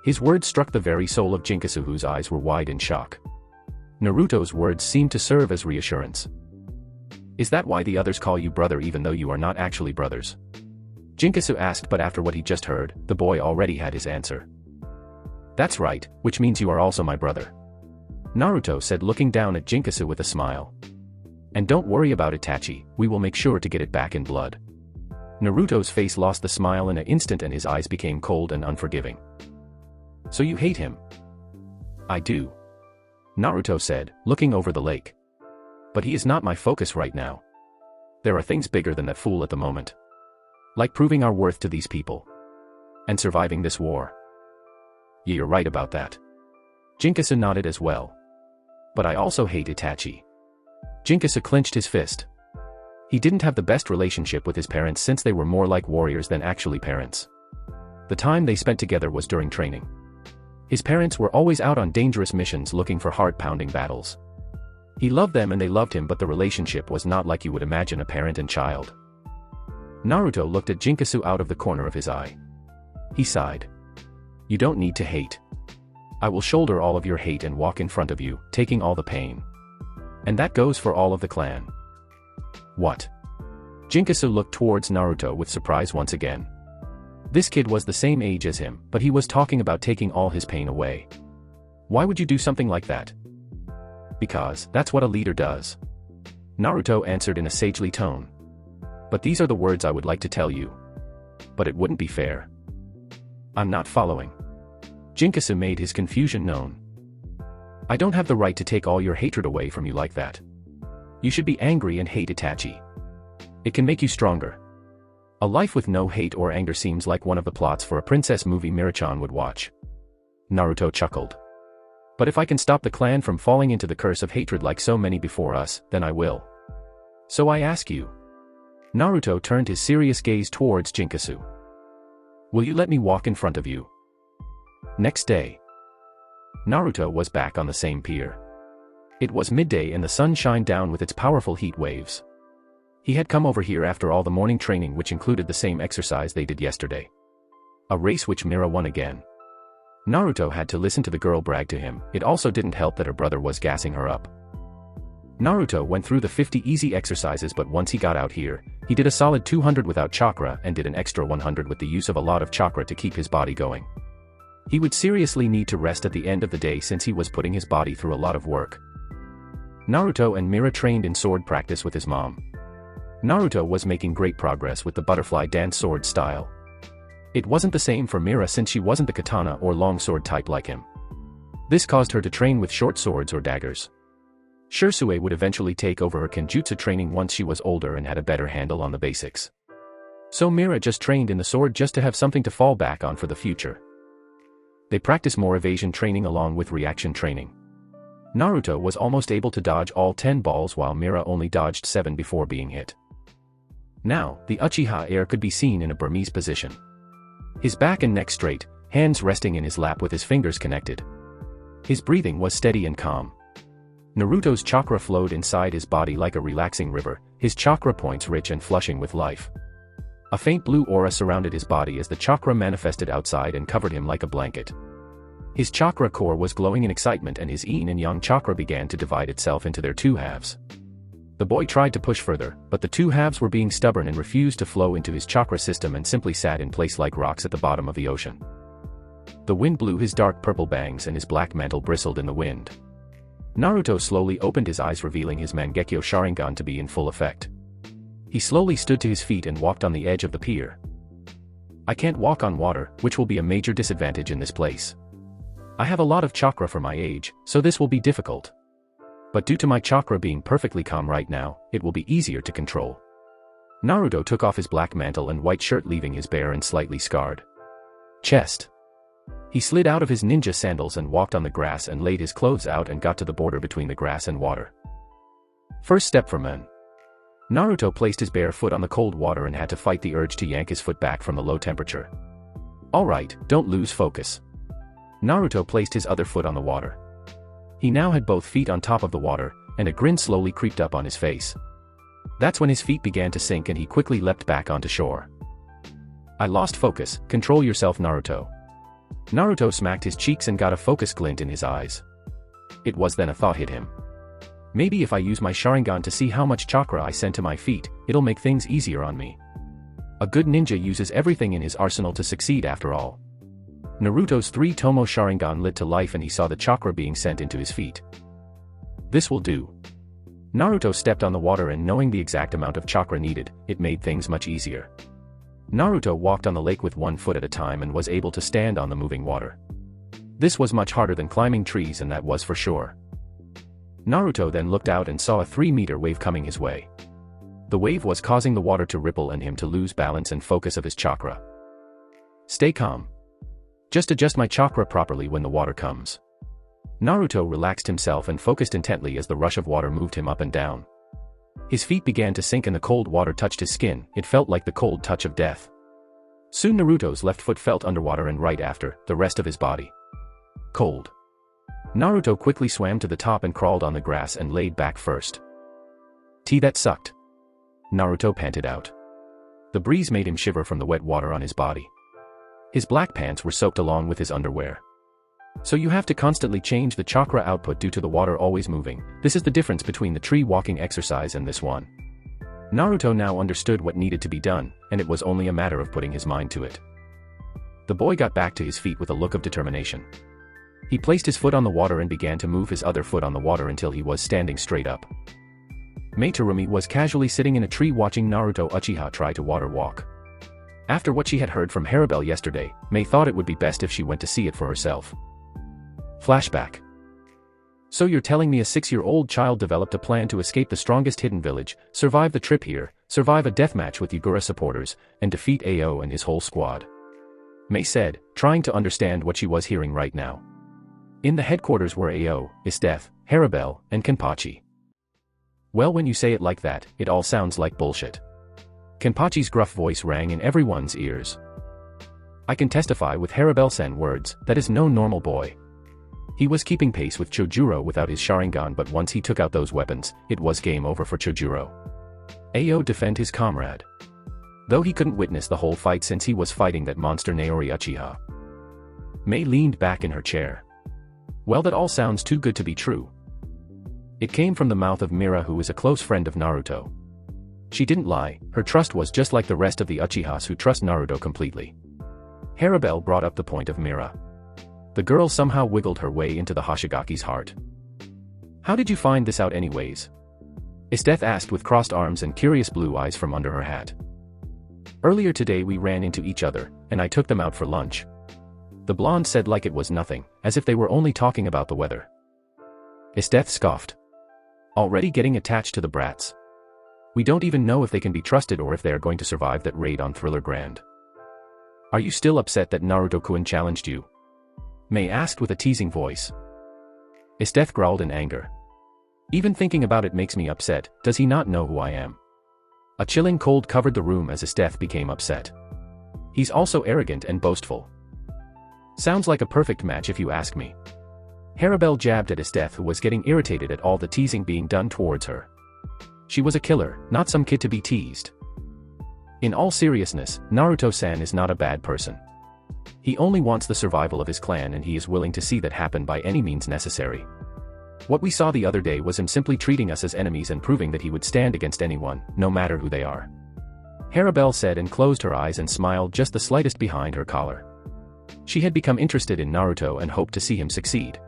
His words struck the very soul of Jinkasu, whose eyes were wide in shock. Naruto's words seemed to serve as reassurance. Is that why the others call you brother even though you are not actually brothers? Jinkasu asked, but after what he just heard, the boy already had his answer. That's right, which means you are also my brother. Naruto said, looking down at Jinkasu with a smile. And don't worry about Itachi, we will make sure to get it back in blood. Naruto's face lost the smile in an instant and his eyes became cold and unforgiving. So you hate him? I do. Naruto said, looking over the lake. But he is not my focus right now. There are things bigger than that fool at the moment. Like proving our worth to these people. And surviving this war. Yeah, you're right about that. Jinkasu nodded as well. But I also hate Itachi. Jinkasu clenched his fist. He didn't have the best relationship with his parents since they were more like warriors than actually parents. The time they spent together was during training. His parents were always out on dangerous missions looking for heart-pounding battles. He loved them and they loved him, but the relationship was not like you would imagine a parent and child. Naruto looked at Jinkasu out of the corner of his eye. He sighed. You don't need to hate. I will shoulder all of your hate and walk in front of you, taking all the pain. And that goes for all of the clan. What? Jinkasu looked towards Naruto with surprise once again. This kid was the same age as him, but he was talking about taking all his pain away. Why would you do something like that? Because that's what a leader does. Naruto answered in a sagely tone. But these are the words I would like to tell you. But it wouldn't be fair. I'm not following. Jinkasu made his confusion known. I don't have the right to take all your hatred away from you like that. You should be angry and hate Itachi. It can make you stronger. A life with no hate or anger seems like one of the plots for a princess movie Mira-chan would watch. Naruto chuckled. But if I can stop the clan from falling into the curse of hatred like so many before us, then I will. So I ask you. Naruto turned his serious gaze towards Jinkasu. Will you let me walk in front of you? Next day. Naruto was back on the same pier. It was midday and the sun shined down with its powerful heat waves. He had come over here after all the morning training, which included the same exercise they did yesterday. A race which Mira won again. Naruto had to listen to the girl brag to him. It also didn't help that her brother was gassing her up. Naruto went through the 50 easy exercises, but once he got out here, he did a solid 200 without chakra and did an extra 100 with the use of a lot of chakra to keep his body going. He would seriously need to rest at the end of the day since he was putting his body through a lot of work. Naruto and Mira trained in sword practice with his mom. Naruto was making great progress with the butterfly dance sword style. It wasn't the same for Mira since she wasn't the katana or longsword type like him. This caused her to train with short swords or daggers. Shursue would eventually take over her kenjutsu training once she was older and had a better handle on the basics. So Mira just trained in the sword just to have something to fall back on for the future. They practice more evasion training along with reaction training. Naruto was almost able to dodge all 10 balls while Mira only dodged 7 before being hit. Now, the Uchiha heir could be seen in a Burmese position. His back and neck straight, hands resting in his lap with his fingers connected. His breathing was steady and calm. Naruto's chakra flowed inside his body like a relaxing river, his chakra points rich and flushing with life. A faint blue aura surrounded his body as the chakra manifested outside and covered him like a blanket. His chakra core was glowing in excitement and his yin and yang chakra began to divide itself into their two halves. The boy tried to push further, but the two halves were being stubborn and refused to flow into his chakra system and simply sat in place like rocks at the bottom of the ocean. The wind blew his dark purple bangs and his black mantle bristled in the wind. Naruto slowly opened his eyes revealing his Mangekyo Sharingan to be in full effect. He slowly stood to his feet and walked on the edge of the pier. I can't walk on water, which will be a major disadvantage in this place. I have a lot of chakra for my age, so this will be difficult. But due to my chakra being perfectly calm right now, it will be easier to control. Naruto took off his black mantle and white shirt leaving his bare and slightly scarred chest. He slid out of his ninja sandals and walked on the grass and laid his clothes out and got to the border between the grass and water. First step for men. Naruto placed his bare foot on the cold water and had to fight the urge to yank his foot back from the low temperature. Alright, don't lose focus. Naruto placed his other foot on the water. He now had both feet on top of the water, and a grin slowly creeped up on his face. That's when his feet began to sink and he quickly leapt back onto shore. I lost focus, control yourself Naruto. Naruto smacked his cheeks and got a focus glint in his eyes. It was then a thought hit him. Maybe if I use my Sharingan to see how much chakra I send to my feet, it'll make things easier on me. A good ninja uses everything in his arsenal to succeed after all. Naruto's 3 Tomo Sharingan lit to life and he saw the chakra being sent into his feet. This will do. Naruto stepped on the water and knowing the exact amount of chakra needed, it made things much easier. Naruto walked on the lake with one foot at a time and was able to stand on the moving water. This was much harder than climbing trees and that was for sure. Naruto then looked out and saw a 3-meter wave coming his way. The wave was causing the water to ripple and him to lose balance and focus of his chakra. Stay calm. Just adjust my chakra properly when the water comes. Naruto relaxed himself and focused intently as the rush of water moved him up and down. His feet began to sink and the cold water touched his skin, it felt like the cold touch of death. Soon Naruto's left foot felt underwater and right after, the rest of his body. Cold. Naruto quickly swam to the top and crawled on the grass and laid back first. That sucked. Naruto panted out. The breeze made him shiver from the wet water on his body. His black pants were soaked along with his underwear. So you have to constantly change the chakra output due to the water always moving. This is the difference between the tree walking exercise and this one. Naruto now understood what needed to be done, and it was only a matter of putting his mind to it. The boy got back to his feet with a look of determination. He placed his foot on the water and began to move his other foot on the water until he was standing straight up. Mei Terumi was casually sitting in a tree watching Naruto Uchiha try to water walk. After what she had heard from Haribel yesterday, Mei thought it would be best if she went to see it for herself. Flashback. So you're telling me a 6-year-old child developed a plan to escape the strongest hidden village, survive the trip here, survive a deathmatch with Yagura supporters, and defeat Ao and his whole squad? Mei said, trying to understand what she was hearing right now. In the headquarters were Ao, Esteth, Haribel, and Kenpachi. Well, when you say it like that, it all sounds like bullshit. Kenpachi's gruff voice rang in everyone's ears. I can testify with Haribel-sen words, that is no normal boy. He was keeping pace with Chojuro without his Sharingan, but once he took out those weapons, it was game over for Chojuro. Ao defend his comrade. Though he couldn't witness the whole fight since he was fighting that monster Naori Uchiha. Mei leaned back in her chair. Well, that all sounds too good to be true. It came from the mouth of Mira, who is a close friend of Naruto. She didn't lie, her trust was just like the rest of the Uchihas who trust Naruto completely. Haribel brought up the point of Mira. The girl somehow wiggled her way into the Hoshigaki's heart. How did you find this out anyways? Esteth asked with crossed arms and curious blue eyes from under her hat. Earlier today we ran into each other, and I took them out for lunch. The blonde said like it was nothing, as if they were only talking about the weather. Esteth scoffed. Already getting attached to the brats. We don't even know if they can be trusted or if they are going to survive that raid on Thriller Grand. Are you still upset that Naruto-kun challenged you? Mei asked with a teasing voice. Esteth growled in anger. Even thinking about it makes me upset. Does he not know who I am? A chilling cold covered the room as Esteth became upset. He's also arrogant and boastful. Sounds like a perfect match if you ask me. Harabelle jabbed at Esteth, who was getting irritated at all the teasing being done towards her. She was a killer, not some kid to be teased. In all seriousness, Naruto-san is not a bad person. He only wants the survival of his clan, and he is willing to see that happen by any means necessary. What we saw the other day was him simply treating us as enemies and proving that he would stand against anyone, no matter who they are. Harabelle said and closed her eyes and smiled just the slightest behind her collar. She had become interested in Naruto and hoped to see him succeed.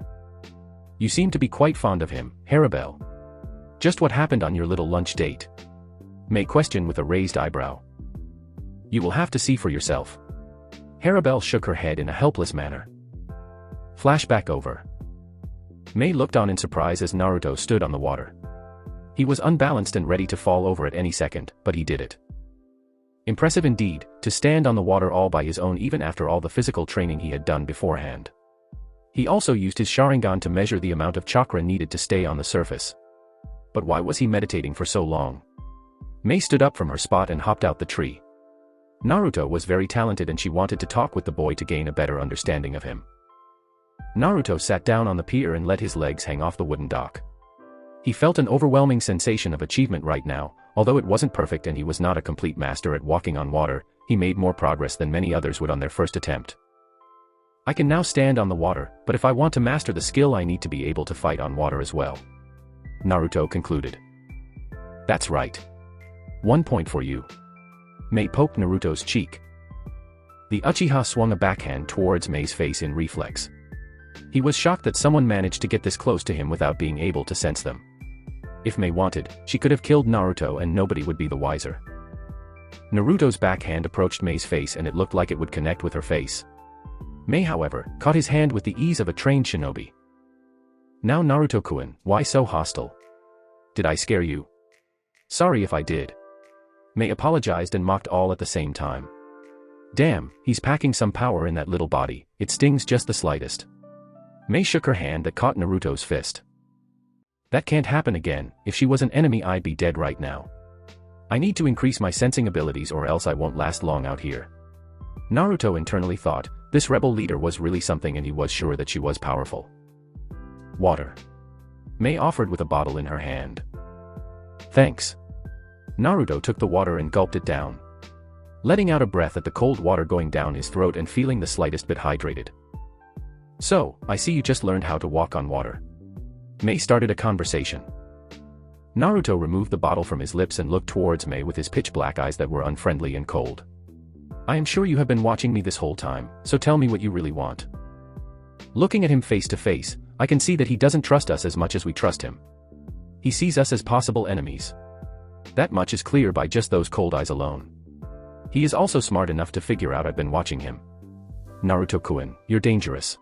You seem to be quite fond of him, Harabelle. Just what happened on your little lunch date? Mei questioned with a raised eyebrow. You will have to see for yourself. Harabelle shook her head in a helpless manner. Flashback over. Mei looked on in surprise as Naruto stood on the water. He was unbalanced and ready to fall over at any second, but he did it. Impressive indeed, to stand on the water all by his own even after all the physical training he had done beforehand. He also used his Sharingan to measure the amount of chakra needed to stay on the surface. But why was he meditating for so long? Mei stood up from her spot and hopped out the tree. Naruto was very talented and she wanted to talk with the boy to gain a better understanding of him. Naruto sat down on the pier and let his legs hang off the wooden dock. He felt an overwhelming sensation of achievement right now. Although it wasn't perfect and he was not a complete master at walking on water, he made more progress than many others would on their first attempt. I can now stand on the water, but if I want to master the skill I need to be able to fight on water as well. Naruto concluded. That's right. 1 point for you. Mei poked Naruto's cheek. The Uchiha swung a backhand towards Mei's face in reflex. He was shocked that someone managed to get this close to him without being able to sense them. If Mei wanted, she could have killed Naruto and nobody would be the wiser. Naruto's backhand approached Mei's face and it looked like it would connect with her face. Mei, however, caught his hand with the ease of a trained shinobi. Now Naruto-kun, why so hostile? Did I scare you? Sorry if I did. Mei apologized and mocked all at the same time. Damn, he's packing some power in that little body, it stings just the slightest. Mei shook her hand that caught Naruto's fist. That can't happen again. If she was an enemy I'd be dead right now. I need to increase my sensing abilities or else I won't last long out here. Naruto internally thought, this rebel leader was really something and he was sure that she was powerful. Water. Mei offered with a bottle in her hand. Thanks. Naruto took the water and gulped it down. Letting out a breath at the cold water going down his throat and feeling the slightest bit hydrated. So, I see you just learned how to walk on water. Mei started a conversation. Naruto removed the bottle from his lips and looked towards Mei with his pitch-black eyes that were unfriendly and cold. I am sure you have been watching me this whole time, so tell me what you really want. Looking at him face to face, I can see that he doesn't trust us as much as we trust him. He sees us as possible enemies. That much is clear by just those cold eyes alone. He is also smart enough to figure out I've been watching him. Naruto-kun, you're dangerous.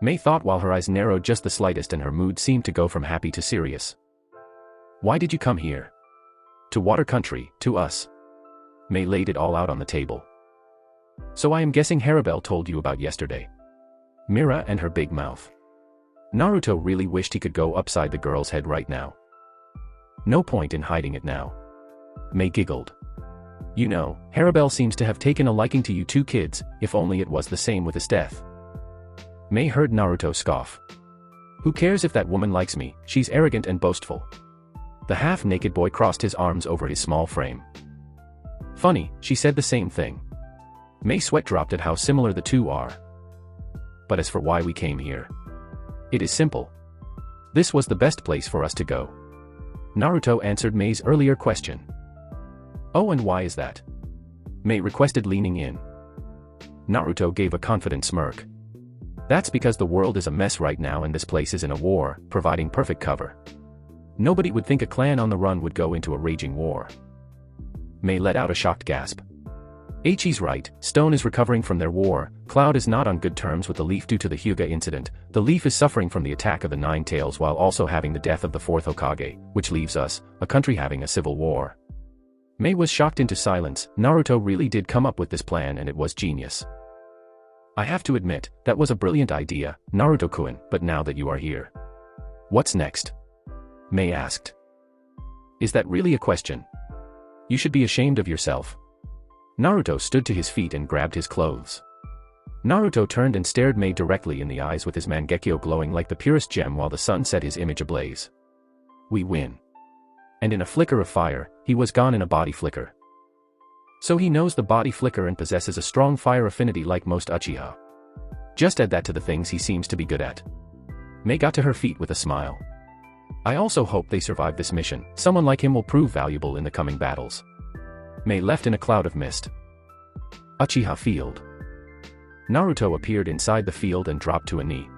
Mei thought while her eyes narrowed just the slightest and her mood seemed to go from happy to serious. Why did you come here? To Water Country, to us. Mei laid it all out on the table. So I am guessing Harabelle told you about yesterday. Mira and her big mouth. Naruto really wished he could go upside the girl's head right now. No point in hiding it now. Mei giggled. You know, Harabelle seems to have taken a liking to you two kids, if only it was the same with Esteth. Mei heard Naruto scoff. Who cares if that woman likes me, she's arrogant and boastful. The half-naked boy crossed his arms over his small frame. Funny, she said the same thing. Mei's sweat dropped at how similar the two are. But as for why we came here, it is simple. This was the best place for us to go. Naruto answered Mei's earlier question. Oh, and why is that? Mei requested, leaning in. Naruto gave a confident smirk. That's because the world is a mess right now and this place is in a war, providing perfect cover. Nobody would think a clan on the run would go into a raging war. Mei let out a shocked gasp. Ichi's right, Stone is recovering from their war, Cloud is not on good terms with the Leaf due to the Hyuga incident, the Leaf is suffering from the attack of the Nine Tails while also having the death of the fourth Hokage, which leaves us, a country having a civil war. Mei was shocked into silence. Naruto really did come up with this plan and it was genius. I have to admit, that was a brilliant idea, Naruto-kun, but now that you are here. What's next? Mei asked. Is that really a question? You should be ashamed of yourself. Naruto stood to his feet and grabbed his clothes. Naruto turned and stared Mei directly in the eyes with his Mangekyo glowing like the purest gem while the sun set his image ablaze. We win. And in a flicker of fire, he was gone in a body flicker. So he knows the body flicker and possesses a strong fire affinity like most Uchiha. Just add that to the things he seems to be good at. Mei got to her feet with a smile. I also hope they survive this mission, someone like him will prove valuable in the coming battles. Mei left in a cloud of mist. Uchiha Field. Naruto appeared inside the field and dropped to a knee.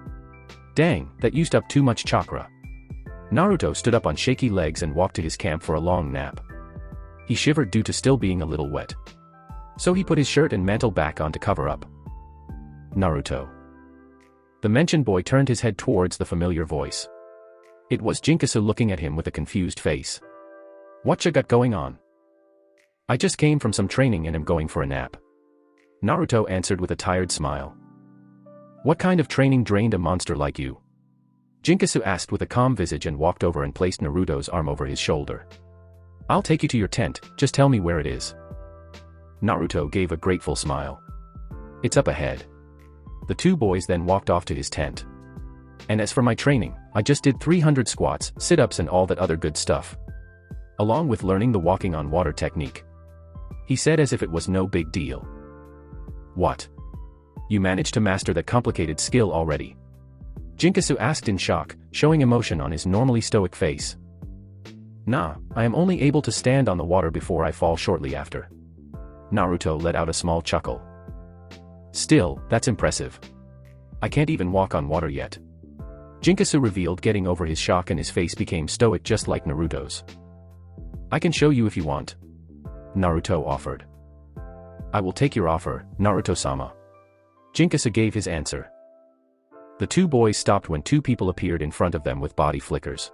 Dang, that used up too much chakra. Naruto stood up on shaky legs and walked to his camp for a long nap. He shivered due to still being a little wet. So he put his shirt and mantle back on to cover up. Naruto. The mentioned boy turned his head towards the familiar voice. It was Jinkasu looking at him with a confused face. What you got going on? I just came from some training and am going for a nap. Naruto answered with a tired smile. What kind of training drained a monster like you? Jinkasu asked with a calm visage and walked over and placed Naruto's arm over his shoulder. I'll take you to your tent, just tell me where it is. Naruto gave a grateful smile. It's up ahead. The two boys then walked off to his tent. And as for my training, I just did 300 squats, sit-ups and all that other good stuff. Along with learning the walking on water technique. He said as if it was no big deal. What? You managed to master that complicated skill already? Jinkasu asked in shock, showing emotion on his normally stoic face. Nah, I am only able to stand on the water before I fall shortly after. Naruto let out a small chuckle. Still, that's impressive. I can't even walk on water yet. Jinkasu revealed, getting over his shock, and his face became stoic just like Naruto's. I can show you if you want. Naruto offered. I will take your offer, Naruto-sama. Jinkasu gave his answer. The two boys stopped when two people appeared in front of them with body flickers.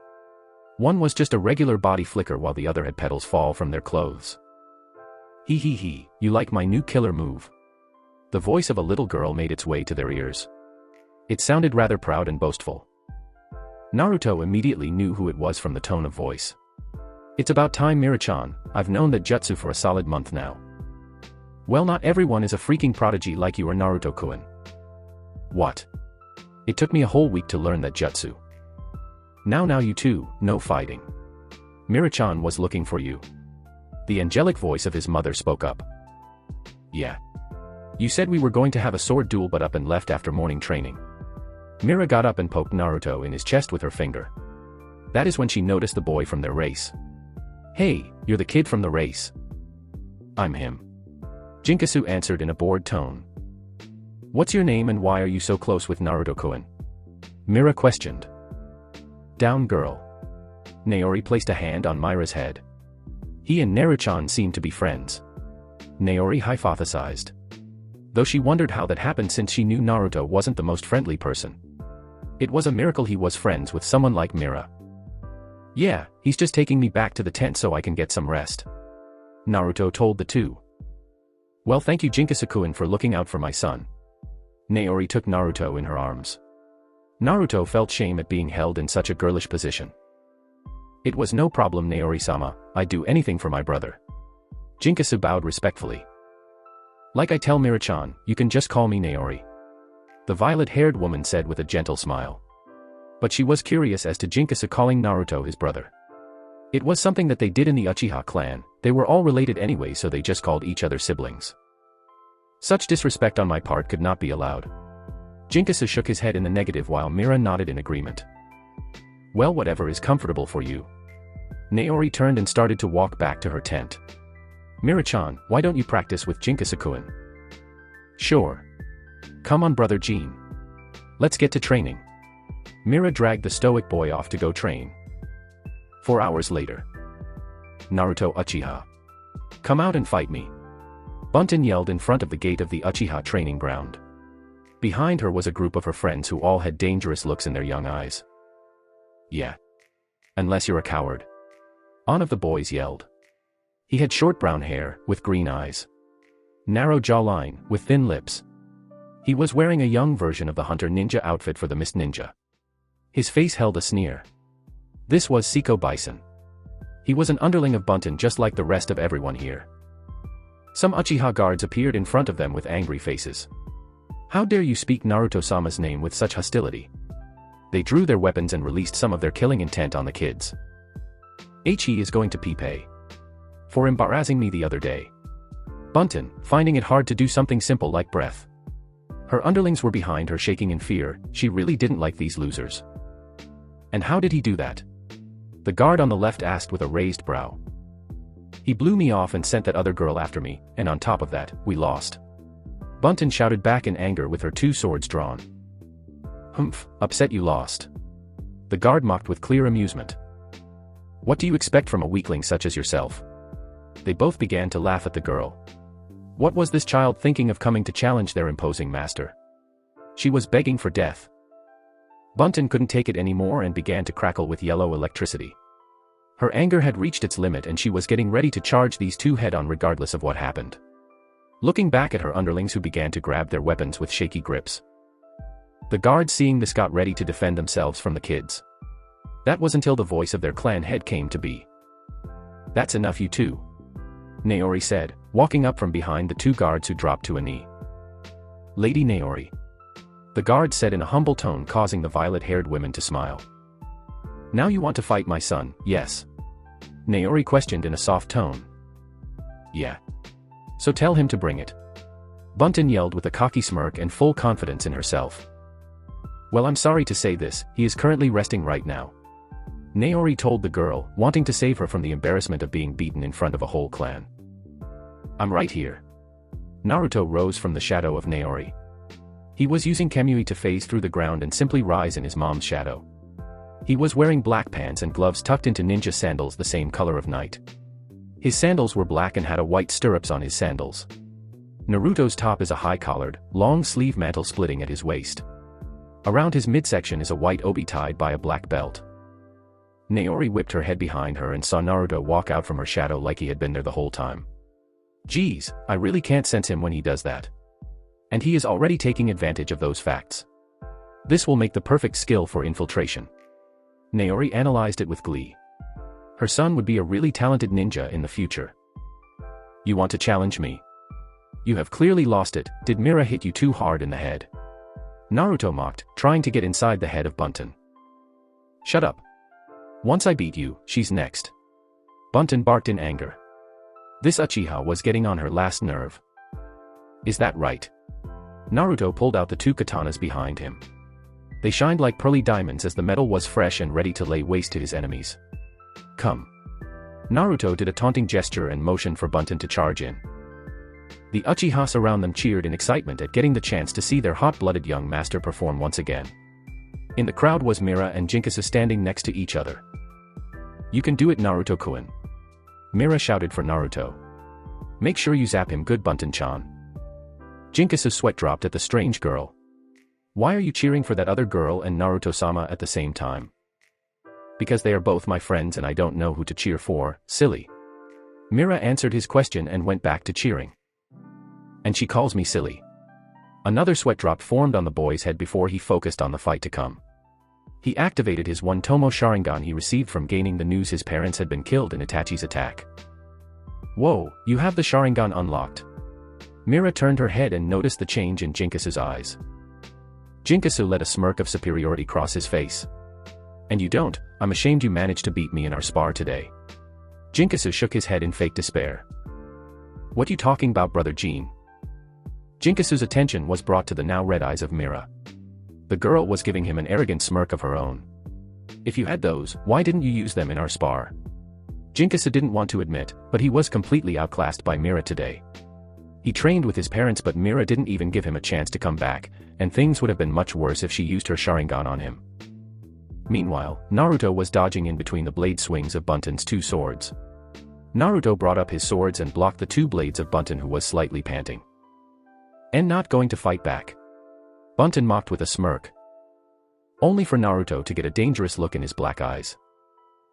One was just a regular body flicker while the other had petals fall from their clothes. Hee hee hee, you like my new killer move? The voice of a little girl made its way to their ears. It sounded rather proud and boastful. Naruto immediately knew who it was from the tone of voice. It's about time, Mira-chan. I've known that jutsu for a solid month now. Well, not everyone is a freaking prodigy like you or Naruto-kun. What? It took me a whole week to learn that jutsu. Now you two, no fighting. Mira-chan was looking for you. The angelic voice of his mother spoke up. Yeah. You said we were going to have a sword duel but up and left after morning training. Mira got up and poked Naruto in his chest with her finger. That is when she noticed the boy from their race. Hey, you're the kid from the race. I'm him. Jinkasu answered in a bored tone. What's your name and why are you so close with Naruto-kun? Mira questioned. Down girl. Naori placed a hand on Mira's head. He and Naru-chan seemed to be friends. Naori hypothesized. Though she wondered how that happened since she knew Naruto wasn't the most friendly person. It was a miracle he was friends with someone like Mira. Yeah, he's just taking me back to the tent so I can get some rest. Naruto told the two. Well, thank you Jinkasu-kun for looking out for my son. Naori took Naruto in her arms. Naruto felt shame at being held in such a girlish position. It was no problem, Naori-sama, I'd do anything for my brother. Jinkasu bowed respectfully. Like I tell Mira-chan, you can just call me Naori. The violet-haired woman said with a gentle smile. But she was curious as to Jinkasu calling Naruto his brother. It was something that they did in the Uchiha clan, they were all related anyway so they just called each other siblings. Such disrespect on my part could not be allowed. Jinkasu shook his head in the negative while Mira nodded in agreement. Well, whatever is comfortable for you. Naori turned and started to walk back to her tent. Mira-chan, why don't you practice with Jinkasu-kun? Sure. Come on brother Jin. Let's get to training. Mira dragged the stoic boy off to go train. 4 hours later. Naruto Uchiha. Come out and fight me. Bunten yelled in front of the gate of the Uchiha training ground. Behind her was a group of her friends who all had dangerous looks in their young eyes. Yeah. Unless you're a coward. One of the boys yelled. He had short brown hair, with green eyes. Narrow jawline, with thin lips. He was wearing a young version of the hunter ninja outfit for the Mist Ninja. His face held a sneer. This was Seiko Bison. He was an underling of Bunten just like the rest of everyone here. Some Uchiha guards appeared in front of them with angry faces. How dare you speak Naruto-sama's name with such hostility? They drew their weapons and released some of their killing intent on the kids. He is going to pay for embarrassing me the other day. Bunten, finding it hard to do something simple like breath. Her underlings were behind her shaking in fear. She really didn't like these losers. And how did he do that? The guard on the left asked with a raised brow. He blew me off and sent that other girl after me, and on top of that, we lost. Bunten shouted back in anger with her two swords drawn. Humph, upset you lost. The guard mocked with clear amusement. What do you expect from a weakling such as yourself? They both began to laugh at the girl. What was this child thinking of coming to challenge their imposing master? She was begging for death. Bunten couldn't take it anymore and began to crackle with yellow electricity. Her anger had reached its limit and she was getting ready to charge these two head-on regardless of what happened. Looking back at her underlings who began to grab their weapons with shaky grips. The guards seeing this got ready to defend themselves from the kids. That was until the voice of their clan head came to be. That's enough you two. Naori said, walking up from behind the two guards who dropped to a knee. Lady Naori. The guard said in a humble tone, causing the violet-haired women to smile. Now you want to fight my son, yes? Naori questioned in a soft tone. Yeah. So tell him to bring it. Bunten yelled with a cocky smirk and full confidence in herself. Well, I'm sorry to say this, he is currently resting right now. Naori told the girl, wanting to save her from the embarrassment of being beaten in front of a whole clan. I'm right here. Naruto rose from the shadow of Naori. He was using Kamui to phase through the ground and simply rise in his mom's shadow. He was wearing black pants and gloves tucked into ninja sandals the same color of night. His sandals were black and had a white stirrups on his sandals. Naruto's top is a high-collared, long-sleeve mantle splitting at his waist. Around his midsection is a white obi tied by a black belt. Naori whipped her head behind her and saw Naruto walk out from her shadow like he had been there the whole time. Geez, I really can't sense him when he does that. And he is already taking advantage of those facts. This will make the perfect skill for infiltration. Naori analyzed it with glee. Her son would be a really talented ninja in the future. You want to challenge me? You have clearly lost it. Did Mira hit you too hard in the head? Naruto mocked, trying to get inside the head of Bunten. Shut up. Once I beat you, she's next. Bunten barked in anger. This Uchiha was getting on her last nerve. Is that right? Naruto pulled out the two katanas behind him. They shined like pearly diamonds as the metal was fresh and ready to lay waste to his enemies. Come. Naruto did a taunting gesture and motioned for Bunten to charge in. The Uchihas around them cheered in excitement at getting the chance to see their hot-blooded young master perform once again. In the crowd was Mira and Jinkisu standing next to each other. You can do it, Naruto-kun. Mira shouted for Naruto. Make sure you zap him good, Bunten-chan. Jinkisu's sweat dropped at the strange girl. Why are you cheering for that other girl and Naruto-sama at the same time? Because they are both my friends and I don't know who to cheer for, silly. Mira answered his question and went back to cheering. And she calls me silly. Another sweat drop formed on the boy's head before he focused on the fight to come. He activated his one Tomo Sharingan he received from gaining the news his parents had been killed in Itachi's attack. Whoa, you have the Sharingan unlocked. Mira turned her head and noticed the change in Jinkisu's eyes. Jinkisu let a smirk of superiority cross his face. And you don't, I'm ashamed you managed to beat me in our spar today. Jinkisu shook his head in fake despair. What you talking about, brother Jin? Jinkisu's attention was brought to the now red eyes of Mira. The girl was giving him an arrogant smirk of her own. If you had those, why didn't you use them in our spar? Jinkisu didn't want to admit, but he was completely outclassed by Mira today. He trained with his parents but Mira didn't even give him a chance to come back, and things would have been much worse if she used her Sharingan on him. Meanwhile, Naruto was dodging in between the blade swings of Bunten's two swords. Naruto brought up his swords and blocked the two blades of Bunten, who was slightly panting. "And not going to fight back?" Bunten mocked with a smirk, only for Naruto to get a dangerous look in his black eyes.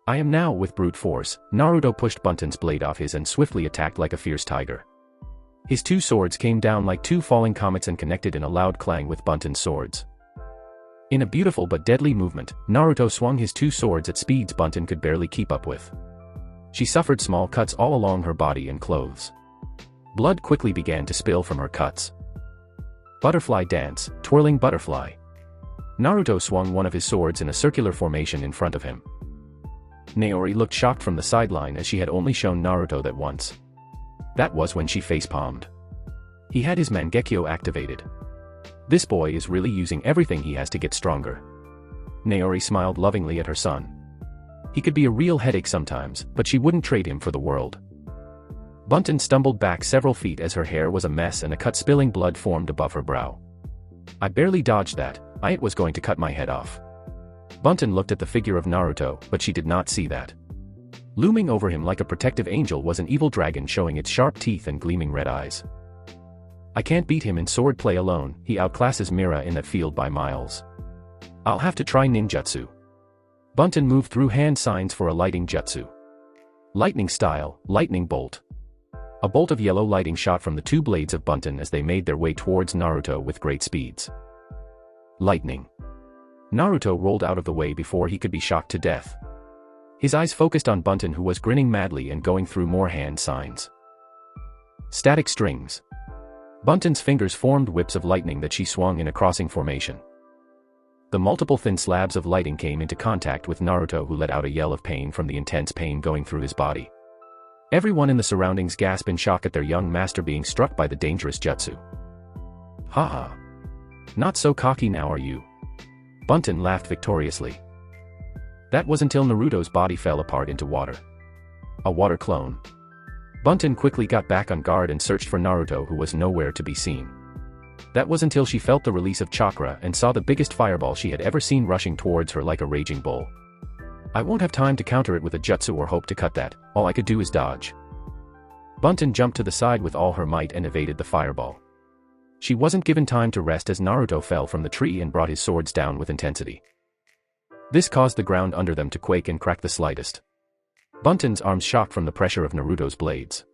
"I am now," with brute force. Naruto pushed Bunten's blade off his and swiftly attacked like a fierce tiger. His two swords came down like two falling comets and connected in a loud clang with Bunten's swords. In a beautiful but deadly movement, Naruto swung his two swords at speeds Bunten could barely keep up with. She suffered small cuts all along her body and clothes. Blood quickly began to spill from her cuts. Butterfly dance, twirling butterfly. Naruto swung one of his swords in a circular formation in front of him. Naori looked shocked from the sideline, as she had only shown Naruto that once. That was when she face-palmed. He had his Mangekyo activated. This boy is really using everything he has to get stronger. Naori smiled lovingly at her son. He could be a real headache sometimes, but she wouldn't trade him for the world. Bunten stumbled back several feet as her hair was a mess and a cut spilling blood formed above her brow. "I barely dodged that. It was going to cut my head off." Bunten looked at the figure of Naruto, but she did not see that. Looming over him like a protective angel was an evil dragon showing its sharp teeth and gleaming red eyes. "I can't beat him in sword play alone. He outclasses Mira in that field by miles. I'll have to try ninjutsu." Bunten moved through hand signs for a lighting jutsu. Lightning style, lightning bolt. A bolt of yellow lighting shot from the two blades of Bunten as they made their way towards Naruto with great speeds. Lightning. Naruto rolled out of the way before he could be shocked to death. His eyes focused on Bunten, who was grinning madly and going through more hand signs. Static strings. Bunten's fingers formed whips of lightning that she swung in a crossing formation. The multiple thin slabs of lighting came into contact with Naruto, who let out a yell of pain from the intense pain going through his body. Everyone in the surroundings gasped in shock at their young master being struck by the dangerous jutsu. "Haha. Not so cocky now, are you?" Bunten laughed victoriously. That was until Naruto's body fell apart into water. A water clone. Bunten quickly got back on guard and searched for Naruto, who was nowhere to be seen. That was until she felt the release of chakra and saw the biggest fireball she had ever seen rushing towards her like a raging bull. "I won't have time to counter it with a jutsu or hope to cut that. All I could do is dodge." Bunten jumped to the side with all her might and evaded the fireball. She wasn't given time to rest as Naruto fell from the tree and brought his swords down with intensity. This caused the ground under them to quake and crack the slightest. Bunten's arms shocked from the pressure of Naruto's blades.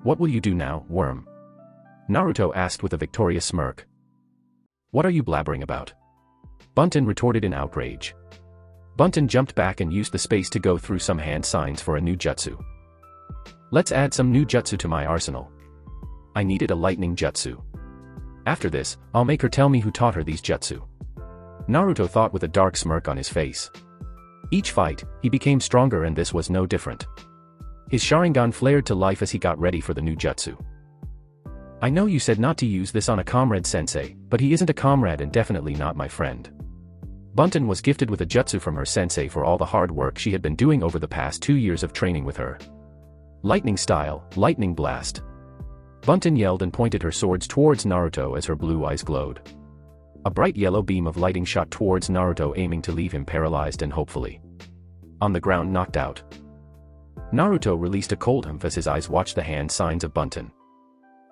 "What will you do now, worm?" Naruto asked with a victorious smirk. "What are you blabbering about?" Bunten retorted in outrage. Bunten jumped back and used the space to go through some hand signs for a new jutsu. "Let's add some new jutsu to my arsenal. I needed a lightning jutsu. After this, I'll make her tell me who taught her these jutsu." Naruto thought with a dark smirk on his face. Each fight, he became stronger, and this was no different. His Sharingan flared to life as he got ready for the new jutsu. "I know you said not to use this on a comrade, sensei, but he isn't a comrade and definitely not my friend." Bunten was gifted with a jutsu from her sensei for all the hard work she had been doing over the past 2 years of training with her. Lightning style, lightning blast. Bunten yelled and pointed her swords towards Naruto as her blue eyes glowed. A bright yellow beam of lighting shot towards Naruto, aiming to leave him paralyzed and hopefully on the ground, knocked out. Naruto released a cold humph as his eyes watched the hand signs of Bunten.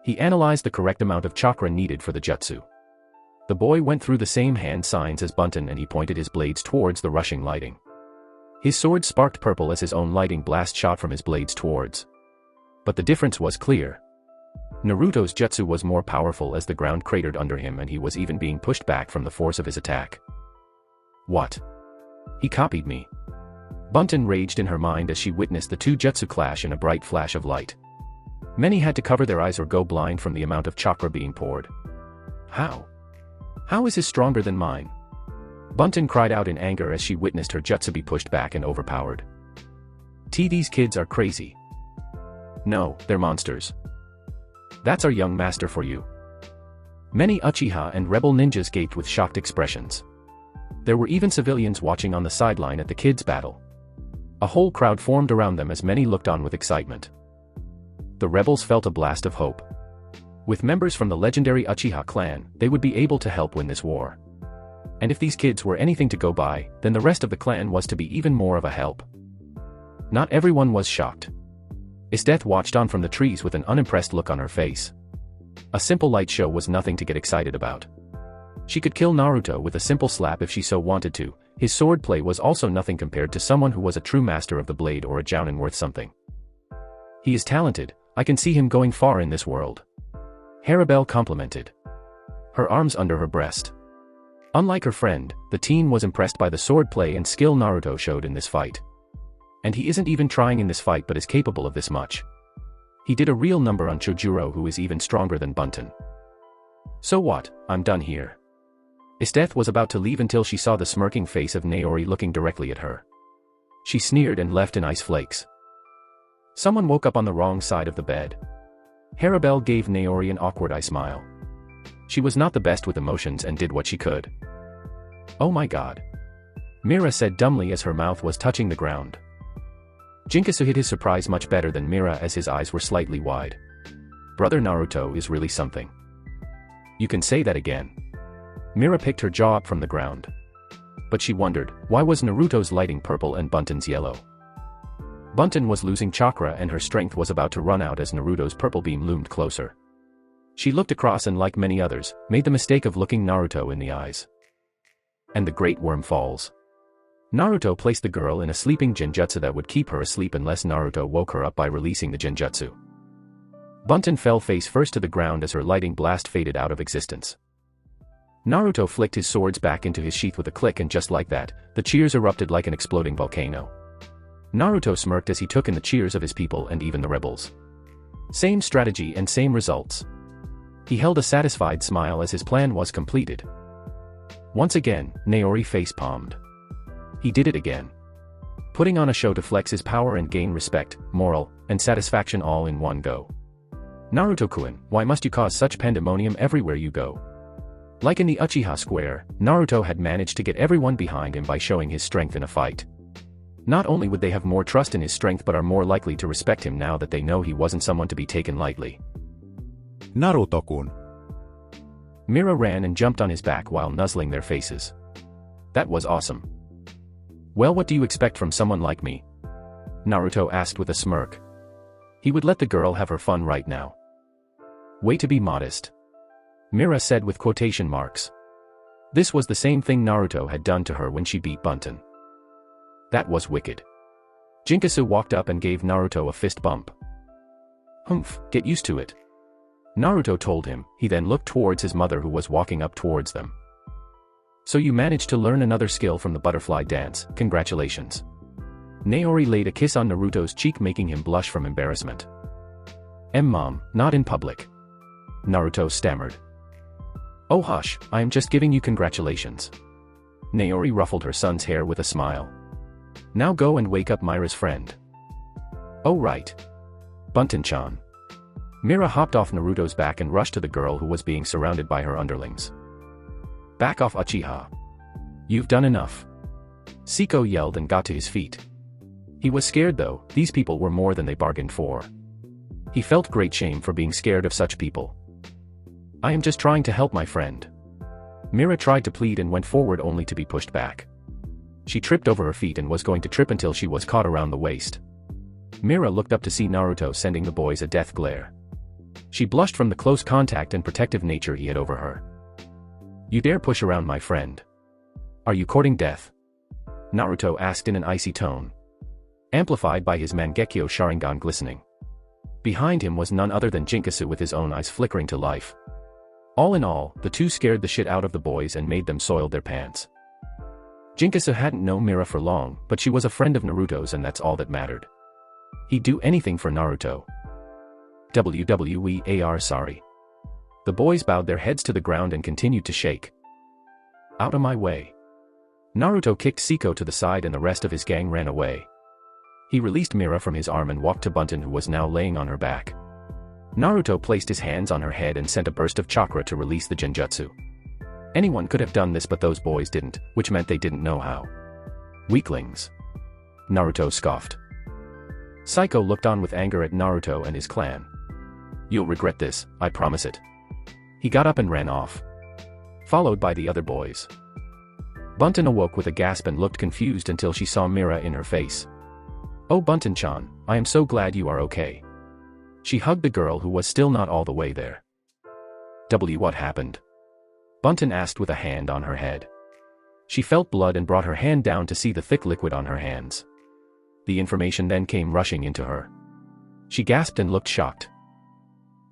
He analyzed the correct amount of chakra needed for the jutsu. The boy went through the same hand signs as Bunten and he pointed his blades towards the rushing lighting. His sword sparked purple as his own lighting blast shot from his blades towards. But the difference was clear. Naruto's jutsu was more powerful as the ground cratered under him and he was even being pushed back from the force of his attack. "What? He copied me." Bunten raged in her mind as she witnessed the two jutsu clash in a bright flash of light. Many had to cover their eyes or go blind from the amount of chakra being poured. How? How is his stronger than mine?" Bunten cried out in anger as she witnessed her jutsu be pushed back and overpowered. These kids are crazy. No, they're monsters. That's our young master for you." Many Uchiha and rebel ninjas gaped with shocked expressions. There were even civilians watching on the sideline at the kids' battle. A whole crowd formed around them as many looked on with excitement. The rebels felt a blast of hope. With members from the legendary Uchiha clan, they would be able to help win this war. And if these kids were anything to go by, then the rest of the clan was to be even more of a help. Not everyone was shocked. Death watched on from the trees with an unimpressed look on her face. A simple light show was nothing to get excited about. She could kill Naruto with a simple slap if she so wanted to. His sword play was also nothing compared to someone who was a true master of the blade or a jounin worth something. He is talented, I can see him going far in this world. Harabelle complimented. Her arms under her breast. Unlike her friend, the teen was impressed by the sword play and skill Naruto showed in this fight. And he isn't even trying in this fight but is capable of this much. He did a real number on Chojuro, who is even stronger than Bunton. So what, I'm done here. Death was about to leave until she saw the smirking face of Naori looking directly at her. She sneered and left in ice flakes. Someone woke up on the wrong side of the bed. Harabelle gave Naori an awkward eye smile. She was not the best with emotions and did what she could. Oh my god. Mira said dumbly as her mouth was touching the ground. Jinkasu hid his surprise much better than Mira as his eyes were slightly wide. Brother Naruto is really something. You can say that again. Mira picked her jaw up from the ground. But she wondered, why was Naruto's lighting purple and Bunton's yellow? Bunton was losing chakra and her strength was about to run out as Naruto's purple beam loomed closer. She looked across and, like many others, made the mistake of looking Naruto in the eyes. And the Great Worm falls. Naruto placed the girl in a sleeping genjutsu that would keep her asleep unless Naruto woke her up by releasing the genjutsu. Bunton fell face first to the ground as her lighting blast faded out of existence. Naruto flicked his swords back into his sheath with a click, and just like that, the cheers erupted like an exploding volcano. Naruto smirked as he took in the cheers of his people and even the rebels. Same strategy and same results. He held a satisfied smile as his plan was completed. Once again, Naori face-palmed. He did it again. Putting on a show to flex his power and gain respect, moral, and satisfaction all in one go. Naruto-kun, why must you cause such pandemonium everywhere you go? Like in the Uchiha square, Naruto had managed to get everyone behind him by showing his strength in a fight. Not only would they have more trust in his strength but are more likely to respect him now that they know he wasn't someone to be taken lightly. Naruto-kun. Mira ran and jumped on his back while nuzzling their faces. That was awesome. Well, what do you expect from someone like me? Naruto asked with a smirk. He would let the girl have her fun right now. Way to be modest. Mira said with quotation marks. This was the same thing Naruto had done to her when she beat Bunton. That was wicked. Jinkasu walked up and gave Naruto a fist bump. Humph, get used to it. Naruto told him. He then looked towards his mother who was walking up towards them. So you managed to learn another skill from the butterfly dance, congratulations. Naori laid a kiss on Naruto's cheek, making him blush from embarrassment. Mom, not in public. Naruto stammered. Oh hush, I am just giving you congratulations. Naori ruffled her son's hair with a smile. Now go and wake up Mira's friend. Oh right. Bunton-chan. Mira hopped off Naruto's back and rushed to the girl who was being surrounded by her underlings. Back off, Uchiha. You've done enough. Siko yelled and got to his feet. He was scared though, these people were more than they bargained for. He felt great shame for being scared of such people. I am just trying to help my friend. Mira tried to plead and went forward only to be pushed back. She tripped over her feet and was going to trip until she was caught around the waist. Mira looked up to see Naruto sending the boys a death glare. She blushed from the close contact and protective nature he had over her. You dare push around my friend? Are you courting death? Naruto asked in an icy tone, amplified by his Mangekyo Sharingan glistening. Behind him was none other than Jinkasu with his own eyes flickering to life. All in all, the two scared the shit out of the boys and made them soil their pants. Jinkasu hadn't known Mira for long, but she was a friend of Naruto's and that's all that mattered. He'd do anything for Naruto. WWEAR sorry. The boys bowed their heads to the ground and continued to shake. Out of my way. Naruto kicked Siko to the side and the rest of his gang ran away. He released Mira from his arm and walked to Bunton, who was now laying on her back. Naruto placed his hands on her head and sent a burst of chakra to release the genjutsu. Anyone could have done this but those boys didn't, which meant they didn't know how. Weaklings. Naruto scoffed. Siko looked on with anger at Naruto and his clan. You'll regret this, I promise it. He got up and ran off, followed by the other boys. Bunton awoke with a gasp and looked confused until she saw Mira in her face. Oh Bunton-chan, I am so glad you are okay. She hugged the girl who was still not all the way there. What happened? Bunton asked with a hand on her head. She felt blood and brought her hand down to see the thick liquid on her hands. The information then came rushing into her. She gasped and looked shocked.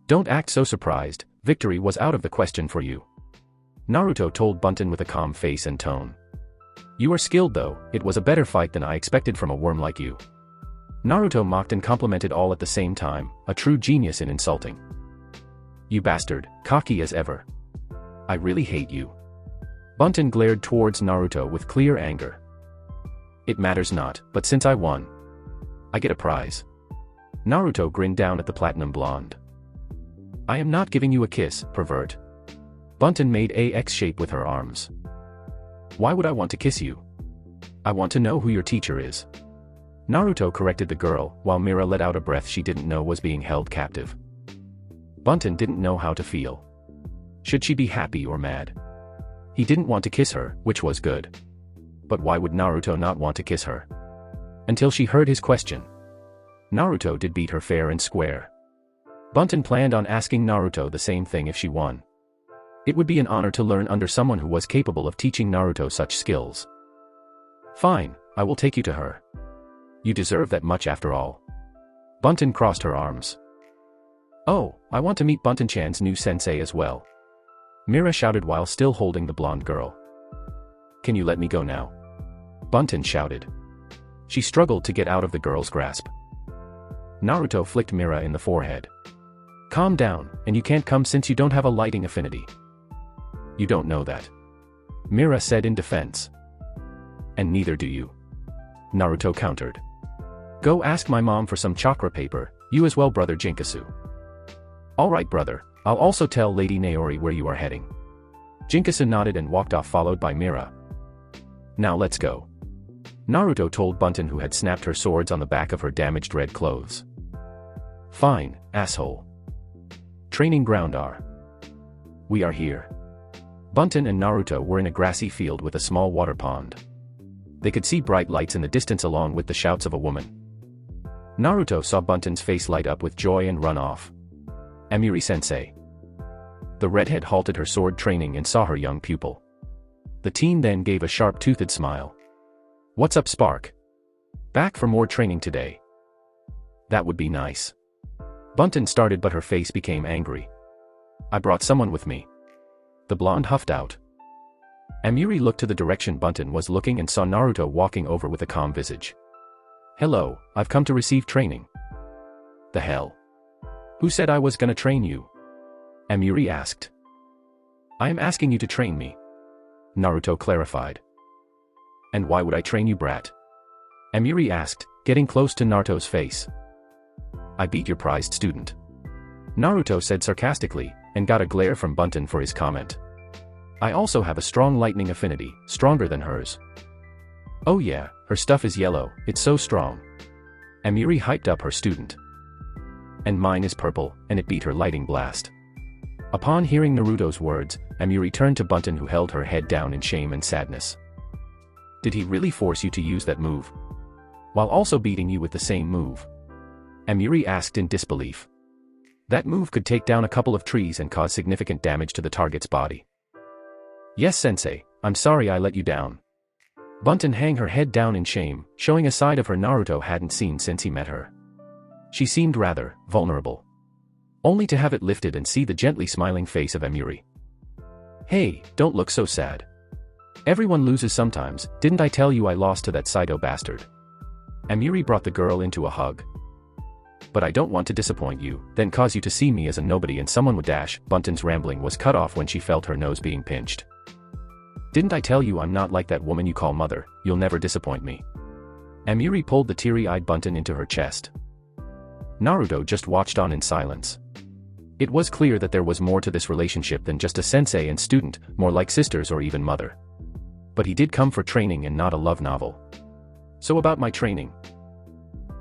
Don't act so surprised, victory was out of the question for you. Naruto told Bunton with a calm face and tone. You are skilled though, it was a better fight than I expected from a worm like you. Naruto mocked and complimented all at the same time, a true genius in insulting. You bastard, cocky as ever. I really hate you. Bunton glared towards Naruto with clear anger. It matters not, but since I won, I get a prize. Naruto grinned down at the platinum blonde. I am not giving you a kiss, pervert. Bunton made a X shape with her arms. Why would I want to kiss you? I want to know who your teacher is. Naruto corrected the girl, while Mira let out a breath she didn't know was being held captive. Bunton didn't know how to feel. Should she be happy or mad? He didn't want to kiss her, which was good. But why would Naruto not want to kiss her? Until she heard his question. Naruto did beat her fair and square. Bunton planned on asking Naruto the same thing if she won. It would be an honor to learn under someone who was capable of teaching Naruto such skills. Fine, I will take you to her. You deserve that much after all. Bunton crossed her arms. Oh, I want to meet Bunton-chan's new sensei as well. Mira shouted while still holding the blonde girl. Can you let me go now? Bunton shouted. She struggled to get out of the girl's grasp. Naruto flicked Mira in the forehead. Calm down, and you can't come since you don't have a lighting affinity. You don't know that. Mira said in defense. And neither do you. Naruto countered. Go ask my mom for some chakra paper, you as well brother Jinkasu. Alright brother, I'll also tell Lady Naori where you are heading. Jinkasu nodded and walked off followed by Mira. Now let's go. Naruto told Bunton who had snapped her swords on the back of her damaged red clothes. Fine, asshole. Training ground are. We are here. Bunton and Naruto were in a grassy field with a small water pond. They could see bright lights in the distance along with the shouts of a woman. Naruto saw Bunton's face light up with joy and run off. Amiri-sensei. The redhead halted her sword training and saw her young pupil. The teen then gave a sharp-toothed smile. What's up, Spark? Back for more training today. That would be nice. Bunton started but her face became angry. I brought someone with me. The blonde huffed out. Amiri looked to the direction Bunton was looking and saw Naruto walking over with a calm visage. Hello, I've come to receive training. The hell? Who said I was gonna train you? Amiri asked. I am asking you to train me. Naruto clarified. And why would I train you, brat? Amiri asked, getting close to Naruto's face. I beat your prized student. Naruto said sarcastically, and got a glare from Bunton for his comment. I also have a strong lightning affinity, stronger than hers. Oh yeah, her stuff is yellow, it's so strong. Amiri hyped up her student. And mine is purple, and it beat her lighting blast. Upon hearing Naruto's words, Amiri turned to Bunton who held her head down in shame and sadness. Did he really force you to use that move? While also beating you with the same move? Amiri asked in disbelief. That move could take down a couple of trees and cause significant damage to the target's body. Yes, sensei, I'm sorry I let you down. Bunton hung her head down in shame, showing a side of her Naruto hadn't seen since he met her. She seemed rather vulnerable. Only to have it lifted and see the gently smiling face of Amiri. Hey, don't look so sad. Everyone loses sometimes, didn't I tell you I lost to that Saito bastard? Amiri brought the girl into a hug. But I don't want to disappoint you, then cause you to see me as a nobody and someone would dash. Bunton's rambling was cut off when she felt her nose being pinched. Didn't I tell you I'm not like that woman you call mother, you'll never disappoint me. Amiri pulled the teary-eyed Bunton into her chest. Naruto just watched on in silence. It was clear that there was more to this relationship than just a sensei and student, more like sisters or even mother. But he did come for training and not a love novel. So about my training.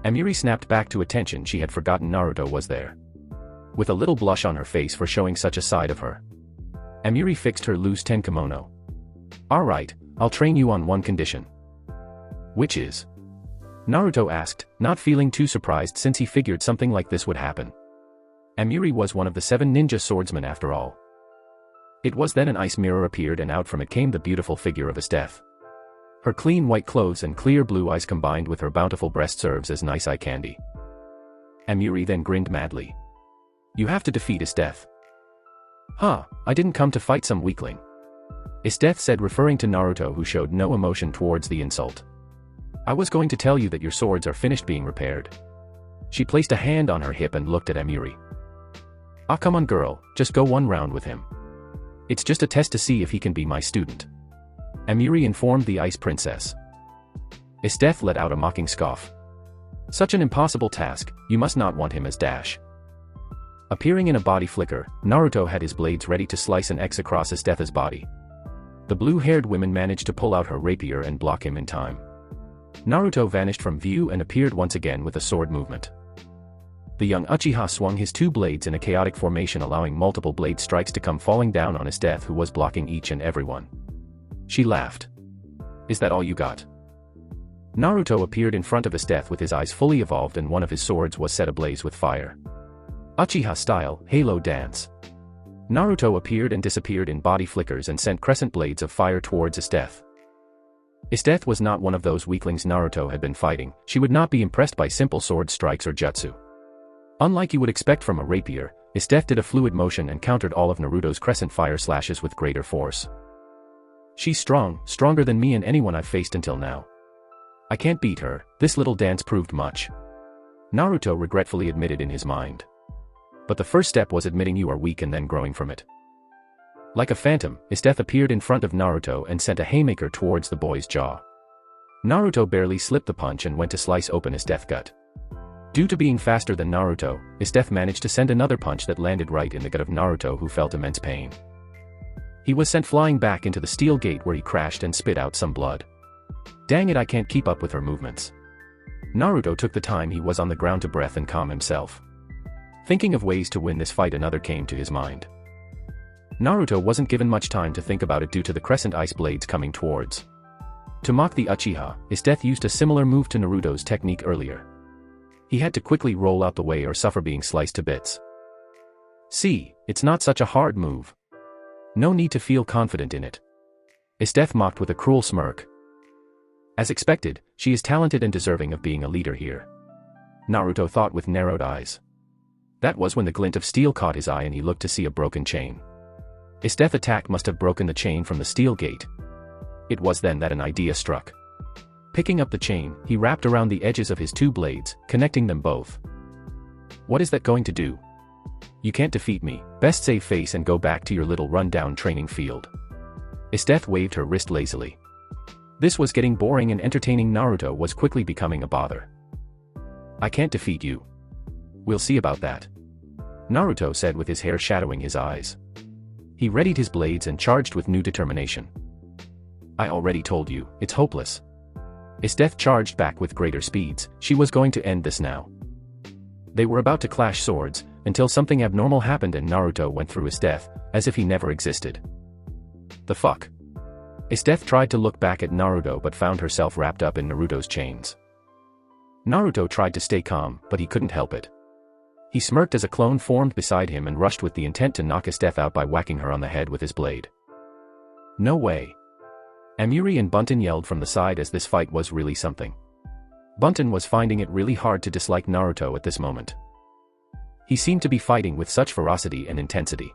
Amiri snapped back to attention she had forgotten Naruto was there. With a little blush on her face for showing such a side of her. Amiri fixed her loose tenkimono. Alright, I'll train you on one condition. Which is? Naruto asked, not feeling too surprised since he figured something like this would happen. Amiri was one of the 7 ninja swordsmen after all. It was then an ice mirror appeared and out from it came the beautiful figure of Esteth. Her clean white clothes and clear blue eyes combined with her bountiful breast serves as nice eye candy. Amiri then grinned madly. You have to defeat Esteth. Huh, I didn't come to fight some weakling. Esteth said, referring to Naruto, who showed no emotion towards the insult. I was going to tell you that your swords are finished being repaired. She placed a hand on her hip and looked at Amiri. Ah, come on girl, just go one round with him. It's just a test to see if he can be my student. Amiri informed the Ice Princess. Esteth let out a mocking scoff. Such an impossible task, you must not want him as Dash. Appearing in a body flicker, Naruto had his blades ready to slice an X across Esteth's body. The blue-haired woman managed to pull out her rapier and block him in time. Naruto vanished from view and appeared once again with a sword movement. The young Uchiha swung his 2 blades in a chaotic formation, allowing multiple blade strikes to come falling down on Esteth, who was blocking each and every one. She laughed. Is that all you got? Naruto appeared in front of Esteth with his eyes fully evolved and one of his swords was set ablaze with fire. Uchiha style, Halo dance. Naruto appeared and disappeared in body flickers and sent crescent blades of fire towards Esteth. Esteth was not one of those weaklings Naruto had been fighting. She would not be impressed by simple sword strikes or jutsu. Unlike you would expect from a rapier, Esteth did a fluid motion and countered all of Naruto's crescent fire slashes with greater force. She's strong, stronger than me and anyone I've faced until now. I can't beat her, this little dance proved much. Naruto regretfully admitted in his mind. But the first step was admitting you are weak and then growing from it. Like a phantom, Esteth appeared in front of Naruto and sent a haymaker towards the boy's jaw. Naruto barely slipped the punch and went to slice open Esteth's gut. Due to being faster than Naruto, Esteth managed to send another punch that landed right in the gut of Naruto, who felt immense pain. He was sent flying back into the steel gate where he crashed and spit out some blood. Dang it, I can't keep up with her movements. Naruto took the time he was on the ground to breath and calm himself. Thinking of ways to win this fight, another came to his mind. Naruto wasn't given much time to think about it due to the crescent ice blades coming towards. To mock the Uchiha, Esteth used a similar move to Naruto's technique earlier. He had to quickly roll out the way or suffer being sliced to bits. See, it's not such a hard move. No need to feel confident in it. Esteth mocked with a cruel smirk. As expected, she is talented and deserving of being a leader here. Naruto thought with narrowed eyes. That was when the glint of steel caught his eye and he looked to see a broken chain. Esteth's attack must have broken the chain from the steel gate. It was then that an idea struck. Picking up the chain, he wrapped around the edges of his 2 blades, connecting them both. What is that going to do? You can't defeat me, best save face and go back to your little run-down training field. Esteth waved her wrist lazily. This was getting boring and entertaining Naruto was quickly becoming a bother. I can't defeat you. We'll see about that. Naruto said with his hair shadowing his eyes. He readied his blades and charged with new determination. I already told you, it's hopeless. Esteth charged back with greater speeds. She was going to end this now. They were about to clash swords, until something abnormal happened and Naruto went through Esteth, as if he never existed. The fuck? Esteth tried to look back at Naruto but found herself wrapped up in Naruto's chains. Naruto tried to stay calm, but he couldn't help it. He smirked as a clone formed beside him and rushed with the intent to knock Esteth out by whacking her on the head with his blade. No way. Amiri and Bunton yelled from the side as this fight was really something. Bunton was finding it really hard to dislike Naruto at this moment. He seemed to be fighting with such ferocity and intensity.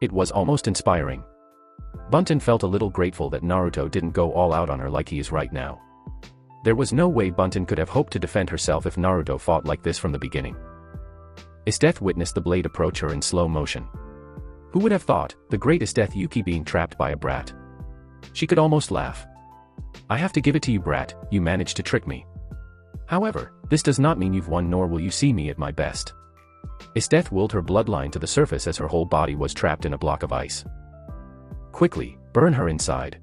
It was almost inspiring. Bunton felt a little grateful that Naruto didn't go all out on her like he is right now. There was no way Bunton could have hoped to defend herself if Naruto fought like this from the beginning. Esteth witnessed the blade approach her in slow motion. Who would have thought, the great Esteth Yuki being trapped by a brat? She could almost laugh. I have to give it to you, brat, you managed to trick me. However, this does not mean you've won, nor will you see me at my best. Esteth willed her bloodline to the surface as her whole body was trapped in a block of ice. Quickly, burn her inside.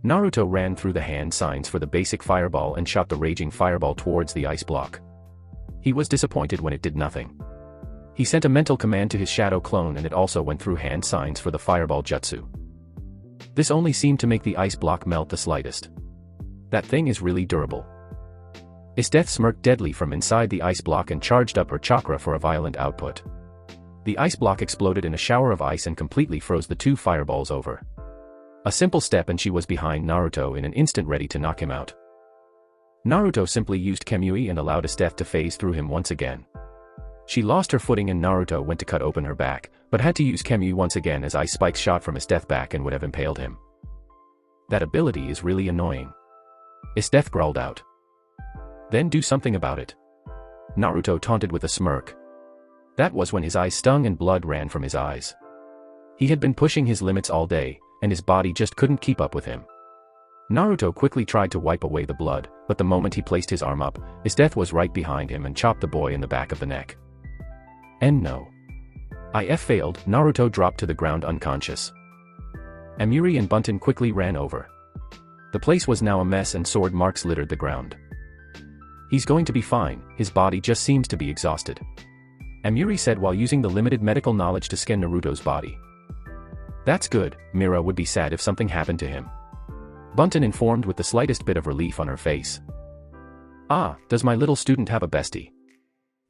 Naruto ran through the hand signs for the basic fireball and shot the raging fireball towards the ice block. He was disappointed when it did nothing. He sent a mental command to his shadow clone and it also went through hand signs for the fireball jutsu. This only seemed to make the ice block melt the slightest. That thing is really durable. Esteth smirked deadly from inside the ice block and charged up her chakra for a violent output. The ice block exploded in a shower of ice and completely froze the two fireballs over. A simple step and she was behind Naruto in an instant, ready to knock him out. Naruto simply used Kamui and allowed Esteth to phase through him once again. She lost her footing and Naruto went to cut open her back, but had to use Kamui once again as ice spikes shot from Esteth's back and would have impaled him. That ability is really annoying. Esteth growled out. Then do something about it. Naruto taunted with a smirk. That was when his eyes stung and blood ran from his eyes. He had been pushing his limits all day, and his body just couldn't keep up with him. Naruto quickly tried to wipe away the blood, but the moment he placed his arm up, Esteth was right behind him and chopped the boy in the back of the neck. And no. IF failed, Naruto dropped to the ground unconscious. Amiri and Bunton quickly ran over. The place was now a mess and sword marks littered the ground. He's going to be fine, his body just seems to be exhausted. Amiri said while using the limited medical knowledge to scan Naruto's body. That's good, Mira would be sad if something happened to him. Bunton informed with the slightest bit of relief on her face. Ah, does my little student have a bestie?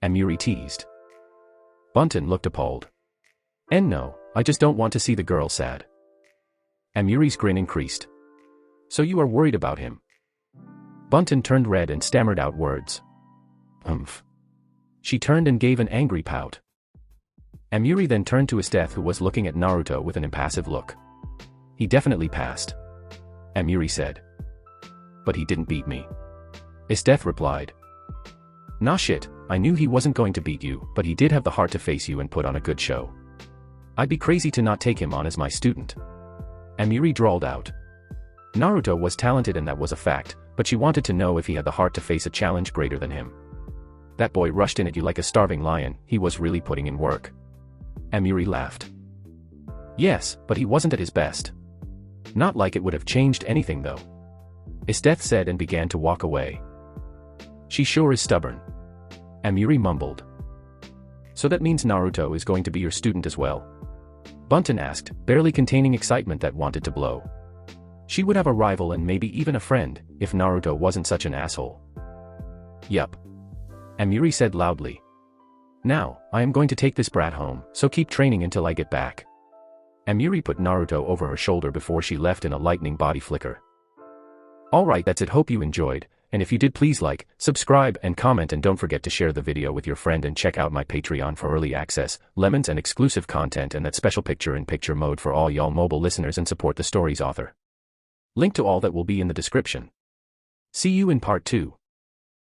Amiri teased. Bunton looked appalled. And no, I just don't want to see the girl sad. Amiri's grin increased. So you are worried about him? Bunton turned red and stammered out words. She turned and gave an angry pout. Amiri then turned to Esteth, who was looking at Naruto with an impassive look. He definitely passed. Amiri said. But he didn't beat me. Esteth replied. Nah shit, I knew he wasn't going to beat you, but he did have the heart to face you and put on a good show. I'd be crazy to not take him on as my student. Amiri drawled out. Naruto was talented and that was a fact, but she wanted to know if he had the heart to face a challenge greater than him. That boy rushed in at you like a starving lion, he was really putting in work. Amiri laughed. Yes, but he wasn't at his best. Not like it would have changed anything though. Esteth said and began to walk away. She sure is stubborn. Amiri mumbled. So that means Naruto is going to be your student as well? Bunton asked, barely containing excitement that wanted to blow. She would have a rival and maybe even a friend, if Naruto wasn't such an asshole. Yup. Amiri said loudly. Now, I am going to take this brat home, so keep training until I get back. Amiri put Naruto over her shoulder before she left in a lightning body flicker. Alright, that's it, hope you enjoyed, and if you did please like, subscribe and comment and don't forget to share the video with your friend and check out my Patreon for early access, lemons and exclusive content and that special picture-in-picture mode for all y'all mobile listeners and support the story's author. Link to all that will be in the description. See you in part 2.